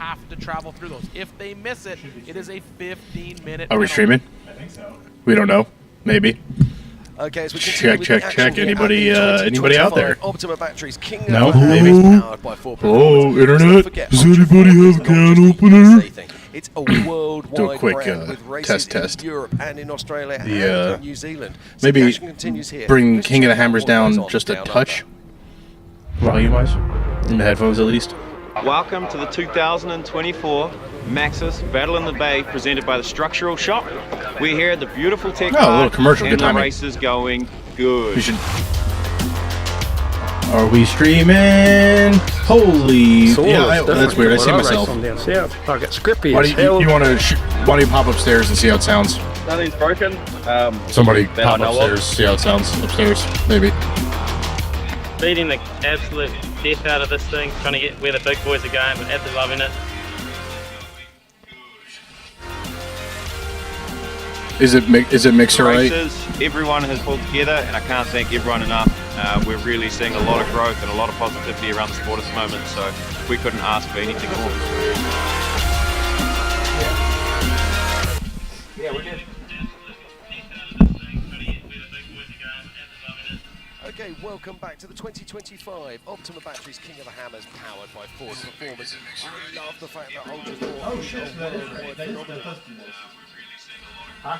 have to travel through those. If they miss it, it is a 15-minute. Are we streaming? I think so. We don't know. Maybe. Okay, so we Check. Anybody out there? Optima Batteries, King No? of Maybe. powered by 4 Oh, internet? Does anybody have a can opener? It's a worldwide Do a quick brand with races test. in Europe and in Australia The, and New Zealand. So maybe the action continues here. bring Let's King of the check out Hammers what goes down on just a down touch. under. Volume-wise. In the headphones, at least. Welcome to the 2024 Maxis Battle in the Bay presented by the Structural Shop. We're here at the beautiful tech Oh, a little park, commercial. and Good the timing. race is going good. We should... Are we streaming? Holy... that's weird. I see myself. I get scrippy Why as do you hell. why don't you pop upstairs and see how it sounds? Nothing's broken. Somebody that pop I know of. upstairs, see how it sounds upstairs, maybe. Beating the absolute death out of this thing, trying to get where the big boys are going, but absolutely loving it. Is it mixer right? Races, everyone has pulled together, and I can't thank everyone enough. We're really seeing a lot of growth and a lot of positivity around the sport at the moment, so we couldn't ask for anything more. Yeah, we're good. Okay, welcome back to the 2025 Optima Batteries King of the Hammers powered by Ford Performance. I love the fact that Ultra 4 Oh shit, that is right. That does do this. Huh?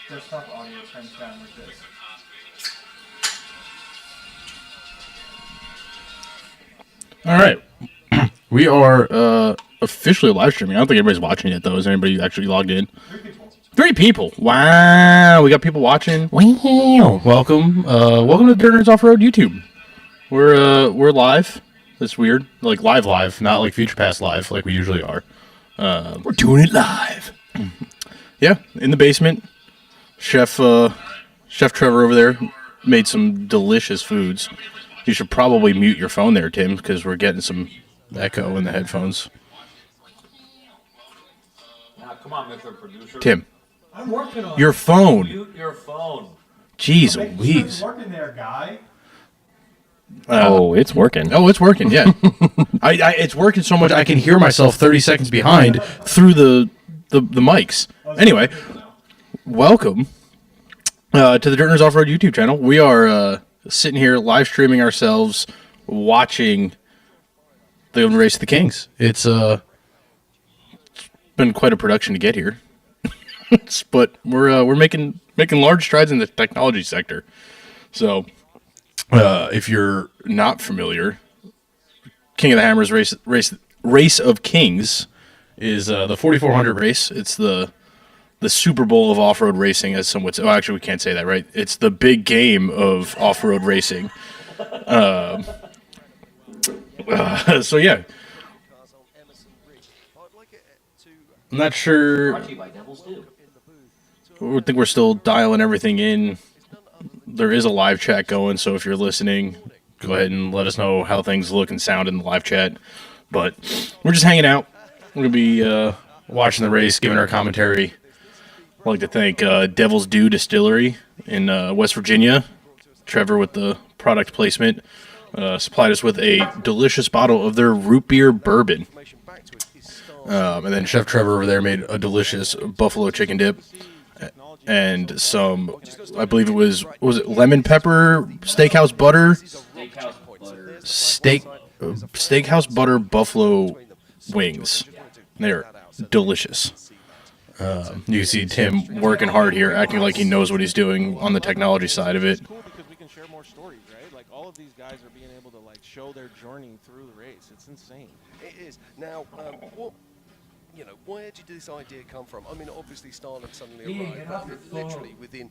Desktop audio turns down like this. All right. We are officially live streaming. I don't think anybody's watching it, though. Is anybody actually logged in? 3 people. Wow. We got people watching. Wow. Welcome. Welcome to DirtNerds Off-Road YouTube. We're live. That's weird. Like live, not like Future Past live like we usually are. We're doing it live. Yeah, in the basement. Chef Trevor over there made some delicious foods. You should probably mute your phone there, Tim, because we're getting some echo in the headphones. Now, come on, Mr. Producer. Tim, I'm working on your phone. Mute your phone. Jeez Making sure Louise. it's working there, guy. It's working. Oh, it's working, yeah. It's working so much I can hear myself 30 seconds behind through the mics. Anyway, welcome to the DirtNerds Off-Road YouTube channel. We are sitting here live streaming ourselves, watching the Race of the Kings. It's been quite a production to get here, but we're making large strides in the technology sector. So, if you're not familiar, King of the Hammers Race of Kings is the 4400 race. It's the Super Bowl of off-road racing, as some would say. Oh, actually, we can't say that, right? It's the big game of off-road racing. So yeah, I'm not sure. Brought to you by Devil's Due. I think we're still dialing everything in. There is a live chat going, so if you're listening, go ahead and let us know how things look and sound in the live chat. But we're just hanging out. We're going to be watching the race, giving our commentary. I'd like to thank Devil's Due Distillery in West Virginia. Trevor with the product placement supplied us with a delicious bottle of their root beer bourbon. And then Chef Trevor over there made a delicious buffalo chicken dip. And some, I believe it was it lemon pepper steakhouse butter? Steakhouse butter buffalo wings. They're delicious. You can see Tim working hard here, acting like he knows what he's doing on the technology side of it. It's cool because we can share more stories, right? Like all of these guys are being able to like show their journey through the race. It's insane. It is. Now, where did this idea come from? I mean, obviously Starlink suddenly arrived, but literally within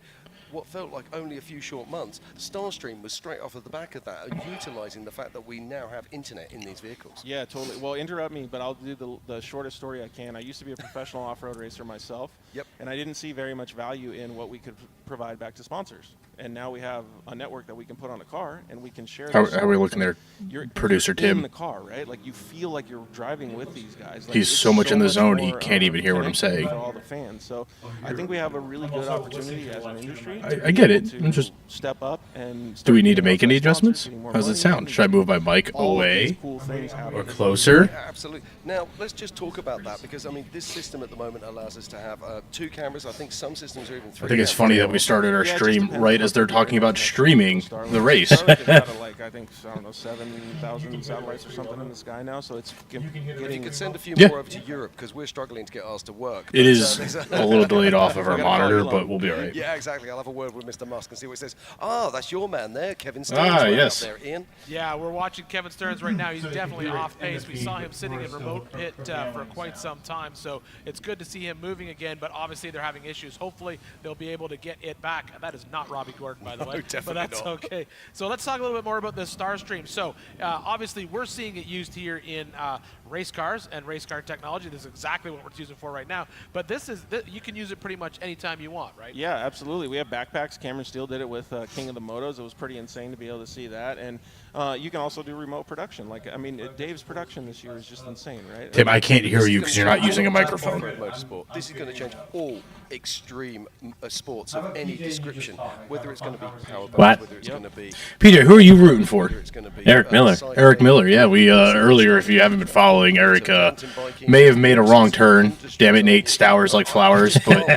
what felt like only a few short months, Starstream was straight off of the back of that, utilizing the fact that we now have internet in these vehicles. Yeah, totally. Well, interrupt me, but I'll do the shortest story I can. I used to be a professional off-road racer myself. Yep. And I didn't see very much value in what we could provide back to sponsors. And now we have a network that we can put on a car, and we can share. How this are we story. looking there? You're Producer in Tim. the car, right? Like you feel like you're driving with these guys. Like, He's it's so much in the zone, he more, can't even hear what I'm connected saying. For all the fans, so I think we have a really good opportunity as an industry. I get it. To I'm just. step up and. Do we need to getting make any outside sponsors, adjustments? getting more How does it money, sound? Should I move my mic all of these away cool things happening. or closer? Yeah, absolutely. Now, let's just talk about that because, I mean, this system at the moment allows us to have 2 cameras. I think some systems are even 3. I think it's funny that we started our Yeah, it just stream depends right on as they're what talking about you're streaming Starlink. the race. Starlink is out of, like, I think, I don't know, 7,000 satellites or something in the sky now, so it's If you getting. could send a few Yeah. more over to Europe because we're struggling to get ours to work. It But, is there's a little delayed off of our Gotta call monitor, Elon. but we'll be all right. Yeah, exactly. I'll have a word with Mr. Musk and see what he says. Ah, that's your man there, Kevin Stearns. Ah, right yes. out there, Ian. Yeah, we're watching Kevin Stearns right now. He's definitely off pace. We saw him sitting in remote pit for quite some time, so it's good to see him moving again, but obviously they're having issues. Hopefully they'll be able to get it back. That is not Robbie Gordon, by the way, definitely but that's not. okay. So let's talk a little bit more about the Starstream. So obviously we're seeing it used here in race cars and race car technology. This is exactly what we're using for right now, but you can use it pretty much anytime you want, right? Yeah, absolutely. We have backpacks. Cameron Steele did it with King of the Motos. It was pretty insane to be able to see that. And you can also do remote production. Like, I mean, Dave's production this year is just insane, right? Tim, I can't hear you because you're not using a microphone. Motorsport. This is going to change all extreme sports of any description, whether it's going to be powerboat, What? whether it's going to be PJ, who are you rooting for? whether it's going to be Eric Miller. cycling. Eric Miller. Yeah, we earlier, if you haven't been following, Eric may have made a wrong turn. Damn it, Nate, Stowers like flowers, but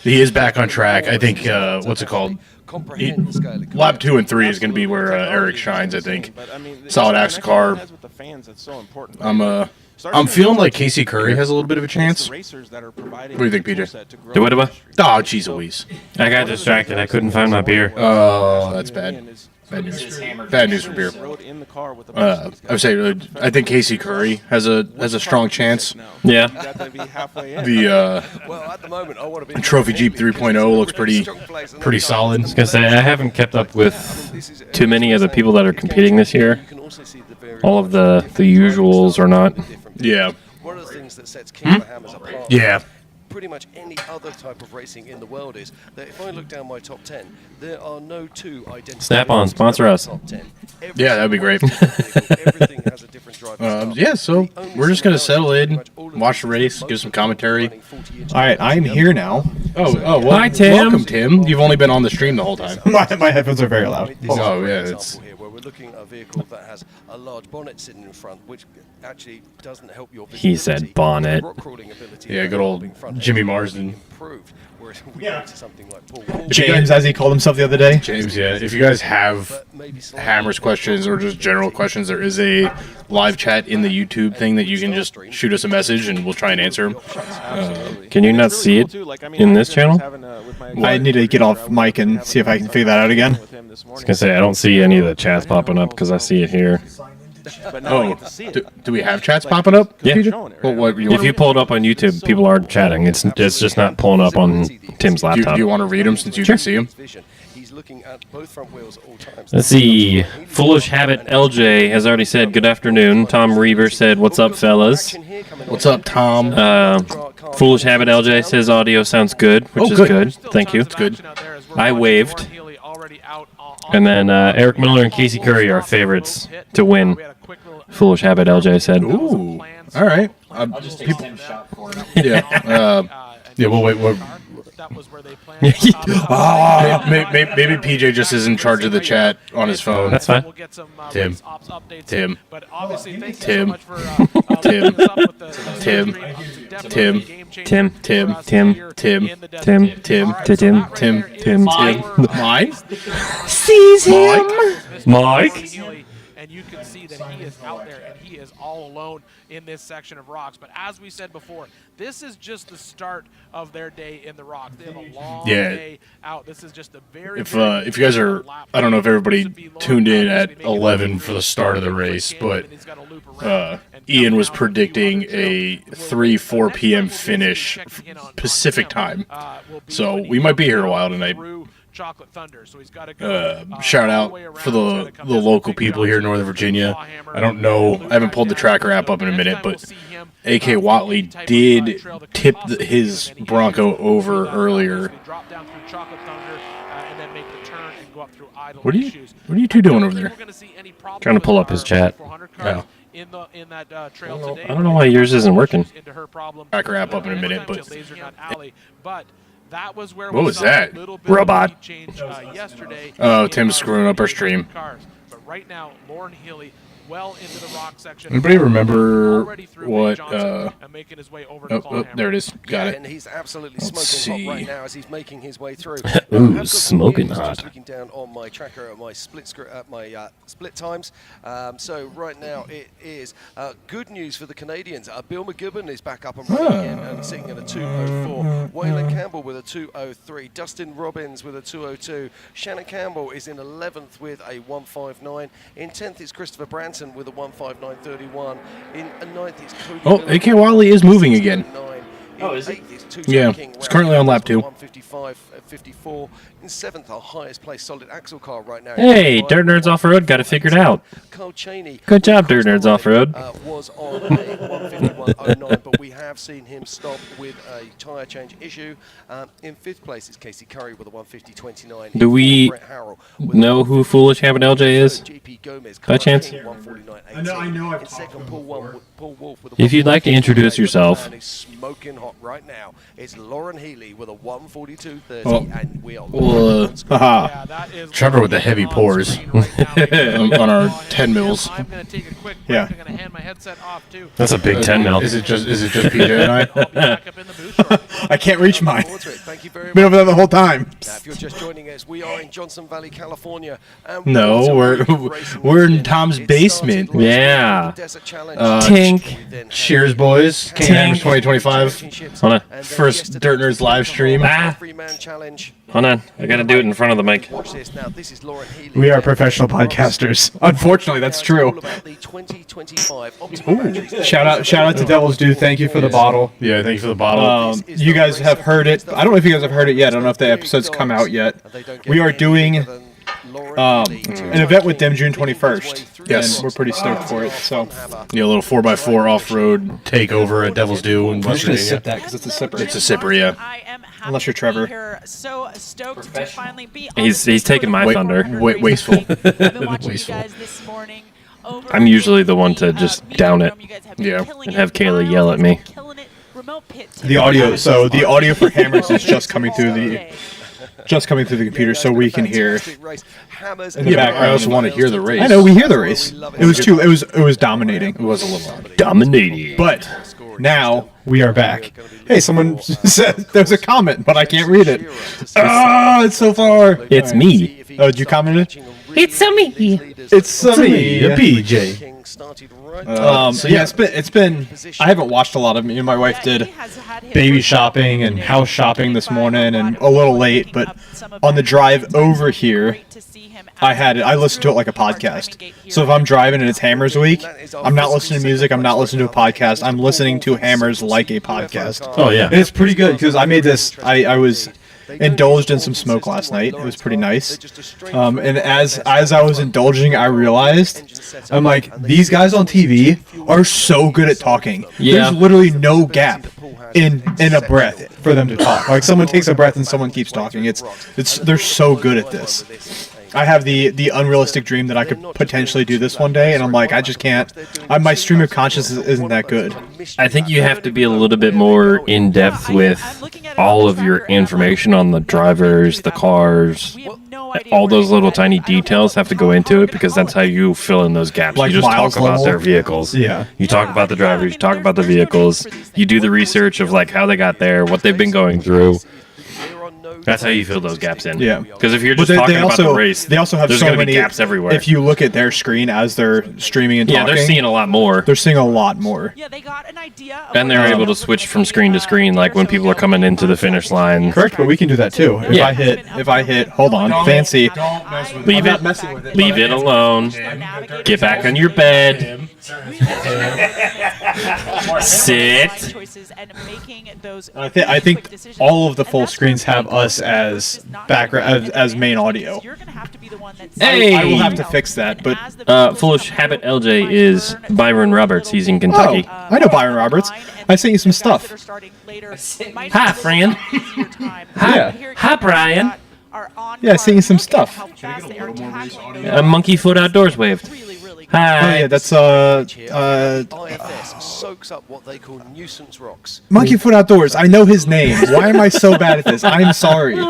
he is back on track. I think what's it called? Comprehend the scale of Lap 2 and 3 is going to be where Eric shines, I think. But, I mean, Solid the axle connection car. it has with the fans, that's so important. I'm feeling like Casey Curry has a little bit of a chance. What What do you think, PJ? Do what, do what? Oh, jeez Louise. I got distracted. I couldn't find my beer. Oh, that's bad. Bad news. Bad news for beer. I would say I think Casey Curry has a strong chance. Yeah. Well, at the moment, I want to be Trophy Jeep 3.0 looks pretty solid. I was gonna say I haven't kept up with too many of the people that are competing this year. All of the usuals are not. Yeah. One of the things that sets King of the Hammers apart Yeah. pretty much any other type of racing in the world is that if I look down my top 10, there are no two identical. Snap-on, sponsor us. Top 10. Yeah, that'd be great. Everything has a different driver. Yeah, so we're just gonna settle in, watch the race, give some commentary. All right, I'm here now. Oh, well, Hi, Tim. welcome, Tim. You've only been on the stream the whole time. My headphones are very loud. Oh, yeah, it's. Here where we're looking at a vehicle that has a large bonnet sitting in front, which actually doesn't help your He visibility. said bonnet. Rock crawling ability Yeah, of good the old bobbing front Jimmy end Marsden. improved, whereas we go to something like Paul Walker, James, as he called himself the other day. James, yeah. If you guys have but maybe slightly Hammers questions or just general questions, there is a live chat in the YouTube thing that you can just shoot us a message and we'll try and answer them. Can you not see it in this channel? I need to get off mic and see if I can figure that out again. I was gonna say I don't see any of the chats popping up because I see it here. Oh, do we have chats popping up? Yeah. PJ? Well, what, If you pull it up on YouTube, people are chatting. It's just not pulling up on Tim's do laptop. you want to read them since you can see them? He's looking at both front wheels at all times. Let's see. Foolish Habit LJ has already said good afternoon. Tom Reaver said, "What's up, fellas?" What's up, Tom? Foolish Habit LJ says audio sounds good, which is good. Thank you. It's good. I waved. And then Eric Miller and Casey Curry are favorites to win. Foolish Habit LJ said. Ooh. All right. People. Yeah. Well, wait. What? Maybe PJ just is in charge of the chat on his phone. That's fine. Tim. Tim. Tim. Tim. Tim. Tim. Tim. Tim. Tim. Tim. Tim. Mine? Sees him. Mike. And you can see that he is out there and he is all alone in this section of rocks. But as we said before, this is just the start of their day in the rocks. They have a long day out. This is just a very if you guys are, I don't know if everybody tuned in at 11 for the start of the race, but Ian was predicting a 4 p.m. finish Pacific time. So we might be here a while tonight. Chocolate Thunder, so he's got to go. Shout out for the local people here in Northern Virginia. I don't know, I haven't pulled the tracker app up in a minute, but AK Watley did tip his Bronco over earlier idle What are issues. you two doing over there? We're gonna see any problems Trying to pull with up his our chat. 400 cars Oh. in that trail I today. don't know why yours isn't working. Into her problem. Back her app up in a minute, but Laser Nut Alley, but that was where What we was saw that? a little bit Robot. of change yesterday. Oh, in Tim's our screwing up our 400 stream. Cars. But right now, Lauren Healy well into the rock section. Anybody remember Already through what, Big Johnson and making his way over to Oh, Clawhammer. there it is. Got And it. he's absolutely Let's smoking see. hot right now as he's making his way through. Ooh, I've got some smoking news, hot. Just looking down on my tracker at my split times. So right now it is good news for the Canadians. Bill McGibbon is back up and running again and sitting at a 2:04. Waylon Campbell with a 2:03. Dustin Robbins with a 2:02. Shannon Campbell is in 11th with a 1:59. In 10th is Christopher Branson with a 1:59.31. In 9th is Cody. Oh, Miller AK Wiley is moving again. Oh, is he? Yeah, he's currently on lap 2. 1:55.54. In 7th, our highest placed solid axle car right now. Hey, Dirt Nerds Off-Road got it figured out. Carl Cheney. Good job, Dirt Nerds Off-Road. Was on a 1:51.09, but we have seen him stop with a tyre change issue. In 5th place is Casey Curry with a 1:50.29. Do we know who Foolish Habit LJ is? GP Gomez, By chance? I know I've In talked to second, him Paul before. Wolf with a If you'd like to introduce yourself. And he's smoking hot right now. It's Lauren Healy with a 1:42.30, Oh. and we are Well, haha. Yeah, that is Trevor with the heavy on pours screen right now. on our 10 mils. I'm going to take a quick break. Yeah. I'm going to hand my headset off too. That's a big 10 mil. Is it just PJ and I? I'll be back up in the booth shortly. I can't reach mine. Thank you very Been much. over there the whole time. Now, if you're just joining us, we are in Johnson Valley, California. And No, what a we're- week of racing we're in weekend. Tom's It basement. started last Yeah. week with the Desert Challenge. Tink. We then had Cheers, boys. King King Tink. 2025. Championships, Hold on. and then First yesterday Dirt Nerds was live stream. Ah. Three-man challenge. Hold on, I gotta do it in front of the mic. Watch this now. This is Lauren Healy. We are professional podcasters. Unfortunately, that's true. All about the 2025 Optimal Batteries. Shout out to Devil's Due. Thank you for the bottle. Yeah, thank you for the bottle. You guys have heard it. I don't know if you guys have heard it yet. I don't know if the episode's come out yet. We are doing an event with them June 21st. Yes. And we're pretty stoked for it. So Yeah, a little 4x4 off-road takeover at Devil's Due in I'm West just gonna Virginia. sip that because it's a sipper. It's a sipper, yeah. I am happy Unless you're to be Trevor. here. So stoked to finally be on He's the taking my for the thunder. 400 Wait, race wasteful. week. I've been watching Wasteful. you guys this morning. Over I'm usually the one to in the, just meeting down it. room. You guys have been Yeah. killing And it. have Kayla Miles yell at has me. been killing it. Remote pit the audio. So the audio for Hammers is just coming through the computer, so we can hear. Hammers In the Yeah, but I background. also want to hear the race. I know we hear the race. It was dominating. It was a little. Dominating. But now we are back. Hey, someone said there's a comment, but I can't read it. Oh, it's so far. It's me. Oh, did you comment it? It's me. It's me, PJ. So yeah, it's been. I haven't watched a lot of. Me and my wife did baby shopping and house shopping this morning, and a little late. But on the drive over here, I listened to it like a podcast. So if I'm driving and it's Hammers Week, I'm not listening to music. I'm not listening to a podcast. I'm listening to Hammers like a podcast. Oh, yeah. And it's pretty good because I made this. I was indulged in some smoke last night. It was pretty nice. And as I was indulging, I realized I'm like, these guys on TV are so good at talking. Yeah. There's literally no gap in a breath for them to talk. Like someone takes a breath and someone keeps talking. They're so good at this. I have the unrealistic dream that I could potentially do this one day, and I'm like, I just can't. My stream of consciousness isn't that good. I think you have to be a little bit more in depth with all of your information on the drivers, the cars, all those little tiny details have to go into it because that's how you fill in those gaps. Like You just miles talk about level? their vehicles. Yeah. You talk about the drivers, you talk about the vehicles, you do the research of like how they got there, what they've been going through. That's how you fill those gaps in. Yeah. Because if you're But just talking about the race, they also have there's so gonna many be gaps everywhere. If you look at their screen as they're streaming and yeah, talking, they're seeing a lot more. They're seeing a lot more. Yeah, they got an idea. And they're able to switch from screen to screen, like when people are coming into the finish line. Correct, but we can do that too. If Yeah. I hit, hold on, fancy. Don't mess with Leave it. it. messing with it. Leave it alone. Get back on your bed. Sit. I think all of the full screens have us as background as main audio. Hey! I will have to fix that, but Foolish Habit LJ is Byron Roberts. He's in Kentucky. I know Byron Roberts. I sent you some stuff. Hi, friend. Yeah. Hi, Brian. are on. Yeah, seeing some stuff. How fast they are tackling A monkey foot outdoors waved. Hi. Oh yeah, that's IFS soaks up what they call nuisance rocks. Monkey Foot Outdoors. I know his name. Why am I so bad at this? I'm sorry. He's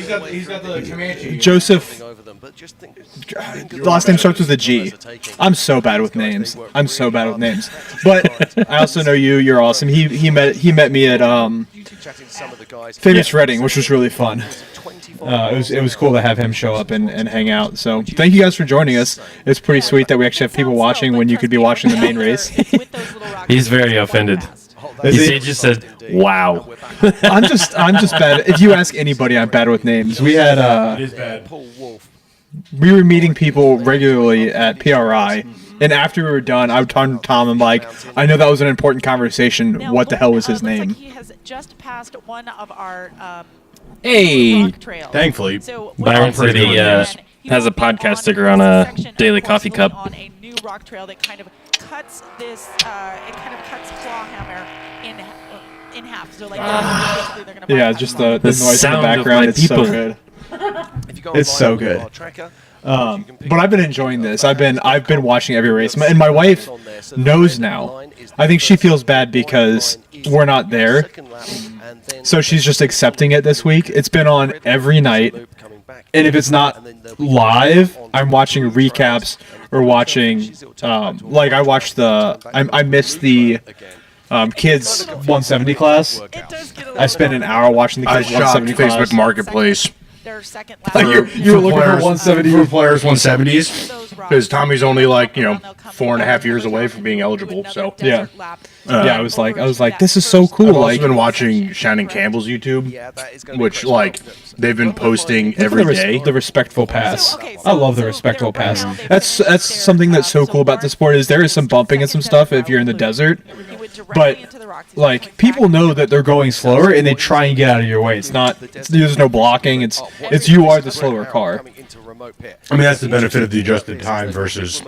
got the Comanche. Joseph. The last name starts with a G. I'm so bad with names. But I also know you. You're awesome. He met me at Famous Reading, which was really fun. It was cool to have him show up and hang out. So thank you guys for joining us. It's pretty sweet that we actually have people watching when you could be watching the main race. He's very offended. He just said, "Wow." I'm just bad. If you ask anybody, I'm bad with names. We had we were meeting people regularly at PRI, and after we were done, I would turn to Tom and like, I know that was an important conversation. What the hell was his name? He has just passed one of our Hey, thankfully, Byron for the has a podcast sticker on a daily coffee cup. On a new rock trail that kind of cuts this, it kind of cuts Clawhammer in half. So like, basically they're gonna Yeah, just the noise in the sound of background. my It's so people. good. It's so good. But I've been enjoying this. I've been watching every race, and my wife knows now. I think she feels bad because we're not there, so she's just accepting it this week. It's been on every night, and if it's not live, I'm watching recaps or watching. Like I watched I missed the kids 170 class. I spent an hour watching the I kids shopped 170 class. Facebook Marketplace. their second Like you were looking for 170 for players 170s because Tommy's only like 4.5 years away from being eligible. So yeah, I was like, this is so cool. I've also Like been watching Shannon Campbell's YouTube, which like they've been posting every day. The respectful pass. I love the respectful pass. That's something that's so cool about the sport is there is some bumping and some stuff if you're in the desert, but like people know that they're going slower and they try and get out of your way. It's not. There's no blocking. It's you are the slower car. I mean, that's the benefit of the adjusted time versus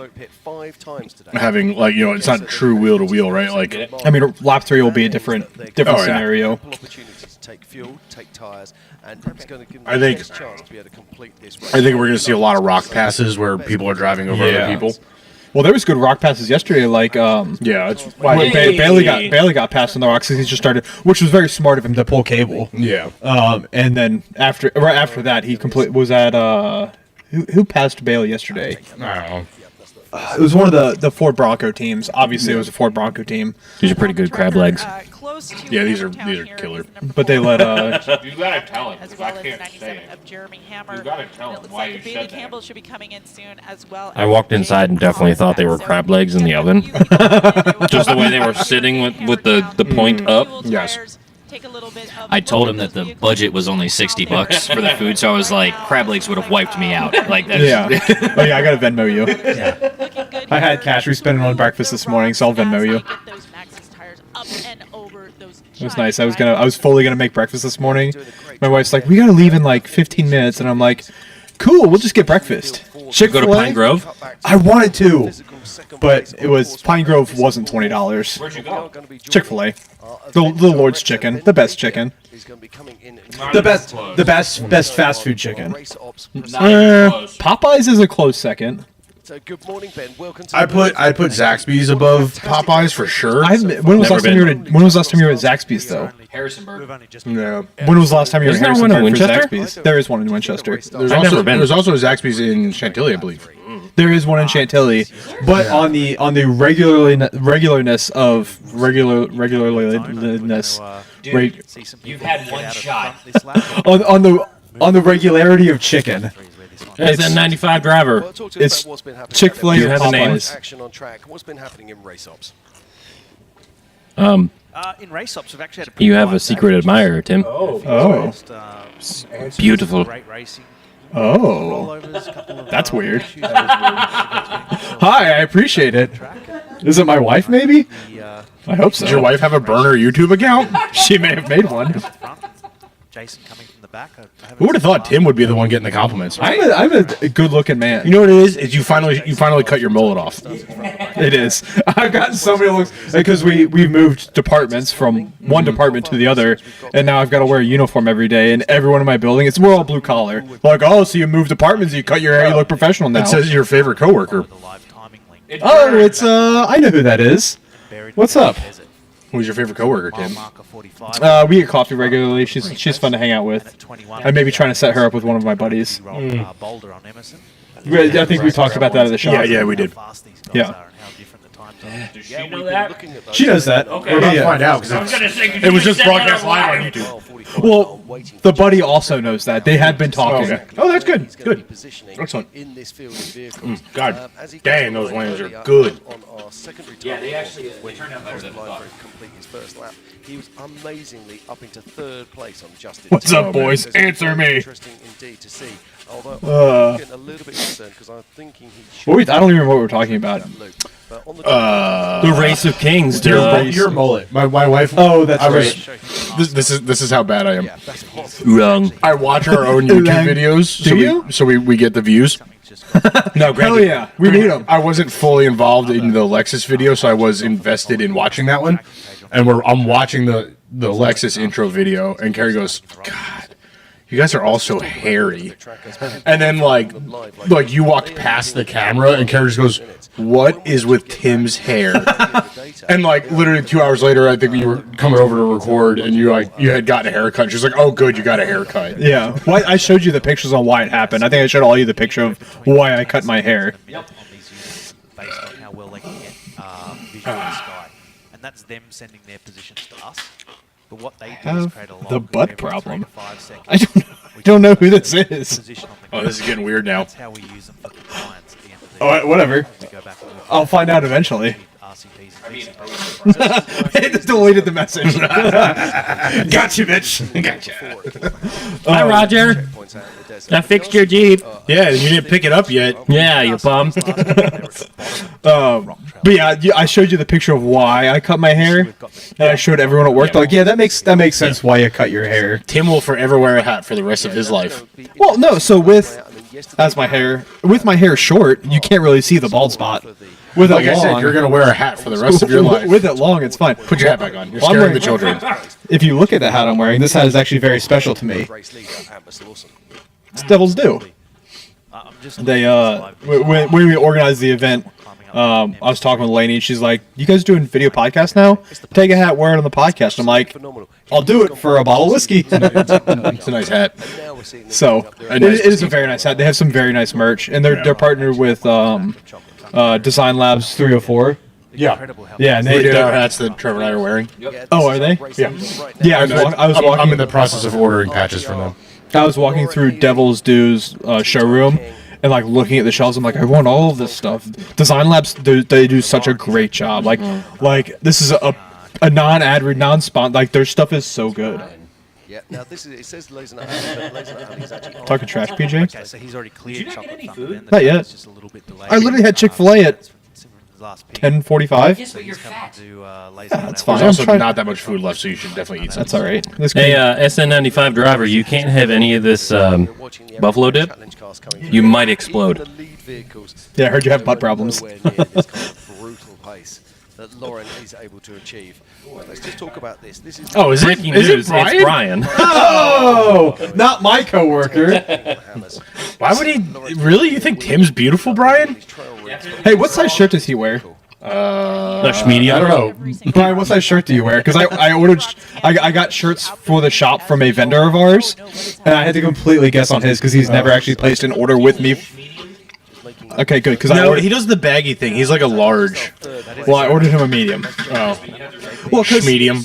having like it's not true wheel to wheel, right? Like, I mean, lap 3 will be a different scenario. I think we're going to see a lot of rock passes where people are driving over other people. Well, there was good rock passes yesterday. Like, it's Bailey got passed on the rocks because he just started, which was very smart of him to pull cable. Yeah. And then right after that, he was at who passed Bailey yesterday? I don't know. It was one of the Ford Bronco teams. Obviously, it was a Ford Bronco team. These are pretty good crab legs. Yeah, these are killer. But they let You gotta tell him. As 'cause well I as can't 97 say it. of Jeremy Hammer. You gotta tell And it him looks why like you Bailey said that. Campbell should be coming in soon as well. I walked inside and definitely thought they were crab legs in the oven. Just the way they were sitting with the point up. Yes. I told him that the budget was only $60 for the food, so I was like, crab legs would have wiped me out. Like that's Yeah. Oh yeah, I gotta Venmo you. I had cash we spent on breakfast this morning, so I'll Venmo you. It was nice. I was fully gonna make breakfast this morning. My wife's like, we gotta leave in like 15 minutes, and I'm like, cool, we'll just get breakfast. Chick-fil-A? Go to Pine Grove? I wanted to, but it was Pine Grove wasn't $20. Where'd you go? Chick-fil-A, the Lord's chicken, the best chicken, the best fast food chicken. Popeyes is a close second. So good morning, Ben. Welcome to I put Zaxby's above Popeyes for sure. When was last time you were at Zaxby's though? Harrisonburg. Yeah. When was the last time you were at Isn't there one in Harrisonburg for Winchester? Zaxby's? There is one in Winchester. There's also a Zaxby's in Chantilly, I believe. There is one in Chantilly, but on the regularness of regularness, You've had one shot. on the regularity of chicken. It's that 95 driver. It's Chick-fil-A You and have a name? Popeyes. action on track. What's been happening in race ops? In race ops, we've actually had a You have a secret admirer, Tim. Oh. Beautiful. great racing. Oh, that's weird. Hi, I appreciate it. Is it my wife, maybe? I hope so. Does your wife have a burner YouTube account? She may have made one. Jason coming from the back. Who would have thought Tim would be the one getting the compliments? I'm a good-looking man. You know what it is? Is you finally cut your mullet off. It is. I've gotten so many looks because we moved departments from one department to the other, and now I've got to wear a uniform every day. And everyone in my building, we're all blue collar. Like, oh, so you moved departments, you cut your hair, you look professional now. It says your favorite coworker. Oh, it's I know who that is. What's up? Who's your favorite coworker, Tim? We get coffee regularly. She's fun to hang out with. I may be trying to set her up with one of my buddies. I think we talked about that at the shop. Yeah, we did. Yeah. Does she know that? She knows that. Okay. We're about to find out because it was just broadcast live on YouTube. Well, the buddy also knows that. They had been talking. Okay. Oh, that's good. Good. Excellent. In this field of vehicles. God dang, those wings are good. On our secondary Yeah, they time, actually when turned out he better crossed than the I line thought. for complete his first lap. He was amazingly up into third place on Justin. What's up, boys? Answer me. Interesting indeed to see. Although I'm getting a little bit concerned because I'm thinking he should. I don't even remember what we're talking about. The Race of Kings, dude. Your mullet. My wife. Oh, that's right. This is how bad I am. Wrong. I watch our own YouTube videos. So we get the views. No, Hell yeah, we need them. I wasn't fully involved in the Lexus video, so I was invested in watching that one. And I'm watching the Lexus intro video, and Carrie goes, "God, you guys are all so hairy." And then like you walked past the camera, and Carrie just goes, "What is with Tim's hair?" And like literally 2 hours later, I think you were coming over to record, and you had gotten a haircut. She's like, "Oh, good, you got a haircut." Yeah. Well, I showed you the pictures on why it happened. I think I showed all you the picture of why I cut my hair. Based on how well they can get visual in the sky. And that's them sending their positions to us. But what they do is create a log The butt every problem. 3 to 5 seconds. I don't know who this is. Position on the Oh, this is getting weird now. That's how we use them for compliance at the end of the Oh, whatever. to go back and look I'll find out eventually. RCPs and DCPs. It just deleted the message. Gotcha, bitch. Gotcha. Hi, Roger. I fixed your Jeep. Yeah, you didn't pick it up yet. Yeah, you bum. But yeah, I showed you the picture of why I cut my hair, and I showed everyone at work. They're like, yeah, that makes sense why you cut your hair. Tim will forever wear a hat for the rest of his life. Well, no. So with my hair short, you can't really see the bald spot. With Like it I long, said, you're gonna wear a hat for the rest of your life. With it long, it's fine. Put your hat back on. You're Well, I'm scaring wearing- the children. If you look at the hat I'm wearing, this hat is actually very special to me. It's Devil's Due. They when we organized the event, I was talking with Lainey, and she's like, "You guys doing video podcast now? Take a hat, wear it on the podcast." I'm like, "I'll do it for a bottle of whiskey." It's a nice hat. So it is a very nice hat. They have some very nice merch, and they're partnered with Design Labs 304. Yeah. Yeah, and We did our hats that Trevor and I are wearing. Oh, are they? Yeah. Yeah, I was walking. I'm in the process of ordering patches from them. I was walking through Devil's Due's showroom and like looking at the shelves. I'm like, I want all of this stuff. Design Labs, they do such a great job. Like this is a non-ad read, non-spon. Like their stuff is so good. Yeah. Now this is it says Laser Nut Alley is actually Talking trash, PJ? Okay, so he's already cleared chocolate thunder. Then the Not time yet. is just a little bit delayed. I literally had Chick-fil-A at Last peak. 10:45. So he's coming to, Laser That's Nut fine. There's I'm also trying- not that much food left, so you should definitely eat some. That's all right. This Hey, could- SN95 driver, you can't have any of this buffalo dip. You might explode. Yeah, I heard you have butt problems. Brutal pace that Lauren is able to achieve. Well, let's just talk about this. This is Oh, is it? Breaking Is news, it Brian? it's Brian. Oh, not my coworker. Why would he? Really? You think Tim's beautiful, Brian? Hey, what size shirt does he wear? Medium. I don't know. Brian, what size shirt do you wear? Because I ordered, I got shirts for the shop from a vendor of ours, and I had to completely guess on his because he's never actually placed an order with me. Okay, good. Because No, he does the baggy thing. He's like a large. Well, I ordered him a medium. Oh, Well, medium.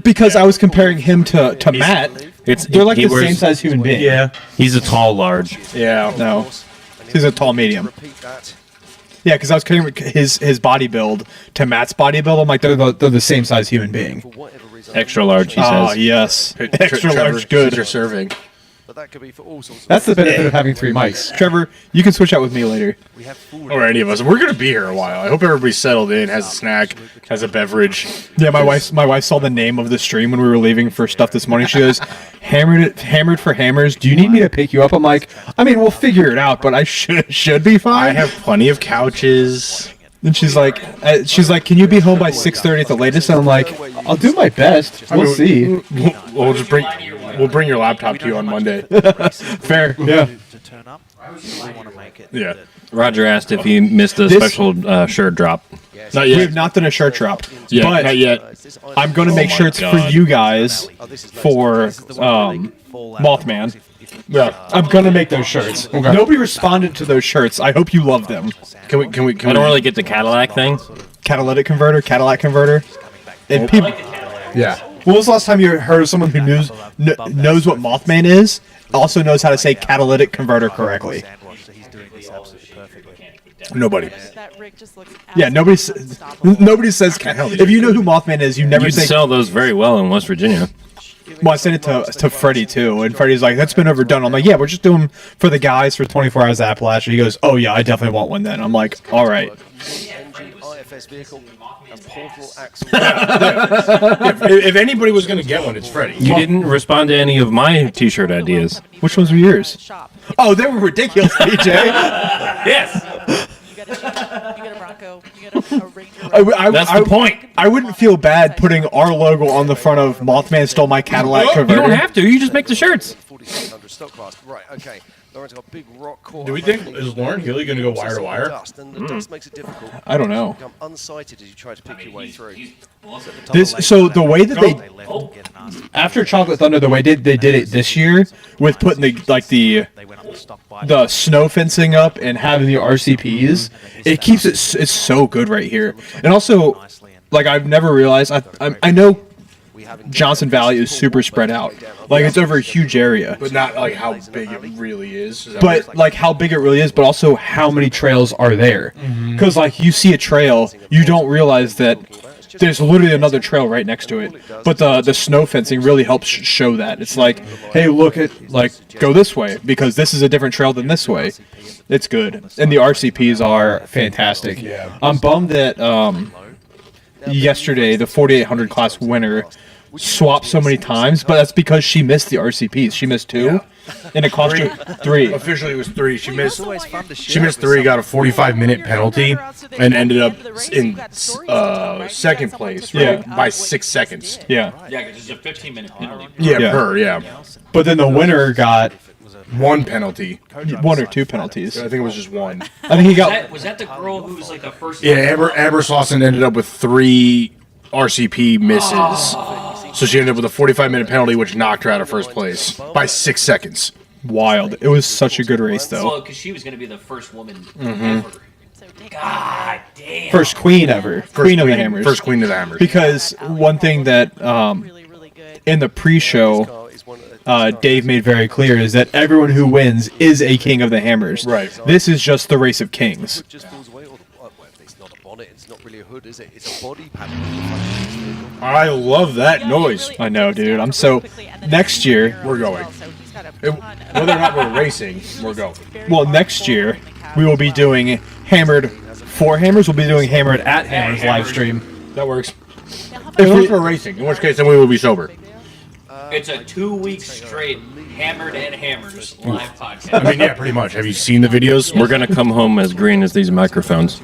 because I was comparing him to Matt. They're like he the wears- same size human being. Yeah. He's a tall large. Yeah. No, he's a tall medium. Yeah, because I was comparing his body build to Matt's body build. I'm like, they're the same size human being. Extra large, he Oh says. yes, Hey, extra Trevor, large, good. You're serving. But that could be for all sorts of That's the benefit of having 3 mics. Trevor, you can switch out with me later. Or any of us. We're gonna be here a while. I hope everybody's settled in, has a snack, has a beverage. Yeah, my wife saw the name of the stream when we were leaving for stuff this morning. She goes, hammered for hammers. Do you need me to pick you up? I'm like, I mean, we'll figure it out, but I should be fine. I have plenty of couches. And she's like, can you be home by 6:30 at the latest? And I'm like, I'll do my best. We'll see. We'll just we'll bring your laptop to you on Monday. Fair, yeah. To turn up, we want to make it. Yeah. Roger asked if he missed a special shirt drop. Not We yet. have not done a shirt drop, Yeah, but not yet. I'm going to make my shirts God. for you guys for Mothman. Yeah. I'm going to make those shirts. Nobody responded to those shirts. I hope you love them. Can we? I don't really get the Cadillac thing. Cadillac converter. And people. Yeah. When was the last time you heard of someone who knows what Mothman is, also knows how to say catalytic converter correctly? Nobody. That rig just looks Yeah, nobody says. If you know who Mothman is, you never You'd say. sell those very well in West Virginia. Well, I sent it to Freddie too, and Freddie's like, "That's been overdone." I'm like, "Yeah, we're just doing for the guys for 24 hours at Appalachia." He goes, "Oh yeah, I definitely want one then." I'm like, "All right." IFS vehicle and portal axle. if anybody was gonna get one, it's Freddie. You didn't respond to any of my T-shirt ideas. Which ones were yours? Oh, they were ridiculous, DJ. Yes. You got a Bronco. You got a Ranger. That's the point. I wouldn't feel bad putting our logo on the front of Mothman Stole My Cadillac You converter. don't have to. You just make the shirts. 4600 stock class. Right, okay. Lauren's got a big rock core. Do we think is Lauren Healy gonna go wire to wire? Dust, and the dust makes it difficult. I don't know. Become unsighted as you try to pick your way through. The way that they after Chocolate Thunder, the way they did it this year with putting the snow fencing up and having the RCPs, it keeps it's so good right here. And also, like I've never realized, I know Johnson Valley is super spread out, like it's over a huge area, But not like how big it really is. but like how big it really is, but also how many trails are there. Because like you see a trail, you don't realize that there's literally another trail right next to it. But the snow fencing really helps show that. It's like, hey, look at like go this way because this is a different trail than this way. It's good, and the RCPs are fantastic. Yeah. I'm bummed that yesterday the 4800 class winner swapped so many times, but that's because she missed the RCPs. She missed 2, and it cost her 3. Officially, it was 3. She missed. to She missed 3. Got a 45-minute penalty, and ended up in second place. Right, by 6 seconds. Yeah. Yeah, because it's a 15-minute penalty. Yeah, per. Yeah. But then the winner got 1 penalty. 1 or 2 penalties. I think it was just 1. I think he got. Was that the girl who was like the first? Yeah, Amber Slauson ended up with 3 RCP misses. So she ended up with a 45-minute penalty, which knocked her out of first place by 6 seconds. Wild. It was such a good race, though. Well, because she was going to be the first woman ever. God damn. First queen ever. Queen of the Hammers. First queen of the Hammers. Because one thing that in the pre-show, Dave made very clear is that everyone who wins is a king of the Hammers. Right. This is just the race of kings. Just falls away, it's not a bonnet, it's not really a hood, is it? It's a body panel. I love that noise. I know, dude. I'm so. Next year, We're going. Whether or not we're racing, we're going. well, next year we will be doing Hammered for Hammers. We'll be doing Hammered at Hammers live stream. That works. If we're racing, in which case then we will be sober. It's a 2-week straight Hammered and Hammers live podcast. I mean, yeah, pretty much. Have you seen the videos? We're gonna come home as green as these microphones.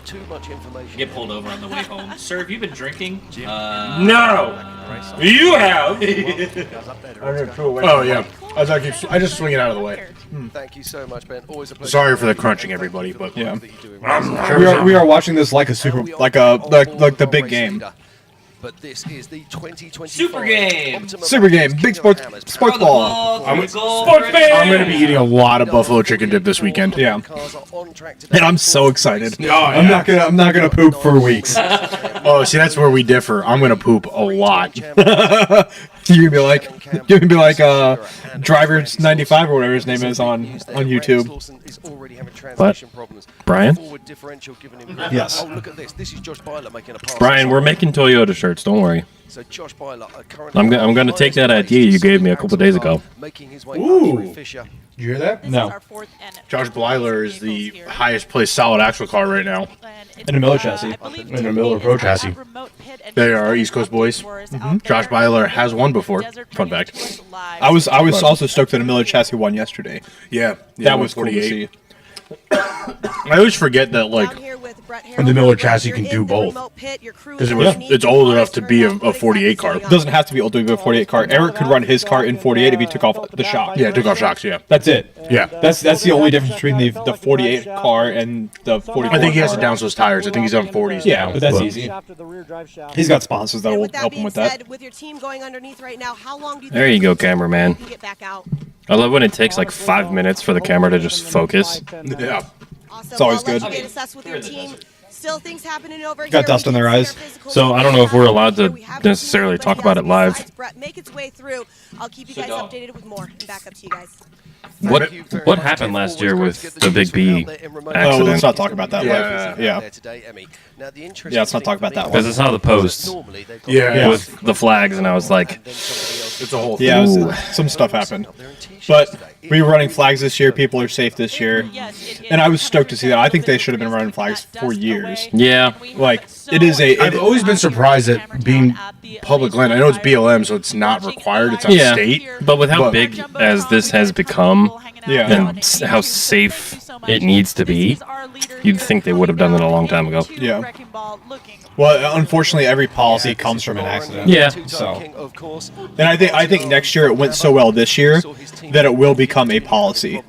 Too much information. Get pulled over on the way home. Sir, have you been drinking? No! You have! Oh, yeah. I just swing it out of the way. Thank you so much, Ben. Always a pleasure. Sorry for the crunching, everybody, but Yeah. yeah. We are watching this like a super, like the big game. But this is the 2025 Super game. Super game. Big sports ball. I'm going to be eating a lot of buffalo chicken dip this weekend. Yeah. And I'm so excited. Oh, yeah. I'm not gonna poop for weeks. Oh, see, that's where we differ. I'm going to poop a lot. You're gonna be like Drivers 95 or whatever his name is on YouTube. But Brian? Yes. Oh, look at this. This is Josh Byler making a pass. Brian, we're making Toyota shirts. Don't worry. So Josh Byler currently I'm going to take that idea you gave me a couple days ago. making his way Ooh. through Fisher. Did you hear that? No. Josh Blyler is the highest placed solid axle car right now. In a Miller chassis. In a Miller Pro chassis. They are East Coast boys. Josh Blyler has won before. Fun fact. I was also stoked that a Miller chassis won yesterday. Yeah, That was cool to 48. see. I always forget that, like, the Miller chassis can do both. Because it's old enough to be a 48 car. It doesn't have to be old to be a 48 car. Eric could run his car in 48 if he took off the shock. Yeah, took off shocks, yeah. That's it. Yeah. That's the only difference between the 48 car and the 44. I think he has to downsize tires. I think he's on 40s. Yeah, but that's easy. He's got sponsors that will help him with that. With your team going underneath right now, how long do you There you go, cameraman. get back out? I love when it takes like 5 minutes for the camera to just focus. Yeah. Awesome. It's always I'll let good. you get assessed with your team. Still things happening over Got here. dust in their eyes. So I don't know if we're allowed to necessarily talk about it live. Brett, make its way through. I'll keep you guys updated with more and back up to you guys. What happened last year with the Big B Oh, accident? let's not talk about that. Yeah. Yeah, let's not talk about that one. Because I saw the posts Yeah. with the flags, and I was like, It's a whole thing. Yeah, some stuff happened. But we were running flags this year. People are safe this year. And I was stoked to see that. I think they should have been running flags for years. yeah. Like, it is a... I've always been surprised at being public land. I know it's BLM, so it's not required. It's on Yeah, state. but with how But- big as this has become, Yeah. and how safe it needs to be, you'd think they would have done it a long time ago. Yeah. Well, unfortunately, every policy comes from an accident. Yeah. So, and I think next year it went so well this year that it will become a policy.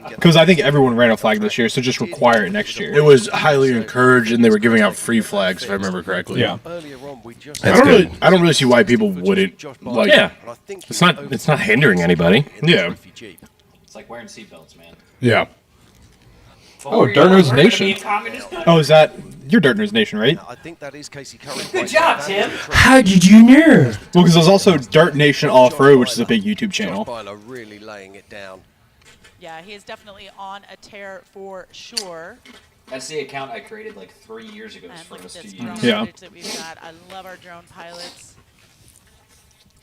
Because I think everyone ran a flag this year, so just require it next year. It was highly encouraged, and they were giving out free flags, if I remember correctly. Yeah. I don't really see why people wouldn't. Like, Yeah. It's not hindering anybody. Yeah. It's like wearing seatbelts, man. Yeah. Oh, DirtNerds Nation. Oh, is that... You're DirtNerds Nation, right? I think that is Casey Curry. Good job, Tim. How did you know? Well, because there's also Dirt Nation Off-Road, which is a big YouTube channel. Josh Byler really laying it down. Yeah, he is definitely on a tear for sure. That's the account I created like 3 years ago. And For look at us this to drone use. Yeah. footage that we've got. I love our drone pilots.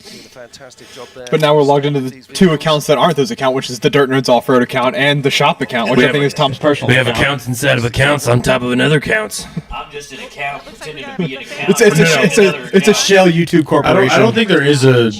Doing a fantastic job there. But now we're logged into the two accounts that aren't those account, which is the DirtNerds Off-Road account and the shop account, which I think is Tom's personal We have account. accounts inside of accounts on top of another accounts. I'm just an account pretending to be an account. It's a shell YouTube corporation. I don't think there is a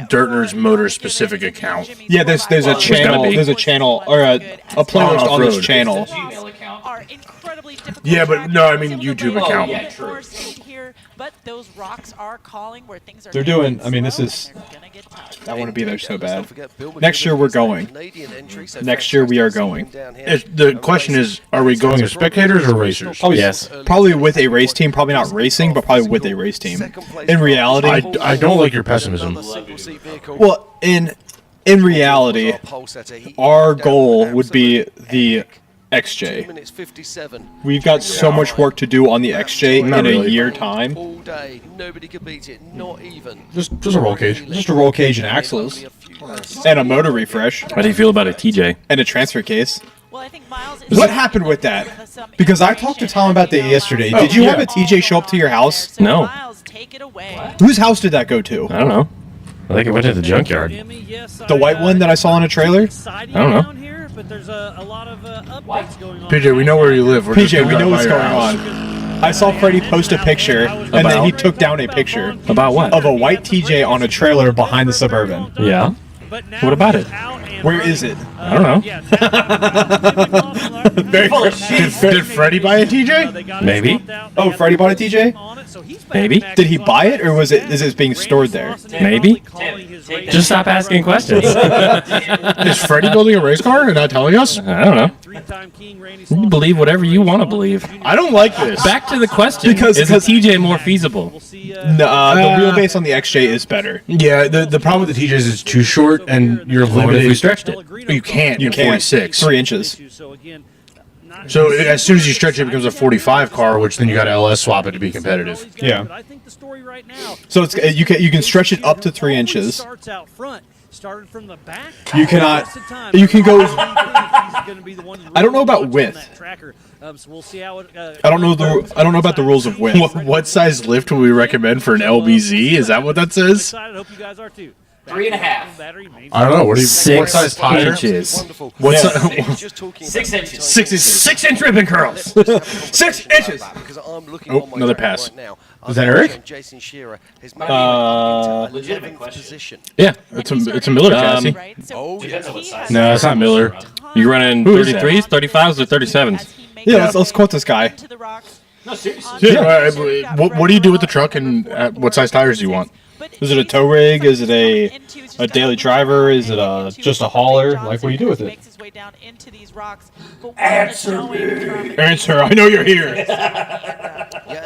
DirtNerds Motor specific account. Yeah, there's a channel. There's a channel or a playlist on this channel. Gmail account. Are incredibly difficult. Yeah, but to track. no, I mean Some of them YouTube are account. a bit true. more safe here, but those rocks are calling where things are They're moving doing. I mean, this slow is. and they're gonna get tough. I want to be there so bad. Bill Next year we're going. Canadian entry, so Next year we are going. down here. The question is, are we going as spectators or racers? Probably, Yes. Probably with a race team. Probably not racing, but probably with a race team. In reality, I don't like your pessimism. well, in reality, our goal would be the 2 XJ. minutes 57. We've got so much work to do on the XJ Not in a really. year time. All day, nobody could beat it, not even. Just a roll cage. Just a roll cage and axles, and a motor refresh, How do you feel about a TJ? and a transfer case. Well, I think Miles is What happened with that? Because I talked to Tom about that yesterday. Did you have a TJ show up to your house? So No. Miles, take it away. Whose house did that go to? I don't know. I think it went to the junkyard. The white one that I saw in a trailer? I don't know. But there's a lot of updates going on. PJ, we know where you live. We're just PJ, we gonna know what's drive going by your house. on. I saw Freddie post a picture, and then he took down a picture About what? of a white TJ on a trailer behind the Suburban. Yeah. What about it? Where is it? I don't know. Did Freddie buy a TJ? Maybe. Oh, Freddie bought a TJ? Maybe. Did he buy it, or is it being stored there? Maybe. Just stop asking questions. Is Freddie building a race car and not telling us? I don't know. You believe whatever you want to believe. I don't like this. Back to the question. Because- is a TJ more feasible? The wheelbase on the XJ is better. Yeah, the problem with the TJs is it's too short and you're What limited. if we stretched it? You can't. You in can't. 46. 3 inches. So as soon as you stretch it, it becomes a 45 car, which then you got to LS swap it to be competitive. Yeah. So it's you can stretch it up to 3 inches. Starts out front. Started from the back. You cannot. You can go. I don't know about width. So we'll see how it, I don't know about the rules of width. What size lift would we recommend for an LBZ? Is that what that says? I hope you guys are too. 3.5. I don't know. What do you? 6 what size tire? inches. What's 6 inches. 6 inch ribbon curls. 6 inches. Oh, another pass. Is that Eric? Legitimate question. Yeah, it's a Miller chassis. No, it's not Miller. You running 33s, 35s, or 37s? Yeah, let's quote this guy. No, seriously. Yeah, what do you do with the truck, and what size tires do you want? Is it a tow rig? Is it a daily driver? Is it just a hauler? Like, what do you do with it? Answer me. Answer. I know you're here.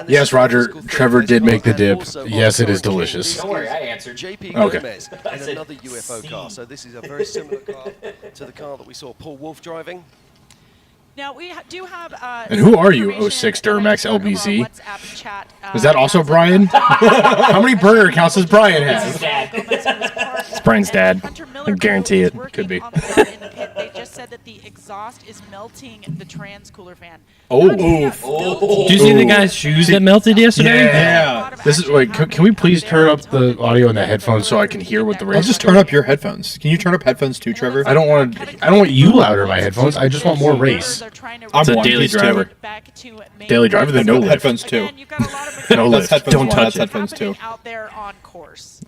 Yes, Roger. Trevor did make the dip. Yes, it is delicious. Don't worry, I answered. JP Okay. Gomez in another UFO car. So this is a very similar car to the car that we saw Paul Wolf driving. Now we do have. And who are you, 06 Duramax LBZ? Is that also Brian? How many burner accounts does Brian have? It's Brian's dad. I guarantee it. Could be. They just said that the exhaust is melting the trans cooler fan. Oh. Did you see the guy's shoes that melted yesterday? Yeah. This is like. Can we please turn up the audio in the headphones so I can hear what the race? I'll just turn up your headphones. Can you turn up headphones too, Trevor? I don't want you louder in my headphones. I just want more race. It's a daily driver. Daily driver, then no lift. Headphones too. No lift. Don't touch it. Headphones too. Out there on course.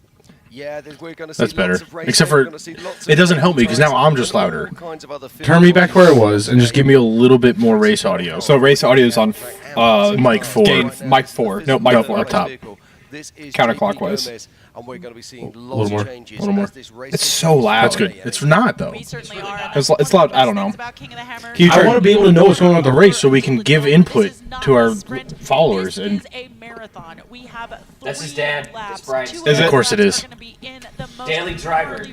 Yeah, we're going to see That's better. lots of racing. Except We're for gonna see lots it of doesn't help me because now advertising, I'm just louder. all kinds of other Turn me back where I was and just give me a little bit more race audio. So race audio is on mic 4. Mic 4. No, mic 4 up top. This is Counterclockwise. JP Gomez, and we're going to be seeing A lots little of more. changes A little more. as this race It's so loud. That's good. It's not though. It's loud. I don't know. Can you I turn? want to be able to know what's going on with the race so we can give input to our followers and. That's his dad. That's Brian's Is dad. it? Of course it is. Daily driver.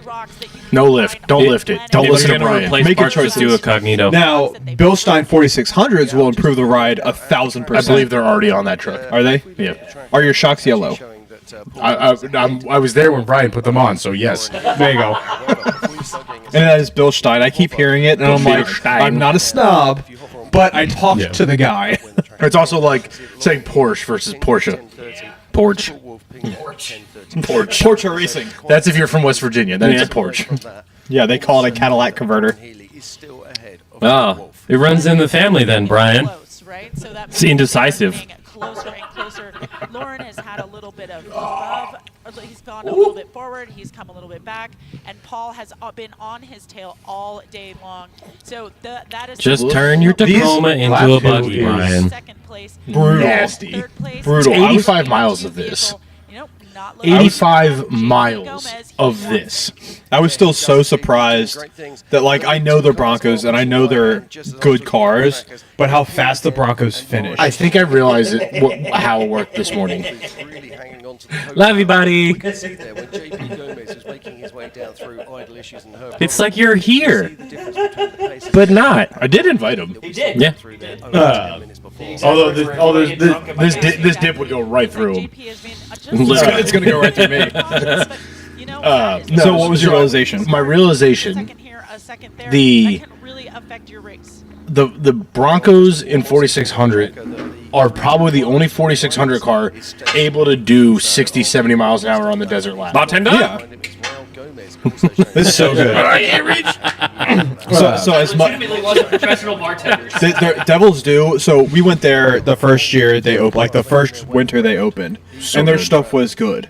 No lift. Don't lift it. Don't If listen you're to gonna Brian. replace Make your parts, just do a choices. cognito. Now, Bilstein 4600s will improve the ride 1,000%. I believe they're already on that truck. Are they? Yeah. Are your shocks yellow? I was there when Brian put them on, so yes. There you go. And that is Bilstein. I keep hearing it, and I'm like, Bilstein. I'm not a snob, but I talked to the guy. It's also like saying Porsche versus Porsche. Porsche. Porsche Racing. That's if you're from West Virginia. Then it's a Porsche. Yeah, they call it a Cadillac converter. Oh, it runs in the family then, Brian. So that It's indecisive. closer and closer. Lauren has had a little bit of above. He's gone a little bit forward. He's come a little bit back, and Paul has been on his tail all day long. So that is Just turn your Tacoma into a buggy, Brian. Second place. Brutal. Nasty. Third place. Brutal. It's 85 miles of this. You know, not 85 miles of this. I was still so surprised that, like, I know they're Broncos and I know they're good cars, but how fast the Broncos finish. I think I realized how it worked this morning. Love you, buddy. It's like you're here, but not. I did invite him. Yeah. Although this dip would go right through him. It's going to go right through me. No, So what was your realization? My realization, the Broncos in 4600 are probably the only 4600 car able to do 60, 70 miles an hour on the desert lap. Bartender? Yeah. This is so good. I can't reach. So as much Professional bartenders. the Devils do. So we went there the first year they opened, like the first winter they opened, and their stuff was good.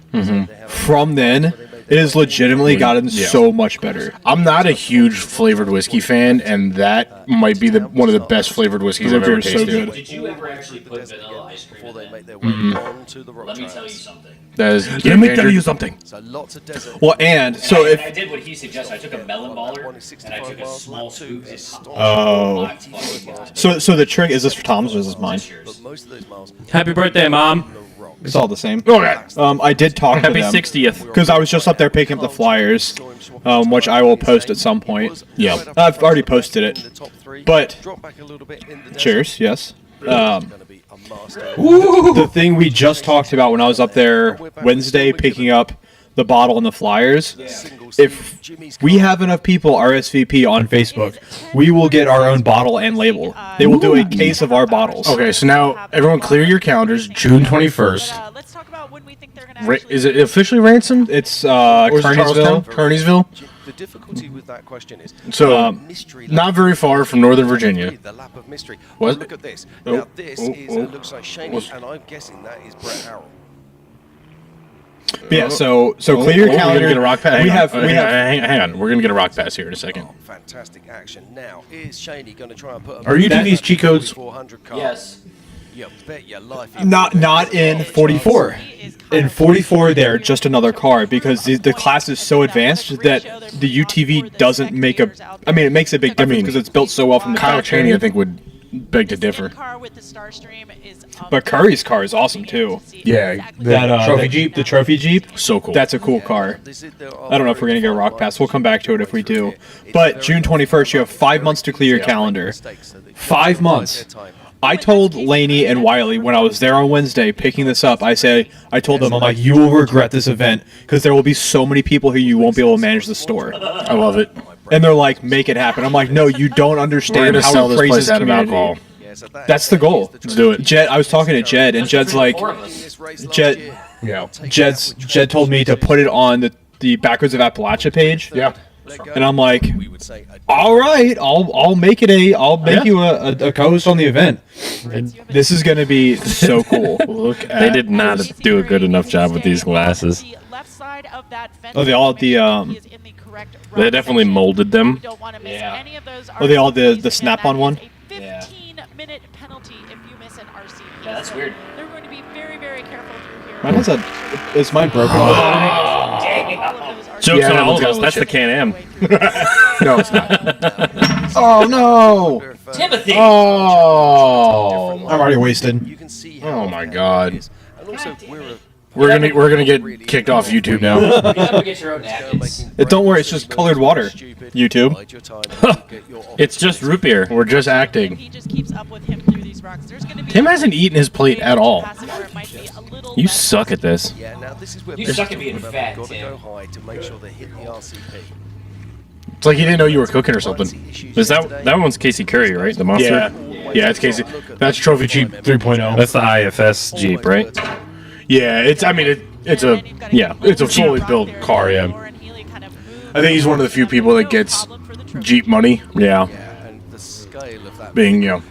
From then, it has legitimately gotten so much better. I'm not a huge flavored whiskey fan, and that might be one of the best flavored whiskeys I've ever They're so tasted. good. Did you ever actually put vanilla ice cream in there? Let me tell you something. Let me tell you something. So lots of desert. Well, and so I if did what he suggested. I took a melon baller and I took a small scoop so the trick is this for Tom's or is this mine? Most of those miles. Happy birthday, Mom. It's all the same. Okay. I did talk Happy to them 60th. because I was just up there picking up the flyers, which I will post at some point. Yeah. I've already posted it. But, cheers, yes. The thing we just talked about when I was up there Wednesday picking up the bottle and the flyers, if we have enough people RSVP on Facebook, we will get our own bottle and label. They will do a case of our bottles. Okay, so now everyone clear your calendars. June 21st. Let's talk about when we think they're going to Is it officially ransomed? It's Kearneysville. Kearneysville. The difficulty with that question is So, not very far from Northern Virginia. The lap of mystery. What? Look at this. Oh, Now this looks like Shaney, What's- and I'm guessing that is Brett Harrell. Yeah, so clear your We're calendar. gonna get a rock pass. We Hang have on. Hang on. We're gonna get a rock pass here in a second. Fantastic action. Now, is Shaney going to try and put a Are you doing these cheat codes? 400 car? Yes. You bet your life. Not in 44. In 44, they're just another car because the class is so advanced that the UTV doesn't make a. I mean, it makes a big difference because it's built so well from the Kyle factory. Chaney, I think, would beg to differ. car with the Starstream is But Curry's car is awesome too. Yeah, That trophy that- Jeep. the trophy Jeep, So cool. That's a cool car. I don't know if we're gonna get a rock pass. We'll come back to it if we do. But June 21st, you have 5 months to clear your calendar. 5 months. I told Laney and Wiley when I was there on Wednesday picking this up, I told them, I'm like, you will regret this event because there will be so many people who you won't be able to manage the store. I love it. And they're like, make it happen. I'm like, no, you don't We're understand gonna how sell it this crazes place out of community. alcohol. That's the goal. Let's do it. Jed, I was talking to Jed, and Jed's like, Jed told me to put it on the Backwards of Appalachia page. Yeah. And I'm like, all right, I'll make you a co-host on the event. And this is gonna be so cool. Look at They did not do a good enough job with these glasses. Oh, they all the They definitely molded them. Yeah. Oh, they all the snap-on one. Yeah. 15-minute penalty if you miss an RCP. Yeah, that's weird. They're going to be very, very careful through here. Mine has is mine broken? Jokes Yeah, on that all one's of got us. a That's the little Can-Am. No, it's not. Oh no! Timothy. Oh, I'm already wasted. You can see Oh my God. And also, We're gonna get kicked off YouTube now. You gotta get your own napkins. Don't worry, it's just colored water. YouTube. It's just root beer. We're just acting. He just keeps up with him through these rocks. There's going to be Tim hasn't eaten his plate at all. it might be a little You less suck at this. Yeah, now this is where You suck at being fat, got to Tim. go high to make sure they hit the RCP. It's like he didn't know you were cooking or something. Is that one's Casey Curry, right? The monster. Yeah, it's Casey. That's Trophy Jeep 3.0. That's the IFS Jeep, right? Yeah, it's a fully built car. Yeah, I think he's one of the few people that gets Jeep money. Yeah. And the scale of that Being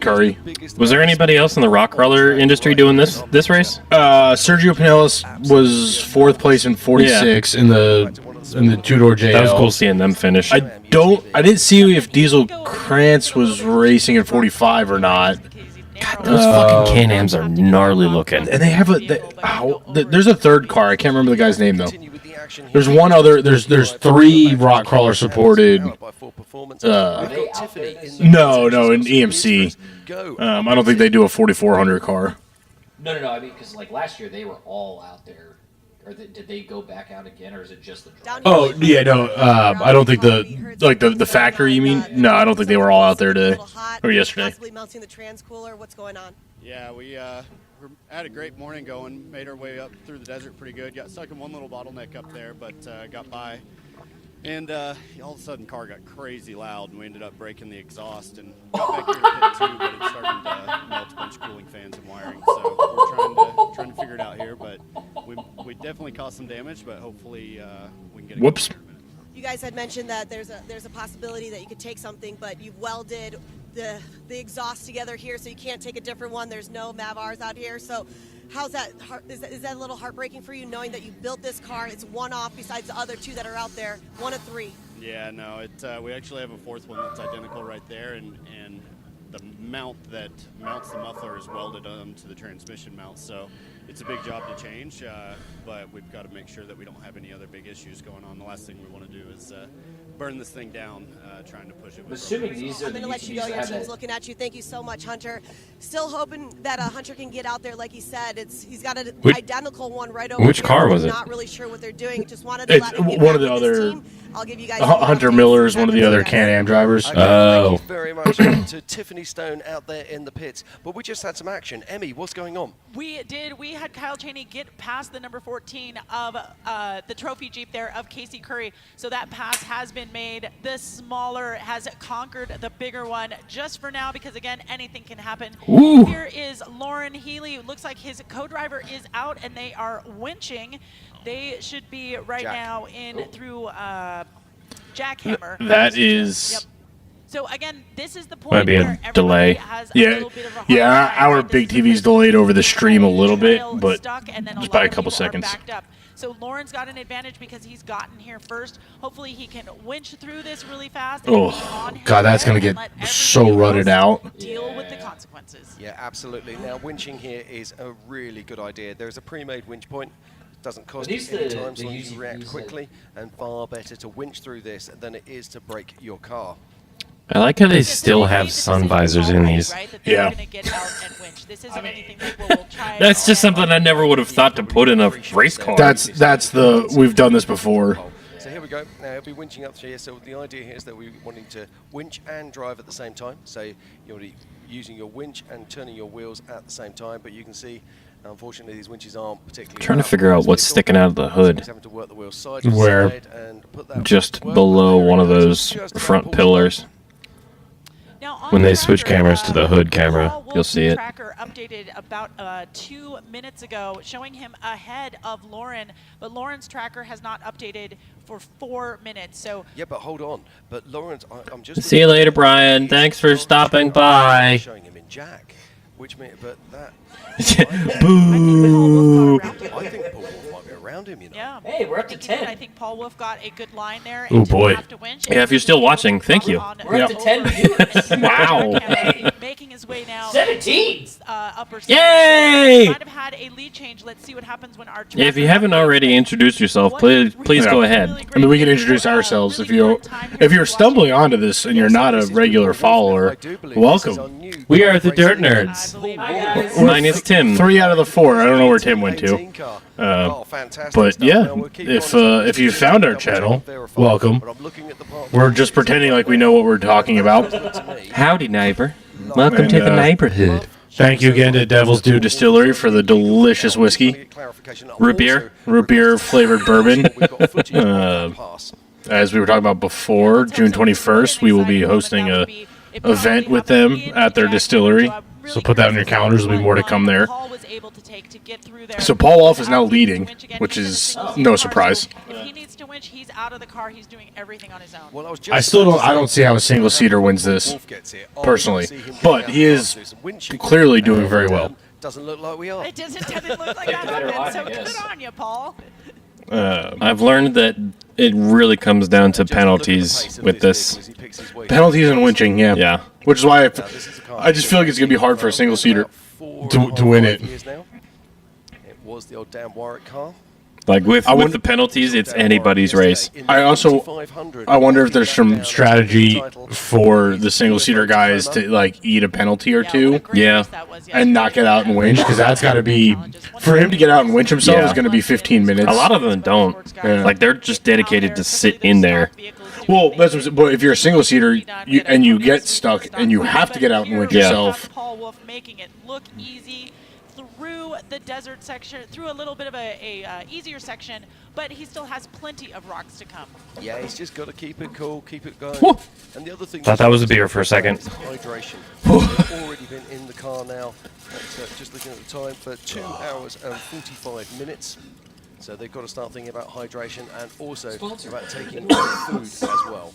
Curry. Was there anybody else in the rock crawler industry doing this race? Sergio Pinellas was 4th place in 46 in the two-door JL. That was cool seeing them finish. I didn't see if Diesel Krantz was racing in 45 or not. God, those fucking Can-Ams are gnarly looking. And they have there's a third car. I can't remember the guy's name though. There's one other. There's 3 rock crawler supported. No, in EMC. I don't think they do a 4400 car. No. I mean, because like last year they were all out there. Or did they go back out again, or is it just the drive? Oh yeah, no. I don't think the factory. You mean? No, I don't think they were all out there today or yesterday. Possibly melting the trans cooler. What's going on? Yeah, we had a great morning going. Made our way up through the desert pretty good. Got stuck in one little bottleneck up there, but got by. And all of a sudden, car got crazy loud, and we ended up breaking the exhaust and got back here to pit 2, but it's starting to melt a bunch of cooling fans and wiring. So we're trying to figure it out here, but we definitely caused some damage, but hopefully we can get it. Whoops. You guys had mentioned that there's a possibility that you could take something, but you've welded the exhaust together here, so you can't take a different one. There's no Mavars out here, so how's that? Is that a little heartbreaking for you, knowing that you built this car? It's one off besides the other 2 that are out there, 1 of 3. Yeah, no, we actually have a 4th one that's identical right there, and the mount that mounts the muffler is welded to the transmission mount, so it's a big job to change, but we've got to make sure that we don't have any other big issues going on. The last thing we want to do is burn this thing down, trying to push it. With assuming these are I'm going to let you go. Your team's looking at you. Thank you so much, Hunter. Still hoping that Hunter can get out there, like he said. He's got an identical one right over Which here. car was it? Not really sure what they're doing. Just wanted to It's let him get one of back the with his other. team. I'll give you guys Hunter Miller is one of the other Can-Am drivers. Okay, thank you very much to Tiffany Stone out there in the pits. But we just had some action. Emmy, what's going on? We did. We had Kyle Chaney get past the number 14 of the trophy Jeep there of Casey Curry. So that pass has been made. The smaller has conquered the bigger one just for now because, again, anything can happen. Ooh. Here is Lauren Healy. Looks like his co-driver is out and they are winching. They should be right now in through Jackhammer. That is. Yep. So again, this is the point Might be where a delay. has a Yeah, little bit of a hard yeah. time, Our right? big This is TV's delayed over the stream a little bit, trail but stuck, and then just lot by a of couple people are seconds. backed up. So Lauren's got an advantage because he's gotten here first. Hopefully he can winch through this really fast. And be on Oh his God, that's gonna way and get let so everybody rutted else out. Deal with the consequences. Yeah, absolutely. Now, winching here is a really good idea. There's a pre-made winch point. Doesn't cost you any time, so you react quickly, and far better to winch through this than it is to break your car. I like how they still have sun visors in these. Yeah. That's just something I never would have thought to put in a race car. That's the we've done this before. So here we go. Now he'll be winching up here. So the idea here is that we're wanting to winch and drive at the same time. So you're using your winch and turning your wheels at the same time. But you can see, unfortunately, these winches aren't particularly. Trying to figure out what's sticking out of the hood. He's having to work the wheels side to Where? side and put that Just work below there one it of goes. those Just front about pillars. When they switch cameras to the hood Paul camera, Wolf's you'll see it. Tracker updated about 2 minutes ago, showing him ahead of Lauren, but Lauren's tracker has not updated for 4 minutes. So Yeah, but hold on. But Lawrence, I'm just. See you later, Brian. Thanks for stopping by. Showing him in Jack, which means, but that. Boo. I think Paul Wolf might be around him, you know. yeah. Hey, we're up to 10. I think Paul Wolf got a good line there. Oh and didn't boy. have to winch. Yeah, if you're still watching, thank you. We're up to 10 viewers. Wow. Making his way now. 17. Upper Yay! Might have had a lead change. Let's see what happens when our Yeah, if you haven't already introduced yourself, please go ahead. I mean, we can introduce ourselves if you're stumbling onto this and you're not a regular follower. Welcome. We are the Dirt Nerds. Mine is Tim. 3 out of the 4. I don't know where Tim went to. But yeah, if you found our channel, welcome. We're just pretending like we know what we're talking about. Howdy, neighbor. Welcome to the neighborhood. Thank you again to Devil's Due Distillery for the delicious whiskey. Root beer? Root beer flavored bourbon. As we were talking about before, June 21st, we will be hosting a event with them at their distillery. So put that on your calendars. There'll be more to come there. So Paul Wolf is now leading, which is no surprise. If he needs to winch, he's out of the car. He's doing everything on his own. Well, I don't see how a single seater wins this personally, but he is clearly doing very well. Doesn't look like we are. It didn't look like that happened. So good on you, Paul. I've learned that it really comes down to penalties with this. Penalties and winching, yeah. Yeah. Which is why I just feel like it's going to be hard for a single seater to win it. It was the old Dan Warwick car. Like with the penalties, it's anybody's race. I wonder if there's some strategy for the single seater guys to like eat a penalty or two, Yeah. and not get out and winch, because that's got to be for him to get out and winch himself Yeah. is going to be 15 minutes. A lot of them don't. Yeah. Like they're just dedicated to sit in there. Well, that's what, but if you're a single seater and you get stuck and you have to get out and winch Yeah. yourself, Paul Wolf making it look easy through the desert section, through a little bit of a easier section, but he still has plenty of rocks to come. Yeah, he's just got to keep it cool, keep it going. Whew. And the other thing Thought that was a beer for a second. hydration. They've already been in the car now. Just looking at the time for 2 hours and 45 minutes. So they've got to start thinking about hydration and also about taking food as well.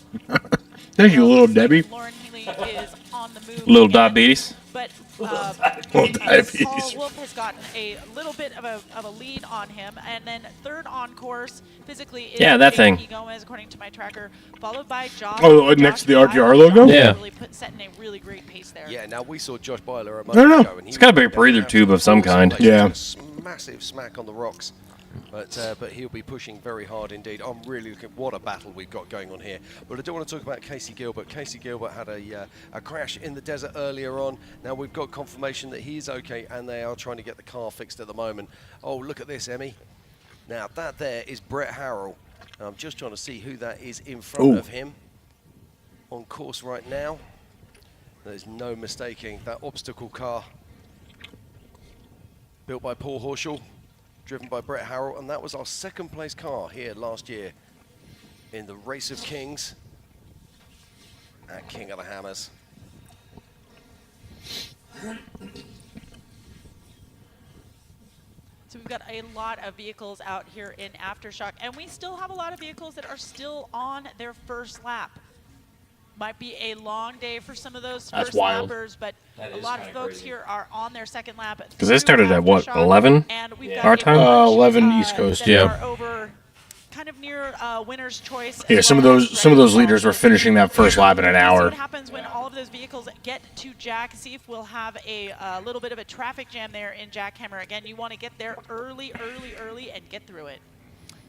thank you, little Debbie. Lauren Healy is on the move. Little again, diabetes. But diabetes. Paul Wolf has gotten a little bit of a lead on him, and then third on course physically is Yeah, that thing. JP Gomez, according to my tracker, followed by Josh. Oh, next to the Josh RGR logo? Yeah. Really setting a really great pace there. Yeah, now we saw Josh Byler a No, no. moment ago. And It's got a big breather tube of some kind. Yeah. Massive smack on the rocks. But he'll be pushing very hard indeed. I'm really looking. What a battle we've got going on here. But I do want to talk about Casey Gilbert. Casey Gilbert had a crash in the desert earlier on. Now we've got confirmation that he's okay, and they are trying to get the car fixed at the moment. Oh, look at this, Emmy. Now that there is Brett Harrell. I'm just trying to see who that is in front of him on course right now. There's no mistaking that obstacle car built by Paul Horschel, driven by Brett Harrell, and that was our second place car here last year in the Race of Kings at King of the Hammers. So we've got a lot of vehicles out here in Aftershock, and we still have a lot of vehicles that are still on their first lap. Might be a long day for some of those first lappers, but a lot of folks here are on their second lap. Because they started at what, 11? Our time? 11 East Coast, yeah. Over kind of near winner's choice. Yeah, some of those leaders were finishing that first lap in an hour. What happens when all of those vehicles get to Jack? See if we'll have a little bit of a traffic jam there in Jackhammer. Again, you want to get there early, and get through it.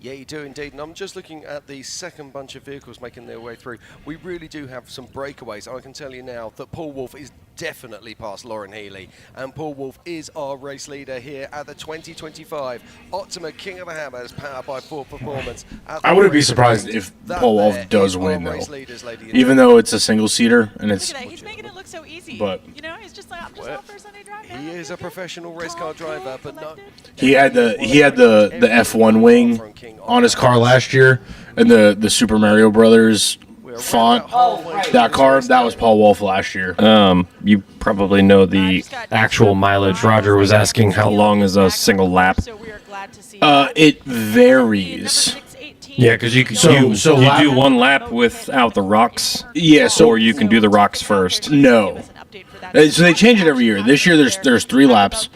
Yeah, you do indeed. And I'm just looking at the second bunch of vehicles making their way through. We really do have some breakaways. I can tell you now that Paul Wolf is definitely past Lauren Healy. And Paul Wolf is our race leader here at the 2025 Optima King of the Hammers, powered by Ford Performance. I wouldn't be surprised if Paul Wolf does win, though. Even though it's a single-seater and it's... He's making it look so easy. But you know, he's just like, I'm just off for a Sunday drive. He is a professional race car driver, but not... he had the F1 wing on his car last year, and the Super Mario Brothers font. That car, that was Paul Wolf last year. You probably know the actual mileage. Roger was asking how long is a single lap. It varies. Yeah, because you do one lap without the rocks. Yeah, or you can do the rocks first. No. So they change it every year. This year there's 3 laps.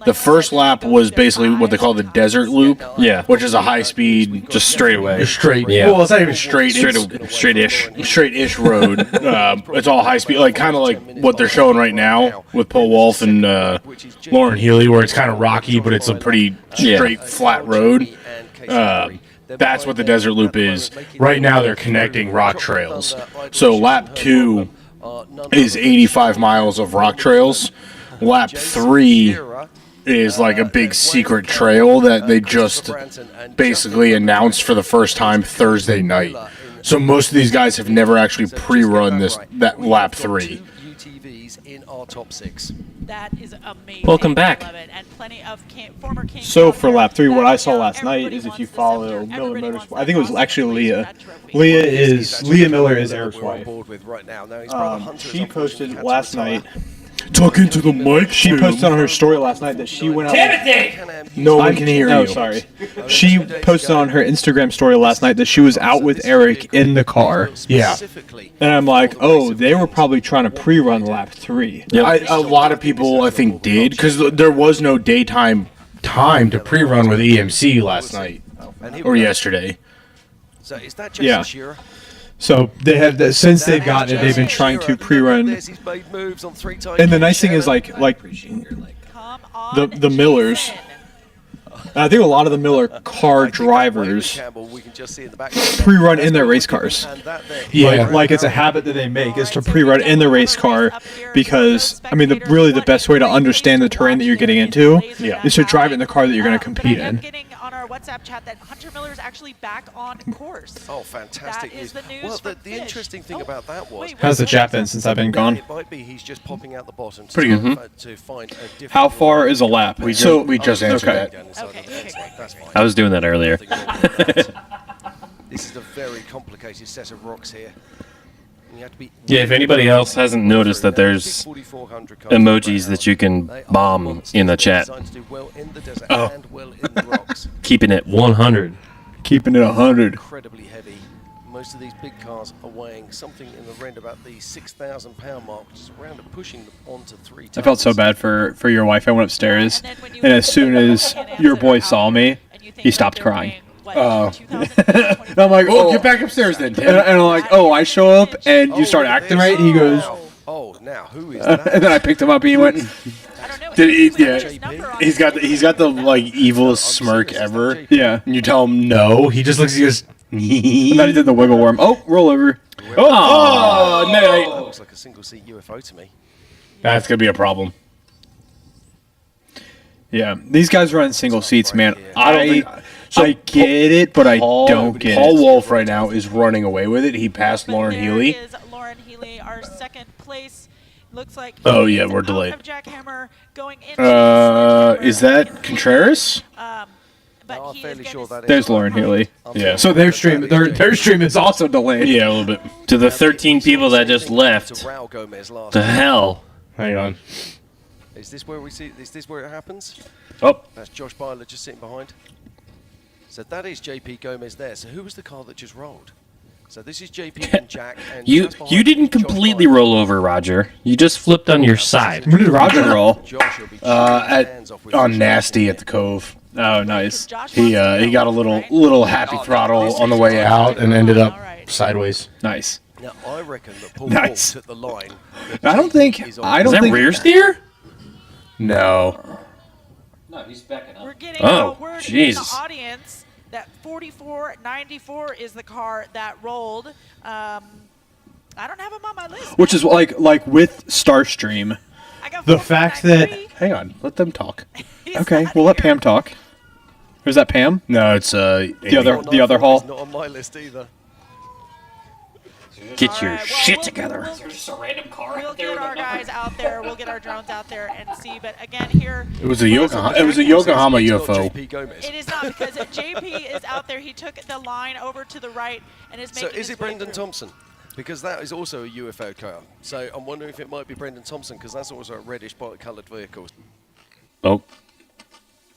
The first lap was basically what they call the desert loop. Yeah. Which is a high speed, just straight away. Straight. Yeah. Well, it's not even straight. Straight-ish. Straight-ish road. It's all high speed, like kind of like what they're showing right now with Paul Wolf and Lauren Healy, where it's kind of rocky, but it's a pretty straight, flat road. That's what the desert loop is. Right now they're connecting rock trails. So lap 2 is 85 miles of rock trails. Lap 3 is like a big secret trail that they just basically announced for the first time Thursday night. So most of these guys have never actually pre-run that lap 3. In our top 6. That is amazing. Welcome back. I love it. And plenty of former King. So for lap 3, what I saw last night is if you follow Miller Motorsport, I think it was actually Leah. Leah Miller is Eric's wife. She posted last night. Talk into the mic. She posted on her story last night that she went out. Timothy! No one can hear you. Oh, sorry. She posted on her Instagram story last night that she was out with Eric in the car. Yeah. And I'm like, oh, they were probably trying to pre-run lap 3. Yep. A lot of people, I think, did, because there was no daytime time to pre-run with EMC last night or yesterday. So is that Jason Shearer? So they have since they've gotten it, they've been trying to pre-run. And the nice thing is like the Millers. I think a lot of the Miller car drivers pre-run in their race cars. Yeah, like it's a habit that they make is to pre-run in the race car because I mean really the best way to understand the terrain that you're getting into is to drive it in the car that you're going to compete in. On our WhatsApp chat that Hunter Miller is actually back on course. Oh, fantastic news. Well, the interesting thing about that was... How's the chat been since I've been gone? It might be he's just popping out the bottom Pretty good. to find a different... How far is a lap? We just answered that. That's fine. I was doing that earlier. This is a very complicated set of rocks here. Yeah, if anybody else hasn't noticed that there's emojis that you can bomb in the chat. Oh. Keeping it 100. Keeping it 100. Incredibly heavy. Most of these big cars are weighing something in the round about the 6,000 pound mark, which is around pushing them onto 3 tons. I felt so bad for your wife. I went upstairs, and as soon as your boy saw me, he stopped crying. And I'm like, oh, get back upstairs then, Tim. And I'm like, oh, I show up and you start acting right. And he goes, oh, now who is that? And then I picked him up and he went. Did he? Yeah. He's got the like evilest smirk ever. Yeah. And you tell him no, he just looks. He goes. And then he did the wiggle worm. Oh, roll over. Oh, no. Looks like a single seat UFO to me. That's gonna be a problem. Yeah, these guys run single seats, man. I get it, but Paul, I don't get Paul it. Wolf right now is running away with it. He passed Lauren Healy. There is Lauren Healy, our second place. Looks like Oh yeah, we're delayed. Jackhammer going into Is that Contreras? I'm fairly sure that is. There's Lauren Healy. Yeah. So their stream is also delayed. Yeah, a little bit. To the 13 people that just left. Raul Gomez last The hell? Hang on. Is this where we see? Is this where it happens? Oh. That's Josh Byler just sitting behind. So that is JP Gomez there. So who was the car that just rolled? So this is JP and Jack. And You just behind you didn't Josh completely Byler. roll over, Roger. You just flipped on your side. When did Roger roll? Josh will be chipping his At hands off with on his Nasty at the Cove. Oh, nice. He got a little happy throttle on the way out and ended up sideways. Nice. Now I reckon that Paul Nice. Wolf took the line. I don't think. Is that rear steer? No. No, he's backing up. We're getting Oh, a word in the Jesus. audience that 4494 is the car that rolled. I don't have him on my list. Which is like with Starstream, I got the fact that. Hang on, let them talk. Okay, we'll let Pam talk. Or is that Pam? No, it's The other hall. Not on my list either. Get your Alright, well, shit we'll- together. we'll- Just a random car We'll out there get with a our number. guys out there. We'll get our drones out there and see. But again, here It was a Yokohama. It was a Yokohama It's not UFO. JP Gomez. it is not because JP is out there. He took the line over to the right and is So making. is his it way Brendan through. Thompson? Because that is also a UFO car. So I'm wondering if it might be Brendan Thompson because that's also a reddish coloured vehicle. Oh.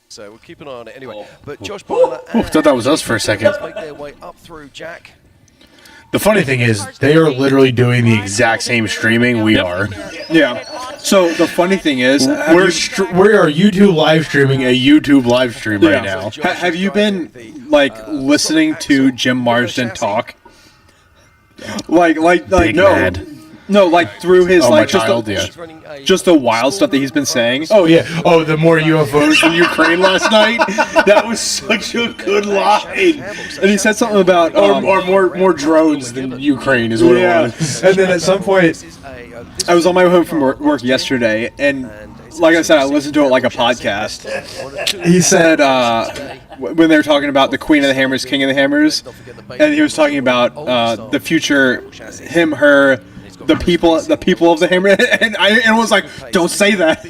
So we'll keep an eye on it anyway. But Josh Byler I thought that was us for a second. make their way up through Jack. The funny thing is, they are literally doing the exact same streaming we are. Yeah. So the funny thing is, We are YouTube live streaming a YouTube live stream right now. Have you been like listening to Jim Marsden talk? Like Big no, mad. no, like through his Oh, my like child, yeah. just the wild stuff that he's been saying. Oh yeah. Oh, the more UFOs in Ukraine last night. That was such a good line. And he said something about Or more drones than Ukraine is what it was. And then at some point, I was on my way home from work yesterday, and like I said, I listened to it like a podcast. He said when they were talking about the Queen of the Hammers, King of the Hammers, and he was talking about the future, him, her, the people of the Hammer, and I was like, don't say that.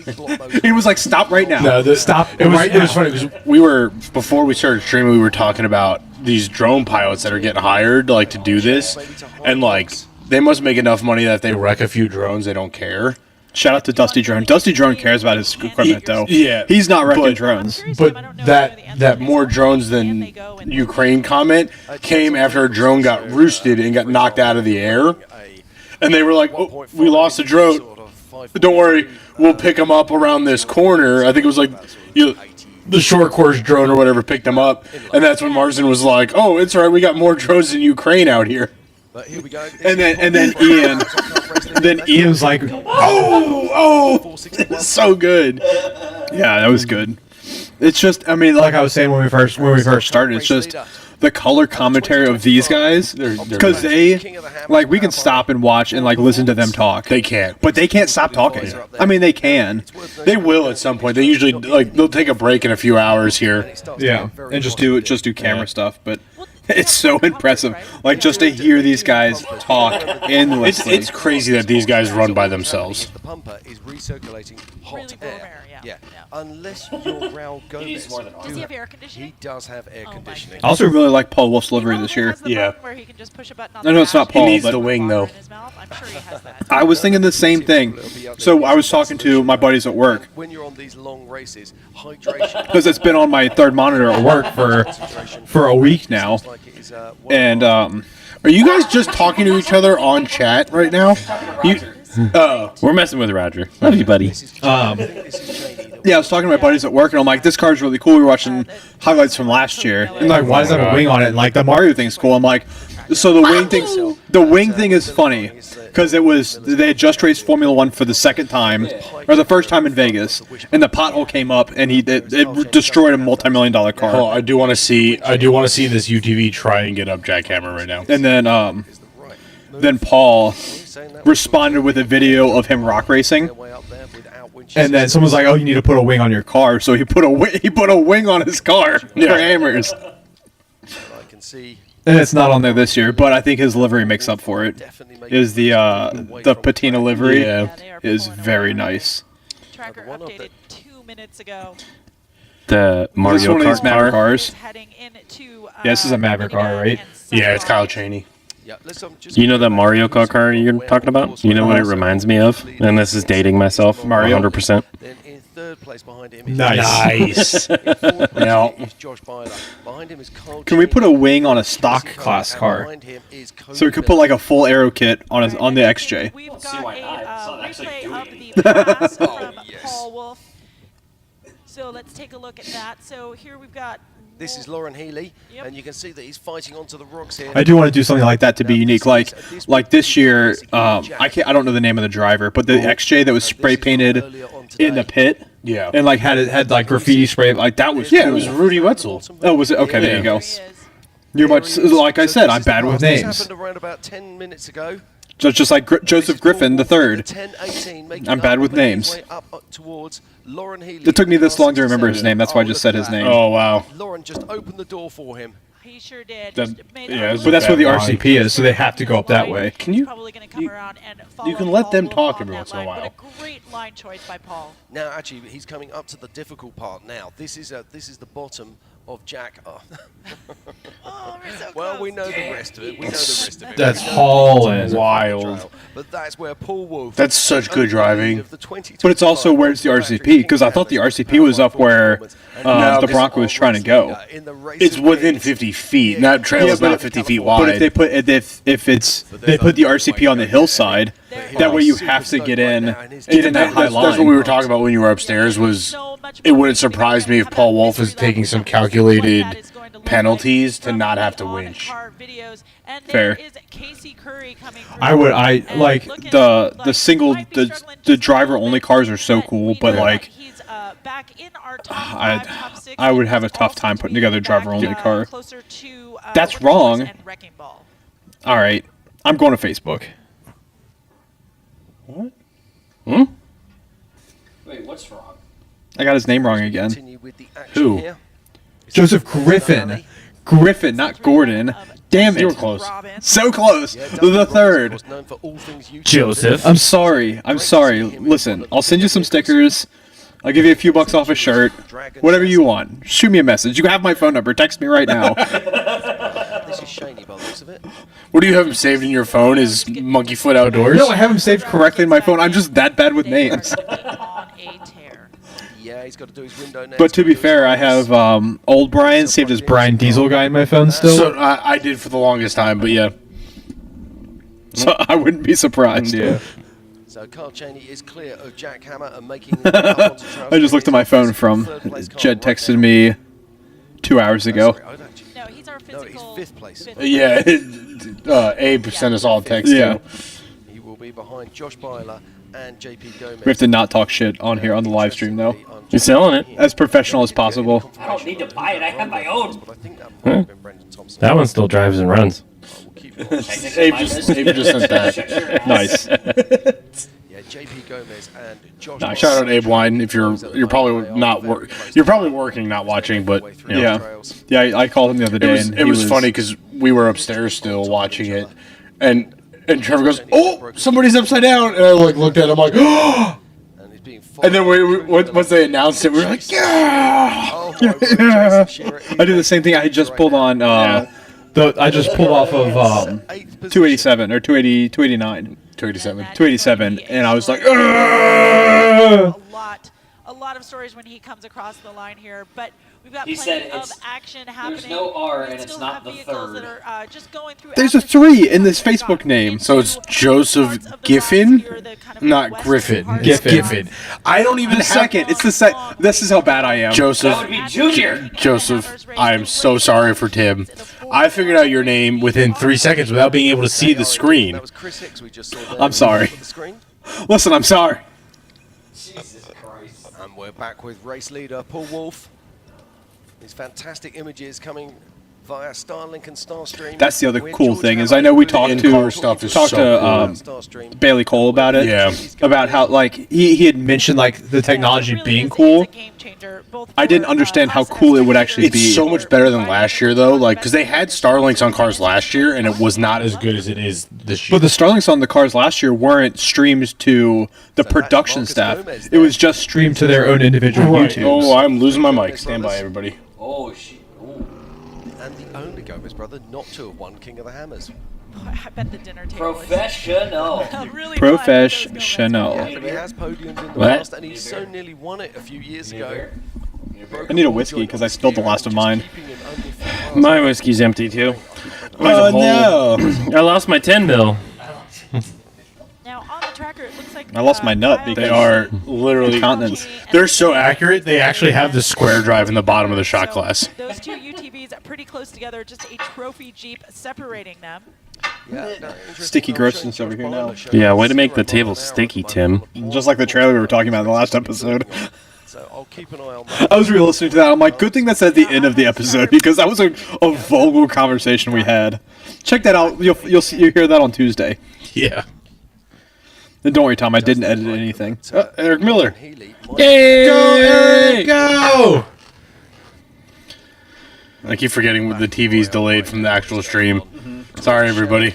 He was like, stop right now. No, stop. It was funny because we were before we started streaming. We were talking about these drone pilots that are getting hired like to do this, and like they must make enough money that if they wreck a few drones, they don't care. Shout out to Dusty Drone. Dusty Drone cares about his equipment though. Yeah, he's not wrecking drones. But that more drones than Ukraine comment came after a drone got roosted and got knocked out of the air, and they were like, "Oh, we lost a drone. Don't worry, we'll pick them up around this corner." I think it was like the short course drone or whatever picked them up, and that's when Marsden was like, "Oh, it's all right. We got more drones than Ukraine out here." But here we go. And then Ian's like, oh, it's so good. Yeah, that was good. It's just, I mean, like I was saying when we first started, it's just the color commentary of these guys, because they, like, we can stop and watch and like listen to them talk. They can't, but they can't stop talking. I mean, they can. They will at some point. They usually like they'll take a break in a few hours here. Yeah, and just do camera stuff, but. It's so impressive, like just to hear these guys talk endlessly. It's crazy that these guys run by themselves. The pumper is recirculating hot air. Yeah. Unless you're Raul Gomez. Does he have air conditioning? He does have air conditioning. I also really like Paul Wolf's livery this year. Yeah. Where he can just push a button on I know it's not Paul, He needs but the wing though. I'm sure he has that. I was thinking the same thing. So I was talking to my buddies at work When you're on these long races, hydration. because it's been on my third monitor at work for a week now, and Are you guys just talking to each other on chat right now? We're messing with Roger. Love you, buddy. Yeah, I was talking to my buddies at work, and I'm like, this car's really cool. We were watching highlights from last year. And like, why does it have a wing on it? And like, the Mario thing's cool. I'm like, so the wing thing is funny because they had just raced Formula One for the second time, or the first time in Vegas, and the pothole came up, and it destroyed a multi-million-dollar car. Oh, I do want to see this UTV try and get up Jackhammer right now. And then Paul responded with a video of him rock racing. And then someone's like, "Oh, you need to put a wing on your car." So he put a wing on his car for hammers. I can see. And it's not on there this year, but I think his livery makes up for it. Is the patina livery is very nice. Tracker updated 2 minutes ago. The Mario This is one of these Kart Maverick car? cars. Yeah, this is a Maverick car, right? Yeah, it's Kyle Chaney. You know that Mario Kart car you're talking about? You know what it reminds me of? And this is dating myself, Mario? 100%. Then in third place behind him is Nice. In fourth place Now, is Josh Byler. Behind him is Carl can we Cheney. put a wing on a stock class car? Behind him is So we could put like a full aero kit on the XJ. We've got a replay of the pass from Paul Wolf. So let's take a look at that. So here we've got. This is Lauren Healy, and you can see that he's fighting onto the rocks here. I do want to do something like that to be unique. Like this year, I don't know the name of the driver, but the XJ that was spray painted in the pit, and like had like graffiti spray, like that was Yeah, cool. it was Rudy Wetzel. Oh, was it? Okay, there you go. You're much like I said. I'm bad with This names. happened around about 10 minutes ago. Just like Joseph Griffin the third. 10-18, making I'm bad with making names. his way up towards Lauren Healy. It took me this long to remember his name. That's why I just said his name. Oh wow. Lauren just opened the door for him. He sure did. That- Yeah, But that's where the RCP is, so they have to go up that way. Can you? Probably going to come around and You can follow let Paul them Wolf talk on every that once in a line. while. What a great line choice by Paul. Now, actually, he's coming up to the difficult part now. This is the bottom of Jack. Oh. Well, we know the rest of it. We know the rest of it. That's We know hauling. the Wild. trail. But that's where Paul Wolf. That's such good driving. But it's also where's the RCP? Because I thought the RCP was up where No, the 'cause Bronco was trying to go. It's within 50 feet. That trail is not 50 feet wide. But if they put they put the RCP on the hillside, that way you have to get in that high line. That's what we were talking about when you were upstairs. Was it wouldn't surprise me if Paul Wolf was taking some calculated penalties to not have to winch. Fair. I like the single the driver only cars are so cool, but like I would have a tough time putting together a driver only car. That's wrong. All right, I'm going to Facebook. What? Wait, what's wrong? I got his name wrong again. Who? Joseph Griffin. Griffin, not Gordon. Damn it. You were close. So close. The third. Joseph. I'm sorry. Listen, I'll send you some stickers. I'll give you a few bucks off a shirt. Whatever you want. Shoot me a message. You have my phone number. Text me right now. This is shiny by the looks of it. What do you have him saved in your phone? Is Monkey Foot Outdoors? No, I have him saved correctly in my phone. I'm just that bad with names. Yeah, he's got to do his window next. But to be fair, I have old Brian saved as Brian Diesel guy in my phone still. So I did for the longest time, but yeah. So I wouldn't be surprised. Yeah. So Carl Cheney is clear of Jack Hammer and making the up onto trails. I just looked at my phone from Jed texted me 2 hours ago. No, he's our physical. He's fifth place. Yeah, Abe sent us all a text. Yeah. Too. He will be behind Josh Byler and JP Gomez. We have to not talk shit on here on the live stream though. You're selling it. As professional as possible. I don't need to buy it. I have my own. Huh? That one still drives and runs. Abe just sent that. Nice. Yeah, JP Gomez and Josh. Nice. Shout out Abe Wine if you're probably not you're probably working, not watching, but you know. Yeah. I called him the other day. It was funny because we were upstairs still watching it, and Trevor goes, "Oh, somebody's upside down," and I looked at him like, "Oh!" And then once they announced it, we were like, "Yeah!" Yeah. I did the same thing. I just pulled on. I just pulled off of 287 or 289. 287. 287, and I was like, a lot of stories when he comes across the line here, but we've got He plenty said of action happening. there's no R and We it's still not have the vehicles third. that are just going through. There's a 3 in this Facebook name. So it's Joseph Giffen, not Griffin. It's Giffen. I don't even The have second. It's the second. This is how bad I am. Joseph. That would be Junior. Joseph, I am so sorry for Tim. I figured out your name within 3 seconds without being able to see the screen. That was Chris Hicks we just saw there. I'm sorry. On the screen. Listen, I'm sorry. Jesus Christ. And we're back with race leader Paul Wolf. These fantastic images coming via Starlink and Starstream. That's the other We're cool George thing is Howard I know we with talked in-car stuff is so Starstream. Bailey Cole about it. Yeah. About how like he had mentioned like the technology being cool. I didn't understand how cool it would actually be. It's so much better than last year, though. Like, because they had Starlinks on cars last year, and it was not as good as it is this year. But the Starlinks on the cars last year weren't streamed to the production staff. It was just streamed to their own individual Right. YouTubes. Oh, I'm losing my mic. Stand by, everybody. Oh shit. And the only Gomez brother not to have won King of the Hammers. I bet the dinner table Professional. is really Professional. Yeah, but he has podiumed in the What? past, and he so nearly won it a few years ago. I need a whiskey because I spilled the last of mine. My whiskey's empty too. Oh no! I lost my 10 bill. Now on the tracker, it looks like I lost my nut because They are literally continents. They're so accurate. They actually have the square drive in the bottom of the shot glass. those two UTVs are pretty close together, just a trophy Jeep separating them. Sticky grossness over here now. Yeah, way to make the table sticky, Tim. Just like the trailer we were talking about in the last episode. So I'll keep an eye on that. I was re-listening to that. I'm like, good thing that's at the end of the episode because that was a vulgar conversation we had. Check that out. You'll hear that on Tuesday. Yeah. And don't worry, Tom. I didn't edit anything. Eric Miller. Yay! Go, Eric, go! I keep forgetting the TV's delayed from the actual stream. Sorry, everybody.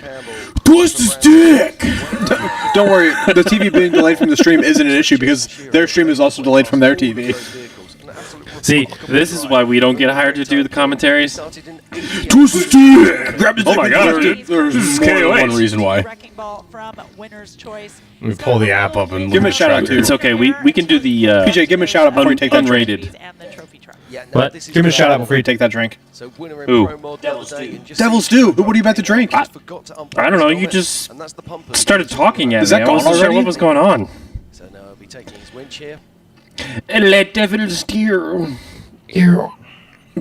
Twist his dick! Don't worry, the TV being delayed from the stream isn't an issue because their stream is also delayed from their TV. See, this is why we don't get hired to do the commentaries. Twist his dick! Grab his Oh my god, There's more than one reason why. Wrecking ball from Winner's Choice. Let me pull the app up and Give him a shout out too. It's okay, we can do the PJ, give him a shout out before you take that drink. unrated. And the trophy truck. What? Give him a shout out before you take that drink. So winner in Ooh. Pro Mod the other day, and just Devil's Due. What are you about to drink? I don't know, you just and that's the pumpers. started talking at Is me. that I gone wasn't sure already? what was going on. So now I'll be taking his winch here. And let devils steer.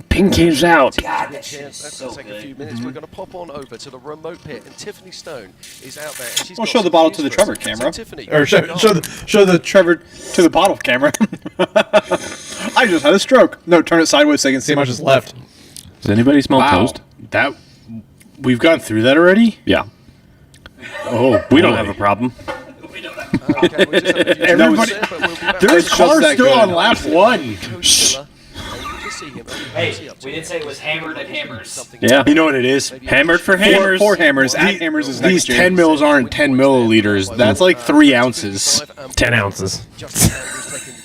Pinkies out. That's going to take a few minutes. We're going to pop on over to the remote pit, and Tiffany Stone is out there. And she's We'll got show the some bottle news to the for Trevor us. camera. So Tiffany, Or show the Trevor to the bottle camera. I just had a stroke. No, turn it sideways so I can see how much is left. Does anybody smell toast? That we've gone through that already? Yeah. Oh, We don't have a problem. Okay, we just have a few Everybody- minutes there, but we'll be back. There's It's just cars that still good. on lap 1. Shh. See him. Hey, we did say it was hammered at hammers. Yeah. You know what it is? Hammered for hammers. Four hammers. At hammers is These next 10 mils aren't 10 milliliters. That's like 3 ounces. 10 ounces.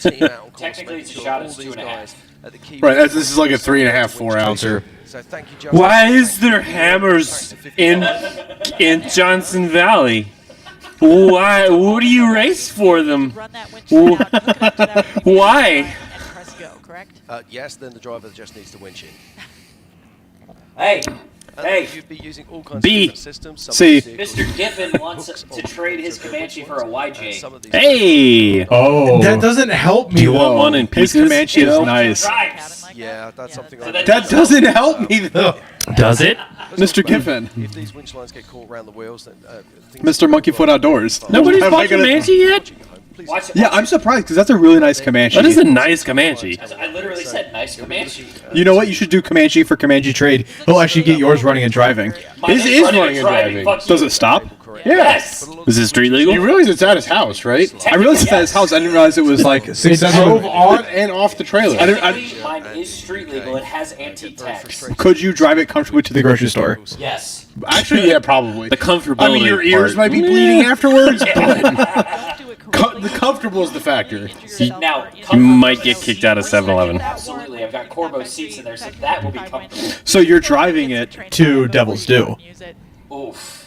Technically, it's a shot is 2.5. Right, this is like a 3.5, 4 ouncer. So thank you, Justin. Why is there hammers in Johnson Valley? Why? What do you race for them? Run that winch down, hook it up to that Why? and press go, correct? Yes, then the driver just needs to winch in. Hey, And hey, you'd be using all kinds B. of different systems. Some C. of these vehicles Mr. Giffen wants to trade his Comanche for a YJ. some of these Hey! Oh. That doesn't help me, Do you want one in His pieces? Comanche is nice. Drives. Yeah, that's something like That doesn't help me though. Does it? Mr. Giffen. If these winch lines get caught around the wheels, then things Mr. Monkeyfoot Outdoors. Nobody's Am I bought gonna- Comanche yet? Watch it. Yeah, I'm surprised because that's a really nice Comanche. That is a nice Comanche. I literally said nice Comanche. You know what? You should do Comanche for Comanche trade. He'll actually get yours running and driving. Mine His is running and driving. Fuck Does you. it stop? Yes. Is it street legal? You realize it's at his house, right? I realized it's at his house. I didn't realize it was like It 6 drove on and off the trailer. Technically, mine is street legal. It has antique tax. Could you drive it comfortably to the grocery store? Yes. Actually, yeah, probably. The comfortability. I mean, your ears part. might be bleeding afterwards, but Don't do it correctly. the comfortable is the factor. Now, You might get kicked out of 7-Eleven. absolutely. I've got Corbo seats in there, so that will be comfortable. So you're driving it to Devil's Due. Oof.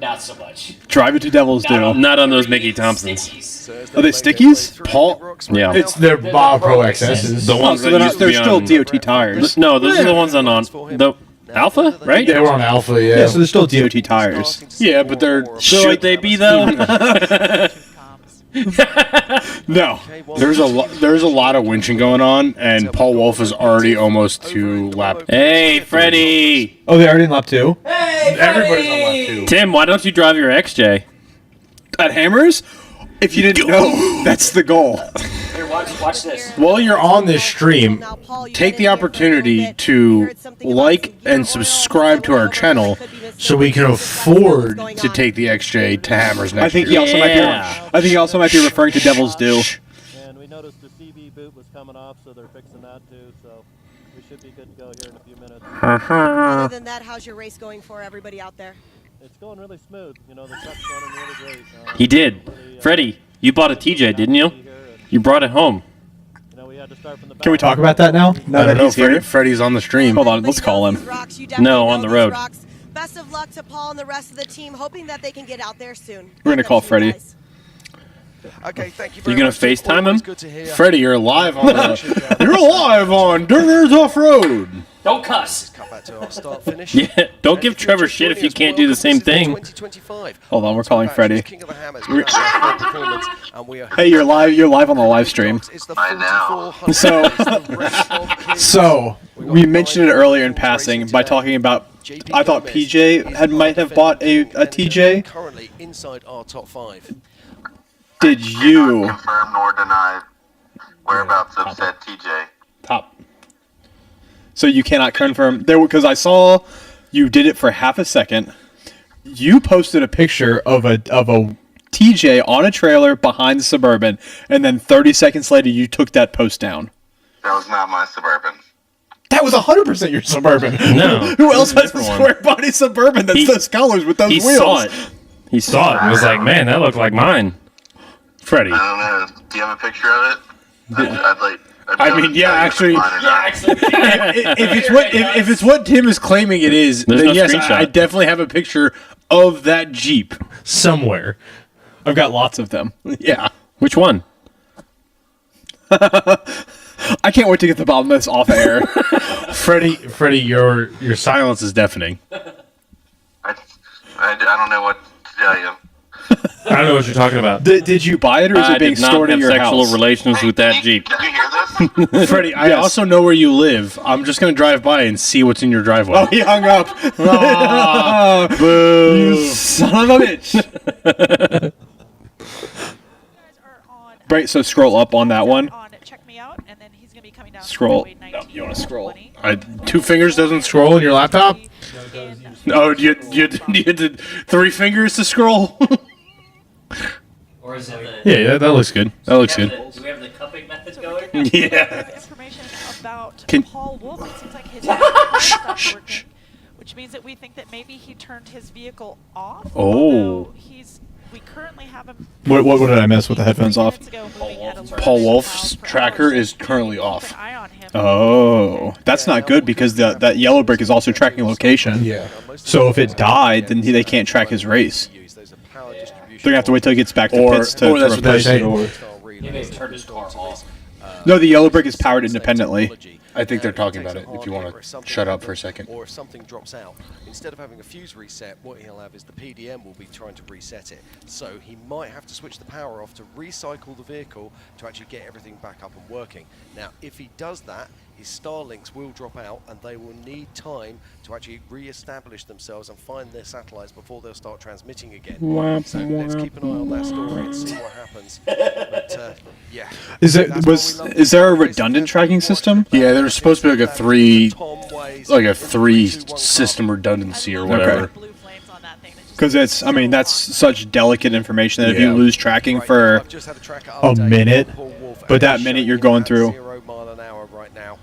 Not so much. Drive it to Devil's Due. Not on those Mickey Thompsons. Are they stickies? Paul. Yeah. It's their Bob Pro XSs. The ones so that they're, used to they're be still on, DOT tires. No, those are the ones on the Alpha, right? They were on Alpha, yeah. Yeah, so they're still DOT tires. Yeah, but they're Should they be though? No, there's a lot of winching going on, and Paul Wolf is already almost to lap. Hey, Freddie. Oh, they're already in lap 2? Everybody's on lap 2. Tim, why don't you drive your XJ? At Hammers? If you didn't know, that's the goal. Here, watch this. While you're on this stream, take the opportunity to like and subscribe to our channel so we can afford to take the XJ to Hammers I next think year. he also might be referring to Devil's Due. And we noticed the CB boot was coming off, so they're fixing that too. So we should be good to go here in a few minutes. Other than that, how's your race going for everybody out there? It's going really smooth. You know, the truck's running really great. He did. Freddie, you bought a TJ, didn't you? You brought it home. You know, we had to start from the back. Can we talk about that now? I don't know. Freddie's on the stream. Hold on, let's call him. No, on the road. Best of luck to Paul and the rest of the team, hoping that they can get out there soon. We're gonna call Freddie. Okay, thank you You very gonna much. Tim. FaceTime him? Always good to hear. Freddie, you're live on DirtNerds Off Road. Don't cuss. Come back to our start finish. Yeah, don't give Trevor shit if you can't do the same thing. 2025. Hold on, we're calling Freddie. King of the Hammers. We're our performance, and we are Hey, you're live on the live stream. It's the 4400. So we mentioned it earlier in passing by talking about. I thought PJ might have bought a TJ. Currently inside our top 5. Did you? Confirm nor deny whereabouts of said TJ. Top. So you cannot confirm there because I saw you did it for half a second. You posted a picture of a TJ on a trailer behind the Suburban, and then 30 seconds later you took that post down. That was not my Suburban. That was 100% your Suburban. No. Who else has a square body Suburban that's those colors with those He wheels? saw it. He saw it and was like, man, that looked like mine. Freddie. I don't know. Do you have a picture of it? I'd like. Actually, if it's what Tim is claiming it is, There's then no yes, screenshot. I definitely have a picture of that Jeep somewhere. I've got lots of them. Yeah. Which one? I can't wait to get the bottom of this off air. Freddie, your silence is deafening. I don't know what to tell you. I don't know what you're talking about. Did you buy it, or is it being stored in your I did not have sexual house? relations with that Jeep. Did you hear this? Freddie, I Yes. also know where you live. I'm just going to drive by and see what's in your driveway. Oh, he hung up. Ah, boo. You son of a bitch. Right, so scroll up on that one. Check me out, and then he's going to be coming down. Scroll. No, you want to scroll. 2 fingers doesn't scroll on your laptop? Oh, do you did 3 fingers to scroll? Or is it Yeah, that looks good. That looks good. Do we have the cupping method going? Yeah. Information about Can- Paul Wolf. It seems like his vehicle stopped working, which means that we think that maybe he turned his vehicle off. Oh. although we currently have him. What did I miss with the headphones off? Paul Wolf's tracker is currently off. Oh, that's not good because that yellow brick is also tracking location. Yeah. So if it died, then they can't track his race. They're gonna have to wait till he gets back to Or- pits to or that's what they replace say. it. Or... He may have turned his car off. No, the yellow brick is powered independently. I think they're talking about it, if you want to shut up for a second. Or if something drops out, instead of having a fuse reset, what he'll have is the PDM will be trying to reset it. So he might have to switch the power off to recycle the vehicle to actually get everything back up and working. Now, if he does that, his Starlinks will drop out and they will need time to actually re-establish themselves and find their satellites before they'll start transmitting again. So let's keep an eye on that story and see what happens. But yeah. Is there a redundant tracking system? Yeah, there's supposed to be like a 3 system redundancy or whatever. Because that's such delicate information that if you lose tracking for a minute, but that minute you're going through. 0 mile an hour right now.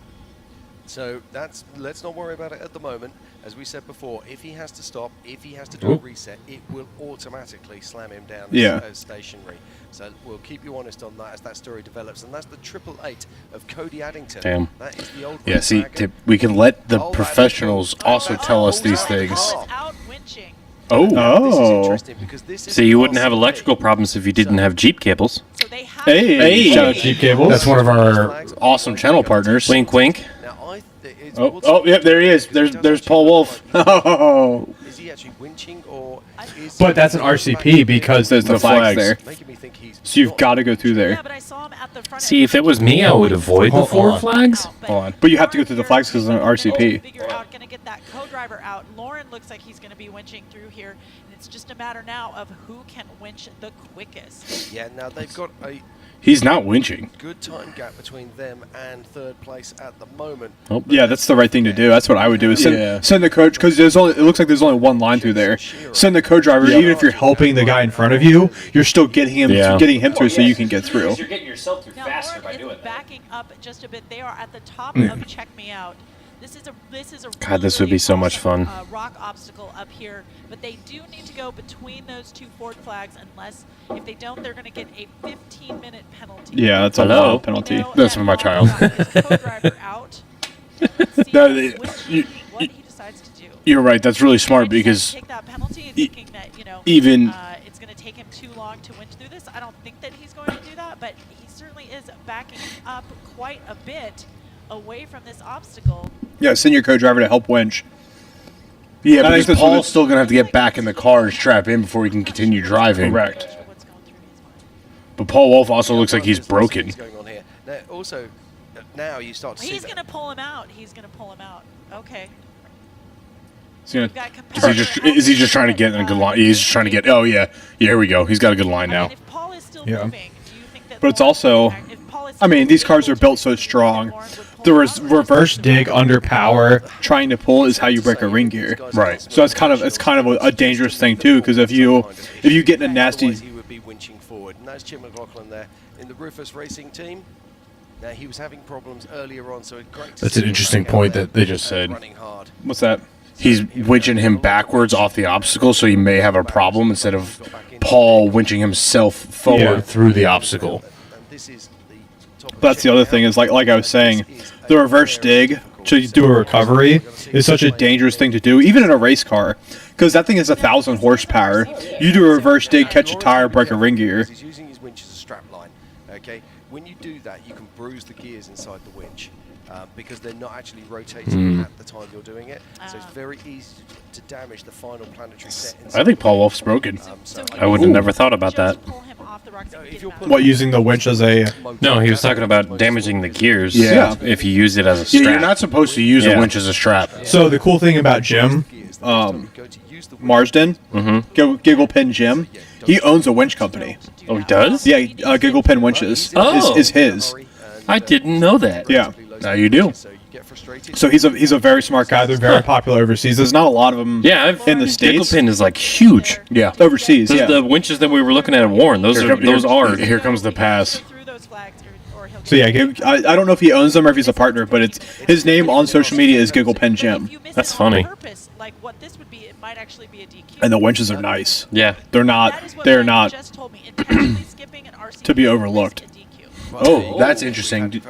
So let's not worry about it at the moment. As we said before, if he has to stop, if he has to do a reset, it will automatically slam him down as stationary. So we'll keep you honest on that as that story develops. And that's the 888 of Cody Addington. Damn. That is the old Yeah, see, we can let the professionals also tell us these things. Oh. So you wouldn't have electrical problems if you didn't have Jeep cables. Hey, shout out Jeep Cables. That's one of our awesome channel partners. Wink, wink. Oh, yep, there he is. There's Paul Wolf. Oh. Is he actually winching, or is But that's an RCP because there's the flags there. So you've got to go through there. See, if it was me, I would avoid the 4 flags. Hold on. But you have to go through the flags because it's an RCP. Figure out, going to get that co-driver out. Lauren looks like he's going to be winching through here, and it's just a matter now of who can winch the quickest. Yeah, now they've got a He's not winching. good time gap between them and third place at the moment. Oh, yeah, that's the right thing to do. That's what I would do. Is send the coach because it looks like there's only one line through there. Send the co-driver, even if you're helping the guy in front of you, you're still getting him through so you can get through. You're getting yourself through faster by doing that. Backing up just a bit. They are at the top Mm. of Check Me Out. This is a God, this would be so much fun. rock obstacle up here, but they do need to go between those 2 Ford flags. Unless if they don't, they're going to get a 15-minute penalty. Yeah, that's a long penalty. That's for my child. Co-driver out. No, What he decides to do. You're right. That's really smart because Take that penalty, thinking that even it's going to take him too long to winch through this. I don't think that he's going to do that, but he certainly is backing up quite a bit away from this obstacle. Yeah, send your co-driver to help winch. Yeah, I think because that's what Paul's still gonna have to get back in the car and strap in before he can continue driving. Correct. But Paul Wolf also looks like he's broken. Going on here. Now, also, now you start to see He's that. going to pull him out. He's going to pull him out. Okay. Is he just trying to get in a good line? He's just trying to get. Oh yeah, here we go. He's got a good line now. Yeah. But it's also, I mean, these cars are built so strong. The reverse dig under power, trying to pull is how you break a ring gear. Right. So it's kind of a dangerous thing too, because if you get in a nasty. He would be winching forward, and that's Jim McLaughlin there in the Rufus Racing team. Now he was having problems earlier on, so it's great to That's see an him interesting back out point there, that they just said. running hard. What's that? He's winching him backwards off the obstacle, so he may have a problem instead of Paul winching himself forward through the obstacle. But that's the other thing is like I was saying, the reverse dig to do a recovery is such a dangerous thing to do, even in a race car, because that thing is 1,000 horsepower. You do a reverse dig, catch a tire, break a ring gear. He's using his winch as a strap line. Okay, when you do that, you can bruise the gears inside the winch. Because they're not actually rotating at the time you're doing it. So it's very easy to damage the final planetary set. I think Paul Wolf's broken. I would have never thought about that. What, using the winch as a... No, he was talking about damaging the gears. Yeah. If you use it as a strap. Yeah, you're not supposed to use a winch as a strap. So the cool thing about Jim, Marsden, Gigglepin Jim, he owns a winch company. Oh, he does? Yeah, Gigglepin Winches is his. I didn't know that. Yeah. Now you do. So he's a very smart guy. They're very popular overseas. There's not a lot of them in the States. Gigglepin is like huge. Yeah. Overseas, The winches that we were looking at Warren, those are. Here comes the pass. So yeah, I don't know if he owns them or if he's a partner, but it's his name on social media is Gigglepin Jim. That's funny. Like what this would be, it might actually be a DQ. And the winches are nice. Yeah. They're not to be overlooked. Oh, that's interesting.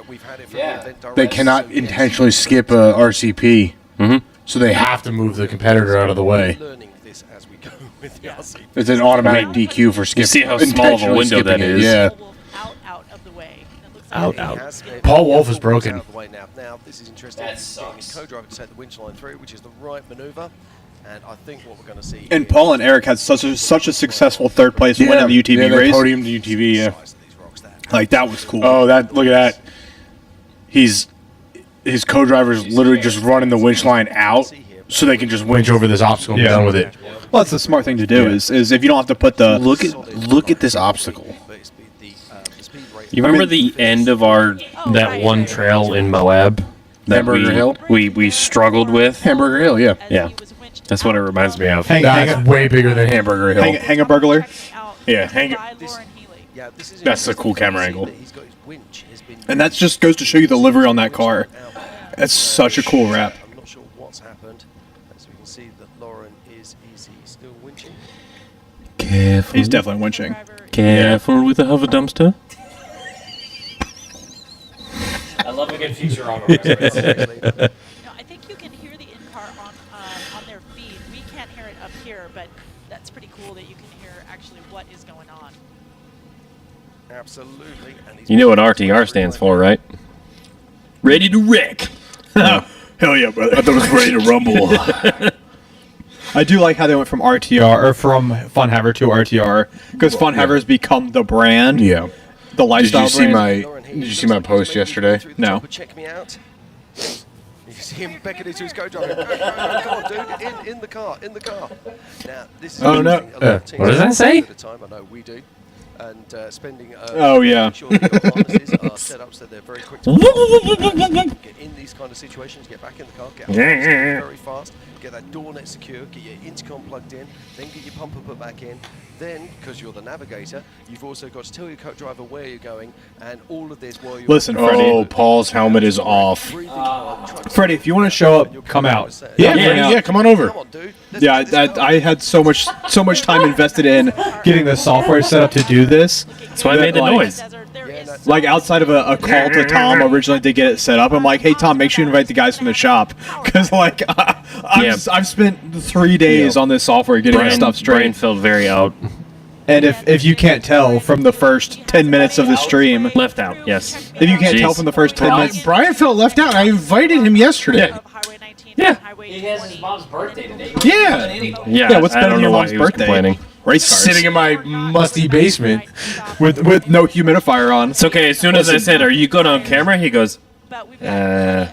They cannot intentionally skip a RCP, so they have to move the competitor out of the way. It's an automatic DQ for skipping. You see how small of a window that is? Yeah. Out. Paul Wolf is broken. Now this is interesting. That sucks. Co-driver to take the winch line through, which is the right maneuver. And I think what we're going to see. And Paul and Eric had such a successful third place win in the UTV race. Podium to UTV, yeah. Like that was cool. Oh, look at that. His co-driver's literally just running the winch line out so they can just winch over this obstacle and be done with it. Well, that's the smart thing to do is if you don't have to put the look at this obstacle. You remember the end of that one trail in Moab? Hamburger Hill? We struggled with? Hamburger Hill, yeah. Yeah. That's what it reminds me of. That's way bigger than Hamburger Hill. Hang a burglar. Yeah, that's a cool camera angle. And that just goes to show you the livery on that car. That's such a cool wrap. I'm not sure what's happened. As we can see that Lauren is he still winching? Careful. He's definitely winching. Careful with the hover dumpster. I love a good feature on No, I think you can hear the in-car on their feed. We can't hear it up here, but that's pretty cool that you can hear actually what is going on. Absolutely. And he's You know what RTR stands for, right? Ready to wreck. Hell yeah, brother. I thought it was ready to rumble. I do like how they went from RTR or from Funhaver to RTR because Funhaver's become the brand. Yeah. The lifestyle Did you see my post yesterday? No. Check me out. You see him beckoning into his co-driver. Come on, dude. In the car. Now, this is Oh, no. interesting. A lot of teams What does that say? At the time, I know we do. And spending. Oh, yeah. Making sure that your harnesses are set up so they're very quick to get in these kind of situations, get back in the car, get out very fast, get that door net secure, get your intercom plugged in, then get your pumper put back in. Then, because you're the navigator, you've also got to tell your co-driver where you're going, and all of this while you're... Listen, Freddie. Oh, Paul's helmet is off. Freddie, if you want to show up, come out. Yeah, come on over. Come on, dude. Yeah, I had so much time invested in getting the software set up to do this. That's why I made the noise. Like outside of a call to Tom originally to get it set up, I'm like, hey Tom, make sure you invite the guys from the shop because like I've spent 3 days on this software getting this stuff straight. Brian felt very out. And if you can't tell from the first 10 minutes of the stream, left out, yes. If you can't tell from the first 10 minutes, Brian felt left out. I invited him yesterday. Yeah. He has his mom's birthday today. Yeah. Yeah, what's I better don't than know your why mom's he was birthday? complaining. Race cars. Sitting in my musty basement. with no humidifier on. It's okay. As soon as I said, "Are you good on camera?" he goes, Oh, I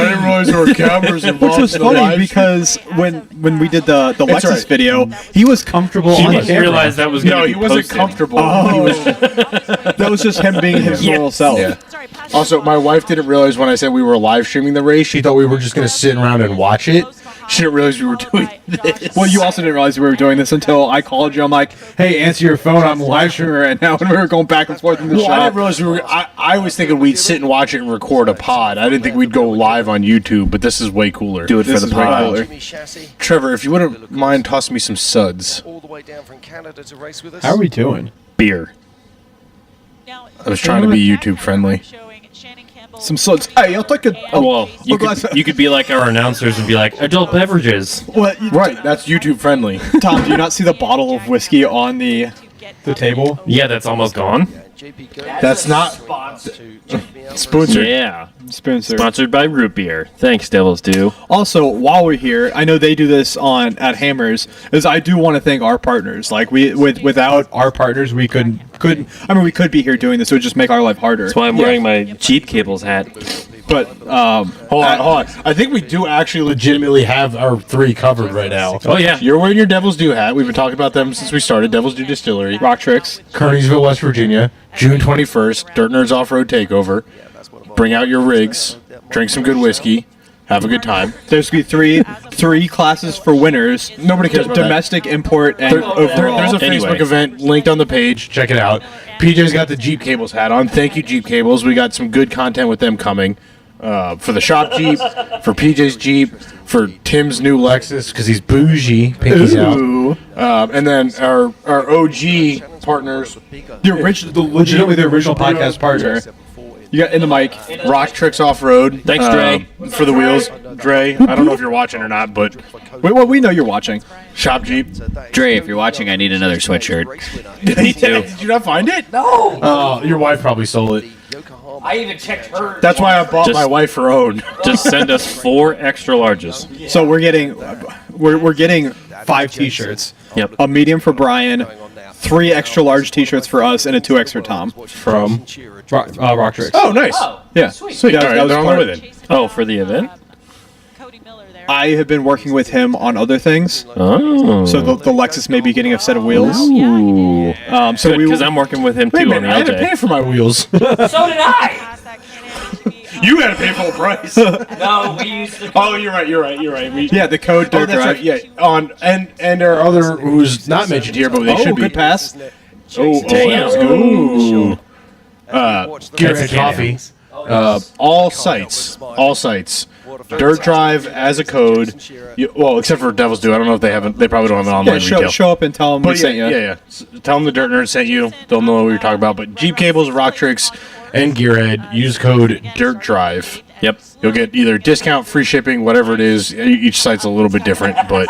didn't realize there were cameras involved. Which was in the funny live because when we did the Lexus right. video, he was comfortable He on didn't camera. realize that was going to be No, he wasn't posted. comfortable. Oh, that was just him being his normal self. Yeah. Also, my wife didn't realize when I said we were live streaming the race, she thought we were just going to sit around and watch it. She didn't realize we were doing this. Well, you also didn't realize we were doing this until I called you. I'm like, hey, answer your phone. I'm live streaming right now. And we were going back and forth in the Well, I shop. didn't realize we were. I was thinking we'd sit and watch it and record a pod. I didn't think we'd go live on YouTube, but this is way cooler. Do it for the pod. Trevor, if you wouldn't mind tossing me some suds. All the way down from Canada to race with us. How are we doing? Beer. I was trying to be YouTube friendly. Some suds. Hey, I'll take a. Well, you could be like our announcers and be like, adult beverages. What? Right, that's YouTube friendly. Tom, do you not see the bottle of whiskey on the table? Yeah, that's almost gone. That's not sponsored. Yeah. Sponsored. Sponsored by Root Beer. Thanks, Devil's Due. Also, while we're here, I know they do this at Hammers. Is I do want to thank our partners. Like without our partners, we couldn't. I mean, we could be here doing this. It would just make our life harder. That's why I'm wearing my Jeep Cables hat. But hold on. I think we do actually legitimately have our three covered right now. Oh yeah, you're wearing your Devil's Due hat. We've been talking about them since we started. Devil's Due Distillery, Rock Tricks, Kearneysville, West Virginia, June 21st. DirtNerds Off-Road Takeover. Bring out your rigs. Drink some good whiskey. Have a good time. There's going to be three classes for winners. Nobody cares about domestic, import, and overall. There's a Facebook event linked on the page. Check it out. PJ's got the Jeep Cables hat on. Thank you, Jeep Cables. We got some good content with them coming. For the shop Jeep, for PJ's Jeep, for Tim's new Lexus because he's bougie. Pinky's out. And then our OG partners, legitimately the original podcast partner. You got in the mic. Rock Tricks Off Road. Thanks, Dre. For the wheels, Dre. I don't know if you're watching or not, but we know you're watching. Shop Jeep. Dre, if you're watching, I need another sweatshirt. Me too. Did you not find it? No. Oh, your wife probably sold it. I even checked her. That's why I bought my wife her own. Just send us 4 extra larges. So we're getting 5 T-shirts. Yep. A medium for Brian, 3 extra large T-shirts for us, and a 2X for Tom. From Rock Tricks. Oh, nice. Yeah. Sweet. All right, they're on the way then. Oh, for the event? I have been working with him on other things. Oh. So the Lexus may be getting a set of wheels. Ooh. So because I'm working with him too on the I had to pay LJ. for my wheels. So did I. You had to pay full price. No, we used to. Oh, you're right. Yeah, the code Oh, Dirt that's Drive. right. Yeah, on and our other who's not mentioned here, but they should be. Good pass. Damn. Ooh. That's Gearhead Coffee. All sites. Dirt Drive as a code. Well, except for Devil's Due. I don't know if they haven't. They probably don't have it online retail. Show up and tell them we But sent you. yeah. Tell them the Dirt Nerd sent you. They'll know what you're talking about. But Jeep Cables, Rock Tricks, and Gearhead. Use code Dirt Drive. Yep. You'll get either discount, free shipping, whatever it is. Each site's a little bit different, but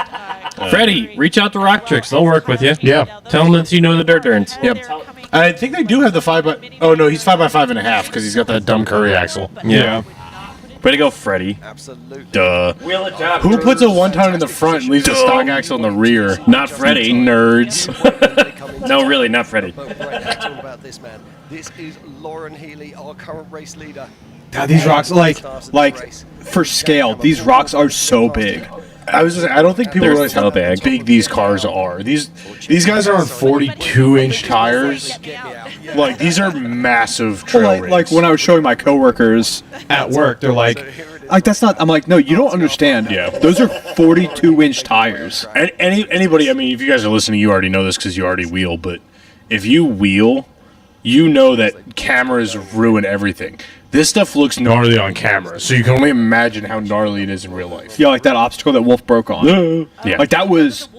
Freddie, reach out to Rock Tricks. They'll work with you. Yeah. Tell them that you know the DirtNerds. Yep. I think they do have the 5x. Oh no, he's 5x5.5 because he's got that dumb curry axle. Yeah. Way to go, Freddie. Absolutely. Duh. Wheel it job. Who puts a 1-ton in the front and leaves a stock axle in the rear? Not Freddie. Nerds. No, really, not Freddie. But right, it's all about this man. This is Lauren Healy, our current race leader. God, these rocks, like for scale, these rocks are so big. I was just, I don't think people They're realize so how big. big these cars are. These guys are on 42-inch tires. Like these are massive trail Well, like when I was showing my coworkers at work, they're like that's not. I'm like, no, you don't understand. Yeah, those are 42-inch tires. And anybody, I mean, if you guys are listening, you already know this because you already wheel. But if you wheel, you know that cameras ruin everything. This stuff looks gnarly on camera, so you can only imagine how gnarly it is in real life. Yeah, like that obstacle that Wolf broke on. Yeah. Like that was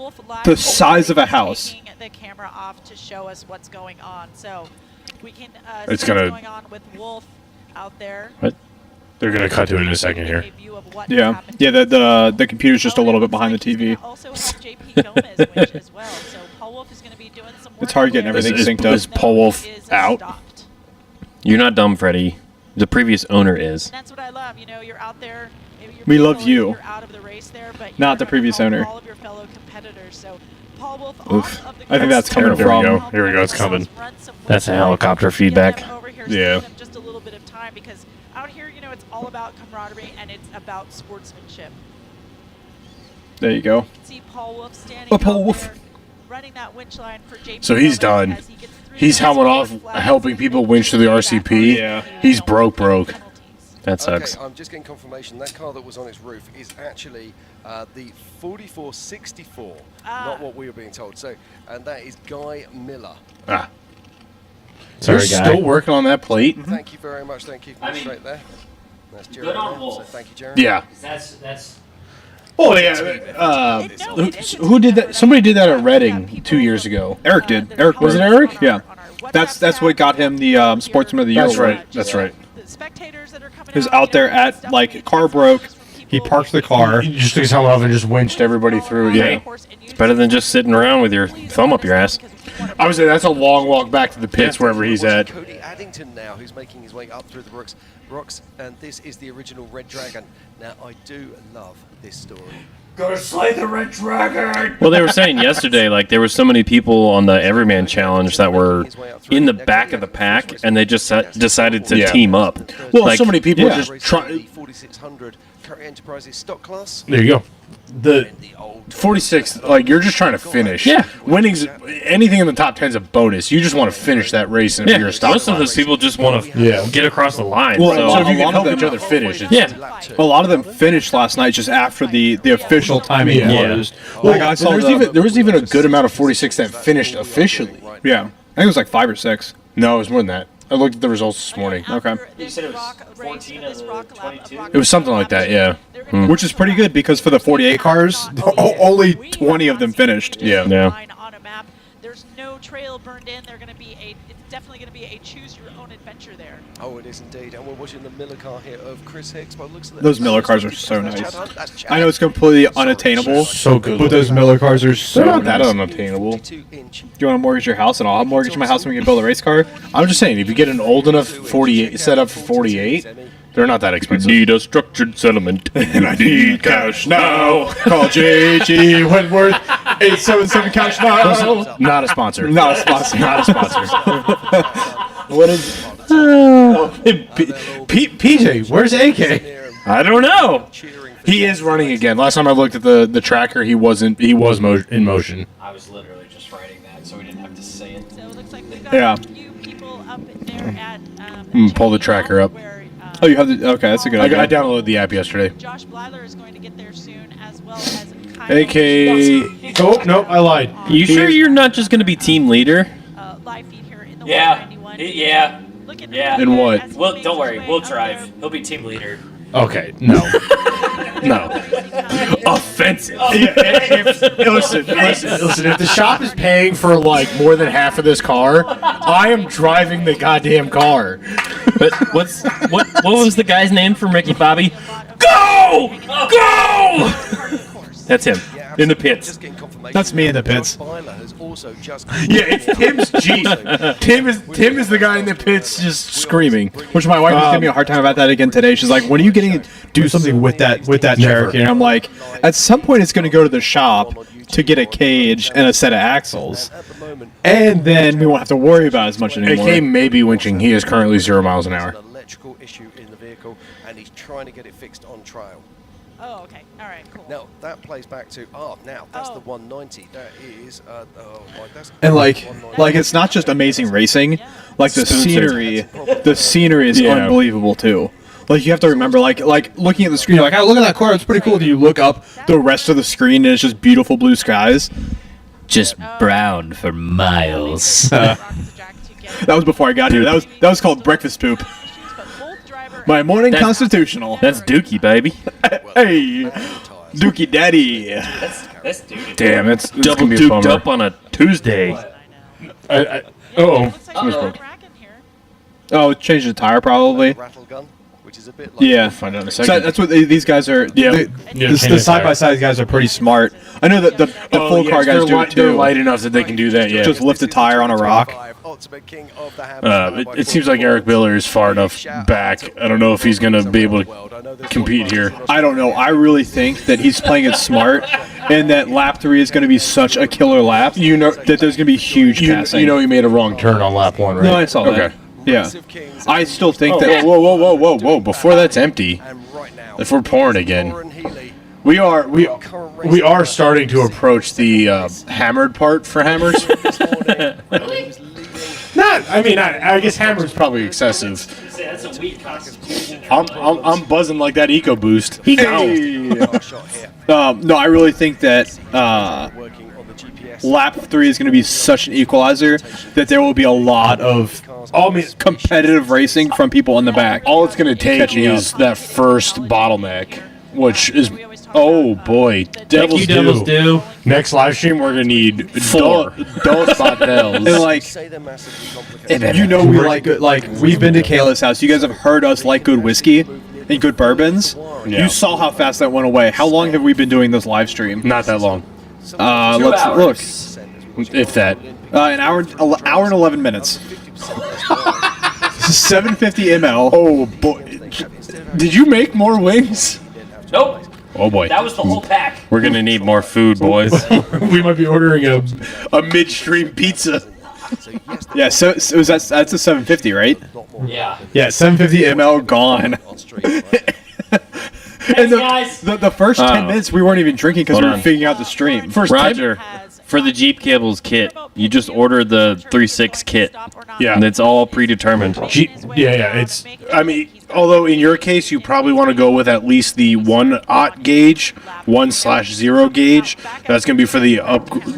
the size of a house. Taking the camera off to show us what's going on, so we can It's see gonna- what's going on with Wolf out there. What? They're gonna cut to it in a second here. Yeah, yeah. The computer's just a little bit behind the TV. Also have JP Gomez winch as well, so Paul Wolf is going to be doing some work. It's hard getting everything synced up. Is Paul Wolf out? You're not dumb, Freddie. The previous owner is. That's what I love. You know, you're out there. Maybe you're We love feeling you. You're out of the race there, but Not the previous owner. all of your fellow competitors. So Paul Wolf Oof. off of the I think that's coming Here we from. go. Here we go. It's coming. That's a helicopter feedback. over here, Yeah. saving them just a little bit of time because out here, you know, it's all about camaraderie and it's about sportsmanship. There you go. See Paul Wolf standing Oh, Paul out Wolf. there, running that winch line for JP So he's Gomez done. as he gets through He's those helming off, yellow flags. helping people winch to the RCP. Yeah. He's broke. That sucks. Okay, I'm just getting confirmation. That car that was on its roof is actually the 4464, not what we were being told. So, and that is Guy Miller. Ah. Sorry, They're guy. still working on that plate. Thank you very much. Thank you. Straight there. That's Jeremy. Good on So Wolf. thank you, Jeremy. Yeah. That's. Oh yeah. Who did that? Somebody did that at Reading 2 years ago. Eric did. Eric Was it Eric? Yeah. That's what got him the Sportsman of the Year. That's award. right. That's right. The spectators that are coming He was out there at like car broke. He parked the car. He just took his helmet off and just winched everybody through. Yeah. It's better than just sitting around with your thumb up your ass. I would say that's a long walk back to the pits wherever he's at. Cody Addington now, who's making his way up through the rocks, and this is the original Red Dragon. Now, I do love this story. Gotta slay the Red Dragon! Well, they were saying yesterday, like, there were so many people on the Everyman Challenge that were in the back of the pack, and they just decided to Yeah. team up. Well, Like, so many people yeah. just try. The 4600 Curry Enterprises stock class. There you go. The 46, like you're just trying to finish. Yeah. Winning's anything in the top 10 is a bonus. You just want to finish that race and Yeah, you're a stock most of those class. people just want to get across the line. Well, so, So if you A lot can of help them- each other finish, it's yeah. A lot of them finished last night just after the official timing Yeah. closed. Well, Like I saw there was even a good amount of 46 that finished officially. Yeah, I think it was like 5 or 6. No, it was more than that. I looked at the results this morning. Okay. You said it was 14 of the 22? It was something like that, yeah. Which is pretty good because for the 48 cars, only 20 of them finished. Yeah. Yeah. On a map, there's no trail burned in. They're going to be it's definitely going to be a choose your own adventure there. Oh, it is indeed. And we're watching the Miller car here of Chris Hicks. By the looks of Those Miller cars are so That's nice. Chad Hunt, that's Chad. I know it's completely unattainable, So good but those Miller cars are so They're not that nice. unattainable. 52-inch. Do you want to mortgage your house and I'll mortgage my house and we can build a race car? I'm just saying, if you get an old enough 48 set up for 48, they're not that expensive. Need a structured settlement. And I need cash now. Call JG Wentworth 877 cash now. Not a sponsor. Not a sponsor. Not a sponsor. What is? PJ, where's AK? I don't know. He is running again. Last time I looked at the tracker, he wasn't. He was in motion. I was literally just writing that, so we didn't have to say it. So it looks like we've got Yeah. a few people up there at Pull the tracker up. where Oh, you have the. Okay, that's a good idea. I downloaded the app yesterday. Josh Blyler is going to get there soon, as well as Kyle AK. Oh no, I lied. You sure you're not just going to be team leader? live feed here in the Yeah. 191. Yeah. Looking Yeah. In what? as he Well, makes don't his worry. way We'll up drive. there. He'll be team leader. Okay, no. No. Offensive. Listen, if the shop is paying for like more than half of this car, I am driving the goddamn car. But what was the guy's name from Ricky Bobby? Go! Go! That's him. In the pits. Just getting confirmation. That's me in the pits. Byler has also just Yeah, it's Tim's Jeep. Tim is the guy in the pits just screaming. Which my wife was giving me a hard time about that again today. She's like, "When are you getting to do something with that Cherokee?" And I'm like, "At some point, it's going to go to the shop to get a cage and a set of axles, and then we won't have to worry about as much anymore." AK may be winching. He is currently 0 miles an hour. electrical issue in the vehicle, and he's trying to get it fixed on trail. Oh, okay. All right, cool. Now that plays back to now that's the 190. That is that's And like it's not just amazing racing, like the scenery is unbelievable too. Like you have to remember, like looking at the screen, you're like, "Oh, look at that car, it's pretty cool." Then you look up the rest of the screen, and it's just beautiful blue skies. Just brown for miles. That was before I got here. That was called breakfast poop. My morning constitutional. That's Dookie, baby. Hey, Dookie Daddy. That's Dookie. Damn, it's Double gonna be a duked bummer. up on a Tuesday. Oh, change the tire probably. rattle gun, which is a bit like Yeah, find out in a so second. that's what these guys are. Yeah. The side by side guys are pretty smart. I know that the full car guys do it They're too. light enough that they can do that. Yeah. Just lift a tire on a rock. It seems like Eric Miller is far enough back. I don't know if he's going to be able to compete here. I don't know. I really think that he's playing it smart, and that lap 3 is going to be such a killer lap. You know that there's going to be huge passing. You know he made a wrong turn on lap 1, right? No, I saw that. Okay. Yeah. I still think that. Whoa! Before that's empty, if we're pouring again, we are starting to approach the hammered part for hammers. I guess hammer's probably excessive. That's a weak constitution. I'm buzzing like that EcoBoost. No, I really think that lap 3 is going to be such an equalizer that there will be a lot of competitive racing from people in the back. All it's going to take is that first bottleneck, which is, oh boy, Devil's Due. Next live stream, we're going to need 4 dos bottles. And we've been to Kayla's house. You guys have heard us like good whiskey and good bourbons. Yeah. You saw how fast that went away. How long have we been doing this live stream? Not that long. Let's look. If that. An hour and 11 minutes. 750 ml. Oh boy. Did you make more wings? Nope. Oh boy. That was the whole pack. We're gonna need more food, boys. We might be ordering a midstream pizza. Yeah, so that's a 750, right? Yeah. Yeah, 750 ml gone. And the first 10 minutes we weren't even drinking because we were figuring out the stream. Roger, for the Jeep cables kit, you just order the 3.6 kit. Yeah. And it's all predetermined. It's. I mean, although in your case you probably want to go with at least the 1/0 gauge, 1/0 gauge. That's going to be for the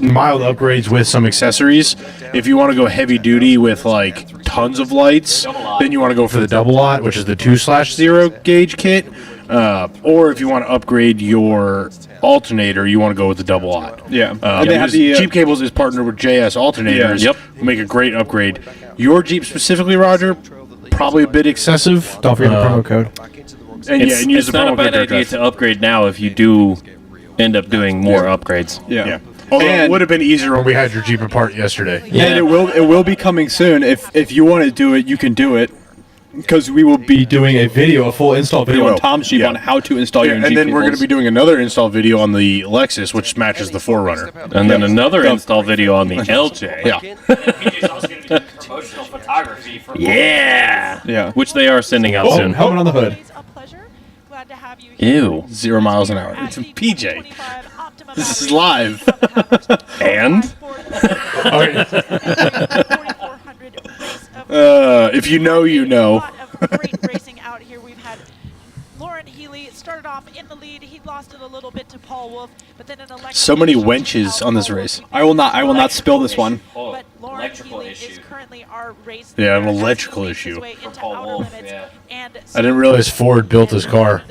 mild upgrades with some accessories. If you want to go heavy duty with like tons of lights, then you want to go for the 0/0, which is the 2/0 gauge kit. Or if you want to upgrade your alternator, you want to go with the 0/0. Yeah. And they have the, Jeep Cables is partnered with JS Alternators. Yep. Make a great upgrade. Your Jeep specifically, Roger, probably a bit excessive. Don't forget the promo code. And use It's the not promo a bad code idea to upgrade now if you do end up doing more upgrades. Yeah. Although it would have been easier when we had your Jeep apart yesterday. And it will be coming soon. If you want to do it, you can do it. Because we will be doing a full install video on Tom's Jeep on how to install your Jeep and then we're going to cables. be doing another install video on the Lexus, which matches the 4Runner. And then another install video on the LJ. Yeah. Promotional photography for Yeah. Which they are sending out soon. Helmet on the hood. Ew. 0 miles an hour. It's a PJ. This is live. And? If you know, you know. Great racing out here. We've had Lauren Healy started off in the lead. He lost it a little bit to Paul Wolf, but then an So many wenches on this race. I will not spill this one. But Lauren Healy is currently our race. Yeah, an electrical issue. I I didn't realize Ford built this car.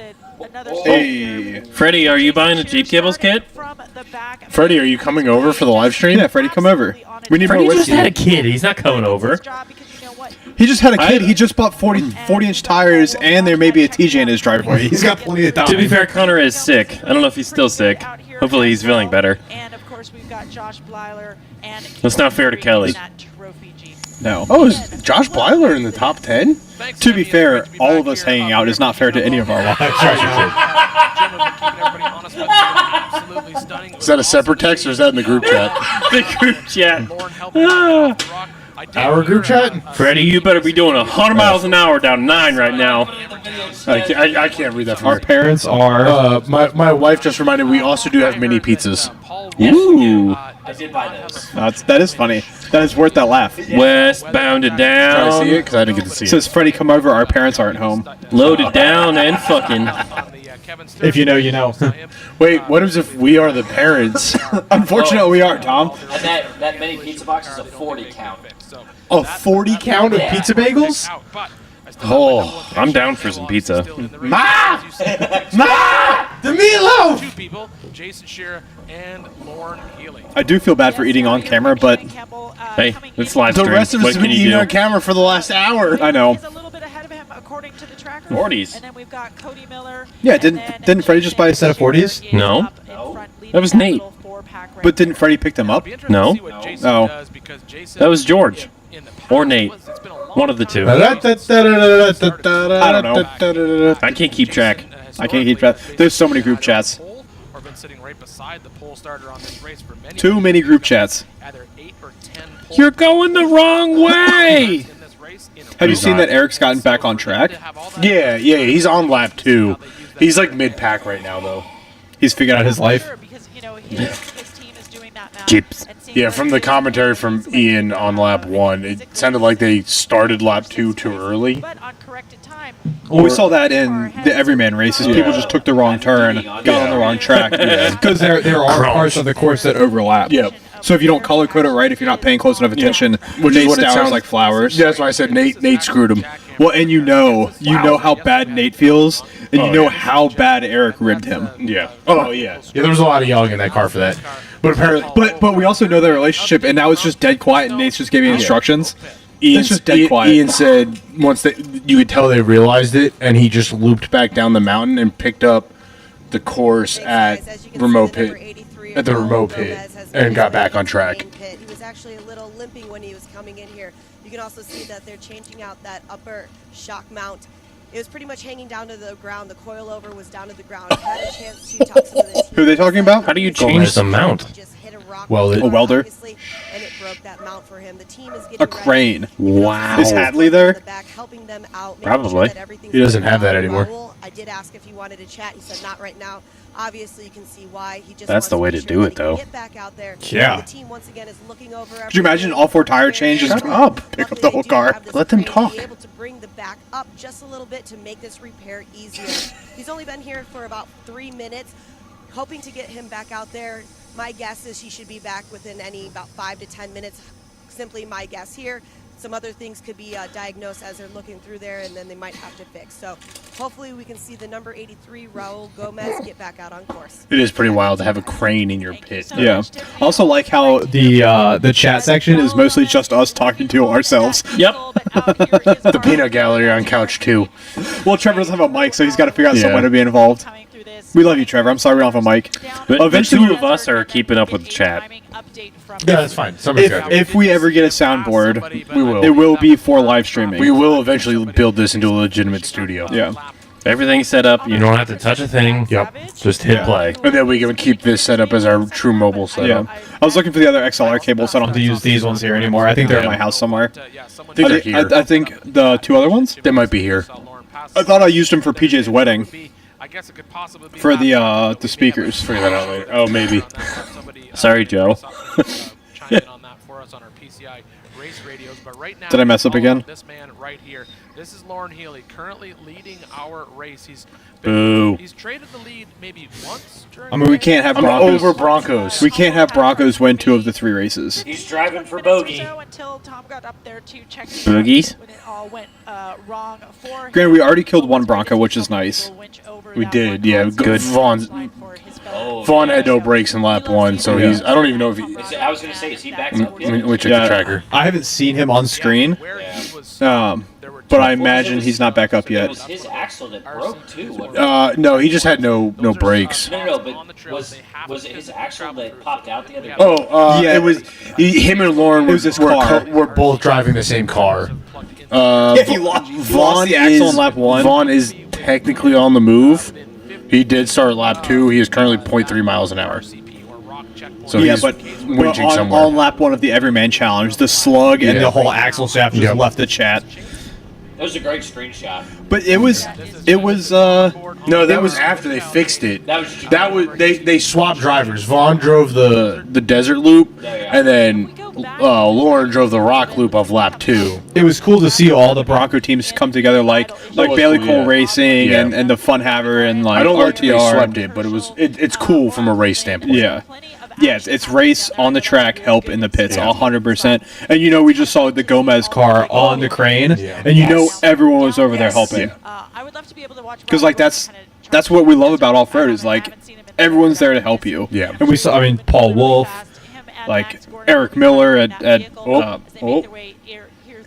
Hey. Freddie, are you buying a Jeep Cables kit? Freddie, are you coming over for the live stream? Yeah, Freddie, come over. We need Freddie more just whiskey. had a kid. He's not coming over. He just had a kid. He just bought 40-inch tires, and there may be a TJ in his driveway. He's got plenty of time. To be fair, Connor is sick. I don't know if he's still sick. Hopefully he's feeling better. And of course, we've got Josh Blyler and That's not fair to Kelly. No. Oh, is Josh Blyler in the top 10? To be fair, all of us hanging out is not fair to any of our lives. Is that a separate text or is that in the group chat? The group chat. Our group chat? Freddie, you better be doing 100 miles an hour down 9 right now. I can't read that from Our here. parents are. My wife just reminded we also do have mini pizzas. Ooh. I did buy those. That is funny. That is worth that laugh. Westbound and down. Can I see it? Because I didn't get to see it. Says Freddie, come over. Our parents aren't home. Loaded down and fucking. If you know, you know. Wait, what if we are the parents? Unfortunately, we are, Tom. And that mini pizza box is a 40 count. A 40 count of pizza bagels? Oh, I'm down for some pizza. Ma! Ma! The meatloaf! Two people, Jason Shearer and Lauren Healy. I do feel bad for eating on camera, but Hey, it's live The stream. rest of us What have can been you eating do? on camera for the last hour. I know. He's a little bit ahead of him according to the tracker. 40s. And then we've got Cody Miller. Yeah, didn't Freddie just buy a set of 40s? No. That was Nate. But didn't Freddie pick them up? No. Oh. That was George. Or Nate. One of the two. I don't know. I can't keep track. I can't keep track. There's so many group chats. Or been sitting right beside the pole starter on this race for many Too many group chats. either 8 or 10 pole You're going the wrong way! Have you seen that Eric's gotten back on track? Yeah, he's on lap 2. He's like mid-pack right now, though. He's figured out his life. Because, you know, his team is doing that now. Chips. Yeah, from the commentary from Ian on lap 1, it sounded like they started lap 2 too early. But on corrected time. Well, we saw that in the Everyman races. People just took the wrong turn, got on the wrong track. Because there are parts of the course that overlap. Yep. So if you don't color code it right, if you're not paying close enough attention, Which Nate is what it Stowers sounds like flowers. Yeah, that's why I said Nate screwed him. Well, and you know how bad Nate feels, and you know how bad Eric ribbed him. Yeah. Oh, yeah. Yeah, there was a lot of yelling in that car for that. But apparently, but we also know their relationship, and now it's just dead quiet, and Nate's just giving instructions. Ian's just dead quiet. Ian said once you could tell they realized it, and he just looped back down the mountain and picked up the course at remote pit, and got back on track. He was actually a little limping when he was coming in here. You can also see that they're changing out that upper shock mount. It was pretty much hanging down to the ground. The coilover was down to the ground. I had a chance to talk to some of the Who are they talking about? How do you change the mount? Well, a welder. And it broke that mount for him. The team is getting A crane. Wow. Is Hadley there? helping them out. Probably. He doesn't have that anymore. I did ask if he wanted to chat. He said not right now. Obviously, you can see why. He just That's the way to do it, though. Get back out there. Yeah. The team once again is looking over. Could you imagine all 4 tire changes? Shut up. Pick up the whole car. Let them talk. Be able to bring the back up just a little bit to make this repair easier. He's only been here for about 3 minutes. Hoping to get him back out there. My guess is he should be back within about 5 to 10 minutes. Simply my guess here. Some other things could be diagnosed as they're looking through there, and then they might have to fix. So hopefully we can see the number 83, Raul Gomez, get back out on course. It is pretty wild to have a crane in your pit. Yeah. Also like how the chat section is mostly just us talking to ourselves. Yep. The peanut gallery on couch 2. Well, Trevor doesn't have a mic, so he's got to figure out Yeah. someone to be involved. We love you, Trevor. I'm sorry we don't have a mic. But Eventually, the 2 of us are keeping up with the chat. Yeah, that's fine. Somebody's got it. if we ever get a soundboard, We will. it will be for live streaming. We will eventually build this into a legitimate studio. Yeah. Everything's set up. You don't have to touch a thing. Yep. Just hit play. And then we can keep this set up as our true mobile setup. Yeah. I was looking for the other XLR cables, so I don't have to use these ones here anymore. I think they're at my house somewhere. I think they're here. I think the 2 other ones? They might be here. I thought I used them for PJ's wedding. I guess it could possibly be For the speakers. Figure that out later. Oh, maybe. Sorry, Joe. Chime in on that for us on our PCI race radios. But right now, Did I mess up again? This man right here. This is Lauren Healy, currently leading our race. Boo. He's traded the lead maybe once during. I mean, we can't have I'm Broncos. over Broncos. We can't have Broncos win 2 of the 3 races. He's driving for bogey. Until Tom got up there to check Boogies? when it all went wrong for him. Granted, we already killed 1 Bronco, which is nice. We did, yeah. Good. Vaughn had no brakes in lap 1, so he's. I don't even know if he. I was going to say, is he back? Let me check the tracker. I haven't seen him on screen. but I imagine he's not back up It yet. was his axle that broke too. No, he just had no brakes. No, but was it his axle that popped out the other day? Oh, Yeah. it was him and Lauren It was his were, car. were both driving the same car. He lost the axle in lap 1. Vaughn is technically on the move. He did start lap 2. He is currently 0.3 miles an hour. So yeah, he's but winching somewhere. on lap 1 of the Everyman Challenge, the slug and Yeah. the whole axle shaft just left the chat. That was a great screenshot. But it was No, that was after they fixed it. That was they swapped drivers. Vaughn drove the desert loop, and then Lauren drove the rock loop of lap 2. It was cool to see all the Bronco teams come together, like Bailey Cole Racing Yeah. and the Fun Haver and like I don't like that they RTR. swept it, but it's cool from a race standpoint. Yeah. Yes, it's race on the track, help in the pits, 100%. And you know, we just saw the Gomez car on the crane, and you know everyone was over there helping. I would love to be able to watch. Because like that's what we love about off-road is like everyone's there to help you. Yeah. And we saw, I mean, Paul Wolf, like Eric Miller at as they make their way here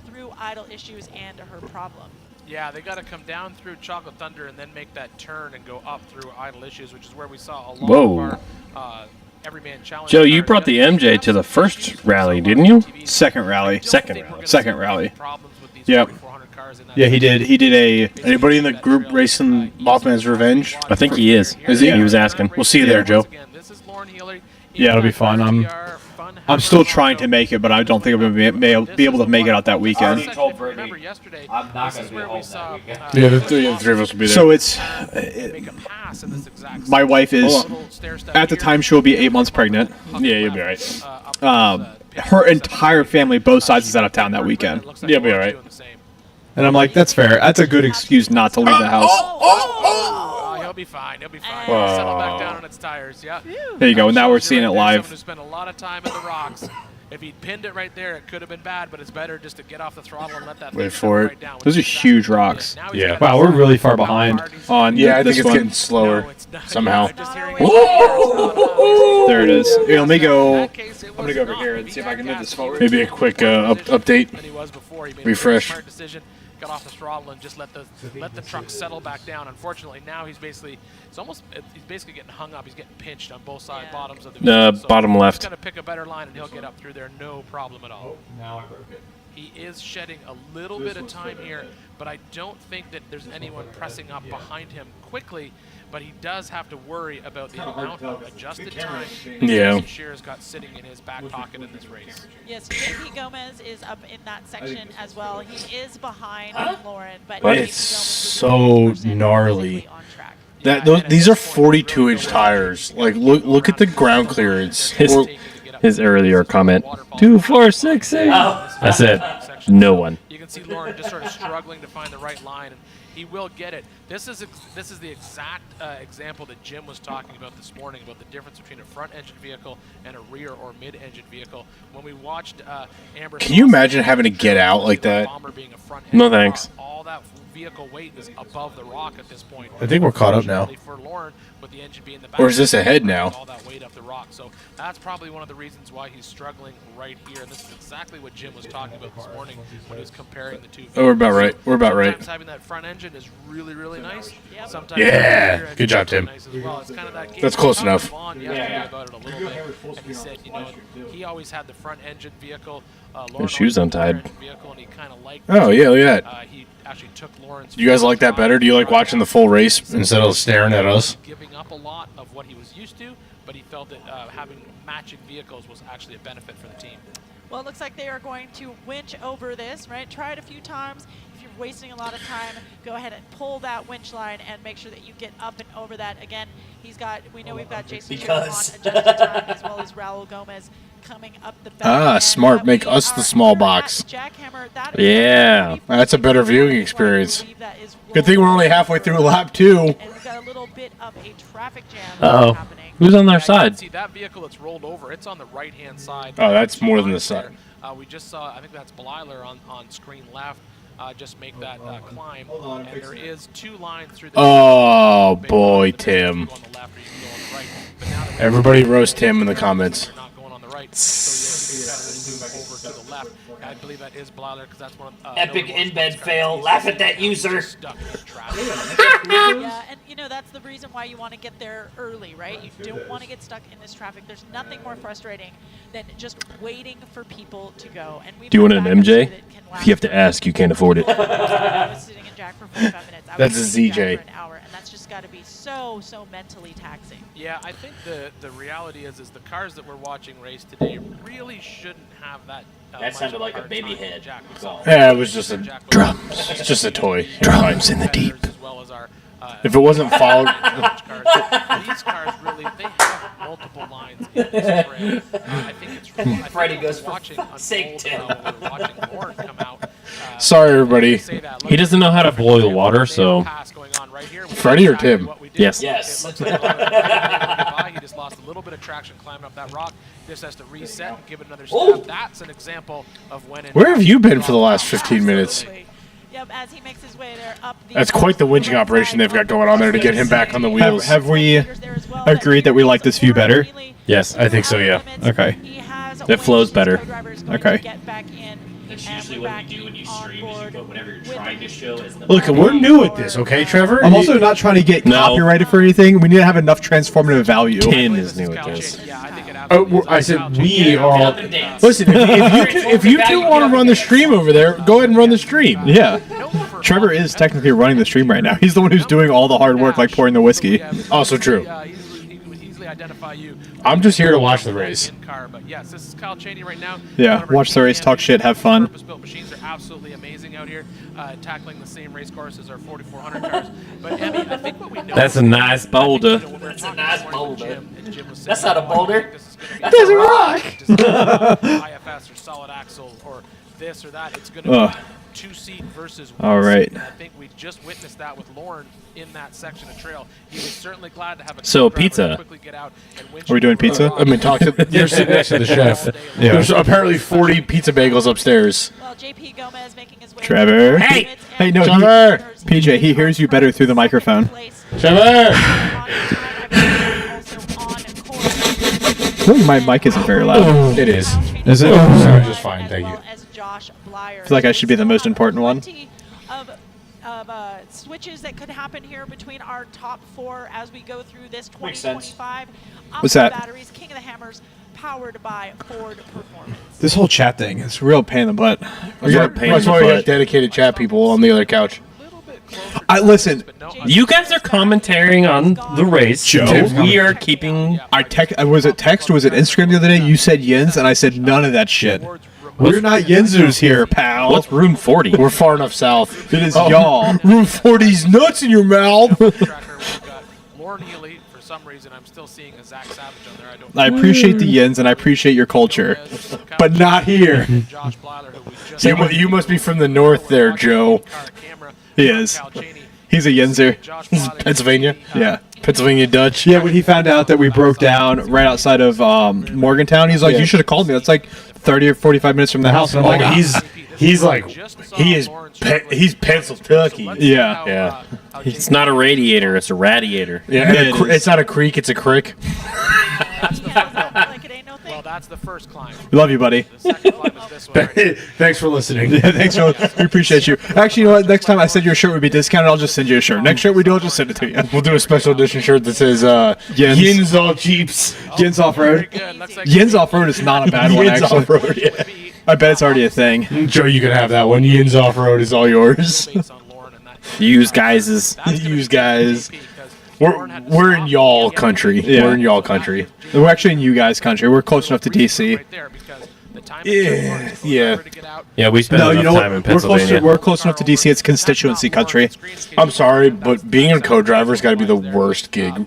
through idle issues and her problem. Yeah, they got to come down through Chocolate Thunder and then make that turn and go up through idle issues, which is where we saw a lot Whoa. of our Everyman Challenge. Joe, you brought the MJ to the first rally, didn't you? Second rally. Second rally. Yep. Yeah, he did. He did a. Anybody in the group racing Mothman's Revenge? I think he is. Is he? He was asking. We'll see you there, Joe. Yeah, it'll be fun. I'm still trying to make it, but I don't think I'm going to be able to make it out that weekend. I told Brittany I'm not going to be home that weekend. Yeah, the three of us will be there. So it's my wife is at the time she'll be 8 months pregnant. Yeah, you'll be alright. Her entire family, both sides, is out of town that weekend. Yeah, you'll be alright. And I'm like, that's fair. That's a good excuse not to leave the house. He'll be fine. He'll be fine. Settle back down on its tires. Yeah. There you go. Now we're seeing it live. Someone who spent a lot of time in the rocks. If he'd pinned it right there, it could have been bad, but it's better just to get off the throttle and let that Wait thing for settle it. right down. Those are huge rocks. Yeah. Wow, we're really far behind on Yeah, I think this it's one. getting slower somehow. There it is. Here, let me go. I'm gonna go over here and see if I can move this forward. Maybe a quick update. Refresh. Got off the throttle and just let the truck settle back down. Unfortunately, now he's basically getting hung up. He's getting pinched on both side bottoms of the vehicle. So Bottom left. He's gonna pick a better line and he'll get up through there, no problem at all. Now I broke it. He is shedding a little bit of time here, but I don't think that there's anyone pressing up behind him quickly. But he does have to worry about the amount of adjusted time Yeah. Shearer's got sitting in his back pocket in this race. Yes, JP Gomez is up in that section as well. He is behind Lauren, but It's so gnarly. These are 42-inch tires. Like, look at the ground clearance. His earlier comment, 2, 4, 6, 8. I said, no one. You can see Lauren just sort of struggling to find the right line, and he will get it. This is the exact example that Jim was talking about this morning about the difference between a front-engine vehicle and a rear or mid-engine vehicle. When we watched Amber, Can you imagine having to get out like that? No thanks. All that vehicle weight is above the rock at this point. I think we're caught up now. For Lauren, with the engine being the back, Or is this ahead now? all that weight up the rock. So that's probably one of the reasons why he's struggling right here. And this is exactly what Jim was talking about this morning when he was comparing the two vehicles. Oh, we're about right. We're about right. Sometimes having that front engine is really, really nice. Sometimes Yeah. having the rear engine Good job, is really Tim. nice as well. It's kind of that game. That's close We talked enough. to Vaughn yesterday about it a little bit, and he said, you know, he always had the front engine vehicle. Lauren His shoe's always had the rear untied. engine vehicle, and he kind of liked Oh, yeah, look at that. he actually took Lauren's. Do you guys like that better? Do you like watching the full race instead of staring at us? Giving up a lot of what he was used to, but he felt that having matching vehicles was actually a benefit for the team. Well, it looks like they are going to winch over this, right? Try it a few times. If you're wasting a lot of time, go ahead and pull that winch line and make sure that you get up and over that. Again, we know we've got Jason Shearer on adjusted time as well as Raul Gomez coming up the back. Ah, smart. Make us the small box. Yeah. That's a better viewing experience. Good thing we're only halfway through lap 2. And we've got a little bit of a traffic jam Uh-oh. happening. Who's on their Yeah, you can side? see that vehicle that's rolled over. It's on the right-hand side. Oh, that's more than the There. side. We just saw, I think that's Blyler on screen left. Just make that climb. And there is 2 lines through the Oh, boy, Tim. Everybody roast Tim in the comments. not going on the right. So you'll see over to the left. I believe that is Blather because that's one of Epic in-bed fail. Laugh at that user. Yeah, and you know that's the reason why you want to get there early, right? You don't want to get stuck in this traffic. There's nothing more frustrating than just waiting for people to go. And Do you want an MJ? If you have to ask, you can't afford it. I was sitting in Jack for 45 minutes. I That's was a sitting in Jack ZJ. for an hour, and that's just got to be so mentally taxing. Yeah, I think the reality is the cars that we're watching race today really shouldn't have that. That sounded like a baby head. Yeah, it was just a drums. It's just a toy. Drums in the deep. If it wasn't followed, These cars really, they have multiple lines in this trail. I think it's really, Freddie goes for watching sake, Tim. watching Lauren come out. sorry everybody. He doesn't know how to boil water, so. Freddie or Tim? Yes. Yes. He just lost a little bit of traction climbing up that rock. Just has to reset and give it another step. That's an example of when. Where have you been for the last 15 minutes? Yep, as he makes his way there up the That's quite the winching operation they've got going on there to get him back on the wheels. Have we agreed that we like this view better? Yes, I think so, yeah. Okay. It flows better. Okay. That's usually what we do when you stream, is you put whatever you're trying to show as the Look, we're new at this, okay, Trevor? I'm also not trying to get copyrighted for anything. We need to have enough transformative value. Tin is new at this. I said we are all. Listen, if you two want to run the stream over there, go ahead and run the stream. Yeah. Trevor is technically running the stream right now. He's the one who's doing all the hard work, like pouring the whiskey. Also true. Identify you. I'm just here to watch the race. But yes, this is Kyle Cheney right now. Yeah, watch the race, talk shit, have fun. Purpose-built machines are absolutely amazing out here, tackling the same race course as our 4400 cars. But Emmy, I think what we know. That's a nice boulder. That's a nice boulder. That's not a boulder. That's a rock. IFS or solid axle or this or that. It's going to be two-seat versus one. All right. And I think we just witnessed that with Lauren in that section of trail. He was certainly glad to have a So, driver pizza. quickly get out and winch Are we doing pizza? I mean, talk to. You're sitting next to the chef. Yeah. There's apparently 40 pizza bagels upstairs. Well, JP Gomez making his way. Trevor. Hey! Hey, no, Trevor! PJ, he hears you better through the microphone. Trevor! I think my mic isn't very loud. It is. Is it? Sounds just fine, thank you. I feel like I should be the most important one. Of switches that could happen here between our top four as we go through this Makes sense. 2025. What's that? Batteries, King of the Hammers, powered by Ford Performance. This whole chat thing is a real pain in the butt. That's why we got dedicated chat people on the other couch. Listen. You guys are commentating on the race. Joe? We are keeping. Was it text or was it Instagram the other day? You said yins, and I said none of that shit. We're not yinzers here, pal. What's room 40? We're far enough south. It is y'all. Room 40's nuts in your mouth. Lauren Healy, for some reason, I'm still seeing a Zach Savage on there. I appreciate the yins and I appreciate your culture, but not here. You must be from the north there, Joe. He is. He's a yinzer. Pennsylvania? Yeah. Pennsylvania Dutch. Yeah, when he found out that we broke down right outside of Morgantown, he's like, "You should have called me. That's like 30 or 45 minutes from the house." And I'm like, he's Pennsylvania. Yeah. Yeah. It's not a radiator, it's a radiator. Yeah, and it's not a creek, it's a crick. Well, that's the first climb. We love you, buddy. The second climb is this one. Right? Thanks for listening. Yeah, thanks, Joe. We appreciate you. Actually, you know what? Next time I said your shirt would be discounted, I'll just send you a shirt. Next shirt we do, I'll just send it to you. We'll do a special edition shirt that says Yins All Jeeps. Yins Off-Road. Yins Off-Road is not a bad one, Yins actually. Off-Road, yeah. I bet it's already a thing. Joe, you can have that one. Yins Off-Road is all yours. Use guys is. Use guys. We're in y'all country. Yeah. We're in y'all country. We're actually in you guys' country. We're close enough to DC. Yeah. Yeah, we spend No, enough you know time in what? We're Pennsylvania. close enough to DC. It's constituency country. I'm sorry, but being a co-driver's got to be the worst gig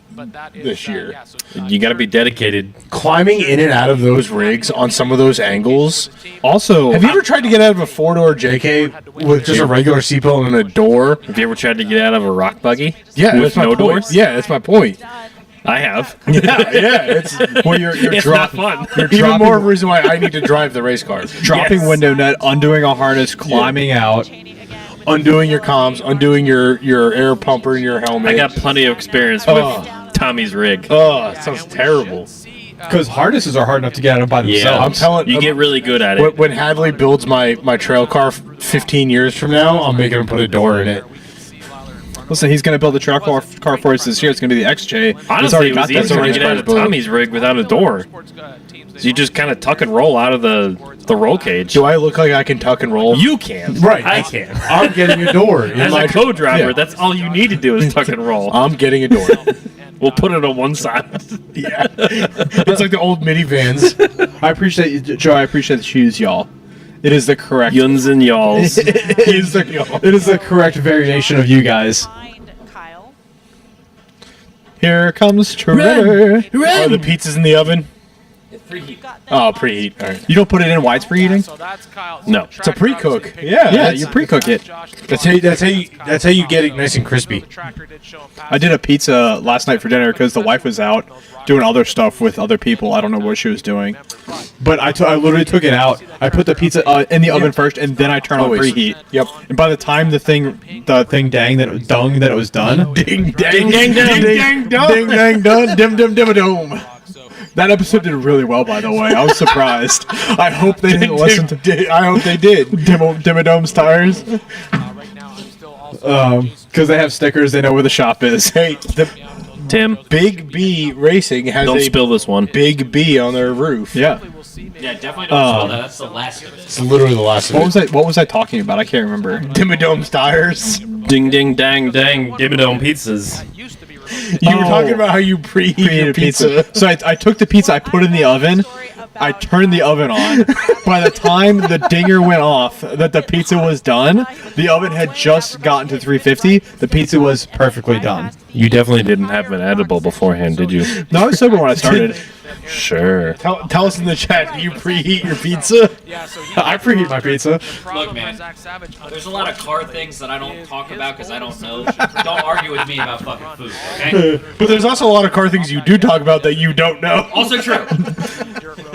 this year. You got to be dedicated. Climbing in and out of those rigs on some of those angles. Also, have you ever tried to get out of a four-door JK with just a regular seatbelt and a door? Have you ever tried to get out of a rock buggy? Yeah, with that's my no point. doors? Yeah, that's my point. I have. Yeah, it's well, you're It's dropping. not fun. You're even dropping, more of a reason why I need to drive the race car. dropping Yes. window net, undoing a harness, climbing out. Undoing your comms, undoing your air pumper and your helmet. I got plenty of experience with Tommy's rig. Oh, it sounds terrible. Because harnesses are hard enough to get out of by themselves. Yeah, I'm telling You get really good at it. When Hadley builds my trail car 15 years from now, I'm making him put a door in it. Listen, he's going to build a trail car for us this year. It's going to be the XJ. He's Honestly, already it got was that. easier to get out of Tommy's rig without a door. So you just kind of tuck and roll out of the roll cage. Do I look like I can tuck and roll? You can. Right. I can. I'm getting a door. As a co-driver, that's all you need to do is tuck and roll. I'm getting a door. We'll put it on one side. Yeah. It's like the old minivans. I appreciate you, Joe. I appreciate the shoes, y'all. It is the correct. Yuns and y'alls. It is the correct variation of you guys. Here comes Trevor. Oh, the pizza's in the oven. Oh, preheat. All right. You don't put it in while it's preheating? No, it's a pre-cook. Yeah, you pre-cook it. That's how you get it nice and crispy. I did a pizza last night for dinner because the wife was out doing other stuff with other people. I don't know what she was doing, but I literally took it out. I put the pizza in the oven first, and then I turn on preheat. Yep. And by the time the thing dang that it was done. Ding dang dang dang dang Ding dang done. Dim dim dim a dome. That episode did really well, by the way. I was surprised. I hope they didn't listen to. I hope they did. Dimodome's tires. Because they have stickers, they know where the shop is. Hey, Tim, Big B Racing has don't a spill this one. Big B on their roof. Yeah. Yeah, definitely don't spill that. That's the last of it. It's literally the last of it. What was I talking about? I can't remember. Dimodome's tires. Ding ding dang dang Dimmadome pizzas. You were talking about how you preheat your pizza. So I took the pizza, I put it in the oven, I turned the oven on. By the time the dinger went off that the pizza was done, the oven had just gotten to 350. The pizza was perfectly done. You definitely didn't have an edible beforehand, did you? No, I was sober when I started. Sure. Tell us in the chat, do you preheat your pizza? I preheat my pizza. Look, man, there's a lot of car things that I don't talk about because I don't know. Don't argue with me about fucking food, okay? But there's also a lot of car things you do talk about that you don't know. Also true.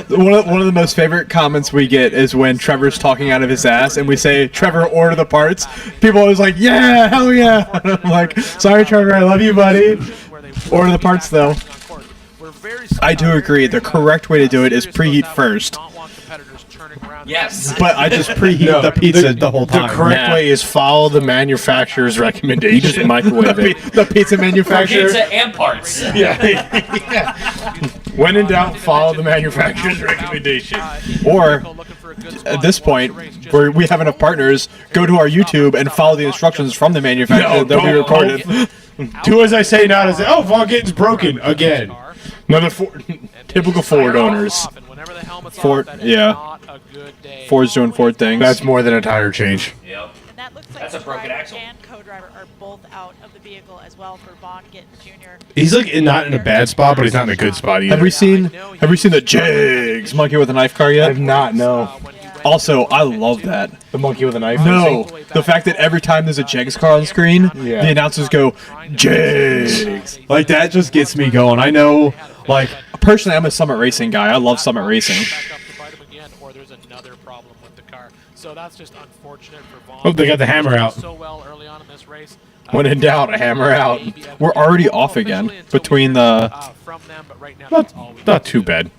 One of the most favorite comments we get is when Trevor's talking out of his ass and we say, Trevor, order the parts. People always like, yeah, hell yeah. And I'm like, sorry, Trevor, I love you, buddy. Order the parts, though. I do agree. The correct way to do it is preheat first. Yes. But I just preheat the pizza the whole time. The correct way is follow the manufacturer's recommendation. You just microwave it. The pizza manufacturer. Pizza and parts. Yeah. When in doubt, follow the manufacturer's recommendation. Or, at this point, where we have enough partners, go to our YouTube and follow the instructions from the manufacturer that we recorded. Do as I say, not as I... Oh, Volkswagen's broken again. Another typical Ford owners. Ford, yeah. Ford's doing Ford things. That's more than a tire change. Yep. That looks like That's a broken driver axle. and co-driver are both out of the vehicle as well for Bond getting Jr. He's like not in a bad spot, but he's not in a good spot either. Have we seen the Jigs monkey with a knife car yet? I have not, no. Also, I love that. The monkey with a knife? No, the fact that every time there's a Jigs car on screen, Yeah. the announcers go, Jigs. Like, that just gets me going. I know, like, personally, I'm a Summit Racing guy. I love Summit Racing. So that's just unfortunate for Vaughn. Oh, they got the hammer out. So well early on in this race. When in doubt, a hammer out. We're already off again between the... From them, but right now Not too bad.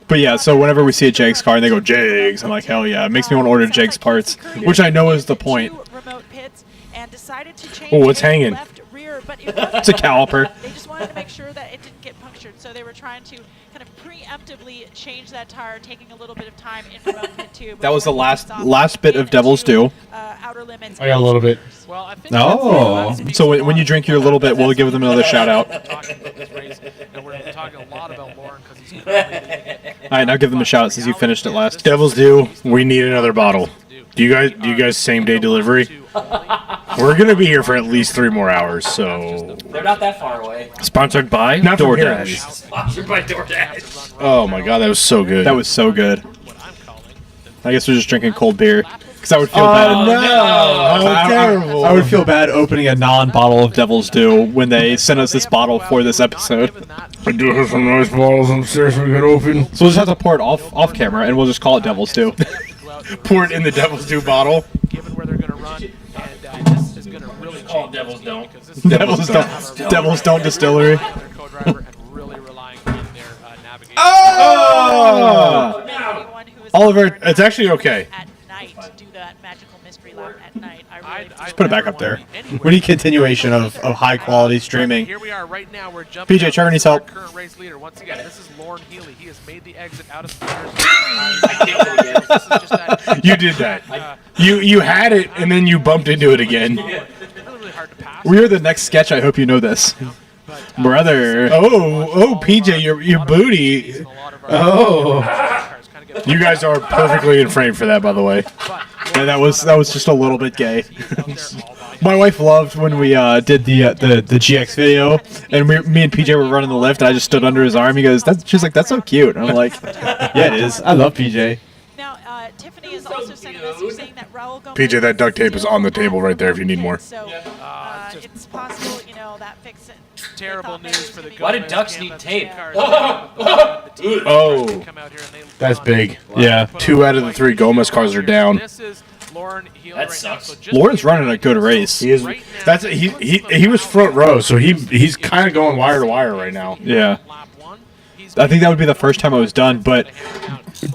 But yeah, so whenever we see a Jigs car and they go, Jigs, I'm like, hell yeah. It makes me want to order Jigs parts, which I know is the point. Oh, what's hanging? It's a caliper. They just wanted to make sure that it didn't get punctured, so they were trying to kind of preemptively change that tire, taking a little bit of time in remote pit 2. That was the last bit of Devil's Due. Outer limits. I got a little bit. Well, I think Oh, so when you drink your little bit, we'll give them another shout out. And we're talking a lot about Lauren because he's All right, now give them a shout out since you finished it last. Devil's Due. We need another bottle. Do you guys same day delivery? We're gonna be here for at least 3 more hours, so. They're not that far away. Sponsored by Not from here, DoorDash. Sponsored by DoorDash. Oh my god, that was so good. That was so good. I guess we're just drinking cold beer. Because I would feel bad. No, how terrible. I would feel bad opening a non-bottle of Devil's Due when they sent us this bottle for this episode. I do have some nice bottles upstairs we could open. So we'll just have to pour it off camera, and we'll just call it Devil's Due. Pour it in the Devil's Due bottle. given where they're going to run, and this is going to really change. Devils don't. Devils don't distillery. Their co-driver and really relying on their navigator. Oh! Oliver, it's actually okay. At night, do that magical mystery lap at night. Let's put it back up there. We need continuation of high quality streaming. Here we are right now. We're jumping. PJ, Charlie needs help. Current race leader. Once again, this is Lauren Healy. He has made the exit out of Spinners. You did that. You had it, and then you bumped into it again. We are the next sketch. I hope you know this. Brother. Oh, PJ, your booty. Oh. You guys are perfectly in frame for that, by the way. Yeah, that was just a little bit gay. My wife loved when we did the GX video, and me and PJ were running the lift, and I just stood under his arm. He goes, she's like, that's so cute. And I'm like, yeah, it is. I love PJ. Now, Tiffany is also sending us saying that Raul Gomez PJ, that duct tape is on the table right there if you need more. So it's possible, that fixes it. Terrible news for the Why did ducks need tape? Oh, that's big. Yeah. 2 out of the 3 Gomez cars are down. That sucks. Lauren's running a good race. He is. He was front row, so he's kind of going wire to wire right now. Yeah. I think that would be the first time I was done, but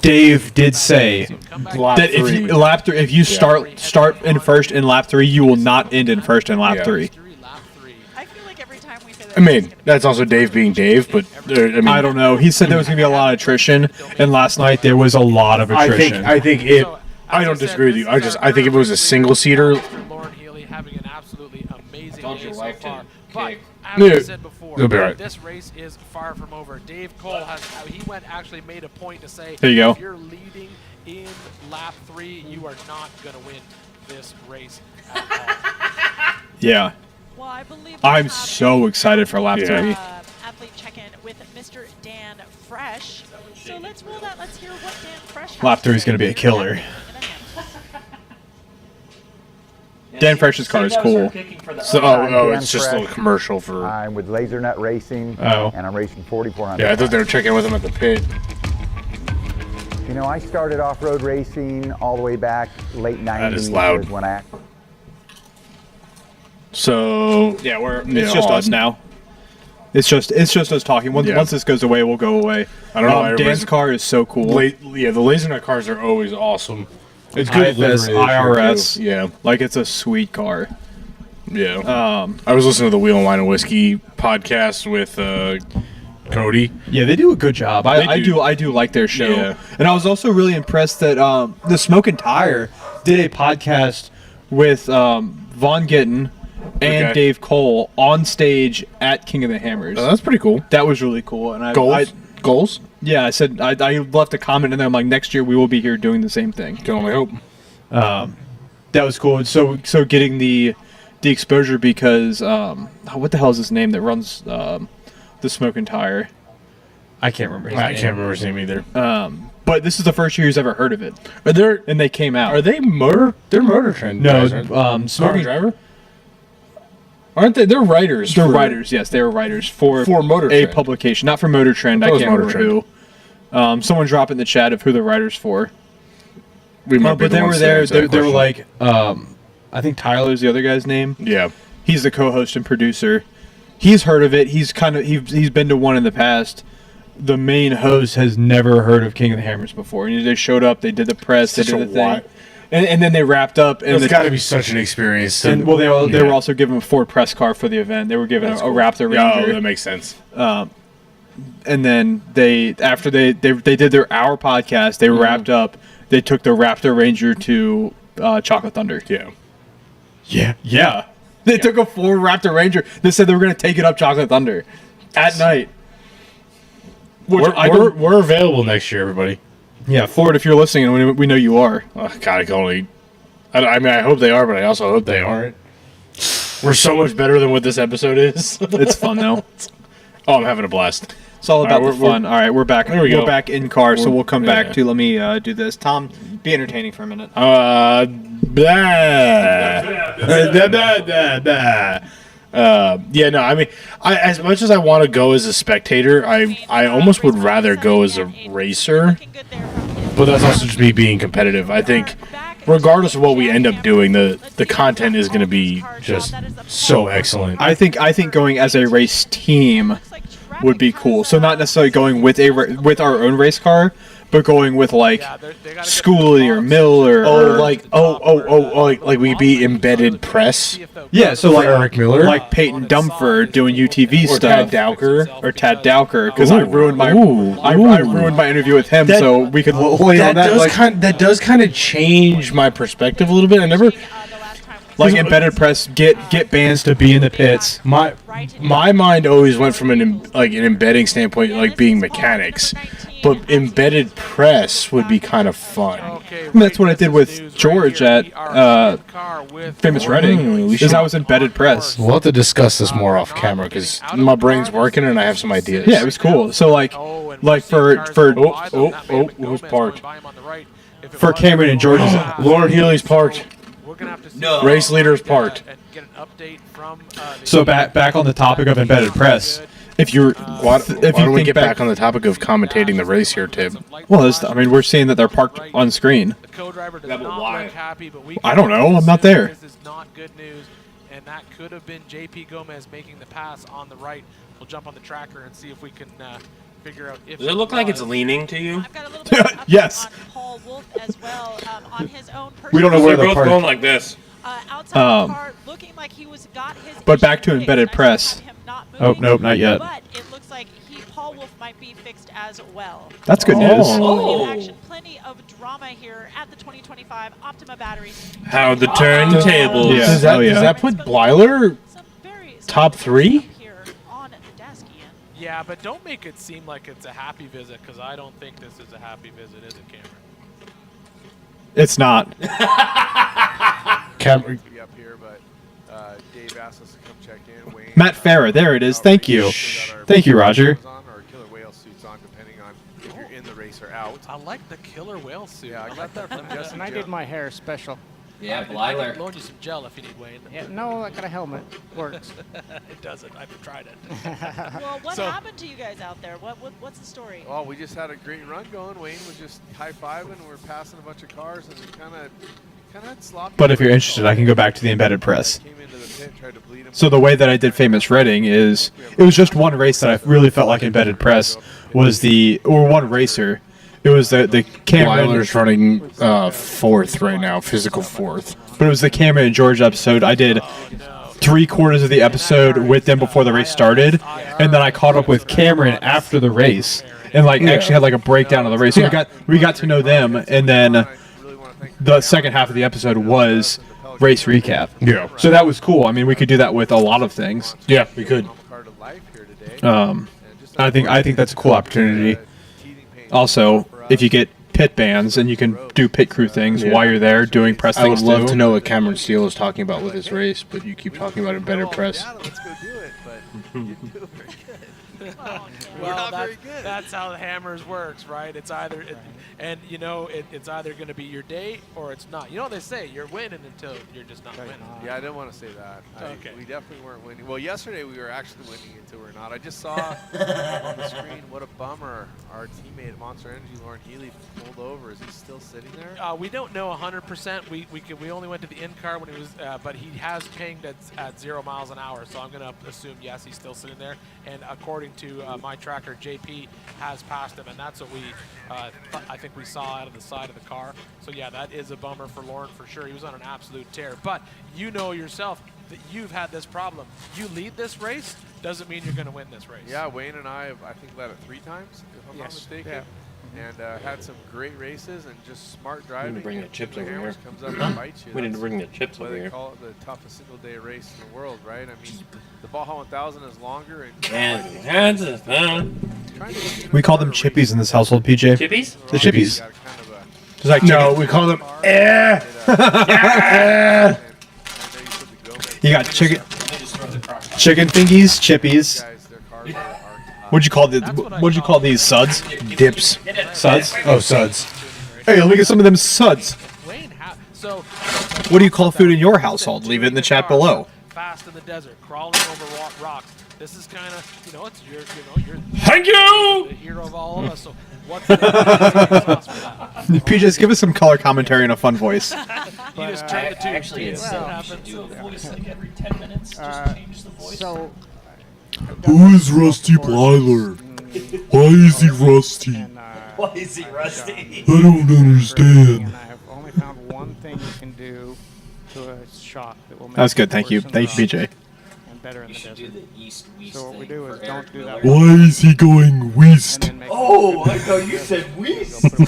Dave did say that if you start in first in lap 3, you will not end in first in lap 3. I mean, that's also Dave being Dave, but I don't know. He said there was going to be a lot of attrition, and last night there was a lot of attrition. I think it. I don't disagree with you. I think if it was a single seater. Lauren Healy having an absolutely amazing race so far. But as Dude, I said before, it'll be right. this race is far from over. Dave Cole actually made a point to say, there you go. If you're leading in lap 3, you are not going to win this race at all. Yeah. Well, I believe I'm so excited for lap 3. Athlete check-in with Mr. Dan Fresh. So let's roll that. Let's hear what Dan Fresh has Lap 3 to is going to say. be a killer. Dan Fresh's car is cool. So, it's just a little commercial for. I'm with Laser Nut Racing, Oh. and I'm racing 4,400. Yeah, I thought they were checking with him at the pit. You know, I started off-road racing all the way back late 90s. That is loud. was when I So yeah, it's just us now. It's just us talking. Once this goes away, we'll go away. I don't know. Dan's car is so cool. The Laser Nut cars are always awesome. It's good IFS, livery, IRS. Yeah, like it's a sweet car. Yeah. I was listening to the Wheel and Wine and Whiskey podcast with Cody. Yeah, they do a good job. I do like their show. Yeah. And I was also really impressed that the Smoke and Tire did a podcast with Von Gittin and Dave Cole on stage at King of the Hammers. Oh, that's pretty cool. That was really cool. And Goals? Yeah, I said I left a comment and then I'm like, next year we will be here doing the same thing. Can only hope. That was cool. So getting the exposure because what the hell is his name that runs the Smoke and Tire? I can't remember his name. I can't remember his name either. But this is the first year he's ever heard of it. And they came out. Are they motor? They're Motor Trend. No, guys, Smoking Driver. Aren't they? They're writers. They're writers. Yes, they are writers for Motor a Trend. publication, not for Motor Trend. I That was can't Motor remember who. Someone drop in the chat of who the writers for. We might be but the they were ones there. to answer They were that like, I think Tyler's the other guy's name. Yeah, he's the co-host and producer. He's heard of it. He's been to one in the past. The main host has never heard of King of the Hammers before. And they showed up. They did the press. They did the thing. And then they wrapped up. And it's got to be such an experience. They were also given a Ford press car for the event. They were given a Raptor Ranger. Oh, that makes sense. And then after they did their hour podcast, they wrapped up. They took the Raptor Ranger to Chocolate Thunder. Yeah. They took a Ford Raptor Ranger. They said they were going to take it up Chocolate Thunder at night. We're available next year, everybody. Yeah, Ford, if you're listening, and we know you are. Oh, God, I can only. I mean, I hope they are, but I also hope they aren't. We're so much better than what this episode is. It's fun though. Oh, I'm having a blast. It's all about the fun. All right, we're back. There we go. We're back in car, so we'll come back to. Let me do this. Tom, be entertaining for a minute. Yeah, no, I mean, as much as I want to go as a spectator, I almost would rather go as a racer. But that's also just me being competitive. I think, regardless of what we end up doing, the content is going to be just so excellent. I think going as a race team would be cool. So not necessarily going with with our own race car, but going with like Schoolie or Miller. Like we be embedded press. Yeah, so like Eric Miller, like Peyton Dumford doing UTV or stuff, Tad Dowker, because I ruined my I ruined my interview with him, so we could lay on that. That does kind of change my perspective a little bit. I never like embedded press get bands to be in the pits. My mind always went from an embedding standpoint, like being mechanics, but embedded press would be kind of fun. And that's what I did with George at Famous Reading. Because I was embedded press. We'll have to discuss this more off camera because my brain's working and I have some ideas. Yeah, it was cool. So like for who's parked? For Cameron and George's, Lauren Healy's parked. No. Race leaders parked. So back on the topic of embedded press. If you're, why don't we get back on the topic of commentating the race here, Tib? Well, I mean, we're seeing that they're parked on screen. I don't know. I'm not there. This is not good news, and that could have been JP Gomez making the pass on the right. We'll jump on the tracker and see if we can figure out if Does it look like it's leaning to you? Yes. Paul Wolf as well on his own. We don't know where they're they're both going like this. Outside the car, looking like he got his. But back to embedded press. Oh, nope, not yet. But it looks like Paul Wolf might be fixed as well. That's good news. In action, plenty of drama here at the 2025 Optima batteries. How the turntables. Yeah. Does that put Blyler top 3? Yeah, but don't make it seem like it's a happy visit, because I don't think this is a happy visit, is it, Cameron? It's not. Cameron. Be up here, but Dave asked us to come check in. Wayne, Matt Farah, there it is. Thank you. Thank you, Roger. Or killer whale suits on, depending on if you're in the race or out. I like the killer whale suit. Yeah, I got that from Jesse. And I did my hair special. Yeah, I can loan you some gel if you need, Wayne. Yeah, no, I got a helmet. Works. It doesn't. I've tried it. Well, what happened to you guys out there? What's the story? Well, we just had a great run going. Wayne was just high-fiving. We're passing a bunch of cars, and we kind of had sloppy. But if you're interested, I can go back to the embedded press. So the way that I did Famous Reading is, it was just one race that I really felt like embedded press was one racer. It was the Cameron. Blyler's running 4th right now, physical 4th. But it was the Cameron and George episode. I did 3/4 of the episode with them before the race started, and then I caught up with Cameron after the race, and actually had a breakdown of the race. So we got to know them, and then the second half of the episode was race recap. Yeah. So that was cool. I mean, we could do that with a lot of things. Yeah, we could. I think that's a cool opportunity. Also, if you get pit bands and you can do pit crew things while you're there doing press things I would love to know what Cameron Steele is talking about with his race, but you keep talking about embedded press. Yeah, let's go do it, but you do it very good. Well, that's how the Hammers works, right? It's either, it's either going to be your day or it's not. You know what they say, you're winning until you're just not winning. Yeah, I didn't want to say that. Okay. We definitely weren't winning. Well, yesterday we were actually winning until we're not. I just saw on the screen, what a bummer. Our teammate at Monster Energy, Lauren Healy, pulled over. Is he still sitting there? We don't know 100%. We only went to the in-car when he was, but he has pinged at 0 miles an hour. So I'm going to assume, yes, he's still sitting there. And according to my tracker, JP has passed him, and that's what I think we saw out of the side of the car. So yeah, that is a bummer for Lauren for sure. He was on an absolute tear. But you know yourself that you've had this problem. You lead this race, doesn't mean you're going to win this race. Yeah, Wayne and I have, I think, led it 3 times, if I'm not mistaken. Yeah. And had some great races and just smart driving. We need to bring the chips over here. Comes up and bites you. We need to bring the chips over here. here. They call it the toughest single-day race in the world, right? I mean, the Baja 1000 is longer. We call them chippies in this household, PJ. Chippies? The chippies. No, we call them You got chicken fingies, chippies. What'd you call these, suds? Dips. Suds? Oh, suds. Hey, let me get some of them suds. What do you call food in your household? Leave it in the chat below. Fast in the desert, crawling over rocks. This is kind of, it's you're Thank you! The hero of all of us. So what's PJs, give us some color commentary in a fun voice. You just turn the tube. Actually, it's well, you should do a voice every 10 minutes. Just change the voice. So, Who is Rusty Blyler? Why is he rusty? Why is he rusty? I don't understand. I've only found one thing you can do to a shock that will make That's good. it Thank you. worse in Thank the you, BJ. rock and better in the desert. So what we do is don't do that. Why is he going west? Oh, I thought you said west. And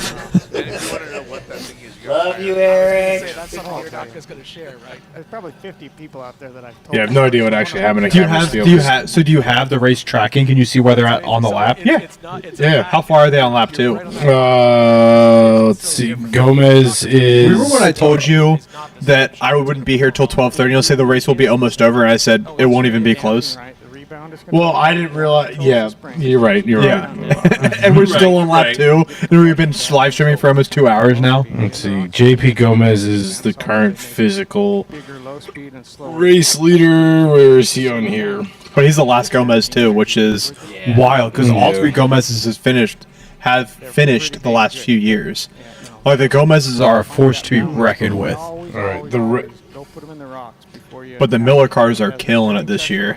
if you want to know what that thing is, you gotta Love try you, it. Eric. Say, that's something you're not just going to share, right? There's probably 50 people out there that I've told. Yeah, I have no idea what actually happened to Do you camera have? steal. Do you have? So do you have the race tracking? Can you see where they're at on the lap? Yeah. Yeah. How far are they on lap 2? Let's see. Gomez is. Remember when I told you that I wouldn't be here till 12:30? You'll say the race will be almost over, and I said it won't even be close. Well, I didn't realize. Yeah, you're right. You're right. And we're still on lap 2, and we've been live streaming for almost 2 hours now. Let's see. JP Gomez is the current physical race leader. Where is he on here? But he's the last Gomez too, which is wild because all 3 Gomez's have finished the last few years. Like the Gomez's are a force to be reckoned with. All right. Don't put them in the rocks before you. But the Miller cars are killing it this year,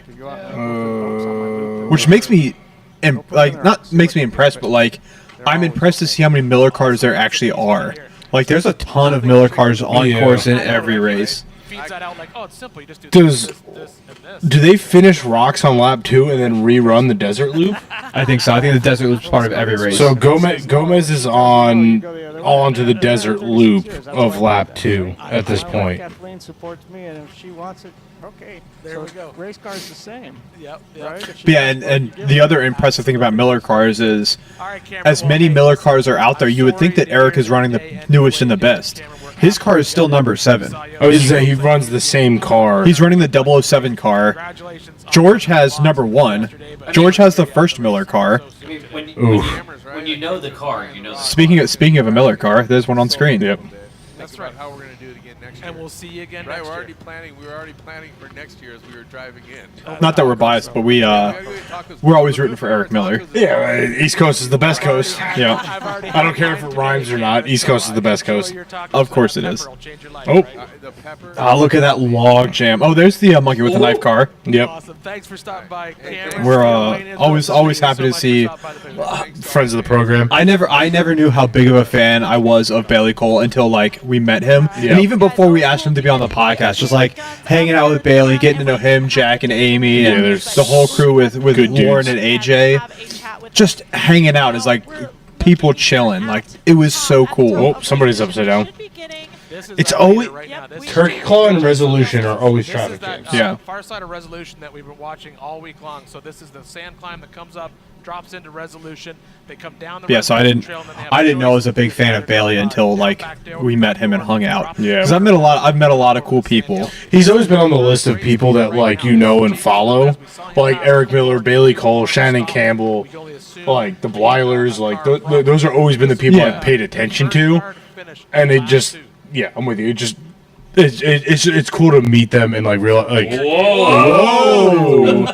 which makes me, not makes me impressed, but like I'm impressed to see how many Miller cars there actually are. Like there's a ton of Miller cars on course in every race. Feeds that out like, oh, it's simple. You just do Does this, and this. do they finish rocks on lap 2 and then rerun the desert loop? I think so. I think the desert loop's part of every race. So Gomez is onto the desert loop of lap 2 at this point. Kathleen supports me, and if she wants it, okay. There we go. Race car's the same. Yep. Right? But yeah, and the other impressive thing about Miller cars is, as many Miller cars are out there, you would think that Eric is running the newest and the best. His car is still number 7. Oh, he runs the same car. He's running the 007 car. George has number 1. George has the first Miller car. I mean, when you know the car, you know. Speaking of a Miller car, there's one on screen. Yep. That's right. How we're going to do it again next year. And we'll see you again Right, next we're year. already planning. We were already planning for next year as we were driving in. Not that we're biased, but we're always rooting for Eric Miller. Yeah, East Coast is the best coast. Yeah. I don't care if it rhymes or not. East Coast is the best coast. Of course it is. Oh. Look at that log jam. Oh, there's the monkey with the knife car. Yep. Awesome. Thanks for stopping by, Cameron. We're always happy to see friends of the program. I never knew how big of a fan I was of Bailey Cole until like we met him, and even before we asked him to be on the podcast, just like hanging out with Bailey, getting to know him, Jack and Amy, and the whole crew with Lauren and AJ, just hanging out is like people chilling. Like it was so cool. Oh, somebody's upside down. It's always Turkey Claw and Resolution are always traffic jams. Yeah. Far side of Resolution that we've been watching all week long. So this is the sand climb that comes up, drops into Resolution. They come down the So I didn't know I was a big fan of Bailey until like we met him and hung out. Yeah. Because I've met a lot of cool people. He's always been on the list of people that like you know and follow, like Eric Miller, Bailey Cole, Shannon Campbell, like the Blylers. Like those are always been the people I've paid attention to, and they just I'm with you. It just it's cool to meet them and like realize like whoa,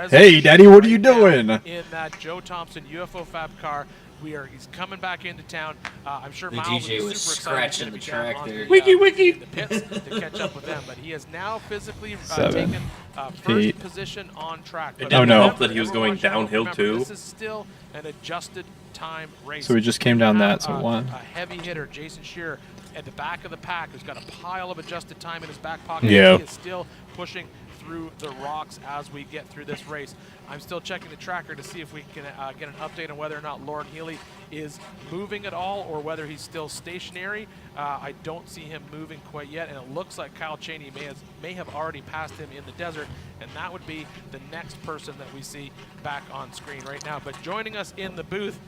hey, Daddy, what are you doing? In that Joe Thompson UFO Fab car. He's coming back into town. I'm sure The Miles DJ will be was super scratching excited the to be down track on there. the pits to catch up with them. But he has now physically 7 taken feet. first position on track. It But didn't no. help that he was going downhill remember, too. This is still an adjusted time race. So we just came down We that, have, so 1. A heavy hitter, Jason Shearer, at the back of the pack, who's got a pile of adjusted time in his back pocket. Yeah. He is still pushing through the rocks as we get through this race. I'm still checking the tracker to see if we can get an update on whether or not Lauren Healy is moving at all or whether he's still stationary. I don't see him moving quite yet, and it looks like Kyle Cheney may have already passed him in the desert, and that would be the next person that we see back on screen right now. But joining us in the booth,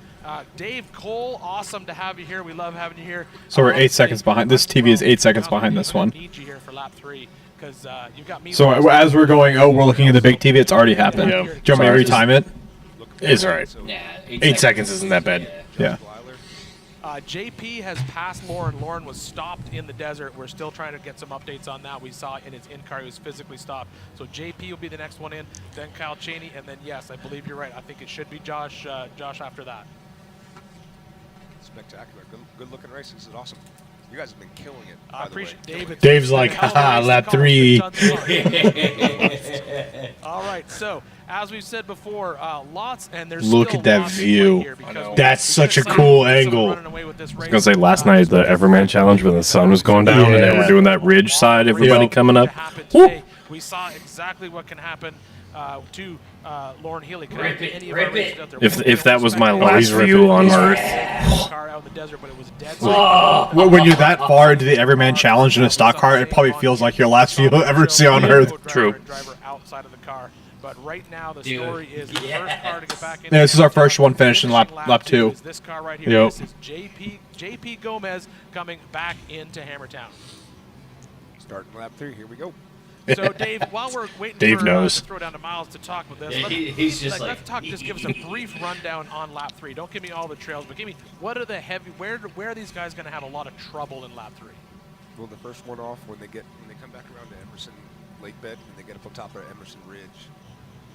Dave Cole, awesome to have you here. We love having you here. So we're 8 seconds behind. This TV is 8 seconds behind this one. Need you here for lap 3 because you've got me. So as we're going, we're looking at the big TV. It's already happened. Yeah. Do you want me to retime it? It's alright. Nah, 8 seconds isn't that bad. Yeah. JP has passed Lauren. Lauren was stopped in the desert. We're still trying to get some updates on that. We saw in his in-car he was physically stopped. So JP will be the next one in, then Kyle Cheney, and then, yes, I believe you're right. I think it should be Josh after that. Spectacular. Good looking race. This is awesome. You guys have been killing it. I appreciate David. Dave's like, haha, lap 3. All right, so as we've said before, lots, and there's Look still at that lots to view. play here because That's we such a could've cool seen some angle. running away with this I was race. gonna say last night the Everman Challenge when the sun was going down and they were doing that ridge side, everybody coming up. Today, we saw exactly what can happen to Lauren Healy. Could happen to any of our races out there. If that was my last view on Earth. Car out in the desert, but it was dead. When you're that far into the Everyman Challenge in a stock car, it probably feels like your last view you'll ever see on Earth. True. Driver outside of the car. But right now, the story is the first car to get back in. Yeah, this is our first one finished in lap 2. Is this car right here. Yep. This is JP Gomez coming back into Hammertown. Starting lap 3. Here we go. So, Dave, while we're waiting Dave for knows. to throw down to Miles to talk with this, Yeah, let's, he's just let's talk. Just give us a brief rundown on lap 3. Don't give me all the trails, but give me what are the heavy. Where are these guys going to have a lot of trouble in lap 3? Well, the first one off when they come back around to Emerson Lake Bed and they get up on top of Emerson Ridge,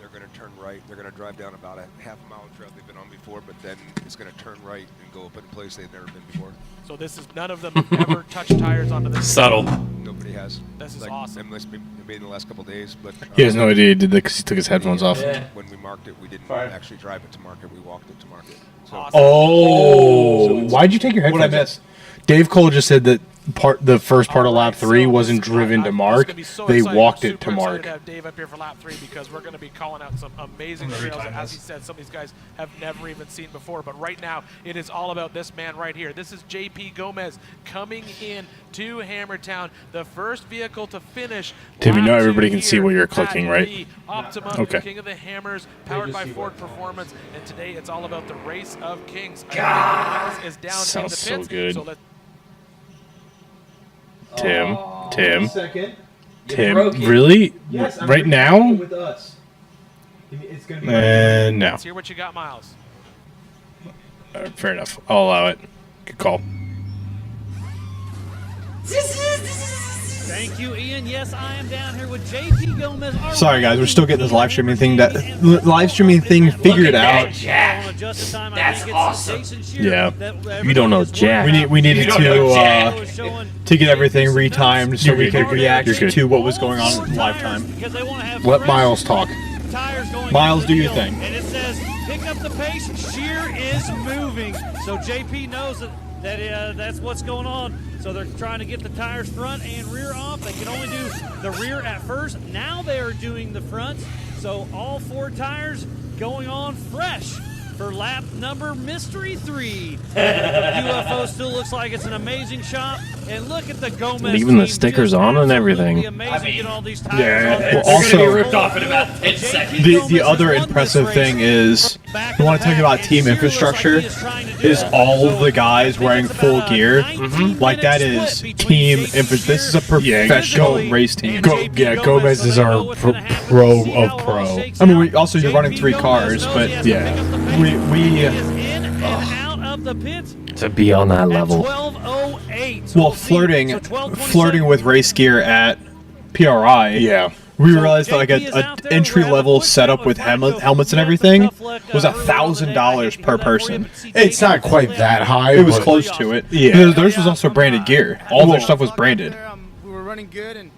they're going to turn right. They're going to drive down about a half-mile trail they've been on before, but then it's going to turn right and go up in a place they've never been before. So this is none of them have ever touched tires onto this. Subtle. Nobody has. This is awesome. Unless maybe in the last couple of days, but He has no idea he did that because he took his headphones off. When we marked it, we didn't actually drive it to market. We walked it to market. So Awesome. Oh, why'd you take your headphones What I off? miss? Dave Cole just said that the first part of lap 3 wasn't driven to mark. They walked it to Super excited mark. to have Dave up here for lap 3 because we're going to be calling out some amazing trails that, as he said, some of these guys have never even seen before. But right now, it is all about this man right here. This is JP Gomez coming in to Hammertown, the first vehicle to finish. Tim, you know lap everybody 2 can see here what you're at clicking, right? the Optima, Okay. the King of the Hammers, powered by Ford Performance. And today, it's all about the race of kings. God. Miles is down Sounds in the so pits. good. So let's Tim, Second. really? Right now? With us. It's gonna be And no. Let's hear what you got, Miles. Fair enough. I'll allow it. Good call. Thank you, Ian. Yes, I am down here with JP Gomez. our Sorry guys, we're still getting this live streaming thing figured out. That's awesome. Yeah. You don't know Jack. We needed You don't know to get everything retimed so You're we good, could react you're good. to what was going on in live time. Let Miles talk. Miles, do your thing. And it says, pick up the pace, shear is moving. So JP knows that's what's going on. So they're trying to get the tires front and rear off. They can only do the rear at first. Now they are doing the front. So all 4 tires going on fresh for lap number mystery 3. UFO still looks like it's an amazing shot. And look at the Gomez Leaving the team, stickers just on and absolutely everything. amazing. Get all these tires Yeah. on. Well, They're also, gonna be ripped off in about 10 seconds. The other impressive thing is, you want to talk about team infrastructure, is all the guys wearing full gear. Like that is team infrastructure. This is a professional race team. Gomez is our pro of pro. I mean, you're running 3 cars, but yeah, we out of the pits. To be on that level. 12:08. well flirting with race gear at PRI. Yeah. We realized that like a entry level setup with helmets and everything was $1,000 per person. It's not quite that high. It was but- close to it. Yeah. Theirs was also branded gear. All their stuff was branded. We were running good and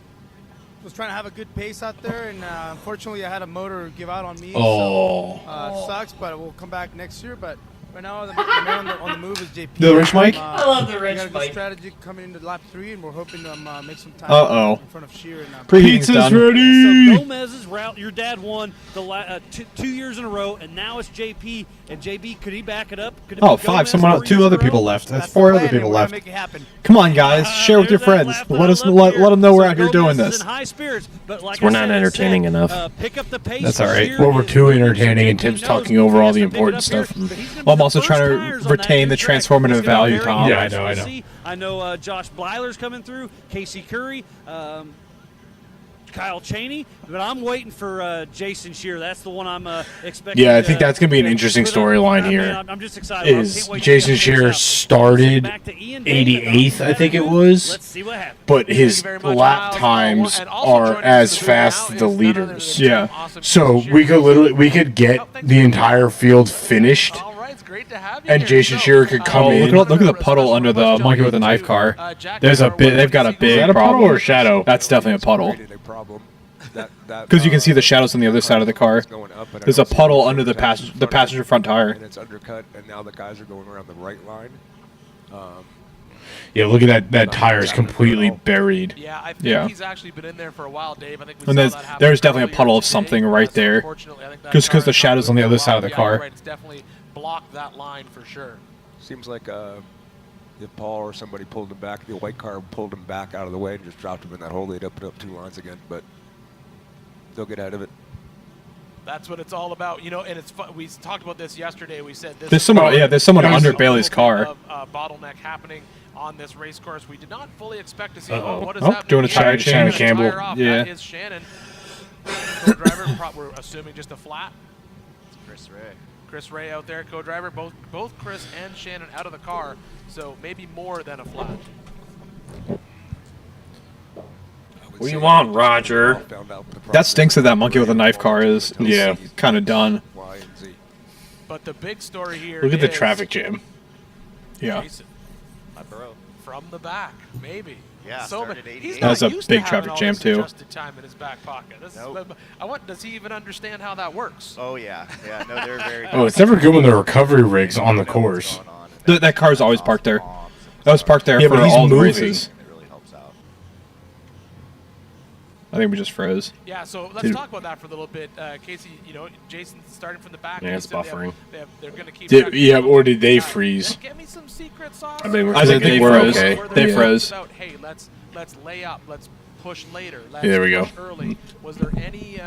was trying to have a good pace out there, and unfortunately I had a motor give out on me. Oh. So, sucks, but we'll come back next year. But right now the man on the move is JP. The wrench mic? I love the We wrench got a good mic. strategy coming into lap 3, and we're hoping to make some time Uh-oh. in front of Sheer. And, Preheating's done. So Gomez's route, your dad won the 2 years in a row, and now it's JP. And JB, could he back it up? Could it Oh, be 5. Gomez 2 other people left. That's 4 other people left. Come on, guys. Share with your friends. Let them know we're out here doing this. High spirits, but like We're I not said, entertaining enough. Pick up the pace. That's all right. Sheer Well, we're too entertaining, and JP Tim's knows talking over all the he has to pick it important up here, stuff. but he's gonna be Well, I'm the also first trying to tires on that retain the new track. transformative It's gonna be value, very Tom. Yeah, I interesting know, I to know. see. I know Josh Blyler's coming through, Casey Curry, Kyle Cheney, but I'm waiting for Jason Shear. That's the one I'm expecting. Yeah, I think that's going to be an interesting storyline here. I'm just excited. I Is can't wait to Jason check this Shearer out. started Back to Ian 88th, I think it was, Let's see what happens. but his Thank you very much, lap Miles. times And also are joining us as in the fast booth as now the is none other leaders. than Yeah. awesome So Jason we Shearer. we could get the entire field finished, All right, it's great to have you and here. Jason So, Shearer could come Oh, in. look at the puddle under the monkey with a knife car. There's a bit. They've got a Is big that a puddle problem. or shadow? That's definitely a puddle. Created a problem. Because you can see the shadows on the other side of the car. There's a puddle under the passenger front tire. And it's undercut, and now the guys are going around the right line. Yeah, look at that. That tire is completely buried. Yeah, I think he's actually been in there for a while, Dave. I think we And there's definitely a puddle of something right there. Just because the shadow's on the other side of the car. Right, it's definitely blocked that line for sure. Seems like if Paul or somebody pulled him back, the white car pulled him back out of the way and just dropped him in that hole, they'd open up 2 lines again. But they'll get out of it. That's what it's all about, you know. And it's we talked about this yesterday. We said this. There's someone, there's someone under Bailey's car. Bottleneck happening on this race course. We did not fully expect to see. What is that? Doing a tire change. Shannon Campbell. Yeah. That is Shannon. Co-driver, we're assuming just a flat. It's Chris Ray. Chris Ray out there, co-driver. Both Chris and Shannon out of the car, so maybe more than a flat. What do you want, Roger? That stinks that monkey with a knife car is kind of done. But the big story here Look at the is traffic jam. Yeah. Jason, from the back, maybe. Yeah, so That was a big traffic jam too. Adjusted time in his back pocket. Does he even understand how that works? Oh yeah, no, they're very. Oh, it's never good when the recovery rig's on the course. That car's always parked there. That was parked there for but he's all the moving. races. I think we just froze. Yeah, so let's talk about that for a little bit. Casey, you know, Jason's starting from the back. Yeah, it's buffering. They're going to keep. Or did they freeze? Get me some secret sauce. I think they froze. Okay. They froze. Hey, let's lay up. Let's push later. Let's there we go. Push early. Was there any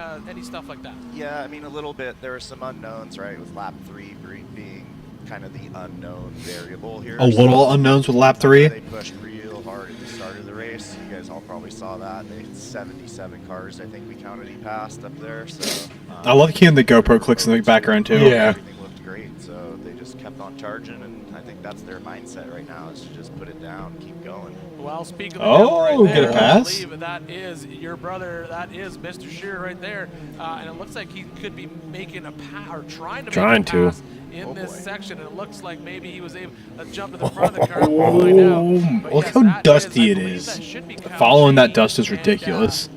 stuff like that? Yeah, I mean a little bit. There were some unknowns, right? With lap 3 being kind of the unknown variable here. A little unknowns with lap 3. They pushed real hard at the start of the race. You guys all probably saw that. They had 77 cars, I think we counted he passed up there. So I love hearing the GoPro clicks in the background too. Yeah. Everything looked great, so they just kept on charging, and I think that's their mindset right now is to just put it down, keep going. Well, speaking of right get there, a pass. I believe that is your brother. That is Mr. Shearer right there, and it looks like he could be making a pass or trying to make a pass in this section. And it looks like maybe he was able to jump to the front of the car. We'll find out. Look how dusty it is. Following that dust is ridiculous.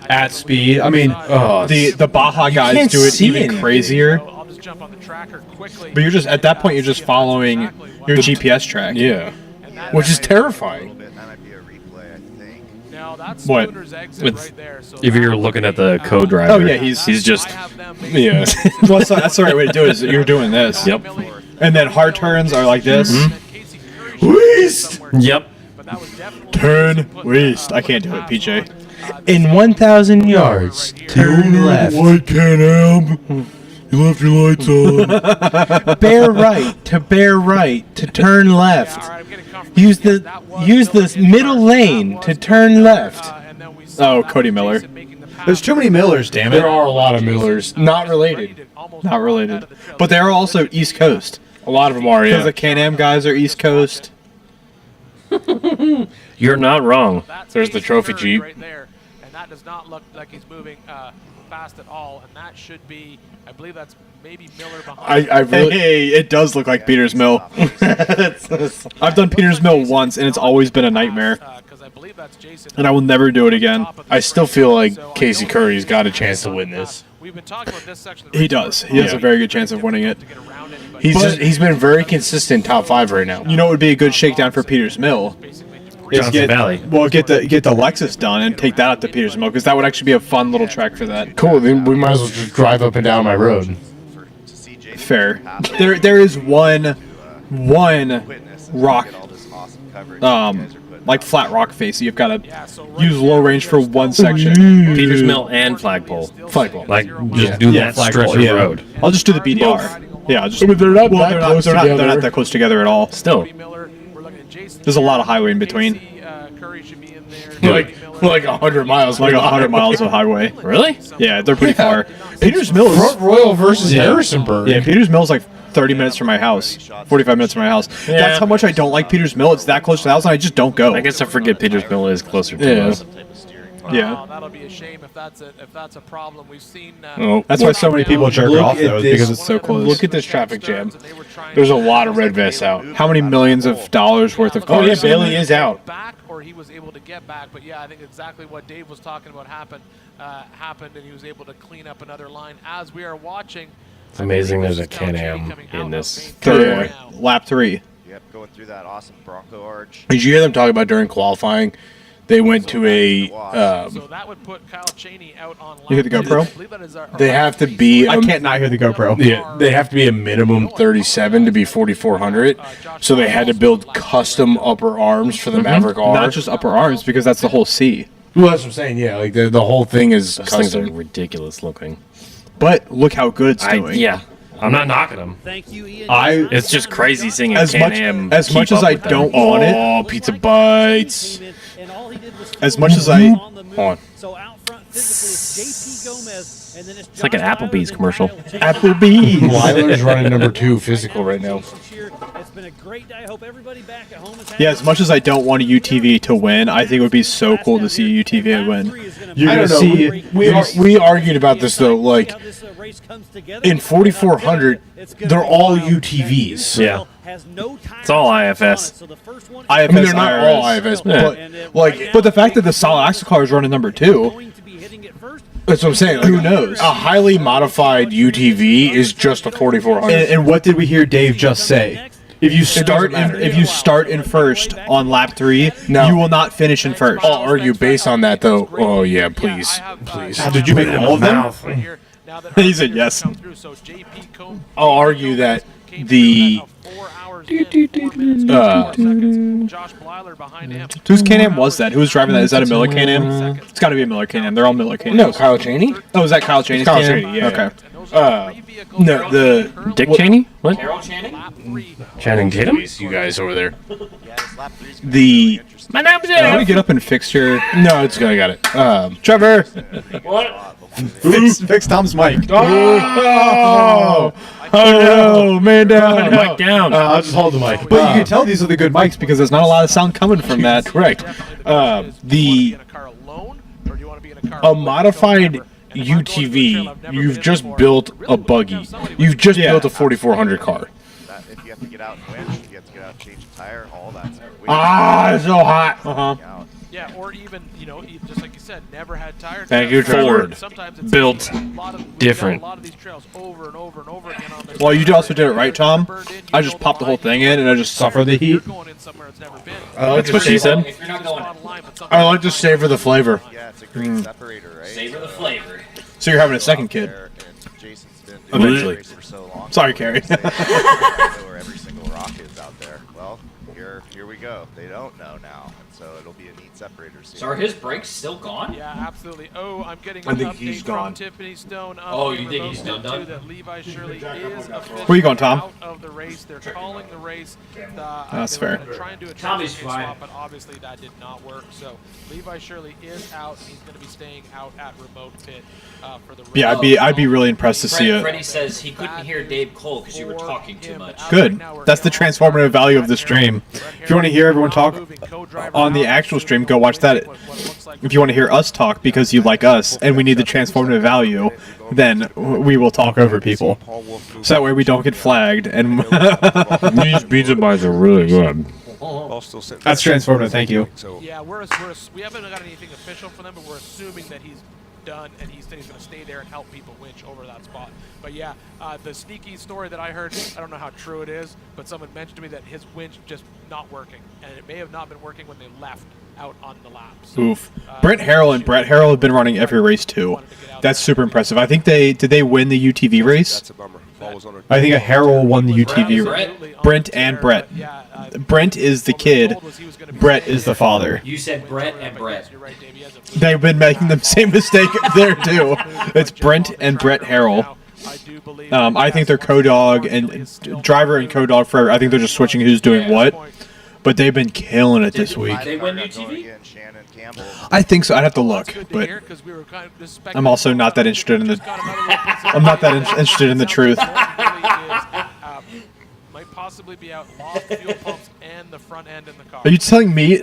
At speed, I mean, Oh, the Baja guys can't do it see even anything. crazier. I'll just jump on the tracker quickly. But you're just at that point, you're just following your GPS track. Yeah. Which is terrifying. That might be a replay, I think. Now that's What? Spooner's exit It's- right there. So If you're looking at the co-driver, Oh yeah, he's just Yeah. well, that's the right way to do it. Is that you're doing this. Yep. And then hard turns are like this. West. Yep. Turn west. I can't do it, PJ. In 1,000 yards, turn left. Why can't help? You left your lights on. Bear right to turn left. Use the middle lane to turn left. Oh, Cody Miller. There's too many Millers, damn it. There are a lot of Millers, not related. Not related. But they are also East Coast. A lot of them are, Because yeah. the Can-Am guys are East Coast. You're not wrong. There's the trophy Jeep. Right there, and that does not look like he's moving fast at all. And that should be, I believe that's maybe Miller behind. I really. Hey, it does look like Peters Mill. I've done Peters Mill once, and it's always been a nightmare. Because I believe that's Jason. And I will never do it again. I still feel like Casey Curry's got a chance to win this. We've been talking about this section. He does. He has a very good chance of winning it. He's been very consistent top 5 right now. You know what would be a good shakedown for Peters Mill? Is Johnson Valley. Well, get the Lexus done and take that up to Peters Mill, because that would actually be a fun little track for that. Cool. Then we might as well just drive up and down my road. Fair. There is one rock, like flat rock face. You've got to use low range for one section. Peters Mill and Flagpole. Flagpole. Like, just do that stretch of road. I'll just do the BDR. Yeah, I'll just. I mean, they're not that close they're together. not that close together at all. Still. There's a lot of highway in between. Curry should be in there. Like 100 miles. Like 100 miles of highway. Really? Yeah, they're pretty far. Peters Mill is Front Royal versus Harrisonburg. Yeah, Peters Mill's like 30 minutes from my house, 45 minutes from my house. Yeah. That's how much I don't like Peters Mill. It's that close to the house, and I just don't go. I guess I forget Peters Mill is closer to us. Yeah. Oh, that'll be a shame if that's a problem. We've seen. That's why so many people jerk off those because it's so close. Look at this traffic jam. There's a lot of red vests out. How many millions of dollars worth of Oh yeah, cars? Bailey is out. Back, or he was able to get back. But yeah, I think exactly what Dave was talking about happened, and he was able to clean up another line as we are watching. It's amazing there's a Can-Am in this. Third lap 3. Yep, going through that awesome Bronco arch. Did you hear them talk about during qualifying? They went to a. So that would put Kyle Cheney out on. You hear the GoPro? They have to be. I can't not hear the GoPro. Yeah, they have to be a minimum 37 to be 4400. So they had to build custom upper arms for the Maverick R. Not just upper arms, because that's the whole C. Well, that's what I'm saying. Yeah, like the whole thing is Those things are custom. ridiculous looking. But look how good it's doing. Yeah, I'm not knocking them. Thank you, Ian. It's just crazy seeing a as much Can-Am as keep much as up I with them. don't want it. Oh, pizza bites. As much as I Hold on. So out front physically is JP Gomez, and then it's It's like an Applebee's commercial. Applebee's. Weiler's running number 2 physical right now. It's been a great day. I hope everybody back at home is Yeah, as much as I don't want a UTV to win, I think it would be so cool to see a UTV win. You're I gonna don't know. see. We argued about this though. Like in 4400, they're all UTVs. Yeah. It's all IFS. I mean, they're not all IFS, but the fact that the solid axle car is running number 2. That's what I'm saying. Like, Who knows? A highly modified UTV is just a 4400. And what did we hear Dave just say? If you start matter. if you start in first on lap 3, you will not finish in first. I'll argue based on that though. Oh yeah, please. Did you make all of them? He said yes. I'll argue that the whose Can-Am was that? Who was driving that? Is that a Miller Can-Am? It's got to be a Miller Can-Am. They're all Miller Can-Am. No, Kyle Cheney. Oh, is that Kyle Cheney's Kyle Can-Am? Cheney, yeah. Okay. No, the Dick Cheney? What? Channing Tatum. You guys over there. The My name's I'm gonna get up and fix your. no, it's I got it. Trevor, What? fix Tom's mic. Oh, no, man down. Mic down. I'll just hold the mic. But you can tell these are the good mics because there's not a lot of sound coming from that. Correct. The a modified UTV. You've just built a buggy. You've just built a 4400 car. If you have to get out and winch, you have to get out and change a tire, all that's It's so hot. Yeah, or even, just like you said, never had tire. Thank you, Ford. Sometimes it's Built different. A lot of these trails over and over and over again on this. Well, you also did it right, Tom. I just popped the whole thing in and I just suffer the heat. That's what she said. I like to savor the flavor. Yeah, it's a great separator, right? Savor the flavor. So you're having a second kid. Jason's been doing Eventually. this for so long. Sorry, Carrie. They know where every single rock is out there. Well, here we go. They don't know now, and so it'll be a neat separator. So are his brakes still gone? Yeah, absolutely. Oh, I'm getting I an think update he's from gone. Tiffany Stone. Oh, you think he's done? That Levi Shirley is officially Where you going, Tom? out of the race. They're calling the race. That's they were fair. gonna try and do a Tommy's transmission fine. swap, but obviously that did not work. So Levi Shirley is out. He's going to be staying out at remote pit for the race. Yeah, I'd be really impressed to see it. Freddie says he couldn't hear Dave Cole because you were talking too much. Good. That's the transformative value of the stream. If you want to hear everyone talk on the actual stream, go watch that. If you want to hear us talk because you like us and we need the transformative value, then we will talk over people. So that way we don't get flagged. And These pizza bites are really good. That's transformative. Thank you. Yeah, we haven't got anything official for them, but we're assuming that he's done and he said he's going to stay there and help people winch over that spot. But yeah, the sneaky story that I heard, I don't know how true it is, but someone mentioned to me that his winch just not working, and it may have not been working when they left out on the lap. So, Oof. Brent Harrell and Brett Harrell have been running every race too. That's super impressive. I think did they win the UTV race? That's a bummer. Ball was on I think Harrell won the UTV race. Brent and Brett. Brent is the kid. Brett is the father. You said Brett and Brett. They've been making the same mistake there too. It's Brent and Brett Harrell. I think they're co-dog and driver and co-dog forever. I think they're just switching who's doing what. But they've been killing it this week. They win UTV? I think so. I'd have to look, but I'm also not that interested in the. I'm not that interested in the truth. Might possibly be out lost fuel pumps and the front end in the car. Are you telling me?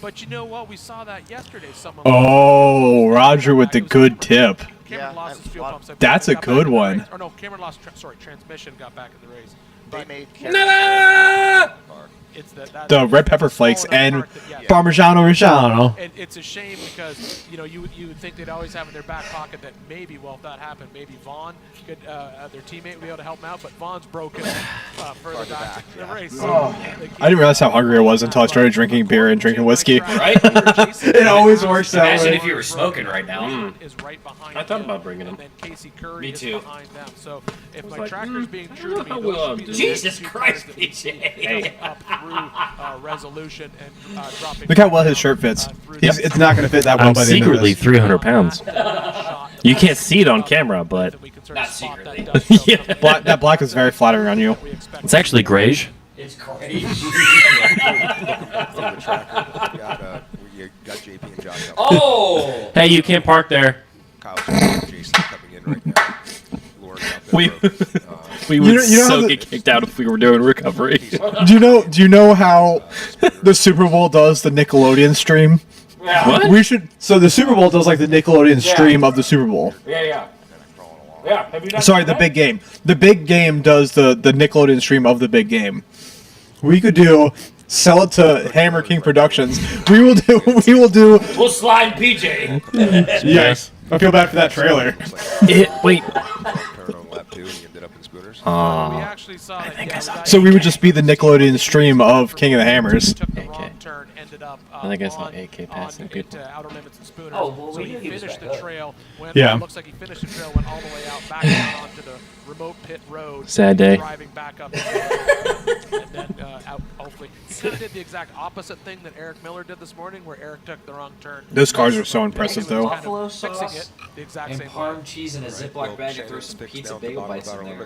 But you know what? We saw that yesterday. Someone. Oh, Roger with the good tip. Cameron lost his fuel pumps. I That's a got back good in the one. race. Or no, Cameron lost. Transmission got back in the race. They made It's that The red pepper flakes and Parmigiano Reggiano. It's a shame because you would think they'd always have in their back pocket that maybe, well, if that happened, maybe Vaughn could their teammate would be able to help them out, but Vaughn's broken further back in the race. So I didn't realize how hungry I was until I started drinking beer and drinking whiskey. Right? It always works that Imagine way. if you were smoking right now. Is right behind I thought him, about bringing him. and then Casey Curry Me is too. behind them. So if my like, tractor's being true to me, I those will should be do the it. next two cars that we can up through resolution and dropping. Look how well his shirt fits. It's not going to fit that well I'm by the end of secretly this. 300 pounds. You can't see it on camera, but Not secretly. Yeah. That black is very flattering on you. it's actually grayish. It's great. You got JP and Josh up. Oh! Hey, you can't park there. Kyle's and Jason coming in right now. Lauren's out there. We we You would know how so the- get kicked out if we were doing recovery. Do you know how the Super Bowl does the Nickelodeon stream? What? We should. So the Super Bowl does like the Nickelodeon stream of the Super Bowl. Yeah. Have you done Sorry, the big game. The big game does the Nickelodeon stream of the big game. We could sell it to Hammer King Productions. We will do. We'll slide PJ. Yes. I feel bad for that trailer. Wait. Turn on lap 2 and he ended up in Spooners. We actually saw that. So we would just be the Nickelodeon stream of King of the Hammers. Took the wrong turn, ended up I think I saw on- AK passing people. into Outer Limits and Spooners. Oh, well, so we he knew he was finished back the up. trail. Went, Yeah. Looks like he finished the trail, went all the way out, back down onto the remote pit road. Sad day. Driving back up. And then out, hopefully. He could have did the exact opposite thing that Eric Miller did this morning, where Eric took the wrong turn. Those cars are so impressive, He was though. kind of Buffalo fixing sauce it the exact and same way. parm cheese in a Ziploc bag and throw some pizza bagel bites in there.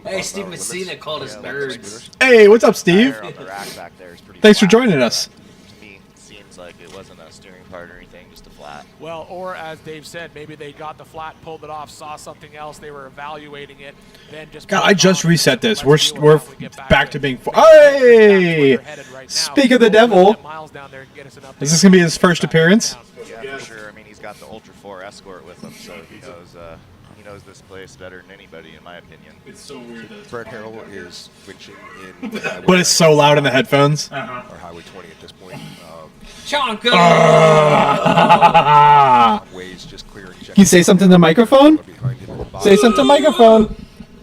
Hey, Steve Messina called us nerds. Hey, what's up, Steve? Tire on the rack back there is pretty Thanks for flat. joining us. To me, it seems like it wasn't a steering part or anything, just a flat. Well, or as Dave said, maybe they got the flat, pulled it off, saw something else, they were evaluating it, then just. God, put I it just on, reset this. let's see We're what we get back to in. being. That's where Hey! they're headed right now. Speak of the So we'll devil. get Miles down there and get us an update. Is this gonna be his first appearance? Yeah, for sure. I mean, he's got the Ultra 4 Escort with him, so he knows this place better than anybody, in my opinion. It's so weird that Brett Harrell is winching in. But it's so loud in the headphones. Or Highway 20 at this point. Chonka! Ways just clearing. Can you say something to the microphone? Say something to the microphone.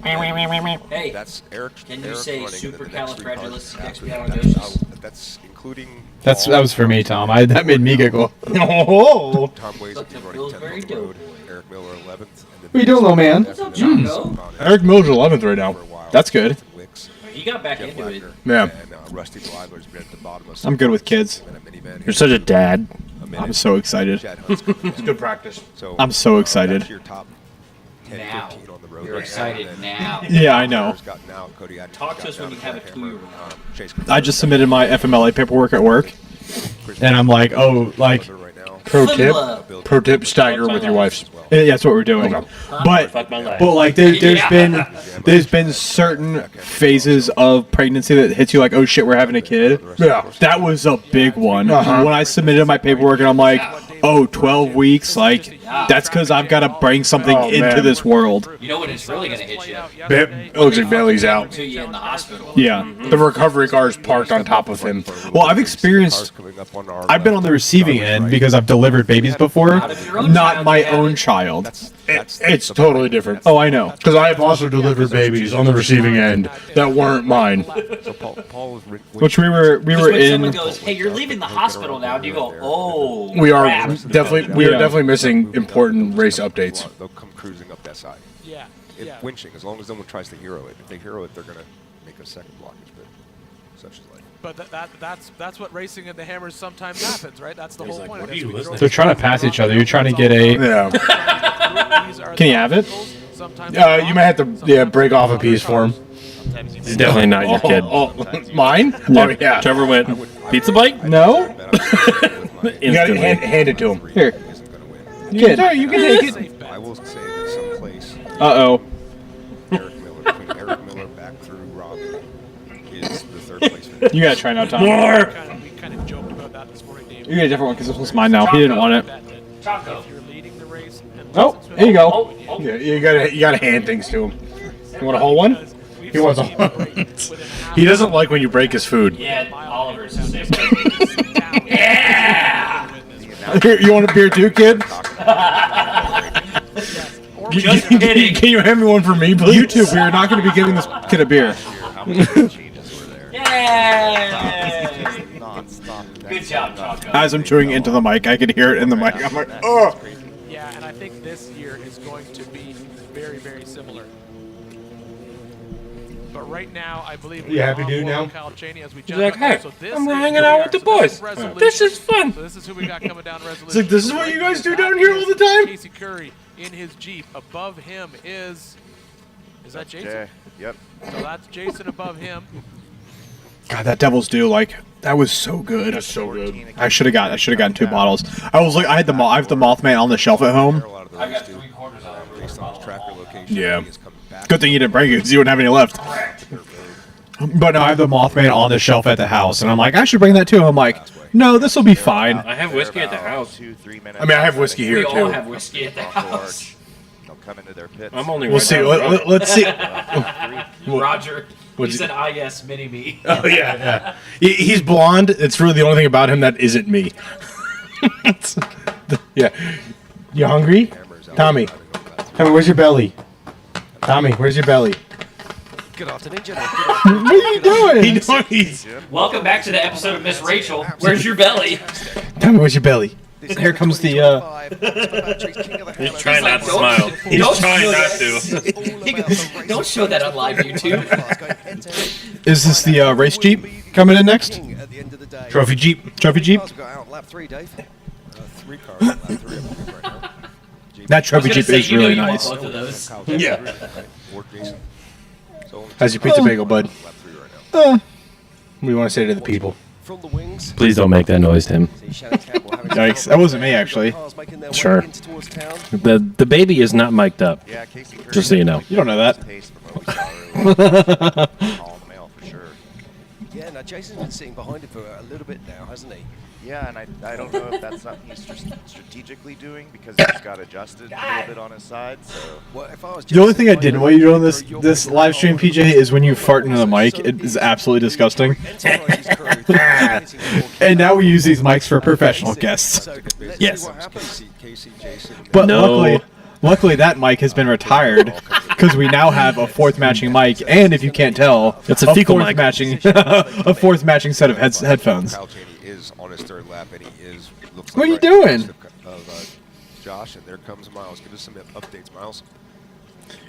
Hey, That's Eric. can you Eric say running, and then the next three cars after that, supercalifragilisticexpialidocious? That's including. That was for me, Tom. That made me giggle. Oh. Tom Ways But the running Bill's 10th very on the road. dope. Eric Miller 11th. And then What you doing, little man? What's up, Chonko? Eric Miller's 11th right now. That's good. He got back into it. Yeah. And Rusty Blyler's been at the bottom of I'm good with kids. You're such a dad. I'm so excited. It's good practice. So, I'm so excited. That's your top 10, Now. 15 on the road. You're right excited now. Yeah, I know. Gotten out. Cody Atkins Talk to got us when down you have a Jack 2-year-old. Hammer, Chase I just submitted my FMLA paperwork at work, and I'm like, oh, like, Pro tip, stagger with your wife's. yeah, that's what we're doing. But like, there's been certain phases of pregnancy that hits you like, oh shit, we're having a kid. Yeah. That was a big one. When I submitted my paperwork, and I'm like, oh, 12 weeks, like, that's because I've got to bring something into man. this world. You know when it's really going to hit you? It looks like Bailey's out. Until you in the hospital. Yeah. The recovery car is parked on top of him. Well, I've experienced. I've been on the receiving end because I've delivered babies before, not my own child. It's totally different. Oh, I know. Because I have also delivered babies on the receiving end that weren't mine. So Paul is Which we were Just when in. someone goes, hey, you're leaving the hospital now, do you go, oh, We are crap. definitely missing important race updates. They'll come cruising up that side. Yeah. If Yeah. winching, as long as no one tries to hero it. If they hero it, they're going to make a second blockage, but such is life. But that's what racing in the Hammers sometimes happens, right? That's the whole point of this. They're trying to pass each other. You're trying to get a. Yeah. Can you have it? You might have to break off a piece for him. He's definitely not your kid. Mine? Yeah. Oh, yeah. Trevor went, pizza bike? No. You gotta hand it to him. Here. Kid. You can take it. I will say that someplace Uh-oh. Eric Miller, between Eric Miller back through Robbie, is the third place finish. You gotta try now, Tom. We kind of joked about that this morning, Dave. You get a different one because this one's mine now. He didn't want it. Choco. If you're leading the race and Oh, here you go. Yeah, you gotta hand things to him. You want a whole one? He wants a whole. He doesn't like when you break his food. Yeah, Oliver's. Yeah! You want a beer too, kid? Just kidding. Can you hand me one for me, please? You too, we are not going to be giving this kid a beer. Yay! Good job, Choco. As I'm chewing into the mic, I could hear it in the mic. I'm like, oh! Yeah, and I think this year is going to be very, very similar. But right now, I believe You happy, dude, now? Kyle Chaney as we He's jump like, up. hey, So this I'm is hanging who we out are. with the So boys. Resolution. This is fun. So this is who we got coming down Resolution. It's like, this is what you guys do down here all the time? Casey Curry in his Jeep. Above him is that Jason? Jay. Yep. So that's Jason above him. God, that Devil's Due, like, that was so good. That's so good. I should have gotten 2 bottles. I was like, I have the Mothman on the shelf at home. I got 3/4 of them based on his tracker location. Yeah. He is coming back. Good thing you didn't break it because you wouldn't have any left. But no, I have the Mothman on the shelf at the house, and I'm like, I should bring that too. I'm like, no, this will be fine. I have whiskey at the house. 2-3 minutes. I mean, I have whiskey here We all too. have whiskey at the house. They'll come into their pits. I'm only. We'll see. Let's see. Roger. He What's said, "Ah, yes, mini me." Oh yeah. He's blonde. It's really the only thing about him that isn't me. Yeah. You hungry? Tommy, where's your belly? Tommy, where's your belly? Good afternoon, gentlemen. What are you doing? He's Welcome back to the episode of Miss Rachel. Where's your belly? Tommy, where's your belly? Here comes the. He's trying not to smile. He's trying not to. Don't show that on live YouTube. Is this the race Jeep coming in next? Trophy Jeep. Trophy Jeep. Lap 3, Dave. 3 cars on lap 3 right now. That Trophy Jeep is really you want nice. both of those. Yeah. Or Jason. So How's your pizza bagel, bud? lap 3 right now. What do you want to say to the people? From the wings. Please don't make that noise, Tim. Yikes! That wasn't me actually. Sure. The baby is not mic'd up. Yeah, Casey Curry. Just so you know. You don't know that. Taste for Mosaru. Tall male for sure. Yeah, now Jason's been sitting behind him for a little bit now, hasn't he? Yeah, and I don't know if that's something he's strategically doing because he's got adjusted a little bit on his side. So Well, if I was The only thing I didn't want you to do on this live stream, PJ, is when you fart into the mic. It is absolutely disgusting. And now we use these mics for professional guests. Yes. Casey, Jason. But luckily that mic has been retired because we now have a 4th matching mic, and if you can't tell, It's a fecal 4th mic. matching a 4th matching set of headphones. Kyle Chaney is on his 3rd lap, and he is. Looks What are you like right doing? next to, Josh, and there comes Miles. Give us some updates, Miles.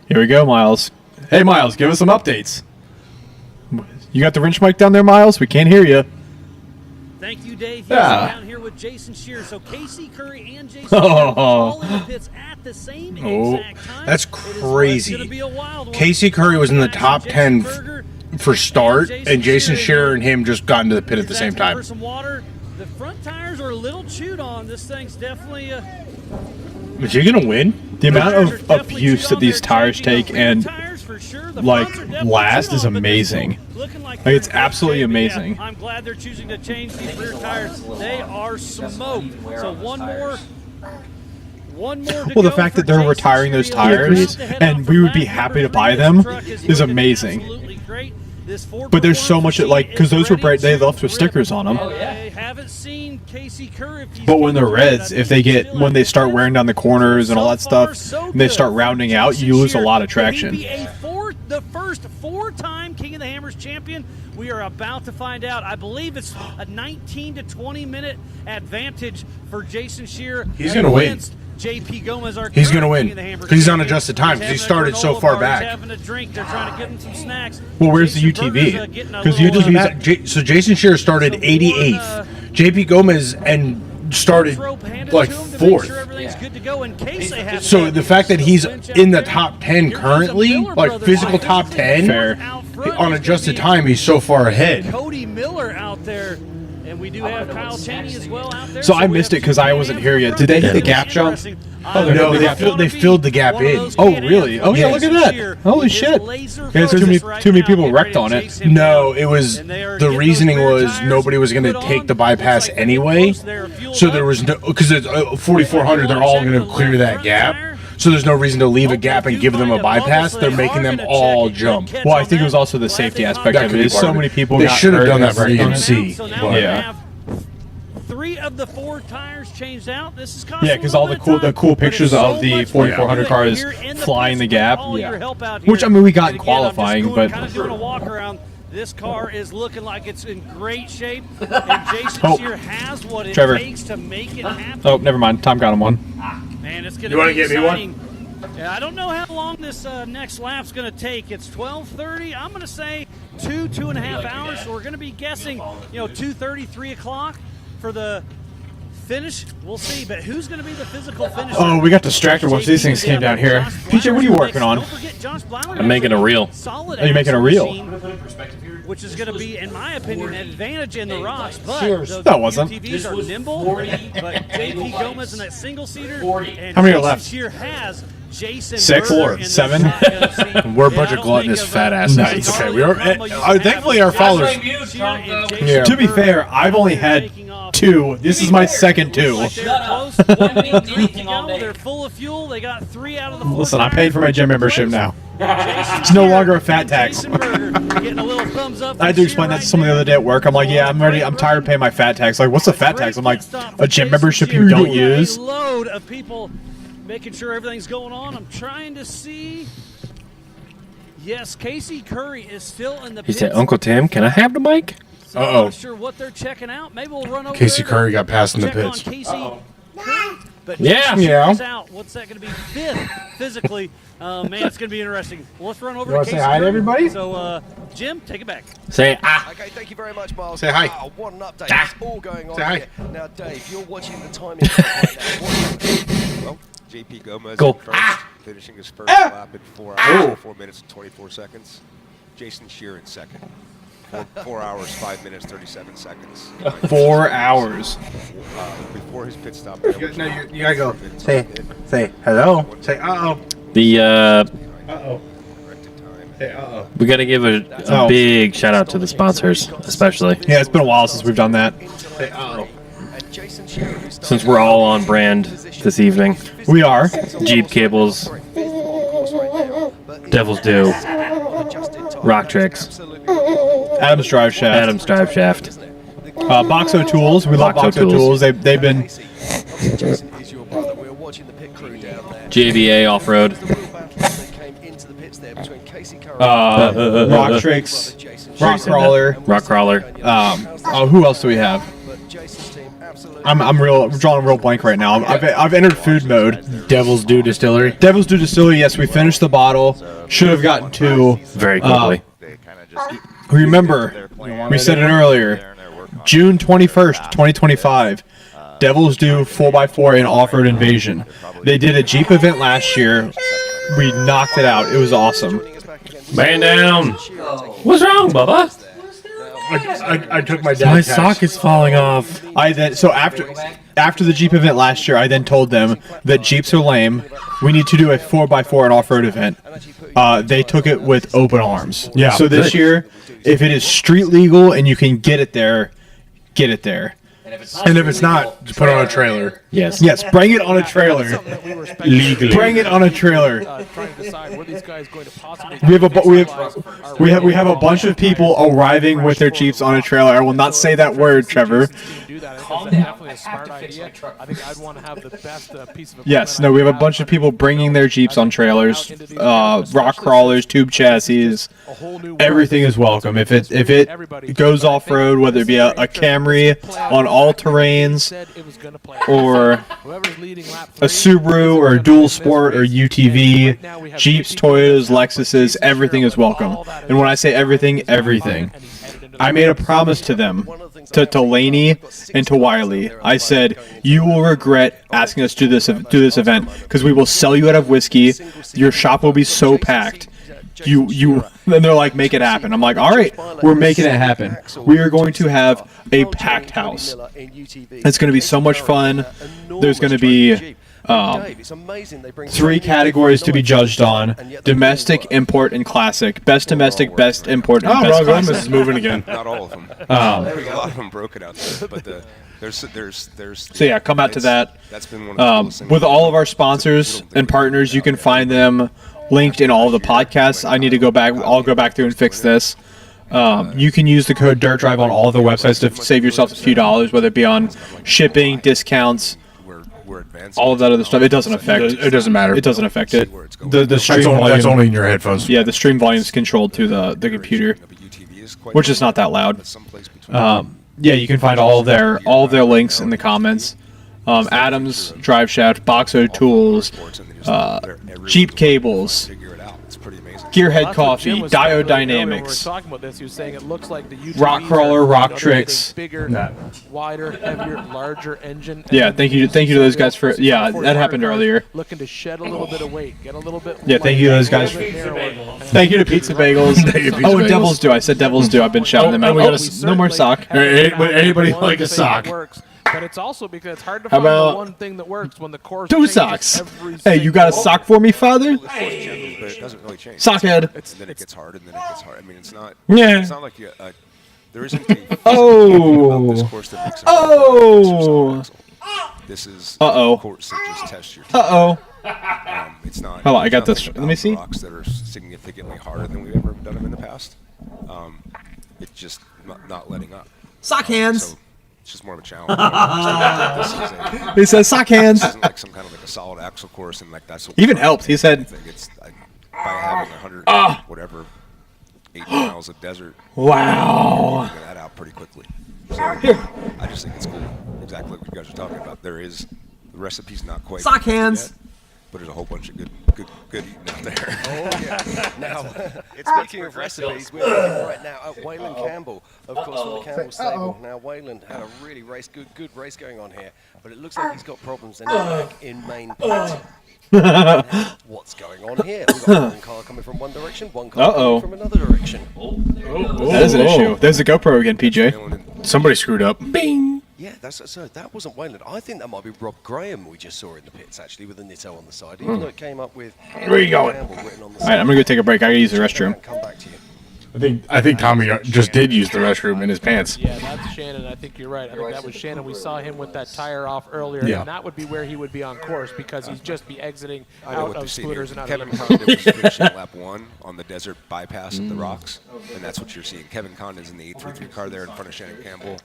Here we go, Miles. Hey, Miles, give us some updates. You got the wrench mic down there, Miles? We can't hear you. Thank you, Dave. Yes, Yeah. I'm down here with Jason Shear. So Casey Curry and Jason Shear all in the pits at the same exact time. That's It is what's crazy. gonna be a wild one. Casey Curry was in the top Jason 10 Berger for start, and Jason Shearer Shearer and him just got into the pit at the is same asking for time. some water. The front tires are a little chewed on. This thing's definitely Is he gonna win? The amount of abuse that these tires take and like last is amazing. Like it's absolutely amazing. I'm glad they're choosing to change these rear tires. They are smoked. So one more. Well, the fact that they're retiring those tires and we would be happy to buy them is amazing. But there's so much like because those were bright. They left with stickers on them. I haven't seen Casey Curry. But when they're reds, when they start wearing down the corners and all that stuff, and they start rounding out, you lose a lot of traction. The first 4-time King of the Hammers champion. We are about to find out. I believe it's a 19 to 20 minute advantage for Jason Shear. He's gonna win. against JP Gomez, our He's gonna current win King of the Hammers because he's on champion. adjusted time. He's He having a started so granola far bar, back. He's having a drink. They're trying to give him some snacks. Well, where's the Jason Berger's, UTV? getting a Because little, UTV's So Jason Shearer started 88th. JP Gomez and started like 4th. everything's good to go in case they have So the fact that he's in the top 10 currently, like physical top 10, on adjusted time, he's so far ahead. Cody Miller out there. And we do have Kyle Chaney as well out there. So I missed it because I wasn't here yet. Did they hit the gap jump? they filled the gap in. Oh, really? Oh, yeah, look at that. Holy shit. There's too many people wrecked on it. No, it was, the reasoning was nobody was going to take the bypass anyway. So there was no, because it's 4,400, they're all going to clear that gap. So there's no reason to leave a gap and give them a bypass. They're making them all jump. Well, I think it was also the safety aspect That of could it. be So part of many it. people They got should have hurt done that and for everything. EMC. So now but- we Yeah. have 3 of the 4 tires changed out. This is Yeah, because all the cool pictures of the 4,400 cars flying the gap. Yeah. Which, I mean, we got in qualifying, but... kind of doing a walk around. This car is looking like it's in great shape, and Jason Shear has what it Trevor. takes to make it happen. Oh, never mind. Tom got him one. Man, it's going You to wanna be get me exciting. Yeah, I don't know how long this next lap's going to take. It's 12:30. I'm going to say 2.5 hours. So we're going to be guessing, 2:30, 3 o'clock for the finish. We'll see. But who's going to be the physical finisher? Oh, we got distracted once these things came down here. PJ, what are you working on? I'm making a reel. Oh, you're making a reel? Which is going to be, in my opinion, an advantage in the rocks. But Cheers. the That wasn't. UTVs are nimble. But JP Gomez in that single-seater. And How many are Jason left? Shear has Jason 6? Berger in the 7? shotgun seat. We're a bunch And I of don't gluttonous think fat of, asses. Nice. Okay, we are. Thankfully, our followers. Yeah. To be fair, I've only had 2. This is my second 2. They're full of fuel. They got 3 out of the 4. Listen, I paid for my gym membership now. It's no longer a fat tax. Getting a little thumbs up. I had to explain that to someone the other day at work. I'm like, yeah, I'm ready. I'm tired of paying my fat tax. Like, what's a fat tax? I'm like, a gym membership you don't use. A load of people making sure everything's going on. I'm trying to see. Yes, Casey Curry is still in the He pits. said, Uncle Tim, can I have the mic? So I'm not sure what they're checking out. Maybe we'll run over Casey there Curry got passed in the check on pits. Casey Curry. But Yeah. Jason Yeah. is out. What's that going to be? 5th physically. Man, it's going to be interesting. Well, let's run over You to wanna Casey say hi to Curry. everybody? So, Jim, take it back. Say, ah. Okay, thank you very much, Miles. Say hi. Wow, what an update. Ah. It's all going on Say hi. here. Now, Dave, you're watching the timing right now. Well, JP Gomez Go. in first, finishing his first lap in 4 hours, 4 minutes and 24 seconds. Jason Shear in second. 4 hours, 5 minutes, 37 seconds. 4 hours. Before his pit stop. You gotta go. Say hello. Say uh-oh. The, Uh-oh. Say uh-oh. we got to give a big shout out to the sponsors, especially. Yeah, it's been a while since we've done that. Say uh-oh. Since we're all on brand this evening. We are. Jeep Cables, Devil's Due, Rock Tricks, Adam's Drive Shaft. Adam's Drive Shaft. Boxo Tools. We love Boxo Boxo Tools. They've been... Jason is your brother. We're watching the pit crew down there. JVA Off-Road. The real battle that came into the pits there between Casey Curry Rock Tricks. Rock Crawler. Rock Crawler. Who else do we have? I'm drawing a real blank right now. I've entered food mode. Devil's Due Distillery. Devil's Due Distillery. Yes, we finished the bottle. Should have gotten 2 very quickly. Remember, we said it earlier. June 21st, 2025. Devil's Due 4x4 and Off-Road Invasion. They did a Jeep event last year. We knocked it out. It was awesome. Man down. What's wrong, Bubba? I took my dad's My tax. sock is falling off. After the Jeep event last year, I then told them that Jeeps are lame. We need to do a 4x4 and off-road event. They took it with open arms. Yeah. So this year, if it is street legal and you can get it there, get it there. And if it's not, just put it on a trailer. Yes. Yes, bring it on a trailer. Legally. Bring it on a trailer. Trying to decide where these guys going to possibly. We have a bunch of people arriving with their Jeeps on a trailer. I will not say that word, Trevor. Calm down. Definitely a smart idea. I think I'd want to have the best piece of equipment. Yes, no, we have a bunch of people bringing their Jeeps on trailers, rock crawlers, tube chassis. Everything is welcome. If it goes off road, whether it be a Camry on all terrains, or a Subaru, or a Dual Sport, or UTV, Jeeps, Toyotas, Lexuses, everything is welcome. And when I say everything, everything. I made a promise to them, to Laney and to Wiley. I said, you will regret asking us to do this event, because we will sell you out of whiskey. Your shop will be so packed. Then they're like, make it happen. I'm like, all right, we're making it happen. We are going to have a packed house. It's going to be so much fun. There's going to be Dave, it's amazing they bring 3 categories to be judged on: domestic, import, and classic. Best domestic, best import, and best classic. Is moving again. Not all of them. There's a lot of them broken out there, but there's. So yeah, come out to that. That's been one of the coolest things. With all of our sponsors and partners, you can find them linked in all of the podcasts. I need to go back. I'll go back through and fix this. You can use the code DirtDrive on all of the websites to save yourself a few dollars, whether it be on shipping, discounts, all of that other stuff. It doesn't affect. It doesn't matter. It doesn't affect it. The stream volume. That's only in your headphones. Yeah, the stream volume is controlled to the computer, which is not that loud. Yeah, you can find all of their links in the comments. Adams Drive Shaft, Boxo Tools, Jeep Cables, Gearhead Coffee, Jim was Diode talking earlier when we were Dynamics, talking about this, he was saying it looks like the UTVs Rock Crawler, are Rock getting Tricks. bigger, wider, heavier, larger engine. Yeah, thank you to those guys for. Yeah, that happened earlier. Looking to shed a little bit of weight, get a little bit. Yeah, thank you to those guys. Thank you to Pizza Bagels. Oh, and Devil's Due. I said Devil's Due. I've been shouting them out. Oh, no more sock. Anybody like a sock? But it's also because it's hard to How find about the one thing that works when the course 2 changes socks. every Hey, you got a sock for me, father? But it doesn't really change. Sockhead. And then it gets hard, and then it gets hard. I mean, it's not. Yeah. It's not like there isn't a Oh. this course that makes Oh. This is Uh-oh. a course that just tests your. Uh-oh. It's not. Hold on, I got there's this. nothing Let me about see. Rocks that are significantly harder than we've ever done them in the past. It's just not letting up. Sock hands. So it's just more of a challenge. He says sock hands. This isn't like some kind of like a solid axle course, and like that's what Even helped. He said. It's by having 100 whatever 8 miles of desert. Wow. You can figure that out pretty quickly. So I just think it's cool. Exactly what you guys are talking about. The recipe's not quite Sock hands. yet, but there's a whole bunch of good eating out there. Oh yeah. Now, speaking of recipes, we're looking right now at Waylon Campbell, of course, from the Campbell stable. Now, Waylon had a really good race going on here, but it looks like he's got problems in his back in main pit. What's going on here? We've got one car coming from one direction, one car coming from another direction. That is an issue. There's the GoPro again, PJ. Somebody screwed up. Bing. Yeah, so that wasn't Waylon. I think that might be Rob Graham we just saw in the pits, actually, with the Nitto on the side, even though it came up with Where are you going? Campbell written on the All right, I'm gonna go take a break. I gotta use the restroom. Come back to you. I think Tommy just did use the restroom in his pants. Yeah, that's Shannon. I think you're right. I think that was Shannon. We saw him with that tire off earlier, Yeah. and that would be where he would be on course because he'd just be exiting out of scooters and out Kevin of Condon was finishing lap 1 on the desert bypass at the rocks, and that's what you're seeing. Kevin Condon's in the 833 car there in front of Shannon Campbell.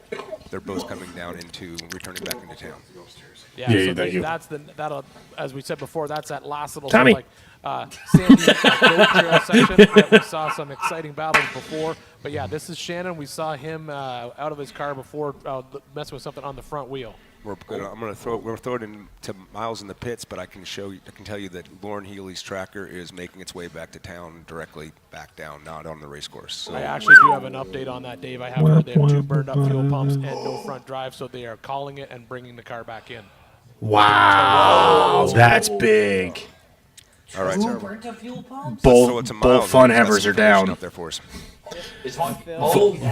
They're both coming down returning back into town. Yeah, so that'll, as we said before, that's that last little Tommy. sort of like sandy road trail section that we saw some exciting battles before. But yeah, this is Shannon. We saw him out of his car before messing with something on the front wheel. We're gonna throw it into Miles in the pits, but I can tell you that Lauren Healy's tracker is making its way back to town, directly back down, not on the race course. So I actually do have an update on that, Dave. I have heard they have 2 burned up fuel pumps and no front drive, so they are calling it and bringing the car back in. Wow, that's big. All right, Both fun havers are down. Up there for us. Is Vaughn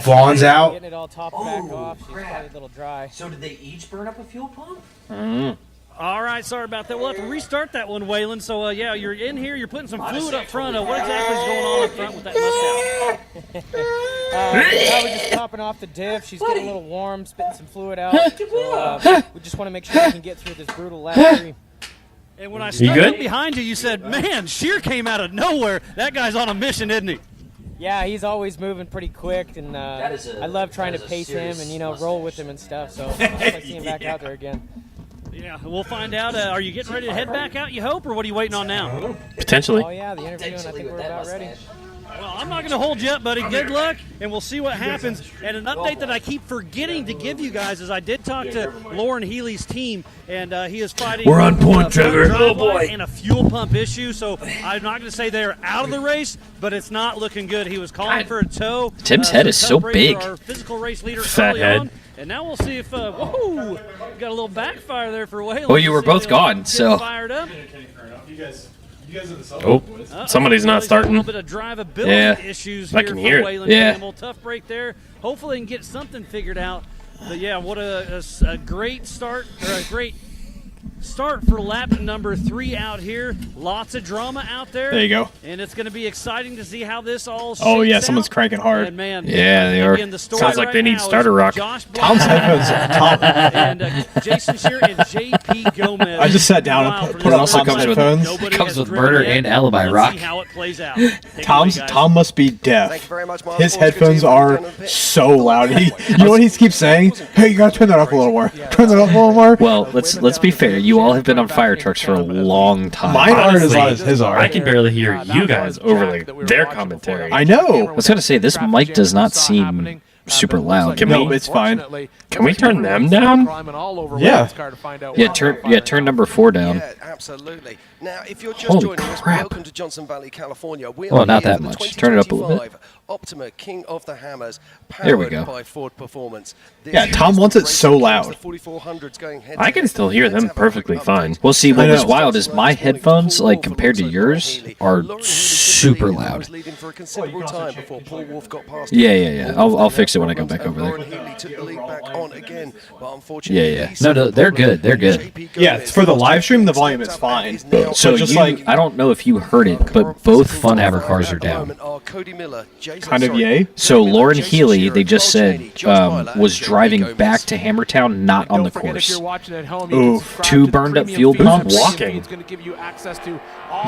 Vaughn's out. Getting it all topped back off. She's probably a little dry. So did they each burn up a fuel pump? All right, sorry about that. We'll have to restart that one, Waylon. So, yeah, you're in here. You're putting some fluid up front. What exactly is going on up front with that mustache? Probably just topping off the diff. She's getting a little warm, spitting some fluid out. So, we just want to make sure we can get through this brutal lap 3. And when I stuck up behind you, you said, man, Shear came out of nowhere. That guy's on a mission, isn't he? Yeah, he's always moving pretty quick, and I love trying to pace him and, roll with him and stuff. So, I see him back out there again. Yeah, we'll find out. Are you getting ready to head back out, you hope, or what are you waiting on now? Potentially. Oh, yeah, the interview, and I think we're about ready. Well, I'm not going to hold you up, buddy. Good luck, and we'll see what happens. And an update that I keep forgetting to give you guys is I did talk to Lauren Healy's team, and he is fighting. We're on point, Trevor. Oh, boy. And a fuel pump issue, so I'm not going to say they're out of the race, but it's not looking good. He was calling for a tow. Tim's head is so big. Our physical race leader Fat early head. on. And now we'll see if, whoa, got a little backfire there for Waylon. Well, you were both gone, so. Fired up. Oh, somebody's not starting. A little bit of drivability issues I here can for hear it. Waylon Yeah. Campbell. Tough break there. Hopefully, they can get something figured out. But yeah, what a great start or a great start for lap number 3 out here. Lots of drama out there. There you go. And it's going to be exciting to see how this all shakes Oh yeah, out. someone's cranking hard. And man, Yeah, they are. again, the story Sounds like right they need now starter is rock. Josh Tom's headphones. Tom, and Jason Shear and JP Gomez. I just sat down and put on Tom's headphones. It comes with murder and alibi rock. See how it plays out. Tom must be deaf. Thank you very much, Mark. His Always good to headphones see you are on the pitch. so loud. You know what he keeps saying? Hey, you gotta turn that up a little more. Turn that up a little more. Well, let's be fair. You all have been on fire trucks for a long time. Mine aren't as Honestly, loud as his are. I can barely hear you guys over their commentary. I know. I was gonna say this mic does not seem super loud. No, it's fine. Can we turn them down? Yeah. Turn number 4 down. Yeah, absolutely. Now, if you're just Holy joining us, crap. welcome to Johnson Valley, California. We Well, are not here that for the much. Turn it up a little bit. 2025 Optima King of the Hammers, There we powered go. by Ford Performance. Yeah, Tom wants it so loud. I can still hear them perfectly fine. Well, see, what I was know. wild is my headphones, like compared to yours, are super loud. Yeah. I'll fix it when I go back over there. Yeah. No, they're good. They're good. Yeah, for the live stream, the volume is fine. So just I don't know if you heard it, but both Funhaver cars are down. Kind of yay. So Lauren Healy, they just said, was driving back to Hammertown, not on the course. Oof. 2 burned up fuel pumps. Walking.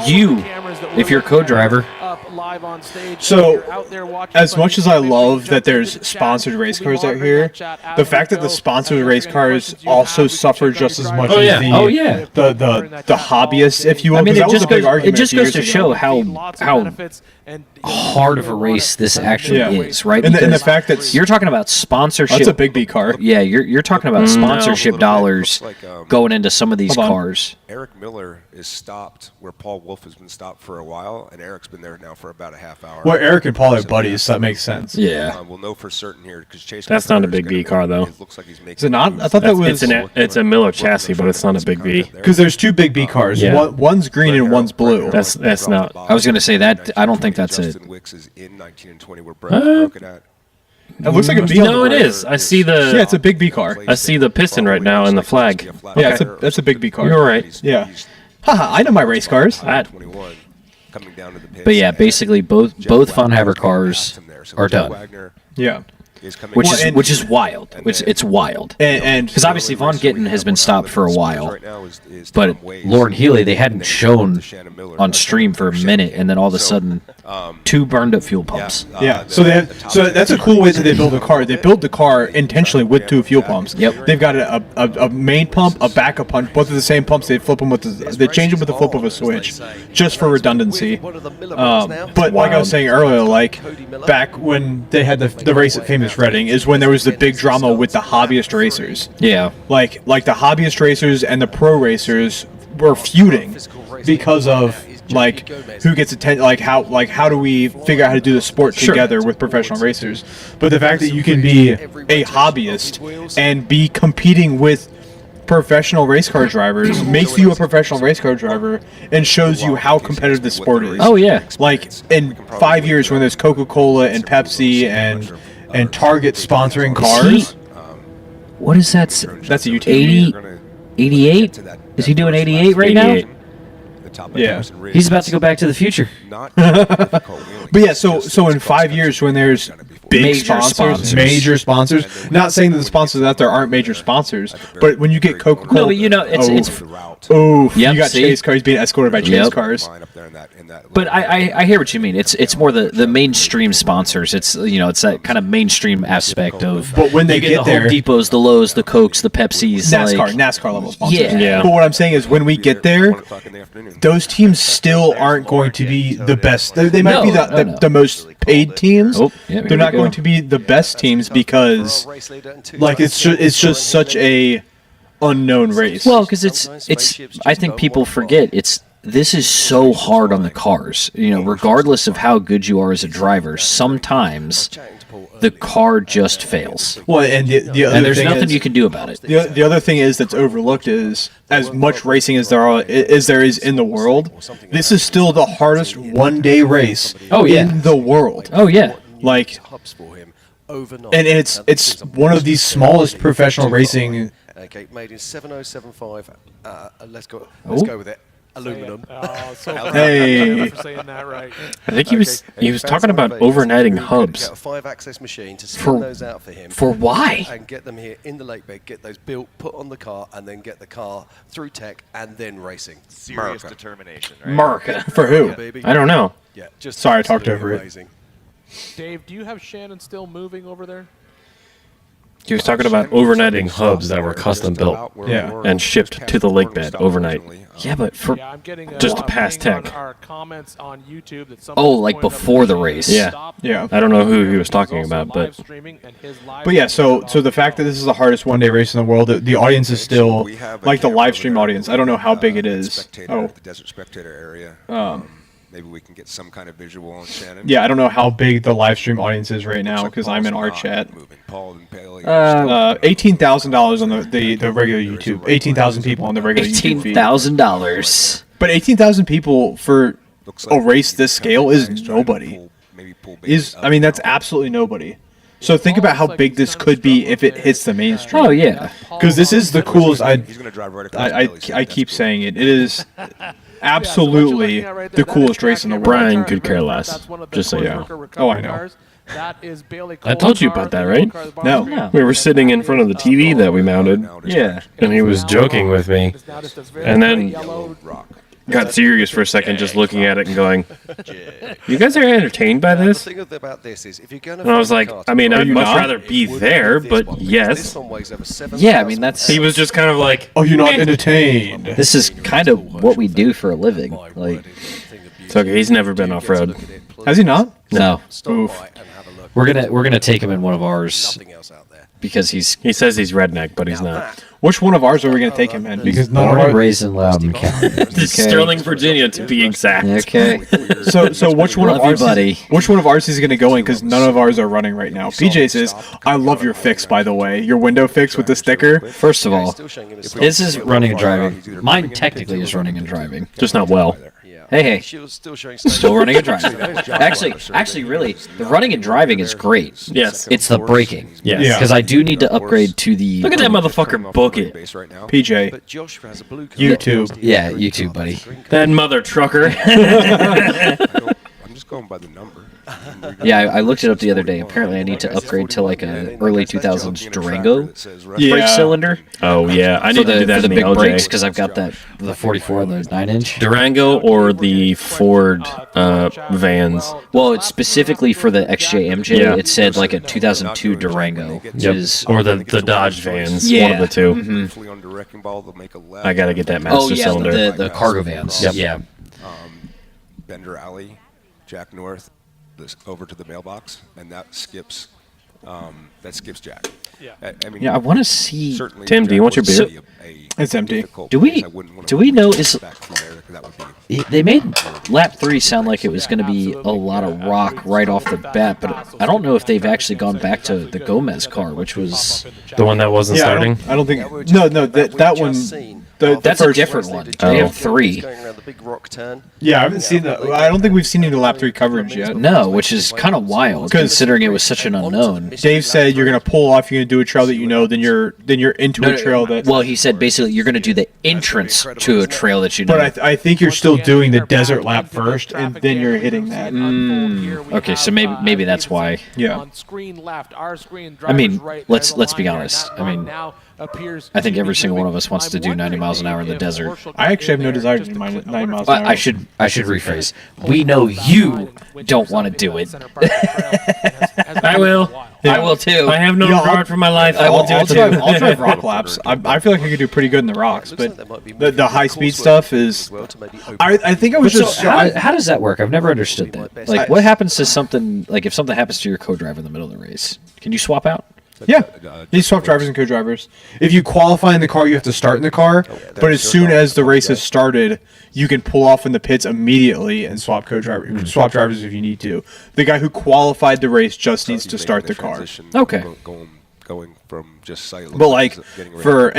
You, if you're a co-driver. So, as much as I love that there's sponsored race cars out here, the fact that the sponsored race cars also suffer just as much as the hobbyists, if you will. I mean, that was a big it argument just a few goes to years show ago. how hard of a race this actually is, right? And the Because fact that you're talking about sponsorship. That's a big B car. Yeah, you're talking about sponsorship dollars going into some of these cars. Eric Miller is stopped where Paul Wolf has been stopped for a while, and Eric's been there now for about a half hour. Well, Eric and Paul are buddies, so that makes sense. Yeah. We'll know for certain here because Chase. That's not a big B car, though. It looks like he's making. Is it not? I thought that was. It's a Miller chassis, but it's not a big B. Because there's 2 big B cars. Yeah. One's green and one's blue. That's not. I was going to say that. I don't think that's it. Justin Wicks is in 19 and 20 where Brett broke it at. It looks like a B. No, it is. I see the. Yeah, it's a big B car. I see the piston right now and the flag. Yeah, that's a big B car. You're right. Yeah. Haha, I know my race cars. But yeah, basically both Funhaver cars are done. Yeah. Which is wild. It's wild. And because obviously Von Gittin has been stopped for a while, but Lauren Healy they hadn't shown on stream for a minute, and then all of a sudden 2 burned up fuel pumps. Yeah, so that's a cool way that they build a car. They build the car intentionally with 2 fuel pumps. Yep. They've got a main pump, a backup pump, both of the same pumps. They flip them they change them with the flip of a switch, just for redundancy. But like I was saying earlier, like back when they had the race at Famous Reading, is when there was the big drama with the hobbyist racers. Yeah. Like the hobbyist racers and the pro racers were feuding because of like who gets attention, like how do we figure out how to do the sport together with professional racers. But the fact that you can be a hobbyist and be competing with professional race car drivers makes you a professional race car driver and shows you how competitive the sport is. Oh yeah. Like in 5 years when there's Coca-Cola and Pepsi and Target sponsoring cars. What is that? That's a UTV. 88? Is he doing 88 right now? Yeah. He's about to go back to the future. But yeah, so in 5 years when there's big major sponsors, not saying that the sponsors out there aren't major sponsors, but when you get Coca-Cola, no, but you know it's you got Chase cars being escorted by Chase cars. But I hear what you mean. It's more the mainstream sponsors. It's it's that kind of mainstream aspect of. But when they you get the there, Home Depots, the Lowe's, the Cokes, the Pepsis, NASCAR level sponsors. Yeah. But what I'm saying is when we get there, those teams still aren't going to be the best. They might be the most paid teams. They're not going to be the best teams because like it's just such a unknown race. Well, because it's I think people forget this is so hard on the cars. Regardless of how good you are as a driver, sometimes the car just fails. Well, and the other and there's thing nothing is, you can do about it. The other thing is that's overlooked is as much racing as there is in the world, this is still the hardest one-day race in the world. Oh yeah. Like, and it's one of the smallest professional racing Okay, made in 7075. Let's go Oh. with it. Aluminum. Oh, so Hey. for saying that right. I think he was talking about overnighting hubs. Get a 5-axis machine to For- spin those out for him. for why? And get them here in the lake bed, get those built, put on the car, and then get the car through tech and then racing. Serious determination, right? America. For who? Baby. I don't know. Yeah, just Sorry, I talked absolutely over it. amazing. Dave, do you have Shannon still moving over there? He was talking about overnighting hubs that were custom built and shipped to the lake bed overnight. Yeah, but for Yeah, I'm getting Just to I'm pass getting on tech. our comments on YouTube that oh, someone's like pointed out before the that race. Yeah. Yeah. I don't know who he was talking about, but live streaming and his live But yeah, streaming so the fact that this is the hardest one-day race in the world, the audience is still like the live stream audience. I don't know how big it is. Oh, The desert spectator area. Maybe we can get some kind of visual on Shannon. yeah, I don't know how big the live stream audience is right now because I'm in our chat. Paul and Paley. $18,000 on the regular YouTube. 18,000 people on the regular YouTube feed. $18,000. But 18,000 people for a race this scale is nobody. I mean, that's absolutely nobody. So think about how big this could be if it hits the mainstream. Oh, yeah. Because this is the coolest. He's going to drive right across I keep saying it. It is absolutely the coolest race in the world. Brian could care less. Just so you know. Oh, I know. That is Bailey I told you about that, right? No. We were sitting in front of the TV that we mounted. Yeah. And he was joking with me. And then got serious for a second, just looking at it and going, "You guys are entertained by The this?" thing about this is, if you're going to And I was like, I mean, I'd much rather be there, but yes. This one weighs over 7,000 Yeah, I mean, that's... He was just kind of like, "Oh, you're not entertained." This is kind of what we do for a living. Like, it's okay. He's never been off road. Has he not? no. Oof. We're gonna take him in one of ours because He says he's redneck, but he's not. Which one of ours are we going to take him in? Because none of born and our... raised in Loudon County. Sterling, Virginia, to be exact. Okay. So which one of Love you, ours? buddy. Which one of ours is going to go in? Because none of ours are running right now. PJ says, "I love your fix, by the way. Your window fix with the sticker." First of all, his is running and driving. Mine technically is running and driving. Just not well. Hey, Still showing still running and driving. Actually, really, the running and driving is great. Yes. It's the braking. Yes. Because I do need to upgrade to the... Look at that motherfucker book it. PJ, But Josh has a blue YouTube. Yeah, YouTube, buddy. That mother trucker. I'm just going by the number. Yeah, I looked it up the other day. Apparently, I need to upgrade to like a early 2000s Durango brake cylinder. Oh yeah, I For need to do that for the in the big LJ. brakes because I've got the 44 and the 9-inch. Durango or the Ford vans. Well, it's specifically for the XJ/MJ. Yeah. It said like a 2002 Durango. Yep. Is, Or the Dodge vans. Yeah. One of the two. Hopefully on the wrecking ball, they'll make a left. I gotta get that master oh yeah, cylinder. the cargo vans. Yep. Yeah. Bender Alley, Jack North, this over to the mailbox, and that skips Jack. Yeah. I mean, Yeah, I want to see. certainly Tim, do you want your Jack beer? would be It's empty. difficult Do we race. I wouldn't wanna do we know is back from there, 'cause that would be they made lap 3 sound like it was going to be a lot of rock right off the bat, but I don't know if they've actually gone back to the Gomez car, which was The one that wasn't Yeah, starting. I don't think. No, that one. that's a different one. They have 3. Going around the big rock turn. Yeah, I haven't seen that. I don't think we've seen any lap 3 coverage yet. No, which is kind of wild considering it was such an unknown. Dave said you're gonna pull off. You're gonna do a trail that you know. Then you're into a trail that. Well, he said basically you're going to do the entrance to a trail that you know. But I think you're still doing the desert lap first, and then you're hitting that. Okay, so maybe that's why. Yeah. On screen left, our screen I mean, driver's right, let's there's a be line honest. there, and I that mean, line now appears I think to every be single one moving. of us wants to I'm do 90 wondering miles an hour in the if desert. Marshall I actually have no got in desire there to do just 9 miles an hour. I should rephrase. We know you don't want to do it. I will. I will too. I have no Yeah, regard for my life. I will do I'll it too. drive rock laps. I feel like I could do pretty good in the rocks, but the high speed stuff is. I think I was So just. how does that work? I've never understood that. Like, what happens to something? Like, if something happens to your co-driver in the middle of the race, can you swap out? Yeah, you swap drivers and co-drivers. If you qualify in the car, you have to start in the car. But as soon as the race has started, you can pull off in the pits immediately and swap swap drivers if you need to. The guy who qualified the race just needs to start the car. Okay. Going from just sight. But like for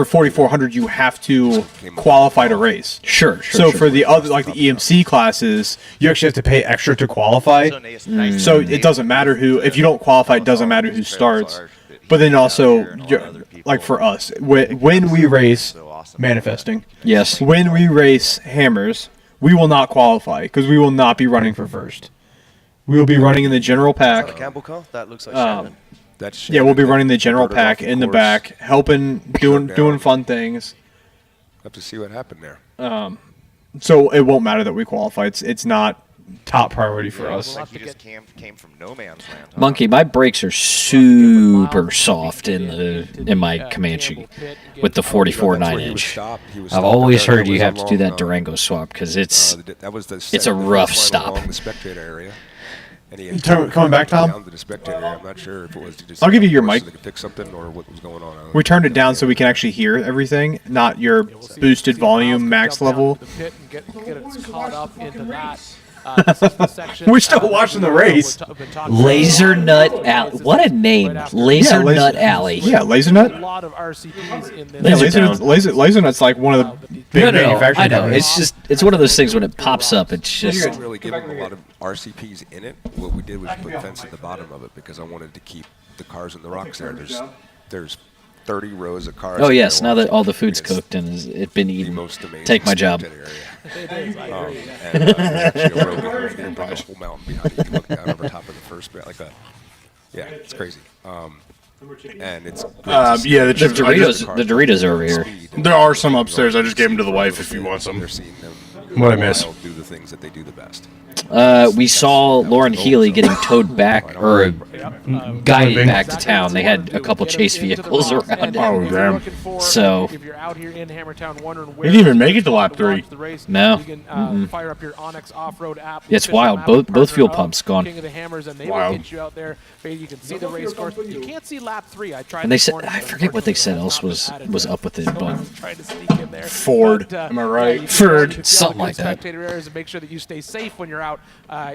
4400, you have to qualify to race. Sure. So for the other like the EMC classes, you actually have to pay extra to qualify. So it doesn't matter who. If you don't qualify, it doesn't matter who starts. But then also, like for us, when we race manifesting, yes, when we race hammers, we will not qualify because we will not be running for first. We will be running in the general pack. Is that a Campbell car? That looks like Shannon. That's Yeah, we'll be running the general Converted off pack in the course. back, helping, doing fun things. Have to see what happened there. So it won't matter that we qualify. It's not top priority for us. Like you just came from no man's land. Huh? Monkey, my brakes are super soft in my Comanche with the 44 9-inch. I've always heard you have to do that Durango swap because it's a rough stop. The spectator area. And he Coming back, Tom? down to the spectator area. I'm not sure if it was to just I'll give you your mic. so they could fix something or what was going on. We turned it down so we can actually hear everything, not your boosted volume max level. The pit and get it caught up into that. This is the section, We're still watching the race. Laser Nut Alley. What a name. Laser Nut Alley. Yeah, Laser Nut. A lot of RCPs in this. Yeah, Laser Nut's like one of the big manufacturers. I know. It's one of those things when it pops up. It's We just didn't really give them a lot of RCPs in it. What we did was put fence at the bottom of it because I wanted to keep the cars and the rocks there. There's 30 rows of cars. Oh yes, now that all the food's cooked and it's been eaten, take my job. And there's actually a road behind it, a whole mountain behind it. You can look down over top of the first bit, yeah, it's crazy. And it's yeah, the Doritos are over here. There are some upstairs. I just gave them to the wife if you want some. What I miss? Do the things that they do the best. We saw Lauren Healy getting towed back or guided back to town. They had a couple chase vehicles around it. Oh damn! So if you're out here in Hammertown wondering He where didn't even make it to lap 3. No. you can fire up your Onyx off-road app. It's official wild. app Both partner fuel of pumps gone. King of the Hammers, and they Wild. will get you out there. You can see the race course. You can't see lap 3. I tried. And they this said morning, I but forget what they said unfortunately, else was up with it, someone but tried to sneak in there. Ford, But, am I right? you can Ford, get something good like that. Spectator areas and make sure that you stay safe when you're out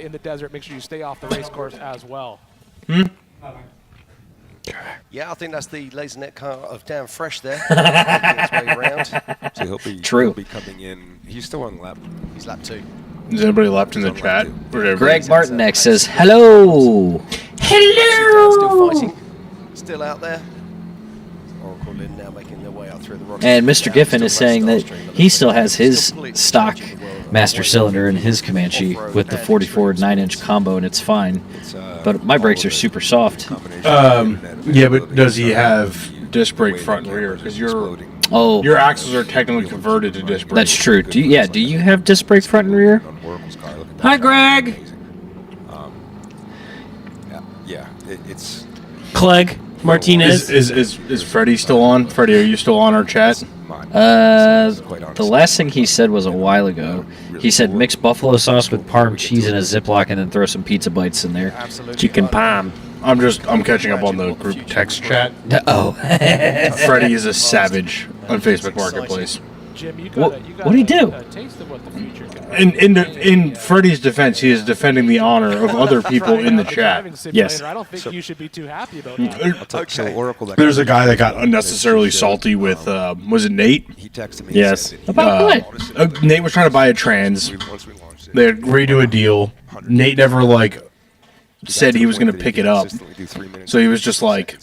in the desert. Make sure you stay off the race course as well. Yeah, I think that's the LaserNet car of Damn Fresh there. Making its way round. So he'll True. be coming in. He's still on lap. He's lap 2. Is anybody left in the chat? Greg Martinek says hello. Hello. Still fighting. Still out there. Oracle Lynn now making their way out through the rocks. And Mr. Giffen is saying that he still has his stock master cylinder in his Comanche with the 44 9-inch combo, and it's fine. But my brakes are super soft. Yeah, but does he have disc brake front and rear? Because your axles are technically converted to disc brake. That's true. Do you have disc brake front and rear? Hi, Greg. It's Clegg Martinez. Is Freddie still on? Freddie, are you still on our chat? The last thing he said was a while ago. He said mix buffalo sauce with parm cheese in a Ziploc and then throw some pizza bites in there. Chicken palm. I'm catching up on the group text chat. Oh. Freddie is a savage on Facebook Marketplace. Jim, you What got what'd he do? a taste of what the future can In Freddie's defense, he is defending the honor of other people in the chat. Yes. I don't think you should be too happy about that. There's a guy that got unnecessarily salty with, was it Nate? He texted me. Yes. About what? Nate was trying to buy a trans. They agreed to a deal. Nate never, said he was going to pick it up. So he was just like,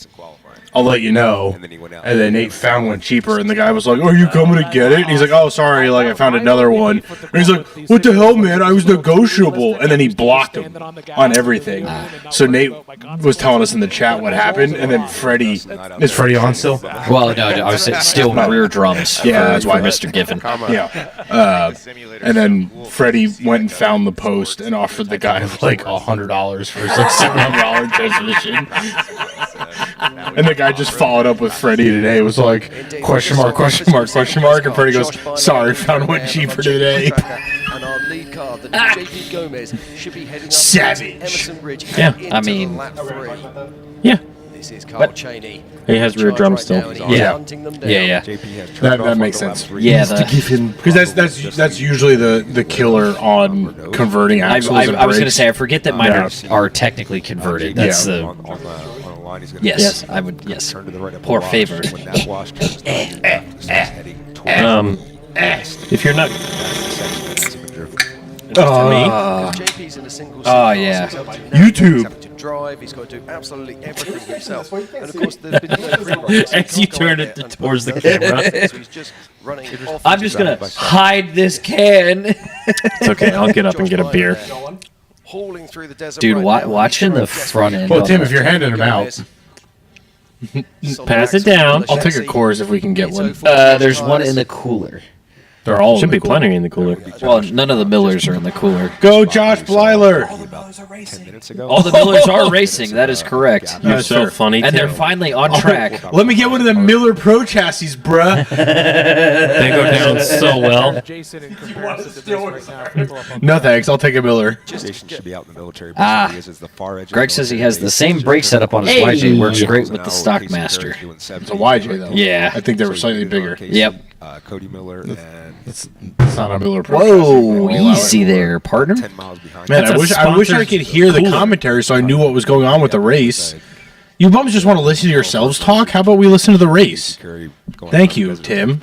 I'll let you know. And then Nate found one cheaper, and the guy was like, "Are you coming to get it?" And he's like, "Oh, sorry, I found another one." And he's like, "What the hell, man? I was negotiable." And then he blocked him on everything. So Nate was telling us in the chat what happened, and then Freddie, is Freddie on still? Well, no, I was still rear drums. Yeah, that's why Mr. Giffen. Yeah. And then Freddie went and found the post and offered the guy $100 for his $700 transmission. And the guy just followed up with Freddie today. It was like, question mark. And Freddie goes, sorry, found one cheaper today. And our lead car, the JP Gomez, should be heading up Savage. Emerson Ridge. Yeah, into I mean, lap 3. Yeah. This is Carl Cheney. He has rear drums still. Yeah. Yeah. That makes sense. Yeah, because that's usually the killer on converting axles. I was going to say, I forget that mine are technically converted. That's the. Yes, I would. Yes, poor favor. If you're not. Oh yeah. YouTube. drive. He's got to do absolutely everything himself. And of course, there's been no free runs. As you turn it towards the camera. So he's just running off. I'm just gonna hide this can. It's okay. I'll get up and get a beer. Hauling through the desert. Dude, right now. watching the front end. Well, Tim, if you're handing them out, Pass it down. I'll take a Coors if we can get one. There's one in the cooler. They're all Should be plenty in the cooler. Well, none of the Millers are in the cooler. Go, Josh Blyler! All the Millers are racing. That is correct. You're so funny, And they're Tim. finally on track. Let me get one of the Miller Pro chassis, bruh. They go down so well. Jason in comparison to this right now. People up on No thanks, I'll take a Miller. Jason should be out in the military. Ah, Is the far edge Greg says he has the same brake setup on his YJ. Works great with the Stockmaster. It's a YJ though. Yeah. I think they were slightly bigger. Yep. Cody Miller and It's not a Miller Pro. Whoa, chassis. easy there, partner. 10 miles behind. Man, That's I wish I sponsored could hear the cooler. commentary so I knew what was going on with the race. You bums just want to listen to yourselves talk? How about we listen to the race? Thank you, Tim.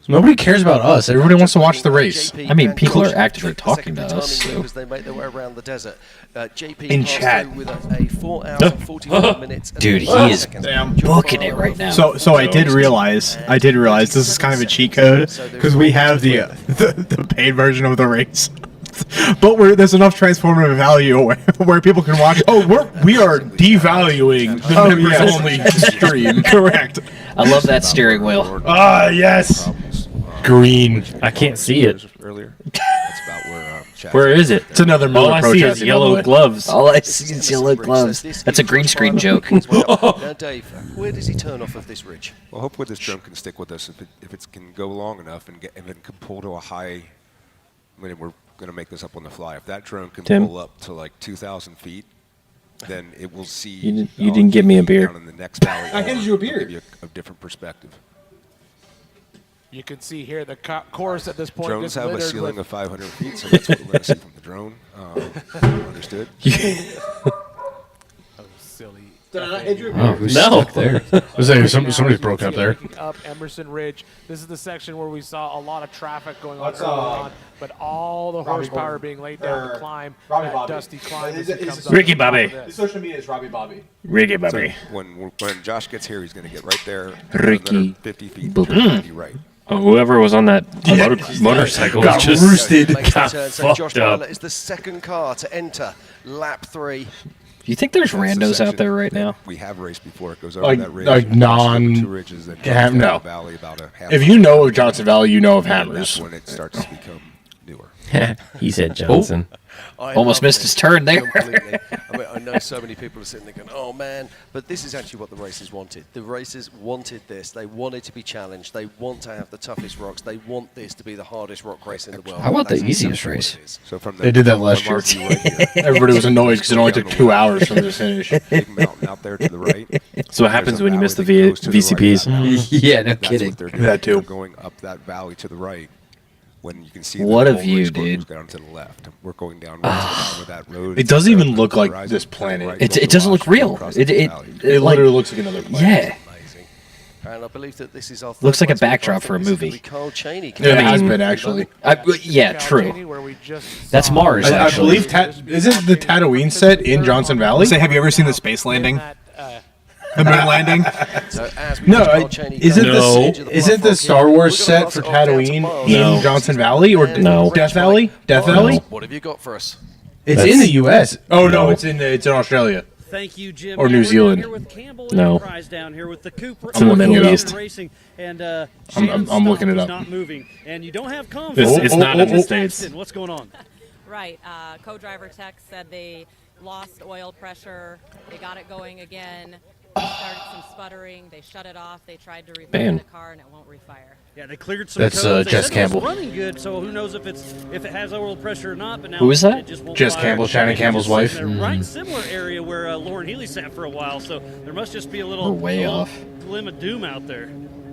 Nobody cares about us. Everybody wants to watch the race. I mean, people are actively talking to us. So. As they make their way around the desert. JP In passed chat. through with a 4 hours and 41 minutes. and Dude, he 30 is seconds. booking it right now. So I did realize this is kind of a cheat code because we have the paid version of the race, but there's enough transformative value where people can watch. Oh, we are devaluing the members only stream. Correct. I love that steering wheel. Ah, yes. Green. I can't see it. Earlier. That's about where Where is it? It's another Miller All I Pro see chassis, is yellow gloves. All I see is yellow gloves. That's a green screen joke. Now, Dave, where does he turn off of this ridge? Well, hopefully this drone can stick with us if it can go long enough and then can pull to a high. I mean, we're going to make this up on the fly. If that drone can Tim? pull up to like 2,000 feet, then it will see. You didn't give me a beer. Down in the next valley. I handed you a beer. Give you a different perspective. You can see here the course at this point. Drones is have a littered ceiling with of 500 feet, so that's what we're going to see from the drone. Understood? silly. Oh, who's No. stuck there? Somebody's broken up there. Up Emerson Ridge. This is the section where we saw a lot of traffic going on early on, but all the horsepower being laid down to climb that dusty climb. as he comes up Ricky to the top Bobby. of this. The social media is Robbie Bobby. Ricky Bobby. When Josh gets here, he's going to get right there. Ricky another 50 feet. Bobby. Turn 90 right. Oh, whoever was on that motorcycle Got just roosted. Makes the got turn, so fucked Josh up. Blyler is the second car to enter lap 3. Do you think there's That's the randos section out there right now? We have raced before. It goes over Like- that ridge. like crosses non- over 2 ridges, then Yeah, comes down no. the valley about a half If mile. you know of Johnson Valley, you know of And Hammers. that's when it starts to become newer. He said Johnson. I Almost love missed this his turn there. completely. I mean, I know so many people are sitting there going, "Oh man!" But this is actually what the racers wanted. The racers wanted this. They wanted to be challenged. They want to have the toughest rocks. They want this to be the hardest rock race in the world. How about the That's easiest exactly what race? it is. So from They did that from last year. our view right here, Everybody was annoyed because it only took 2 hours from the finish. Big mountain out there to the right. So what happens There's a when you miss the valley that goes to the right of VCPs? that valley. Yeah, no That's kidding. what they're doing. That too. They're going up that valley to the right. When you can see What the a whole view, race course dude. goes down to the left. We're going down right to the bottom of that road. It doesn't even look like this planet. It doesn't look real. It literally looks like another planet. Yeah. And I believe that this is our Looks like a third place backdrop I for a think this is movie. gonna be Carl Cheney. It has been actually. Yeah, true. That's Mars, I actually. believe isn't the Tatooine set in Johnson Valley? Say, have you ever seen the space landing? The moon landing? So as we No, watch Carl Cheney isn't go the to edge of the isn't the platform Star here, Wars we're gonna set for pass it off down to Tatooine Mars. in Johnson Valley or No. Death Valley? Death Valley? What have you got for us? It's in the U.S. Oh no, it's in Australia. Thank you, Jim. Or New We're Zealand. Here with Campbell No. Enterprise down here with the Cooper. I'm looking it up. Racing, and I'm Shannon looking it Stock up. is Not moving, and you don't have comms. It's not in the States. Paxton, what's going on? Right. Co-driver tech said they lost oil pressure. They got it going again. They started some sputtering. They shut it off. They tried to refire Man. the car, and it won't refire. Yeah, they cleared some That's, codes. They Jess said it was Campbell. running good, so who knows if it has oil pressure or not? But now Who is that? it just won't Jess fire. Campbell, Shannon Campbell's wife. They're right similar area where Lauren Healy sat for a while, so there must just be a little We're way off. glim of doom out there.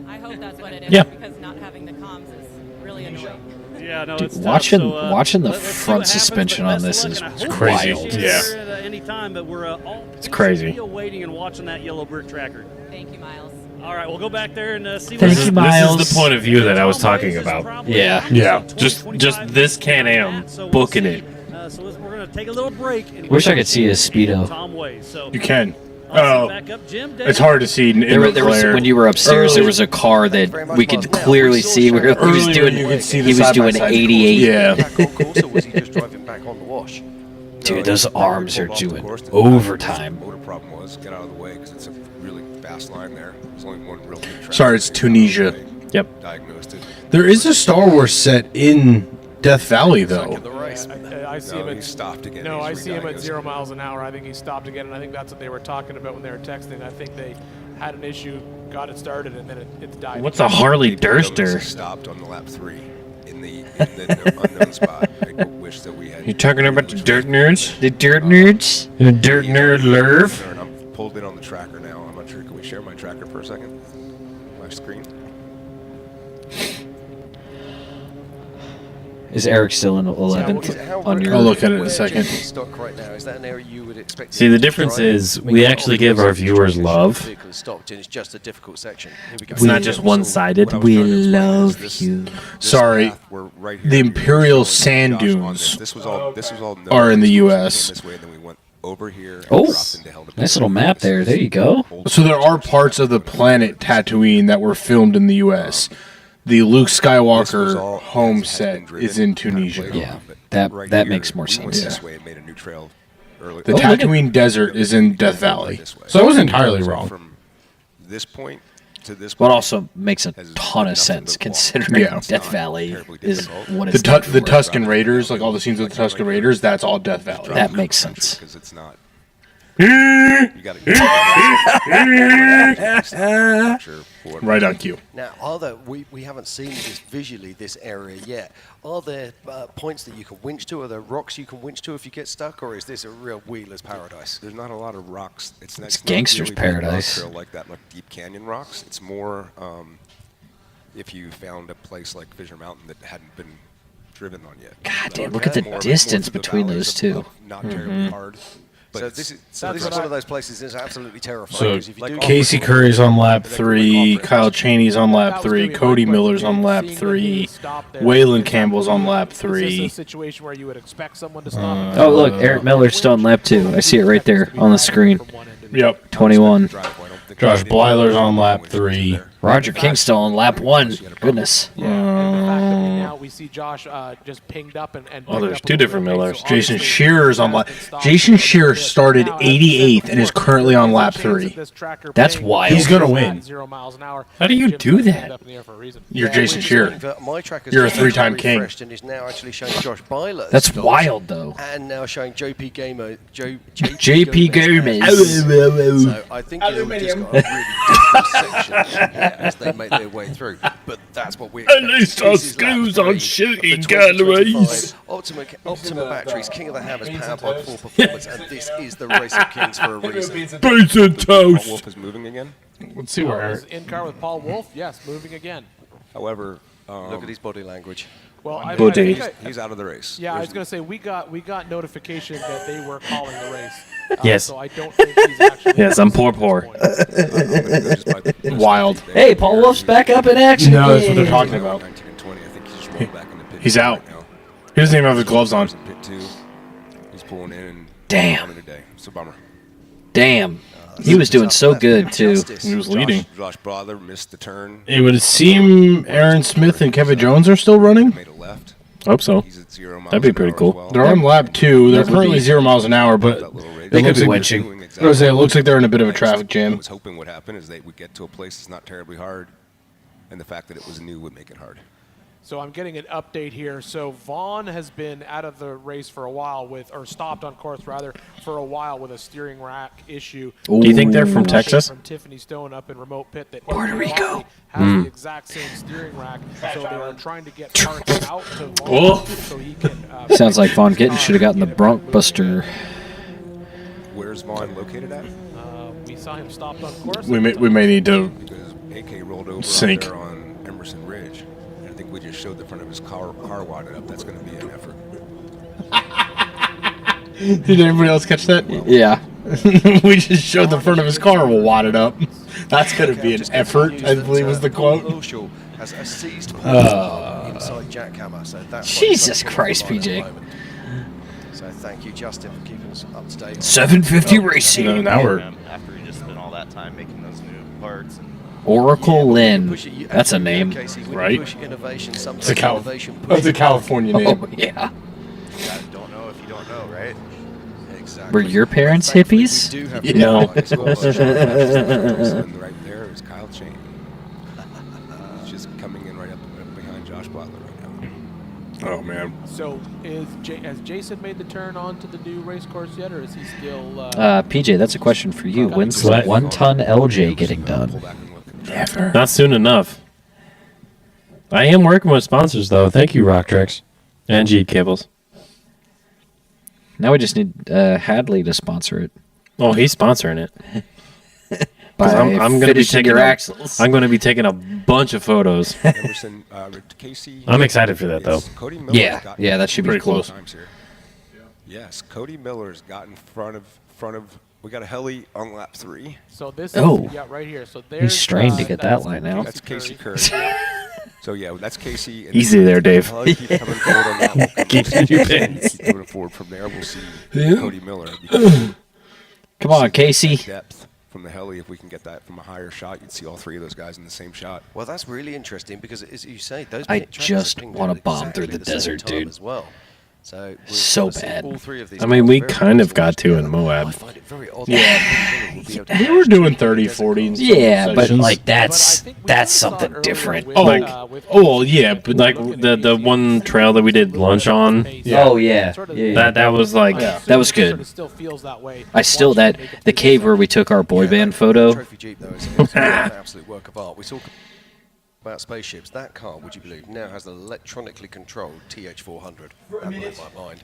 I hope that's what it is, Yeah. because not having the comms is really annoying. Yeah, no, Dude, it's tough. watching So, watching the let's see front what happens, suspension but on best this of is luck, and I hope crazy. we can Yeah. hear it at any time, but we're all crazy. still waiting and watching that yellow brick tracker. Thank you, Miles. All right, we'll go back there and see Thank what you, This Miles. is the point of view that I was talking about. Yeah. Yeah, just this Can-Am, booking it. So we're going to take a little break. And Wish I could see his speedo. Tom Ways. So You can. I'll sit back up, Jim, Dave. It's hard to see in There was, glare. when you were upstairs, there was a car that we could clearly see where he was doing. You could see He was doing 88. Yeah. Dude, those arms are doing overtime. Motor problem was get out of the way because it's a really fast line there. There's only one real big track. Sorry, it's Tunisia. Yep. Diagnosed it. There is a Star Wars set in Death Valley, though. I see him he at stopped again. No, He's I see him at re-diagnosed 0 miles an hour. I think he stopped again, and I think that's what they were talking about when they were texting. I think they had an issue, got it started, and then it died. What's a Harley He Durster? stopped on the lap 3 in the unknown spot. I wish that we had. You talking about the Dirt Nerds? The Dirt Nerds? The Dirt Nerd Lurf? I'm pulled in on the tracker now. I'm not sure. Can we share my tracker for a second? My screen. Is Eric still in 11th on your? I'll look at it in a second. Stock right now, is that an area you would expect to See, the difference is we actually give our viewers love. vehicles stocked in? It's just a difficult section. Here we go. It's not just one-sided. We love you. Sorry, the Imperial Sand Dunes are in the U.S. This way, and then we went over here. And Oh, dropped into Hell to nice little map there. There you go. So there are parts of the planet Tatooine that were filmed in the U.S. The Luke Skywalker home set is in Tunisia. Yeah, that makes more sense. This way, it made a new trail early. The Tatooine Desert is in Death Valley. So I was entirely wrong. From this point to this What point, also makes a ton of sense considering Yeah. Death Valley is what The, it's the Tusken Raiders, like all the scenes with the Tusken Raiders, that's all Death Valley. That makes sense. because it's not. You gotta Right on cue. Now, are there, we haven't seen this visually, this area yet. Are there points that you can winch to? Are there rocks you can winch to if you get stuck? Or is this a real wheeler's paradise? There's not a lot of rocks. It's not gangster's really big rock paradise. trail like that, like deep canyon rocks. It's more if you found a place like Fisher Mountain that hadn't been driven on yet. God damn, look at the distance between those two. Not terribly hard. So this is one of those places that's absolutely terrifying. So 'cause if you do Casey Curry's on lap 3, Kyle Chaney's on lap 3, Cody Miller's on lap 3, Waylon Campbell's on lap Is 3. this a situation where you would expect someone to stop? Oh, look, Eric Miller's still on lap 2. I see it right there on the screen. Yep. 21. Josh Blyler's on lap 3. Roger King's still on lap 1. Goodness. Yeah, and the fact that now we see Josh just pinged up and Oh, there's picked up two a different little bit, Millers. so Jason obviously Shearer's on lap. Jason Shearer started 88th and is currently on lap 3. That's wild. He's gonna win. 0 miles an hour. How do you do that? Up in the air for a reason. You're Yeah, Jason we're just Shearer. looking for- my tracker's You're a just 3-time king. refreshed and is now actually showing Josh Byler's That's scores, wild, though. And now showing JP Gamer, JP Gomez. So I think you've just got a really difficult section as they make their way through. But that's what we expect. At least our This is lap schools 3 on of shooting the galleries. 2025 Optima Batteries, King of the Hammers, powered by Full Performance, and this is the Race of Kings for a reason. Pizza Paul toast. Wolf is moving again. Let's see where Was in car with Paul Wolf. Yes, moving again. However, Look at his body language. Well, I Buddy. think he's out of the race. yeah, I was gonna say we got notification that they were calling the race. Yes. So I don't think he's actually. Yes, I'm poor. Wild. Hey, Paul Wolf's back up in action. No, that's what they're talking about. 19 and 20. I think he's just rolled back into pit He's two out. right now. He doesn't even have his gloves on. Pit 2. He's pulling in and Damn. today. It's a bummer. Damn. He was doing so good, too. He was leading. Josh Brodler missed the turn. It would seem Aaron Smith and Kevin Jones are still running. Made a left. Hope so. He's at 0 miles That'd be an pretty hour cool. as well. They're on lap 2. They're That would currently be- 0 miles an hour, but That little race. They could be looks like- winching. Doing I was gonna say, it looks like they're in a bit of a traffic I jam. was hoping what happened is they would get to a place that's not terribly hard, and the fact that it was new would make it hard. So I'm getting an update here. So Vaughn has been out of the race for a while or stopped on course rather, for a while with a steering rack issue. Do you think they're from Texas? From Tiffany Stone up in remote pit that Puerto Rico. has the exact same steering rack. So they are trying to get parts out to Whoa. Vaughn so he can. Sounds like Von Gittin should have gotten the Bronc Buster. Where's Vaughn located at? We saw him stopped on course. We may need to. Because AK rolled over Sync. out there on Emerson Ridge. And I think we just showed the front of his car wadded up. That's going to be an effort. Did everybody else catch that? Yeah. We just showed the front of his car wadded up. That's going to be an effort, I believe was the quote. Ulshaw has a seized inside jackhammer, so that's Jesus Christ, PJ. So thank you, Justin, for keeping us up to date. 750 Racing. Now we're After we just spent all that time making those new parts. And Oracle Lynn. That's a name, right? It's That's a California name. Oh, yeah. You guys don't know if you don't know, right? Exactly. Were your parents hippies? No. Right there is Kyle Cheney. He's just coming in right up behind Josh Butler right now. Oh man. So has Jason made the turn onto the new race course yet, or is he still? PJ, that's a question for you. When's the 1-ton LJ getting done? Never. Not soon enough. I am working with sponsors though. Thank you, Rocktrix and G Cables. Now we just need Hadley to sponsor it. Oh, he's sponsoring it. By I'm going to be taking your axles. I'm going to be taking a bunch of photos. Emerson, Casey, I'm excited for that though. Cody Miller's Yeah, gotten yeah, that should be pretty cool. close. Yes, Cody Miller's got in front of. We got a heli on lap 3. So this Oh. is right here. So there's He's strained to get that line out. That's Casey Curry. So yeah, that's Casey. And Easy there, Dave. I'll keep coming forward on that. We'll Keep your pins. Keep moving forward from there. We'll see Cody Miller. Come on, Casey. Depth from the heli. If we can get that from a higher shot, you'd see all three of those guys in the same shot. Well, that's really interesting because, as you say, those I pit tracks just are pinged wanna out at bomb exactly through the same desert, time dude. As well. So, we're So gonna see bad. all three of these I mean, cars we very kind of close got to in together. Moab. I find it very odd Yeah. that we'll be able to They match were doing the 30, desert 40 cars. in some Yeah, but sections. like that's But I think we that's saw it something earlier different. with, Oh, with yeah, but like the one trail that we did lunch on. Oh yeah, yeah. That was like That was good. Sort of still feels that way. I still watching that it make it the through cave where we took our boy band photo. Trophy Jeep, though, is an absolute work of art. We talk about spaceships. That car, would you believe, now has an electronically controlled TH400. That blew my mind.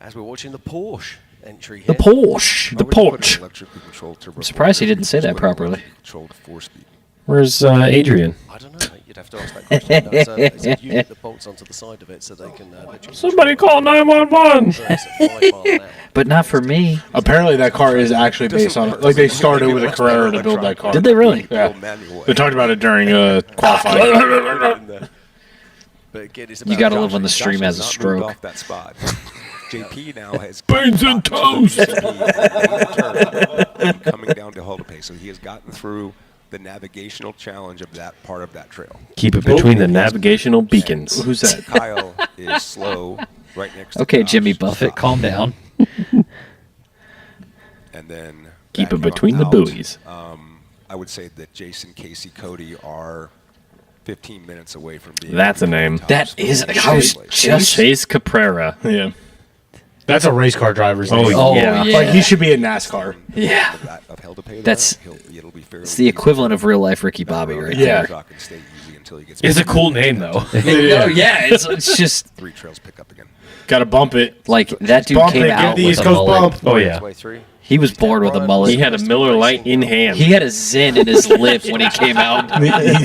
As we're watching the Porsche entry here. The Porsche, the Porsche. Electrically controlled turbo. I'm surprised he didn't say that properly. Controlled 4-speed. Where's Adrian? I don't know, mate. You'd have to ask that question. No, it's a unit that bolts onto the side of it so they can literally Somebody call 911. burns at 5 miles an hour. But not for me. Apparently, that car is actually based on. Like they started with a Carrera to build that car. Did they really? Yeah. They talked about it during qualifying. But again, it's You about got to live when the stream has a Josh has not moved stroke. off that spot. JP now has Beans and toast. coming down to Haldepay, so he has gotten through the navigational challenge of that part of that trail. Keep it between the navigational beacons. Who's that? Kyle is slow right next to Okay, Josh. Jimmy Buffett, calm down. And then Keep it backing between the out, buoys. I would say that Jason, Casey, Cody are 15 minutes away from being. That's a name. That is. I was just. Chase Caprera. Yeah. That's a race car driver's name. Oh, yeah. Like he should be in NASCAR. Yeah. Of Haldepay That's. it'll be fairly It's the equivalent of real life Ricky Bobby right Yeah. there. It's a cool name though. No, yeah, it's just 3 trails pick up again. Got to bump it. like that dude Bump came it. out Give the with East a Coast mullet. bump. Oh yeah. Way through. He was born with a mullet. He had a Miller Lite in hand. He had a Zen in his lip when he came out.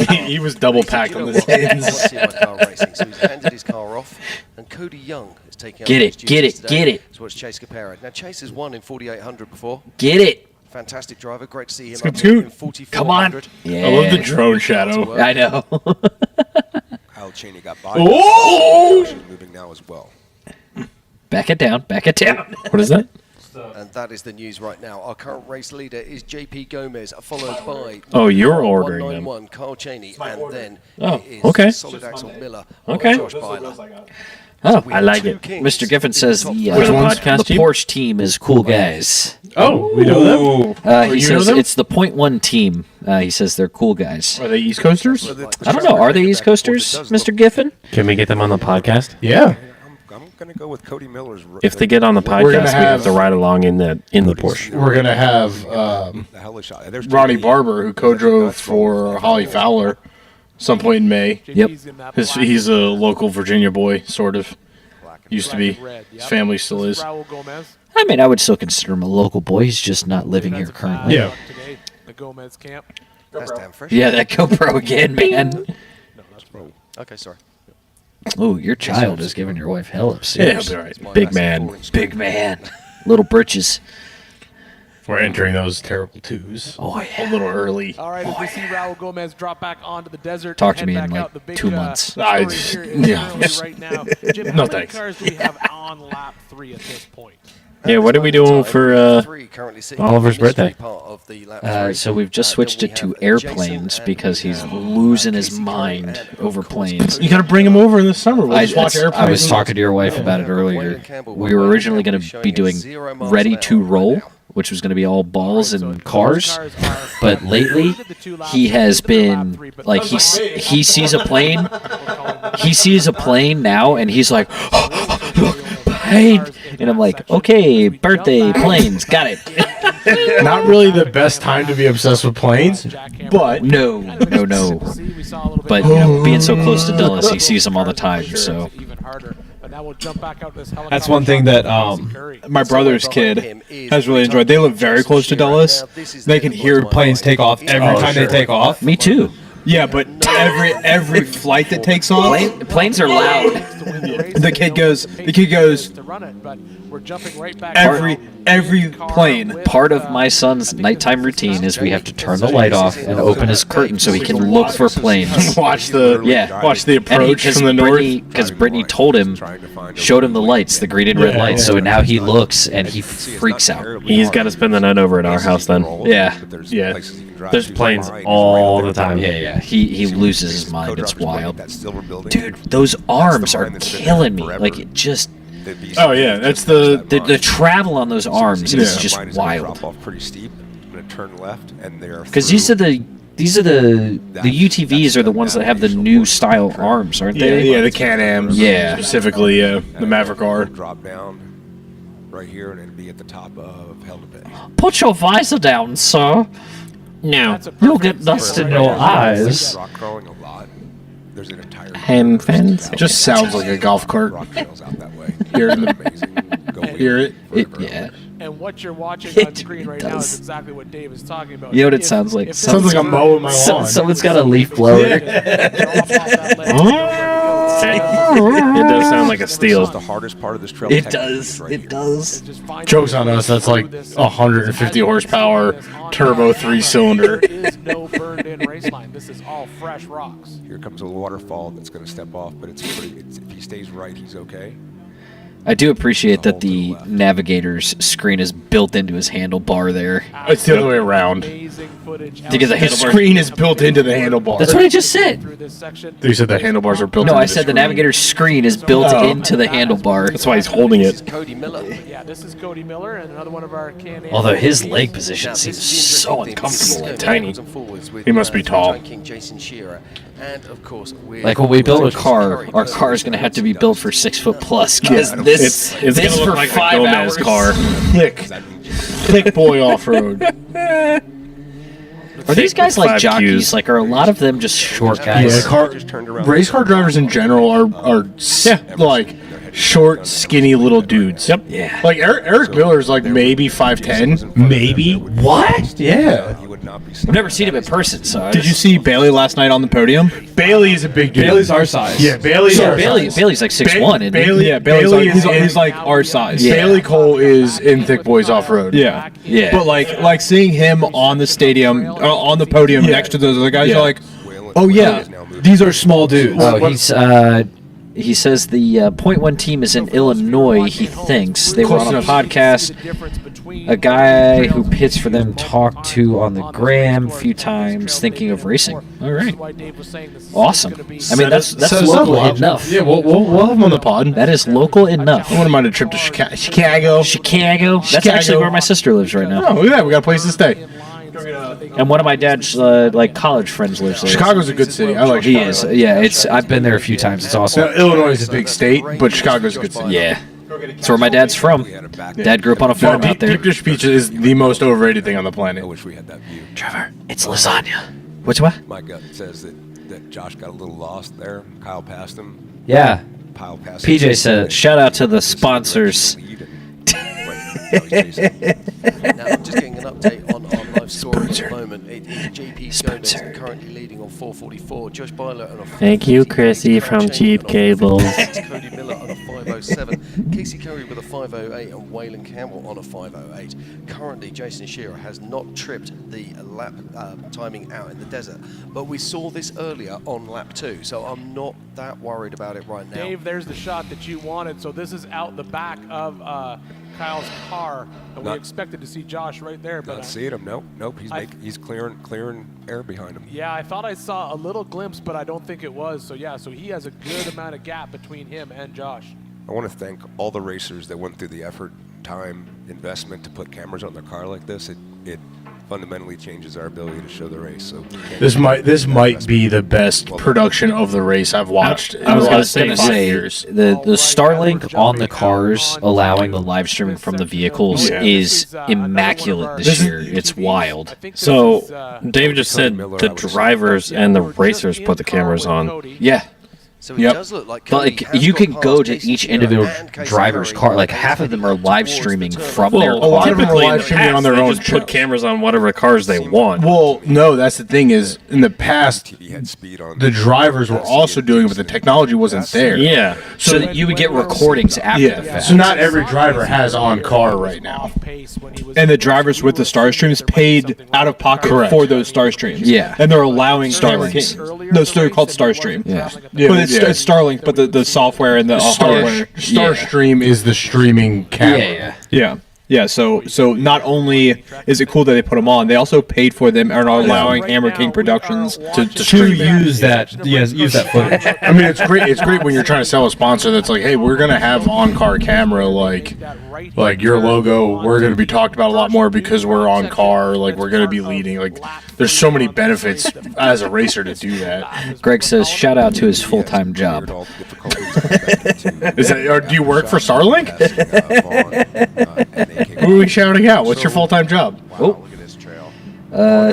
He was double packed on the Let's ends. see my car racing. So he's handed his car off, and Cody Young is taking Get up it, his get duties it, today. get it. So it's Chase Capera. Now Chase has won in 4800 before. Get it. Fantastic driver. Great to see him Scoot, up scoot. in 4400. Come on. Yeah. I love the drone shadow. I know. Kyle Cheney got by. Oh! She's moving now as well. Back it down. Back it down. What is that? And that is the news right now. Our current race leader is JP Gomez, followed by Oh, you're ordering them. 191 Carl Cheney, and then Oh, it is okay. Solid Axel Miller, Okay. Josh Byler. Oh, We I have like two it. kings Mr. Giffen in the says top the three. Which one's podcast team? Porsche team is cool guys. Oh, we know them. He you know says them? it's the .1 team. He says they're cool guys. Are they East Coasters? I don't know. Are they East Coasters, Mr. Giffen? Can we get them on the podcast? Yeah. I'm going to go with Cody Miller's. If they get on the gonna podcast, we have have- to ride along in the Porsche. We're gonna have the heli shot. There's Ronnie JP. Barber, who co-drove for Holly Fowler, some point in May. Yep. JP's in that He's a local Virginia boy, sort of. Used to be. black and red, His yep. family still This is. Raul Gomez. I mean, I would still consider him a local boy. He's just not living here That's a currently. Yeah. bad today, the Gomez camp. That's damn fresh. Yeah, that GoPro again, man. No, that's pro. Okay, sorry. Oh, your child is giving your wife hell Yeah, upstairs. he'll be all right. Big man. Big man. Little britches. We're entering those terrible twos. Oh, yeah. A little early. All right, as we see Raul Gomez drop back onto the desert. Talk and to me head in back like out. The big, 2 months. story here is currently right now. Jim, how No, many thanks. cars do we have on lap 3 at this point? Yeah, what are we doing for Oliver's birthday? So we've just switched it to airplanes because he's losing his mind over planes. You got to bring him over in the summer. We'll just watch airplanes. I was talking to your wife about it earlier. We were originally going to be doing Ready to Roll, which was going to be all balls and cars. But lately, he has been like he sees a plane. He sees a plane now, and he's like, plane. And I'm like, okay, birthday planes, got it. Not really the best time to be obsessed with planes, but no. But you know, being so close to Dulles, he sees them all the time. So that's one thing that my brother's kid has really enjoyed. They live very close to Dulles. They can hear planes take off every time they take off. Me too. Yeah, but every flight that takes off, planes are loud. The kid goes. Every plane. Part of my son's nighttime routine is we have to turn the light off and open his curtain so he can look for planes. watch the approach from the north. Because Brittany showed him the lights, the green and red lights. So now he looks and he freaks out. He's got to spend the night over at our house then. Yeah. There's planes all the time. Yeah. He loses his mind. It's wild. Dude, those arms are killing me. Like, it just... Oh yeah, that's the travel on those arms is just wild. Pretty steep. I'm gonna turn left, and they're because these are the UTVs are the ones that have the new style arms, aren't they? Yeah, the Can-Ams. Yeah, specifically, the Maverick R. Drop down right here, and it'll be at the top of Hell to Pay. Put your visor down, sir. No, you'll get dust in your eyes. Rock crawling a lot. There's an entire hen fence. It just sounds like a golf cart. Hear it? Yeah. And what you're watching on screen right now is exactly what Dave is talking about. You know what it sounds like? Sounds like I'm mowing my lawn. Someone's got a leaf blower. It does sound like a steel. The hardest part of this trail. It does. It does. Joke's on us. That's like 150 horsepower turbo 3-cylinder. There is no burned-in race line. This is all fresh rocks. Here comes a waterfall that's going to step off, but if he stays right, he's okay. I do appreciate that the navigator's screen is built into his handlebar there. It's the other way around. Because the screen is built into the handlebar. That's what I just said. You said the handlebars are built No, into I said the navigator's screen is built into the handlebar. That's why he's holding it. Cody Miller. Yeah, this is Cody Miller and another one of our Can-Am. Although his leg position seems so uncomfortable and tiny. He must be tall. Like when we build a car, our car is going to have to be built for 6 foot plus. Because it's this gonna look for like 5 a Gomez hours. car. Thick boy off road. Are these guys like jockeys? Like, are a lot of them just short guys? Yeah, race car drivers in general are like short, skinny little dudes. Yep. Yeah. Like Eric Miller's like maybe 5'10", maybe. What? Yeah. I've never seen him in person. So Did you see Bailey last night on the podium? Bailey is a big dude. Bailey's our size. Yeah, Bailey's our size. Bailey's like 6'1", isn't he? Yeah, he's like our size. Yeah. Bailey Cole is in Thick Boys Off Road. Yeah. Yeah. But like seeing him on the stadium, on the podium next to those other guys, you're like, oh yeah, these are small dudes. Oh, he says the .1 team is in Illinois, he thinks. They were on a podcast. A guy who pits for them talked to on the gram a few times, thinking of racing. All right. Awesome. I mean, that's local enough. Yeah, we'll have him on the pod. That is local enough. I wouldn't mind a trip to Chicago. That's actually where my sister lives right now. Oh, look at that. We got a place to stay. And one of my dad's like college friends lives there. Chicago's a good city. I like Chicago. He is. Yeah, I've been there a few times. It's awesome. Now, Illinois is a big state, but Chicago's a good city. Yeah. That's where my dad's from. Dad grew up on a farm out there. Deep dish pizza is the most overrated thing on the planet. I wish we had that view. Trevor, it's lasagna. Which what? My gut says that Josh got a little lost there. Kyle passed him. Yeah. Kyle passed him. PJ said, shout out to the sponsors. Now, I'm just getting an update on our live scoring at the moment. It is JP Gomez currently leading on 444. Josh Byler on a 440. Thank you, Chrissy from Cheap Cables. Cody Miller on a 507. Casey Curry with a 508 and Waylon Campbell on a 508. Currently, Jason Shearer has not tripped the lap timing out in the desert, but we saw this earlier on lap 2, so I'm not that worried about it right now. Dave, there's the shot that you wanted. So this is out the back of Kyle's car, and we expected to see Josh right there, but Not seeing him. Nope. He's clearing air behind him. yeah, I thought I saw a little glimpse, but I don't think it was. So yeah, so he has a good amount of gap between him and Josh. I want to thank all the racers that went through the effort, time, investment to put cameras on their car like this. It fundamentally changes our ability to show the race. So this might be the best production of the race I've watched. I was going to say the Starlink on the cars allowing the live streaming from the vehicles is immaculate this year. It's wild. So David just said the drivers and the racers put the cameras on. Yeah. So it does look like Cody But like, you can go to each individual driver's car. Like half of them are live streaming from their a lot car. of them are live streaming on their own. Just put cameras on whatever cars they want. Well, no, that's the thing is, in the past, the drivers were also doing it, but the technology wasn't there. Yeah. So that you would get recordings after the fact. So not every driver has on car right now. And the drivers with the Star Streams paid out of pocket for those Star Streams. Yeah. And they're allowing Starlink. No, they're called Starstream. Yeah. But it's Starlink, but the software and the hardware. Starstream is the streaming camera. Yeah, so not only is it cool that they put them on, they also paid for them and are allowing Hammer King Productions to use that footage. I mean, it's great. It's great when you're trying to sell a sponsor that's like, hey, we're gonna have on-car camera, like your logo. We're gonna be talked about a lot more because we're on car. Like we're gonna be leading. Like there's so many benefits as a racer to do that. Greg says, shout out to his full-time job. Is that, or do you work for Starlink? Who are we shouting out? What's your full-time job?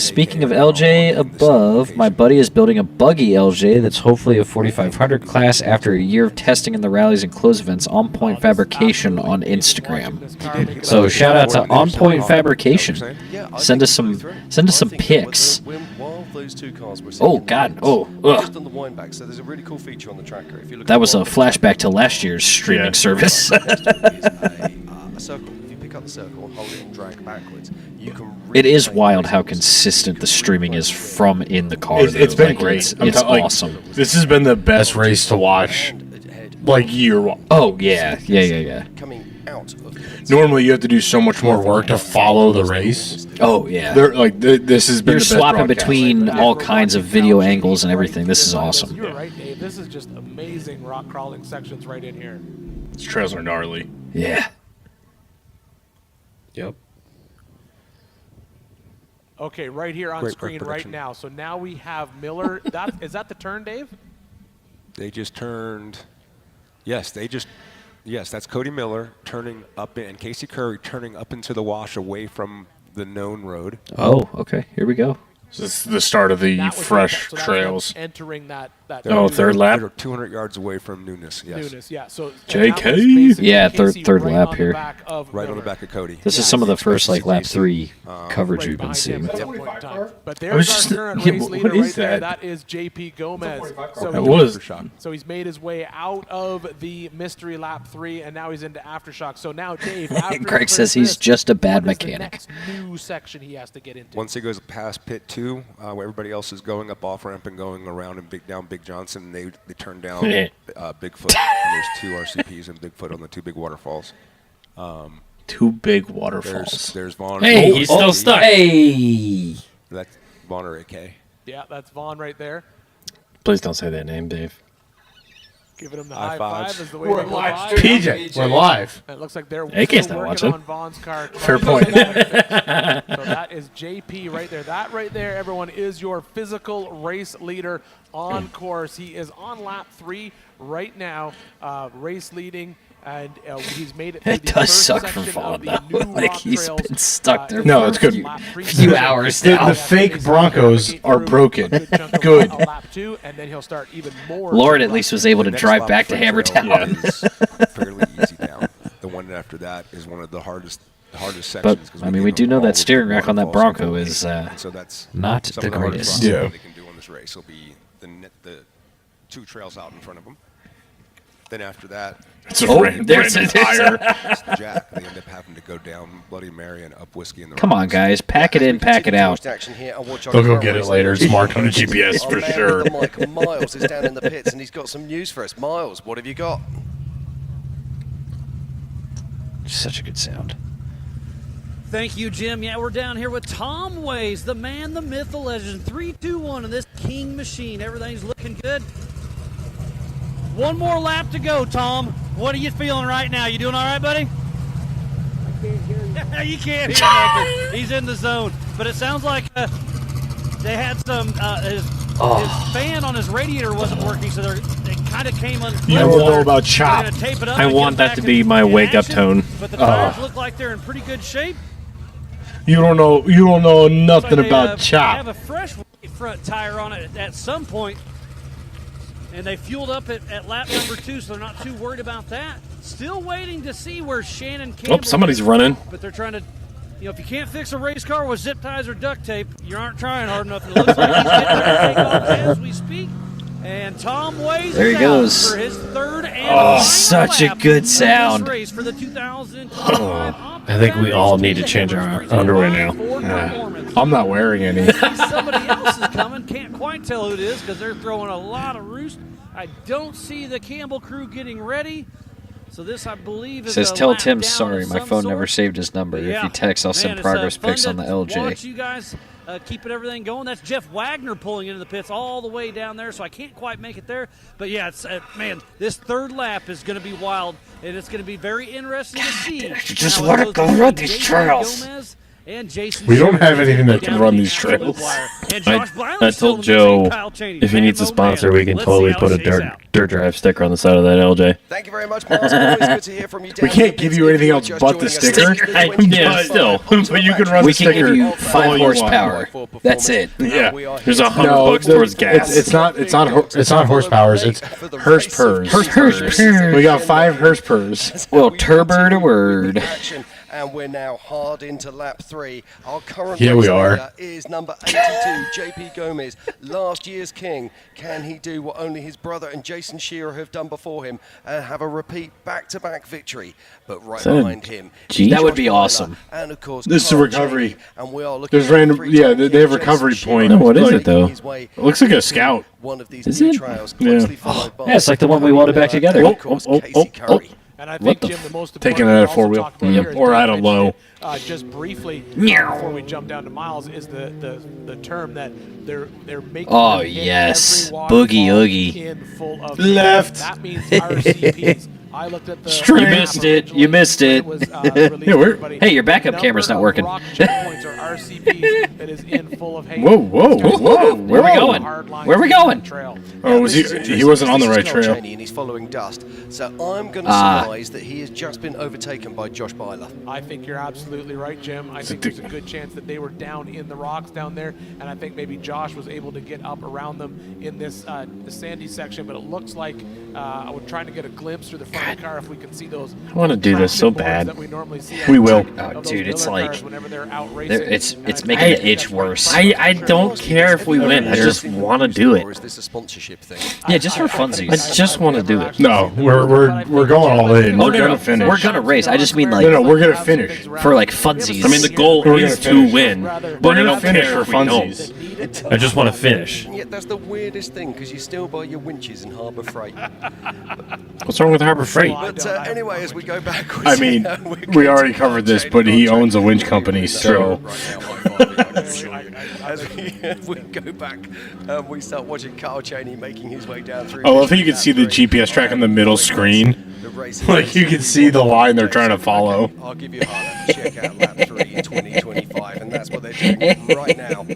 Speaking of LJ above, my buddy is building a buggy LJ that's hopefully a 4500 class after a year of testing in the rallies and close events. On Point Fabrication on Instagram. So shout out to On Point Fabrication. Send us some pics. Oh God! Just on the wind back, so there's a really cool feature on the tracker. If you look that was a flashback to last year's streaming service. A circle. If you pick up the circle and hold it and drag backwards, you can. It is wild how consistent the streaming is from in the car. It's been great. It's awesome. This has been the best race to watch, like year one. Oh yeah. Coming out of Normally, you have to do so much more work to follow the race. Oh yeah. They're like this has been. You're the best swapping broadcast. between all kinds of video angles and everything. This is awesome. You're right, Dave. This is just amazing rock crawling sections right in here. These trails are gnarly. Yeah. Yep. Okay, right here on screen right now. So now we have Miller. Is that the turn, Dave? They just turned. Yes, that's Cody Miller turning up and Casey Curry turning up into the wash away from the known road. Oh, okay. Here we go. So this is the start of the fresh trails. Entering that. Third lap. They're 200 yards away from Newness. Yes. Newness, yeah. So JK. Yeah, third lap here. Right on the back of Cody. This is some of the first lap 3 coverage we've been seeing. But there's our current race leader right there. That is JP Gomez. So he's made his way out of the mystery lap 3, and now he's into Aftershock. So now Dave. Greg says he's just a bad mechanic. Next new section he has to get into. Once he goes past pit 2, where everybody else is going up off ramp and going around and down Big Johnson, they turn down Bigfoot. And there's 2 RCPs and Bigfoot on the 2 big waterfalls. 2 big waterfalls. There's Vaughn. Hey, he's still stuck. Hey. That's Vaughn or AK. Yeah, that's Vaughn right there. Please don't say that name, Dave. Giving him the High high fives. five as the way We're they go live. by. PJ, we're live. And it looks like they're AK's still not working watching. on Vaughn's car. Fair point. So that is JP right there. That right there, everyone, is your physical race leader on course. He is on lap 3 right now, race leading. And he's made it. It does suck for Vaughn, though. Like, he's been stuck there No, it's good. few hours now. The fake Broncos are broken. Good. Lap 2, and then he'll start even more. Lauren at least was able to drive back to Hammertown. Fairly easy down. The one after that is one of the hardest sections. But, I mean, we do know that steering rack on that Bronco is so that's not some the of hardest greatest. they can do on this race will be the 2 trails out in front of them. Then after that, It's a random tire. Jack, they end up having to go down Bloody Mary and up whiskey in the Come on, guys. Pack it in, pack it out. They'll go get it later. It's marked on the GPS for sure. Michael Miles is down in the pits, and he's got some news for us. Miles, what have you got? Such a good sound. Thank you, Jim. Yeah, we're down here with Tom Ways, the man, the myth, the legend. 3, 2, 1 in this King machine. Everything's looking good. One more lap to go, Tom. What are you feeling right now? You doing all right, buddy? I can't hear you. You can't hear nothing. He's in the zone. But it sounds like they had some, his fan on his radiator wasn't working, so it kind of came on. You don't know about chop. I want that to be my wake-up tone. But the tires look like they're in pretty good shape. You don't know nothing They about chop. have a fresh front tire on it at some point, and they fueled up at lap number 2, so they're not too worried about that. Still waiting to see where Shannon Campbell somebody's running. But they're trying to, if you can't fix a race car with zip ties or duct tape, you aren't trying hard enough. It looks like he's getting ready to take off as we speak. And Tom Ways There he is goes. out for his third and Oh, final such a lap good of this sound. race for the 2025 I think we all need to change our underwear now. I'm not wearing any. Somebody else is coming. Can't quite tell who it is because they're throwing a lot of roost. I don't see the Campbell crew getting ready. So this, I believe, is Says, a tell lap Tim down sorry, of my some phone sort. never saved his number. Yeah. If you text, I'll send Man, progress it's, fun pics on the to LJ. Watch you guys keeping everything going. That's Jeff Wagner pulling into the pits all the way down there, so I can't quite make it there. But yeah, it's man, this third lap is going to be wild, and it's going to be very interesting to see. just how let it it goes go run between these Jason trails. Gomez and Jason We don't Shearer have anything that can down run the these absolute trails. wire. And I Josh Blyland's still told in the machine. Joe Kyle Chaney, if he needs a man, sponsor, we can let's totally see how put a it shakes dirt out. drive sticker on the side of that LJ. Thank you very much, Miles. Always good to hear from you. We can't give you anything else but the sticker. Yeah, still. But you can run We the can sticker. give you all 5 you want. horsepower. That's it. Yeah. There's $100 towards gas. It's not horsepowers. It's Hurspers. We got 5 Hurspers. Well, turbo to word. And we're now hard into lap 3. Our current Yeah, we race are. leader is number 82, JP Gomez, last year's king. Can he do what only his brother and Jason Shearer have done before him and have a repeat back-to-back victory? But right So, behind him, that would be awesome. and of course, This is a Carl recovery. Chaney. And we are looking There's at random. three Yeah, champion they have Jason recovery Shearer point. No, what is Like, it though? his way It looks like a scout. one of these Is new it? trials, Yeah. closely followed by Yeah, it's like the one we welded back together. and of course, Casey Curry. And I What think, the Jim, the most Taking important it at a thing to four-wheel. also talk about here, Or Dave at a mentioned low. it, just briefly before we jump down to Miles is the term that they're making. Oh, them hit yes. every Boogie waterfall oogie. in full of Left. That means RCPs. I looked at the You missed it. You missed it. Hey, your backup camera's not working. Rock checkpoints or RCPs that is in full of hay. Whoa, whoa, whoa. Where we going? Where we going? Oh, was he wasn't on the right trail. And he's following dust. So I'm going to surmise that he has just been overtaken by Josh Byler. I think you're absolutely right, Jim. I think there's a good chance that they were down in the rocks down there, and I think maybe Josh was able to get up around them in this the sandy section. But it looks like I was trying to get a glimpse through the front of the car if we can see those. I want to do this so bad. That we normally see We will. Oh, dude, it's Miller like cars whenever they're out racing. it's making it itch worse. I don't care if we win. I just want to do Or it. is this a sponsorship thing? Yeah, just for I funsies. just want to do it. No, we're going all in. Oh, We're no, gonna no, finish. we're gonna race. I just mean like No, we're gonna finish. for like funsies. I mean, the goal We're is gonna to win, We're but I gonna don't finish care for if we don't. funsies. I just want to finish. And yet that's the weirdest thing because you still buy your winches in Harbour Freight. What's wrong with Harbor Freight? But anyway, as we go backwards, I mean, we already covered this, but he owns a winch company, so. as we go back, we start watching Carl Chaney making his way down through. I love how you can see the GPS track on the middle screen. Like you can see the line they're trying to follow. I'll give you a holler. Check out lap 3 in 2025, and that's what they're doing right now.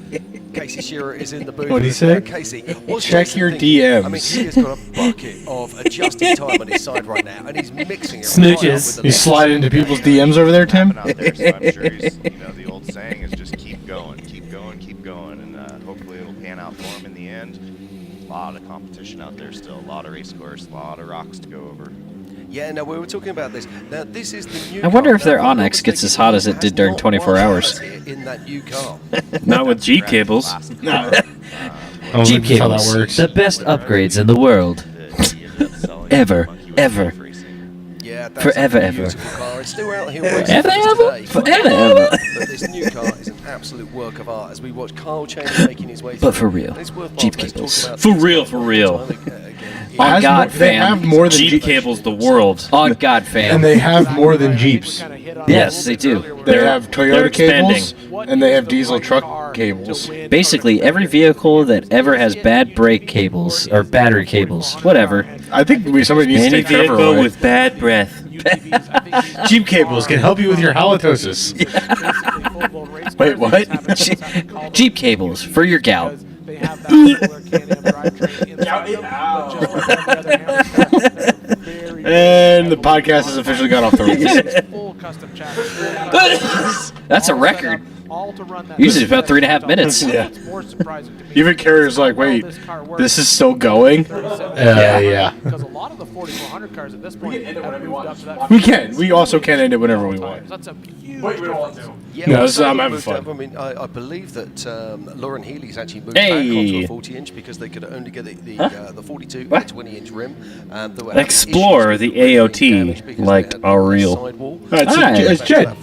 Casey Shearer is in the booth. What'd he say? Casey, what's Check Jason your thinking? DMs. I mean, he has got a bucket of adjusted time on his side right now, and he's mixing it. Snitches. You slide into people's DMs over there, Tim? Out there, so I'm sure he's, the old saying is just keep going, and hopefully it'll pan out for him in the end. A lot of competition out there still, a lot of race course, a lot of rocks to go over. Yeah, no, we were talking about this. Now, this is the new I wonder car. if their Now, Onyx gets as hot as it did during 24 hours. in that new car. Not with G cables. No. G cables, the best upgrades in the world. Ever. that's Forever, a ever. beautiful car. It's still out here racing Forever, today. forever, ever. But this new car is an absolute work of art as we watch Kyle Cheney making his way through. But for real, And it's worthwhile Jeep to talk cables. about For these real, cars for all the real. time again. On God, They fam. have more than Jeep cables, the world. On God, fam. And they have more than Jeeps. Yes, they do. They have they're Toyota cables, and they have diesel truck cables. Basically, every vehicle that ever has bad brake cables or battery cables, whatever. I think somebody needs to Any take Trevor vehicle away. with bad breath. Jeep cables can help you with your halitosis. Wait, what? Jeep cables for your gout. And the podcast has officially got off the rails. That's a record. Usually it's about 3.5 minutes. Yeah. Even carrier's like, wait, this is still going? Yeah. Because a lot of the 4400 cars at this point have moved up to that. We can. We also can end it whenever we want. That's a huge Wait, we don't want to. Yeah, No, well, this is- I'm some having moved fun. up. I mean, I believe that Lauren Healy's actually moved back onto a 40-inch because they could only get the 42 and 20-inch rim. And there were Explore the AOT like a real. It's Jed.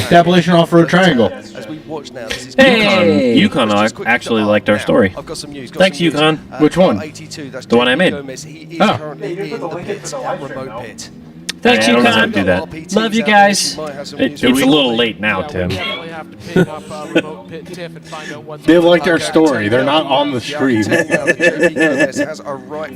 The Appalachian Off-Road Triangle. As we watch now, this is Yukon actually liked our story. I've got some news. Thanks, Yukon. Which one? 82, that's The one I JP made. Gomez. He is Oh. currently in the pits, at remote pit. Thanks, I don't know how Yukon. to do that. Love you guys. It's a little late now, Tim. We definitely have to pick up remote pit TIFF and find out what's They going liked on. our story. They're not on the stream. I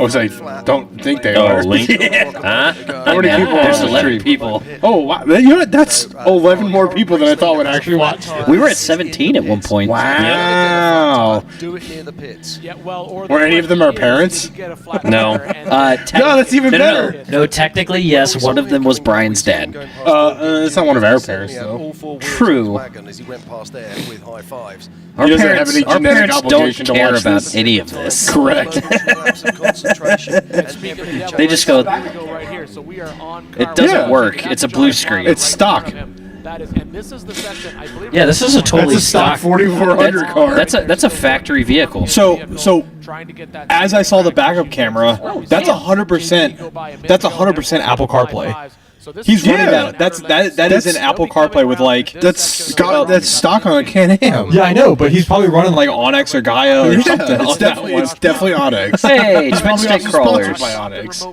was like, don't think they Oh, are. Link? How Huh? many Yeah, people there's on the 11 stream? people. Oh, wow. You know what? That's 11 more people than I thought would actually watch. We were at 17 at one point. Wow. Do it near the pits. Yeah, well, or Were any of them our parents? No. No, that's even better. No, technically, yes. One of them was Brian's dad. It's not one of our parents, though. True. As he went past there with high fives. Our He doesn't have parents, any our genetic parents don't obligation to care watch about this. any of this. Correct. They just go, right here. So we are on it doesn't work. It's a blue screen. It's stock. That is, and this is the section I believe. Yeah, this is a totally That's a stock 4400 car. That's a factory vehicle. So as I saw the backup camera, that's 100%. That's 100% Apple CarPlay. He's running that. That is an Apple CarPlay with like That's stock on a Can-Am. Yeah, I know, but he's probably running like Onyx or Gaia or something. It's definitely Onyx. Hey, He's twin probably stick also crawlers. sponsored by Onyx.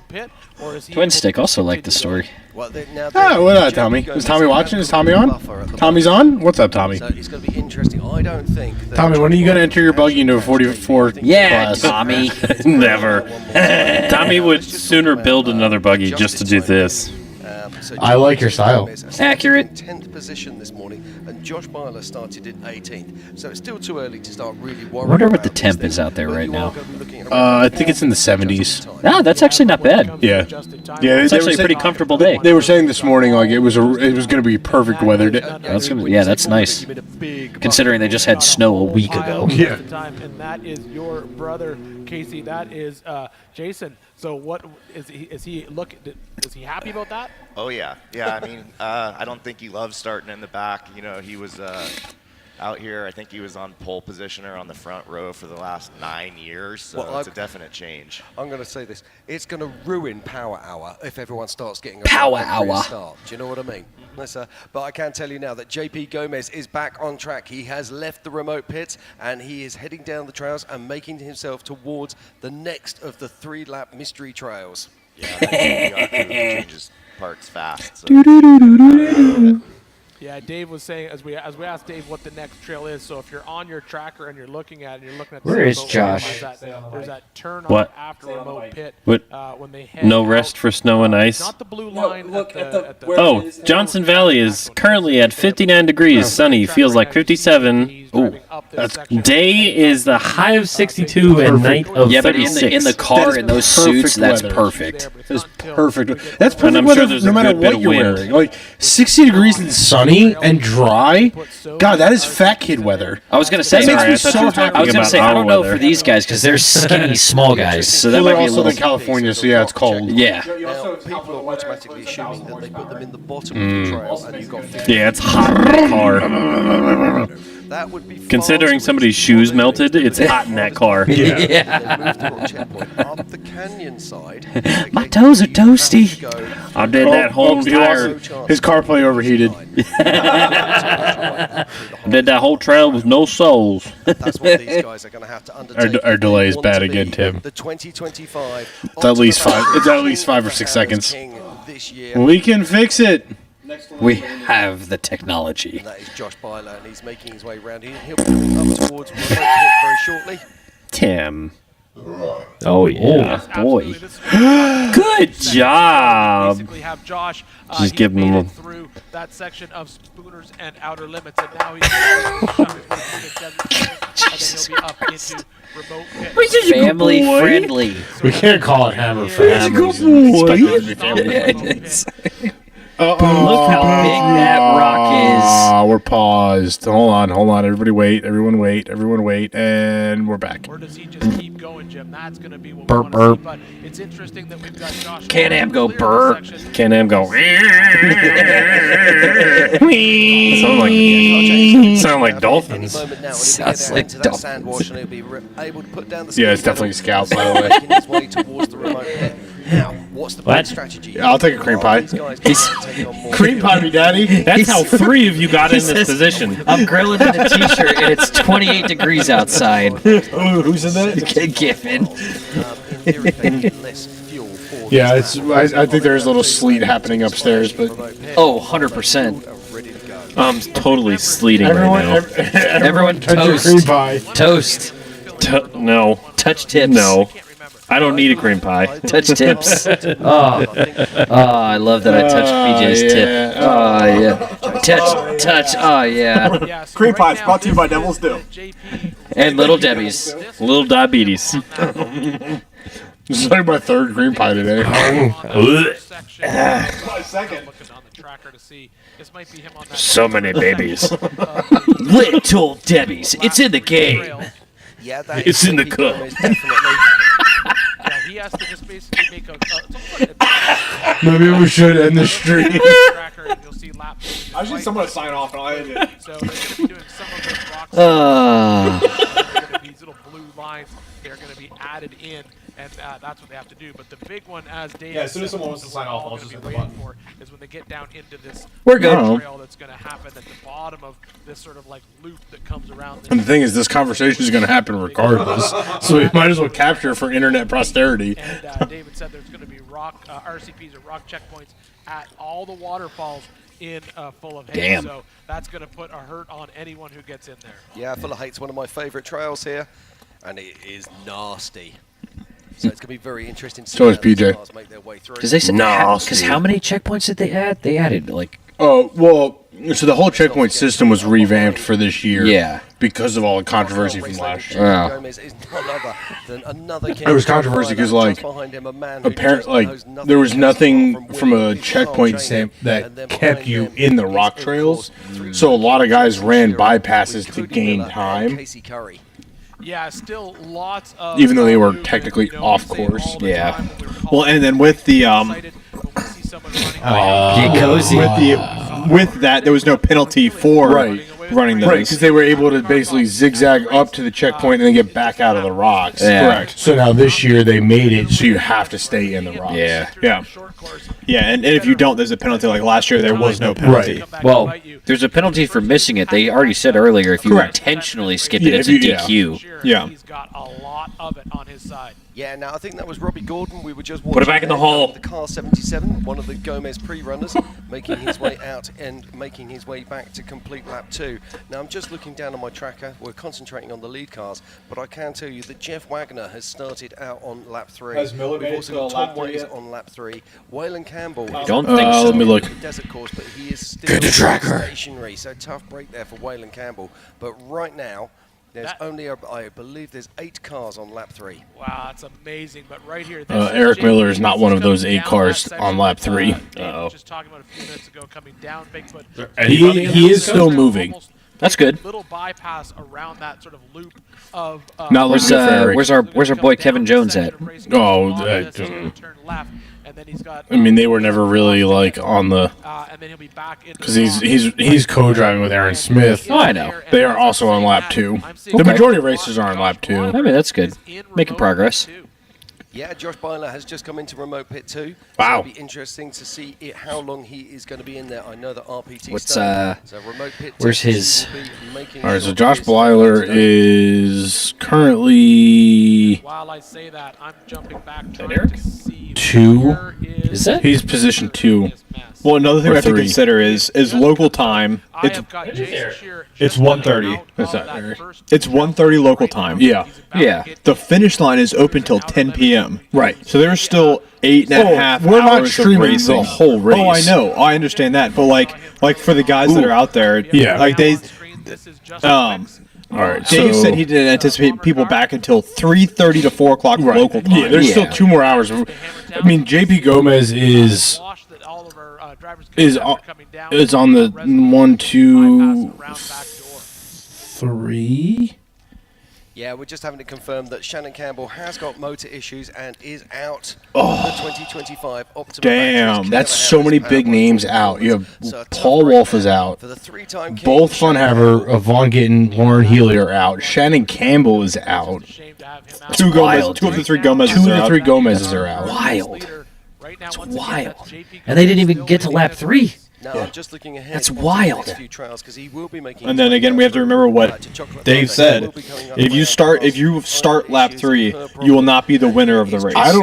Twin Stick also liked the story. Oh, what up, Tommy? Is Tommy watching? Is Tommy on? Tommy's on? What's up, Tommy? So it's going to be interesting. I don't think that Tommy, when are you going to enter your buggy into a 44 Yeah, class? Tommy. Never. Tommy would sooner build another buggy just to do this. I like your style. Accurate. 10th position this morning, and Josh Byler started in 18th. So it's still too early to start really I worrying. wonder what the about temp this is out there thing, but right you are now. gonna be looking at I think it's in the 70s. Ah, that's actually not bad. Yeah. It's actually a pretty comfortable day. They were saying this morning like it was going to be perfect weather. That's nice. Considering they just had snow a week ago. Yeah. And that is your brother, Casey. That is Jason. So what is he? Is he happy about that? Oh yeah. I mean, I don't think he loves starting in the back. You know, he was out here. I think he was on pole position or on the front row for the last 9 years. So Well, it's a definite change. I'm going to say this: it's going to ruin Power Hour if everyone starts getting a Power rapid Hour. start. Do you know what I mean? But I can tell you now that JP Gomez is back on track. He has left the remote pit and he is heading down the trails and making himself towards the next of the 3-lap mystery trails. Yeah, that changes parts fast. So. Yeah, Dave was saying as we asked Dave what the next trail is. So if you're on your tracker and you're looking at it, and you're looking at Where is Josh? There's that turn What? on after remote pit. What? When they head No out. rest for snow and ice. Not the blue line. look at at the where Oh, it is now. Johnson Valley is currently at 59 degrees, sunny, feels like 57. Ooh, day is the high of 62 and night of Yeah, but 36. in the car in those suits, that's perfect. That's perfect. That's And perfect I'm weather sure there's no a matter good bit what of you're wind. wearing. Like 60 degrees and sunny and dry. God, that is fat kid weather. I was gonna say, That makes me I thought so you were happy. talking I was gonna about say, I our don't know weather. for these guys because they're skinny, small guys, so that Well, might they're be a also little. in California, so yeah, it's cold. Yeah. Now, people are automatically assuming that they put them in the bottom of the trail and you've got 50. Yeah, it's hot in that car. That would be Considering somebody's shoes melted, it's hot in that car. Up the canyon side. My toes are toasty. I did that whole tire. His CarPlay overheated. I did that whole trail with no soles. That's what these guys are going to have to undertake. Our delay is bad again, Tim. The 2025. It's at least 5. It's at least 5 or 6 seconds. This year. We can fix it. We have the technology. And that is Josh Byler, and he's making his way around. He'll be coming up towards remote pit very shortly. Tim. Oh yeah, boy. Good job. Basically have Josh just give him a through that section of Spooners and Outer Limits, and now he's and then he'll be up into remote pit. Family friendly. We can't call it hammer for hammer. Look how big that rock is. We're paused. Hold on. Everybody wait. Everyone wait. And we're back. Or does he just keep going, Jim? That's going to be what burp, we want to burp. see. But it's interesting that we've got Josh. Can-Am go burp. Can-Am go. Sound like dolphins. Sounds like dolphins. Yeah, it's definitely a scout, by the way. Making his way towards the remote pit. Now, what's the plan strategy? Yeah, I'll take a cream pie. Cream pie, me daddy. That's how 3 of you got in this position. I'm grilling in a t-shirt and it's 28 degrees outside. Who's in that? Giffen. Yeah, it's. I think there's a little sleet happening upstairs, but oh, 100%. I'm totally sleeting right now. Everyone toast. Cream pie. Toast. No. Touch tips. No. I don't need a cream pie. Touch tips. Oh, I love that I touched BJ's tip. Oh, yeah. Touch. Oh, yeah. Cream pies brought to you by Devil's Due. And Little Debbie's. Little diabetes. This is like my 3rd cream pie today. So many babies. Little Debbie's. It's in the game. Yeah, It's in the cup. He has to just basically make Maybe we should end the stream. I should someone to sign off and I'll end it. So they're going to be doing some of those rocks. These little blue lines, they're going to be added in, and that's what they have to do. But the big one, as Dave as soon as someone wants to sign off, I'll just hit the button. Is when they get down into this trail that's going to happen at the bottom of this sort of like loop that comes around. And the thing is, this conversation is going to happen regardless, so we might as well capture it for internet posterity. And David said there's going to be rock RCPs or rock checkpoints at all the waterfalls in Full of Hate. Damn. So that's going to put a hurt on anyone who gets in there. Yeah, Full of Hate's one of my favourite trails here, and it is nasty. So it's going to be very interesting to see So is how these PJ. cars make their way through. Because they said, because how many checkpoints did they add? They added like. Oh, well, so the whole checkpoint system was revamped for this year. Yeah. Because of all the controversy from last year. Yeah. There was controversy because, like, apparently, like, there was nothing from a checkpoint stamp that kept you in the rock trails. So a lot of guys ran bypasses to gain time. Yeah, still lots of. Even though they were technically off course. Yeah. Well, and then with the with that, there was no penalty for running those. Right, because they were able to basically zigzag up to the checkpoint and then get back out of the rocks. Yeah. Correct. So now this year they made it so you have to stay in the rocks. Yeah. Yeah. Yeah, and if you don't, there's a penalty. Like last year, there was no penalty. Right. Well, there's a penalty for missing it. They already said earlier if you intentionally skip it, it's a DQ. Yeah. He's got a lot of it on his side. Yeah, now I think that was Robbie Gordon. We were just Put it back in the hole. The car 77, one of the Gomez pre-runners, making his way out and making his way back to complete lap 2. Now I'm just looking down on my tracker. We're concentrating on the lead cars, but I can tell you that Jeff Wagner has started out on lap 3. Has Miller We've made also it to got lap Tom 3 Waits yet? on lap 3. Waylon Campbell. I don't think so. Let me look. Desert course, but he is still stationary. So tough break there for Waylon Campbell. But right now, there's I believe there's 8 cars on lap 3. Wow, that's amazing. But right here, Eric Miller is not one of those 8 cars on lap 3. Just talking about a few minutes ago, coming down big, but He is still moving. That's good. Little bypass around that sort of loop of. Not where's our boy Kevin Jones at? Oh, turn left, and then he's got. I mean, they were never really like on the. And then he'll be back into Because he's co-driving with Aaron Smith. Oh, I know. They are also on lap 2. The Okay. majority of races are on lap 2. I mean, that's good. Making progress. Yeah, Josh Byler has just come into remote pit 2. Wow. So it'll be interesting to see how long he is going to be in there. I know that RPT What's so remote pit 2, where's his? All right, so Josh Blyler is currently While I say that, I'm jumping back trying to see 2. Is that? He's position 2. Well, another thing Or we have to 3. consider is local time. It's 1:30. That's not very. It's 1:30 local time. Yeah. Yeah. The finish line is open till 10 p.m. Right. So there's still 8.5 we're not hours of streaming racing. the whole race. Oh, I know. I understand that. But like for the guys that are out there, Yeah. like they, All right. Dave so, said he didn't anticipate people back until 3:30 to 4 o'clock local time. Yeah, there's still 2 more hours. I mean, JP Gomez is on the 1, 2, 3. Yeah, we're just having to confirm that Shannon Campbell has got motor issues and is out of the 2025 Optima. Damn, that's so many big names out. You have Paul Wolf is out. Both Funhaver, Vaughn Gittin, Lauren Healy are out. Shannon Campbell is out. 2 of the 3 Gomez's 2 of are the out. 3 Gomez's are out. Wild. It's wild. And they didn't even get to lap 3. No, I'm just looking ahead. That's wild. Few trials, 'cause he will be making And then again, we have to remember what Dave said. If you start lap 3, you will not be the winner of the race. I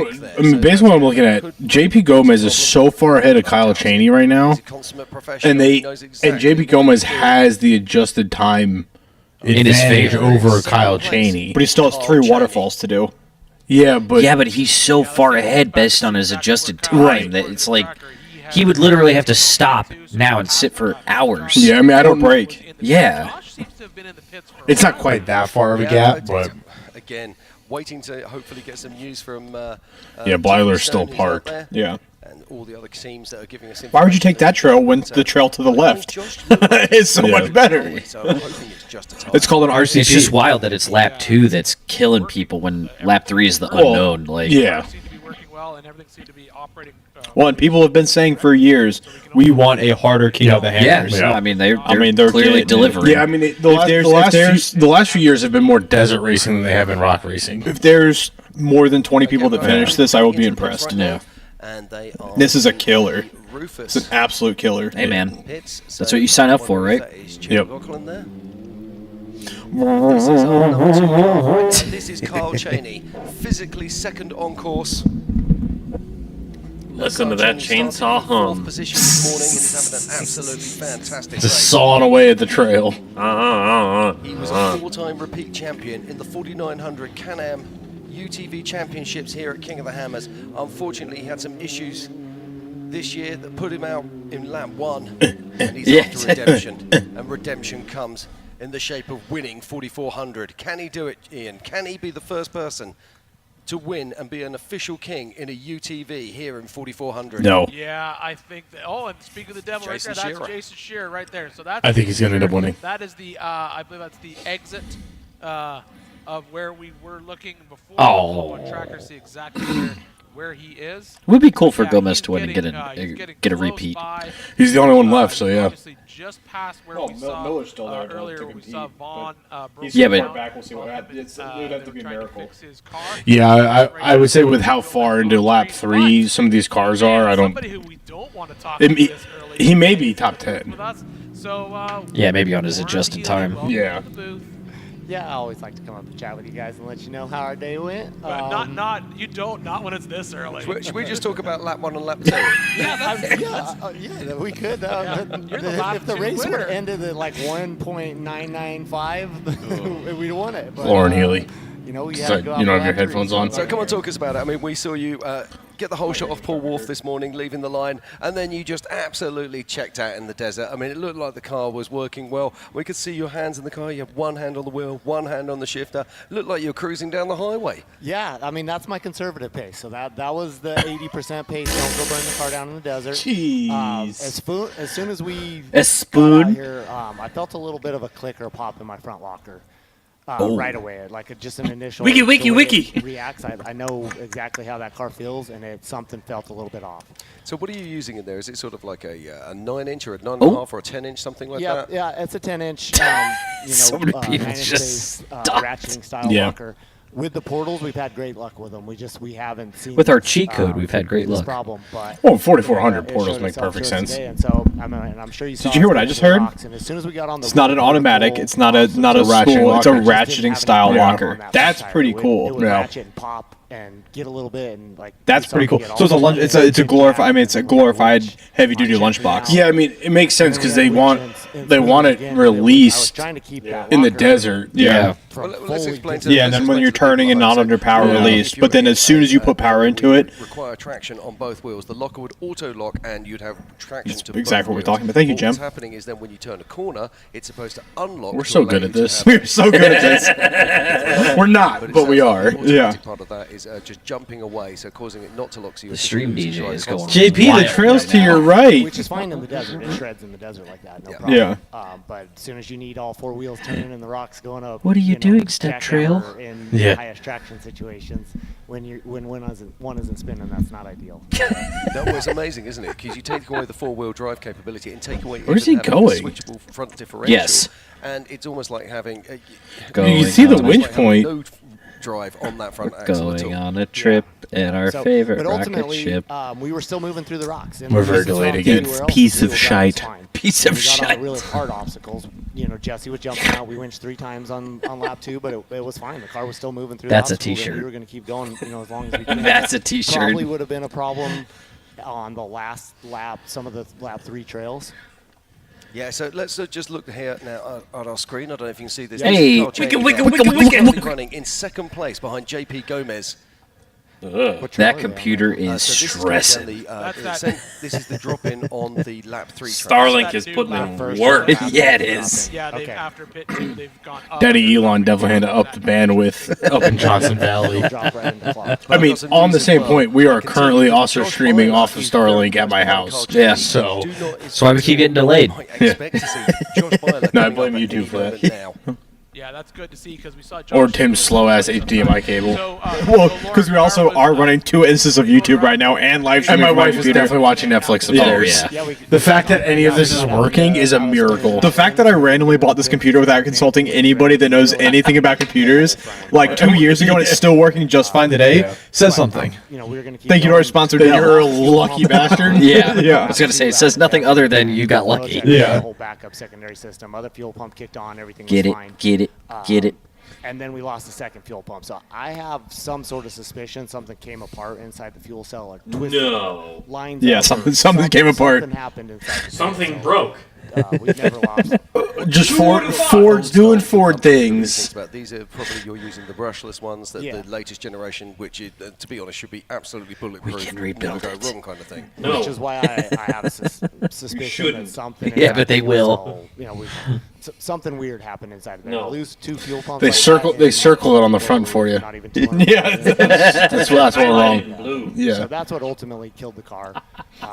mean, based on what I'm looking at, JP Gomez is so far ahead of Kyle Chaney right now, and JP Gomez has the adjusted time In his advantage favor. over Kyle Chaney. But he still has 3 waterfalls to do. Yeah, but he's so far ahead based on his adjusted time Right. that it's like he would literally have to stop now and sit for hours. Yeah, I mean, I don't break. Yeah. It's not quite that far of a gap, but again, waiting to hopefully get some news from. Blyler's still parked. Yeah. And all the other teams that are giving us. Why would you take that trail when the trail to the left is so much better? It's called an RCP. It's just wild that it's lap 2 that's killing people when lap 3 is the unknown. Like, yeah. Well, and people have been saying for years, we want a harder King of the Hammers. Yeah, I mean they're they're clearly getting it. delivering. Yeah, I mean, the last few years have been more desert racing than they have been rock racing. If there's more than 20 people that finish this, I will be impressed. Yeah. And they are This is a killer. Rufus. It's an absolute killer. Hey man, that's what you sign up for, right? Yep. This is our number 2 car. This is Kyle Chaney, physically second on course. Listen to that chainsaw hum. Position this morning and is having an absolutely fantastic Just race. sawing away at the trail. He was a 4-time repeat champion in the 4900 Can-Am UTV Championships here at King of the Hammers. Unfortunately, he had some issues this year that put him out in lap 1, and he's after redemption. And redemption comes in the shape of winning 4400. Can he do it, Ian? Can he be the first person to win and be an official king in a UTV here in 4400? No. Yeah, I think that. Oh, and speak of the devil Jason right there. Shearer. That's Jason Shearer right there. So that's. I think he's gonna end up winning. That is the. I believe that's the exit of where we were looking before. Oh. On tracker, see exactly where he is. It would be cool for Gomez to win and get a repeat. He's the only one left, so yeah. Just past where we saw Miller's still there earlier, we saw Vaughn. Yeah, but back. We'll see what happens. It would have to be a miracle. Yeah, I would say with how far into lap 3 some of these cars are, I don't. Somebody who we don't want to talk He may be top 10. So, Yeah, maybe on his adjusted time. Yeah. Yeah, I always like to come up and chat with you guys and let you know how our day went. Not when it's this early. Should we just talk about lap 1 and lap 2? Yeah, we could. If the race would have ended at like 1.995, we'd won it. But, Lauren Healy. You know, Sorry, you don't have your headphones on. So come on, talk us about it. I mean, we saw you get the whole shot off Paul Wolf this morning, leaving the line, and then you just absolutely checked out in the desert. I mean, it looked like the car was working well. We could see your hands in the car. You have one hand on the wheel, one hand on the shifter. Looked like you were cruising down the highway. Yeah, I mean, that's my conservative pace. So that was the 80% pace. Don't go burn the car down in the desert. Jeez. As soon as we A spoon? got out here, I felt a little bit of a click or pop in my front locker. Right away, like just an initial Wiki. It reacts. I know exactly how that car feels, and something felt a little bit off. So what are you using in there? Is it sort of like a 9-inch or a 9.5 or a 10-inch, something like that? Yeah, it's a 10-inch. So many people 9-inch just ratcheting style Yeah. locker. With the portals, we've had great luck with them. We haven't seen With our this, cheat code, we've had great this luck. problem, but Well, 4400 it portals showed make itself perfect to us sense. today, and so I'm sure you saw Did you hear us what I taking just the heard? rocks, and as soon as we got on the It's not an automatic. vertical It's not a obstacle, school. It's a just didn't ratcheting have style any locker. on that That's front pretty tire. cool. It would Yeah. ratchet and pop and get a little bit, and like That's we pretty started cool. to get So it's a all lunch. the It's a glorified. I mean, it's a and glorified heavy duty lunchbox. Yeah, I mean, it makes sense because they want it released trying to keep that in the locker desert. Yeah. Well, let's explain to Yeah, and then when you're turning and not under power release, but then as soon as you put power into it, require traction on both wheels. The locker would auto lock, and you'd have traction to exactly both what we're talking wheels. about. Thank you, But Jim. What's happening is then when you turn a corner, it's supposed to unlock. We're to so allow good you at to this. have- We're so good at this. We're not, it but we sounds are. like the Yeah. automatic part of that is just jumping away, so causing it not to lock. So you're The stream DJ is going JP, wild the trail's right to now. your right. Which is fine in the desert. It shreds in the desert like that, no Yeah. problem. Yeah. But as soon as you need all four wheels turning and the rocks going up, What are you doing, jackhammer Step Trail? In Yeah. highest traction situations, when one isn't spinning, that's not ideal. That was amazing, isn't it? Because you take away the four-wheel drive capability and take away Where's even he having a going? switchable front differential. Yes. And it's almost like having. You can see the winch point. No drive on that front axle at Going all. on a trip in our favorite but rocket ultimately, ship. we were still moving through the rocks. And We're this is very not delayed again. anywhere else. Piece of Wheel drive was shite. fine. Piece When of we got on shite. the really hard obstacles. Jesse was jumping out. We winched 3 times on lap 2, but it was fine. The car was still moving through. That's the a obstacles, and t-shirt. We were going to keep going, as long as we could. That's a t-shirt. Probably would have been a problem on the last lap, some of the lap 3 trails. Yeah, so let's just look here now at our screen. I don't know if you can see this. Hey, Carl Chaney wicka. running in second place behind JP Gomez. That computer is So this is stressing. this is the drop-in on the lap 3 track. Starlink is putting in work. Yeah, it is. Yeah, they've, after pit 2, they've gone up. Daddy Elon definitely had to up the bandwidth up in Johnson Valley. I mean, on the same point, we are currently also streaming off of Starlink at my house. Yeah. So, That's why we keep getting delayed. no, I blame YouTube for that. Yeah, that's good to see because we saw Or Josh Tim's slow-ass HDMI cable. So, Well, because we also are running 2 instances of YouTube right now and live And streaming my from wife is computer. definitely watching Netflix upstairs. yeah. The fact that any of this is working is a miracle. The fact that I randomly bought this computer without consulting anybody that knows anything about computers, like 2 years ago, and it's still working just fine today, says something. We were going to keep Thank you to our sponsor, Dell. You're a lucky bastard. Yeah. Yeah. I was going to say, it says nothing other than you got lucky. Yeah. The whole backup secondary system. Other fuel pump kicked on. Everything Get was it, fine. get it. And then we lost the second fuel pump. So I have some sort of suspicion something came apart inside the fuel cell or twisted lines. Yeah, up or something came apart. Something happened inside the Something fuel broke. cell. We've never lost. Just Ford's doing Ford things. These are probably you're using the brushless ones, the latest generation, which, to be honest, should be absolutely bulletproof. We can rebuild never it. go wrong kind of thing. No. Which is why I have a suspicion that something. Yeah, but they will. Something weird happened inside of there. No. Lose 2 fuel pumps. They like circle. that They and circle it on the front for you. Not even 200 Yeah, that's what's wrong. Blue. Yeah. So that's what ultimately killed the car.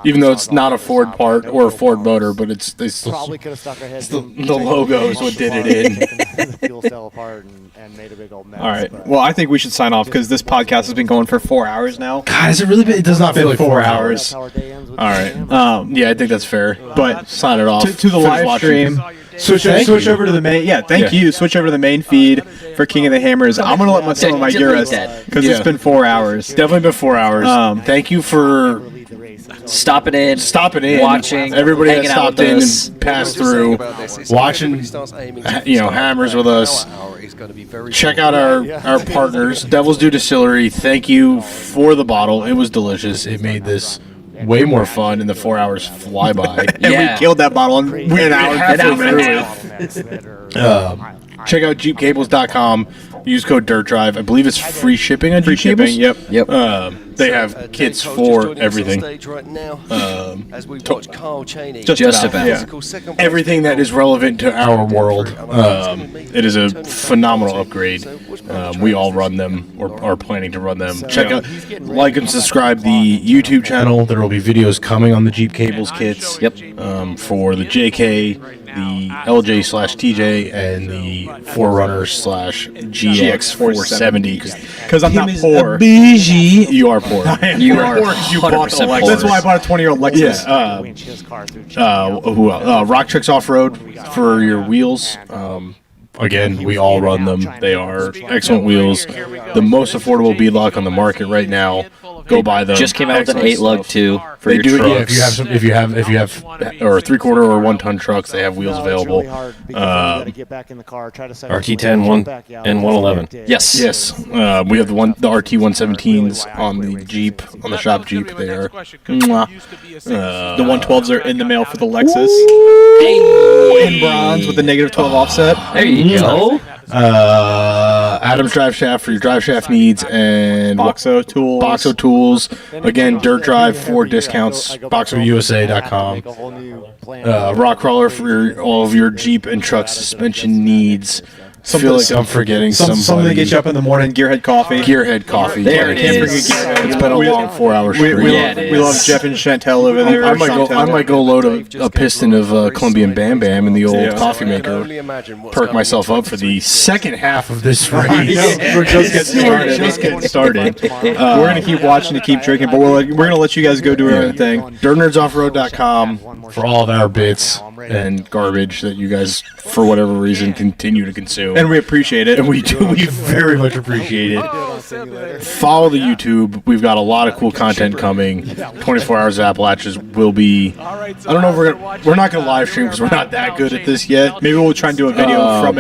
Even though it's not a Ford part or a Ford motor, but it's they still, Probably could have stuck our heads. the logo is what did it in. The fuel cell apart and made a big old mess. All right. but- Well, I think we should sign off because this podcast has been going for 4 hours now. God, has it really been? It does not feel like 4 That's hours. how our day ends with All the right. jam. Yeah, I think that's fair. But sign it off. To the Finish live watching. stream. Switch over to the main. Yeah, thank you. Switch over to the main feed for King of the Hammers. I'm gonna let some of my Euros because it's been 4 hours. Definitely been 4 hours. Thank you for Stopping in, watching, everybody that hanging out stopped with in us. and passed through, watching, Hammers with us. Check out our partners, Devil's Due Distillery. Thank you for the bottle. It was delicious. It made this way more fun, and the 4 hours fly by. And we killed that bottle in an hour halfway through through it. it. Check out jeepcables.com. Use code DirtDrive. I believe it's free shipping on Jeep Cables. Yep. They have kits for everything. Just about. Yeah. Everything that is relevant to our world. It is a phenomenal upgrade. We all run them or are planning to run them. Check out, like and subscribe the YouTube channel. There will be videos coming on the Jeep Cables kits. For the JK, the LJ/TJ, and the 4Runner/GX470. Because I'm not poor. You are poor. You are You bought the Lexus. That's why I bought a 20-year-old Lexus. Who else? Rock Tricks Off-Road for your wheels. Again, we all run them. They are excellent wheels. The most affordable beadlock on the market right now. Go buy them. Just came out with an 8-lug too for your do, trucks. Yeah, if you have or 3/4 or 1-ton trucks, they have wheels available. RT10 and 111. Yes. We have the RT117s on the Jeep, on the shop Jeep. They are. The 112s are in the mail for the Lexus. In bronze with the -12 offset. There you go. Adam's drive shaft for your drive shaft needs, and Boxo tools. Again, Dirt Drive for discounts. BoxoUSA.com. Rock crawler for all of your Jeep and truck suspension needs. I feel like I'm forgetting somebody. Something to get you up in the morning. Gearhead Coffee. Gearhead Coffee. There it is. It's been a long 4-hour stream. We love Jeff and Chantel over there. I might go load a piston of Colombian Bam Bam in the old coffee maker. Perk myself up for the second half of this race. We're just getting started. We're going to keep watching to keep drinking, but we're going to let you guys go do your own thing. DirtNerdsOffroad.com for all of our bits and garbage that you guys, for whatever reason, continue to consume. And we appreciate it. And we do. We very much appreciate it. Follow the YouTube. We've got a lot of cool content coming. 24 Hours of Appalachians will be. I don't know if we're not gonna live stream because we're not that good at this yet. Maybe we'll try and do a video from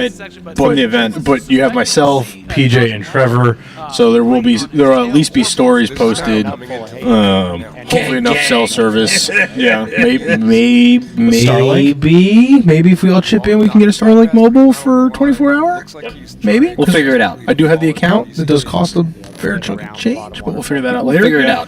the event. But you have myself, PJ, and Trevor. So there will at least be stories posted. Hopefully enough cell service. Yeah. Maybe if we all chip in, we can get a Starlink mobile for 24-hour. Maybe We'll figure it out. I do have the account. It does cost a fair chunk of change, but we'll figure that out later. Figure it out.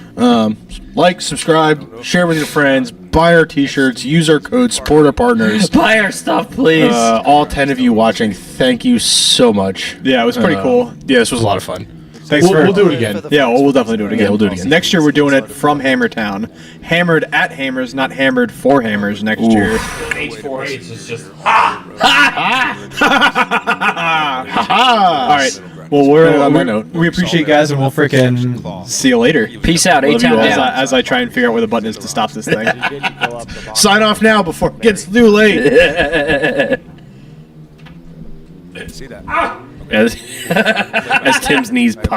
Like, subscribe, share with your friends, buy our t-shirts, use our code, support our partners. Buy our stuff, please. All 10 of you watching, thank you so much. Yeah, it was pretty cool. Yeah, this was a lot of fun. We'll do it again. Yeah, we'll definitely do it again. Yeah, we'll do it again. Next year, we're doing it from Hammertown. Hammered at Hammers, not hammered for Hammers next year. H4H is just All right. Well, we appreciate you guys, and we'll freaking see you later. Peace out. A-Town down. As I try and figure out where the button is to stop this thing. Sign off now before it gets too late. See that? As Tim's knees pop.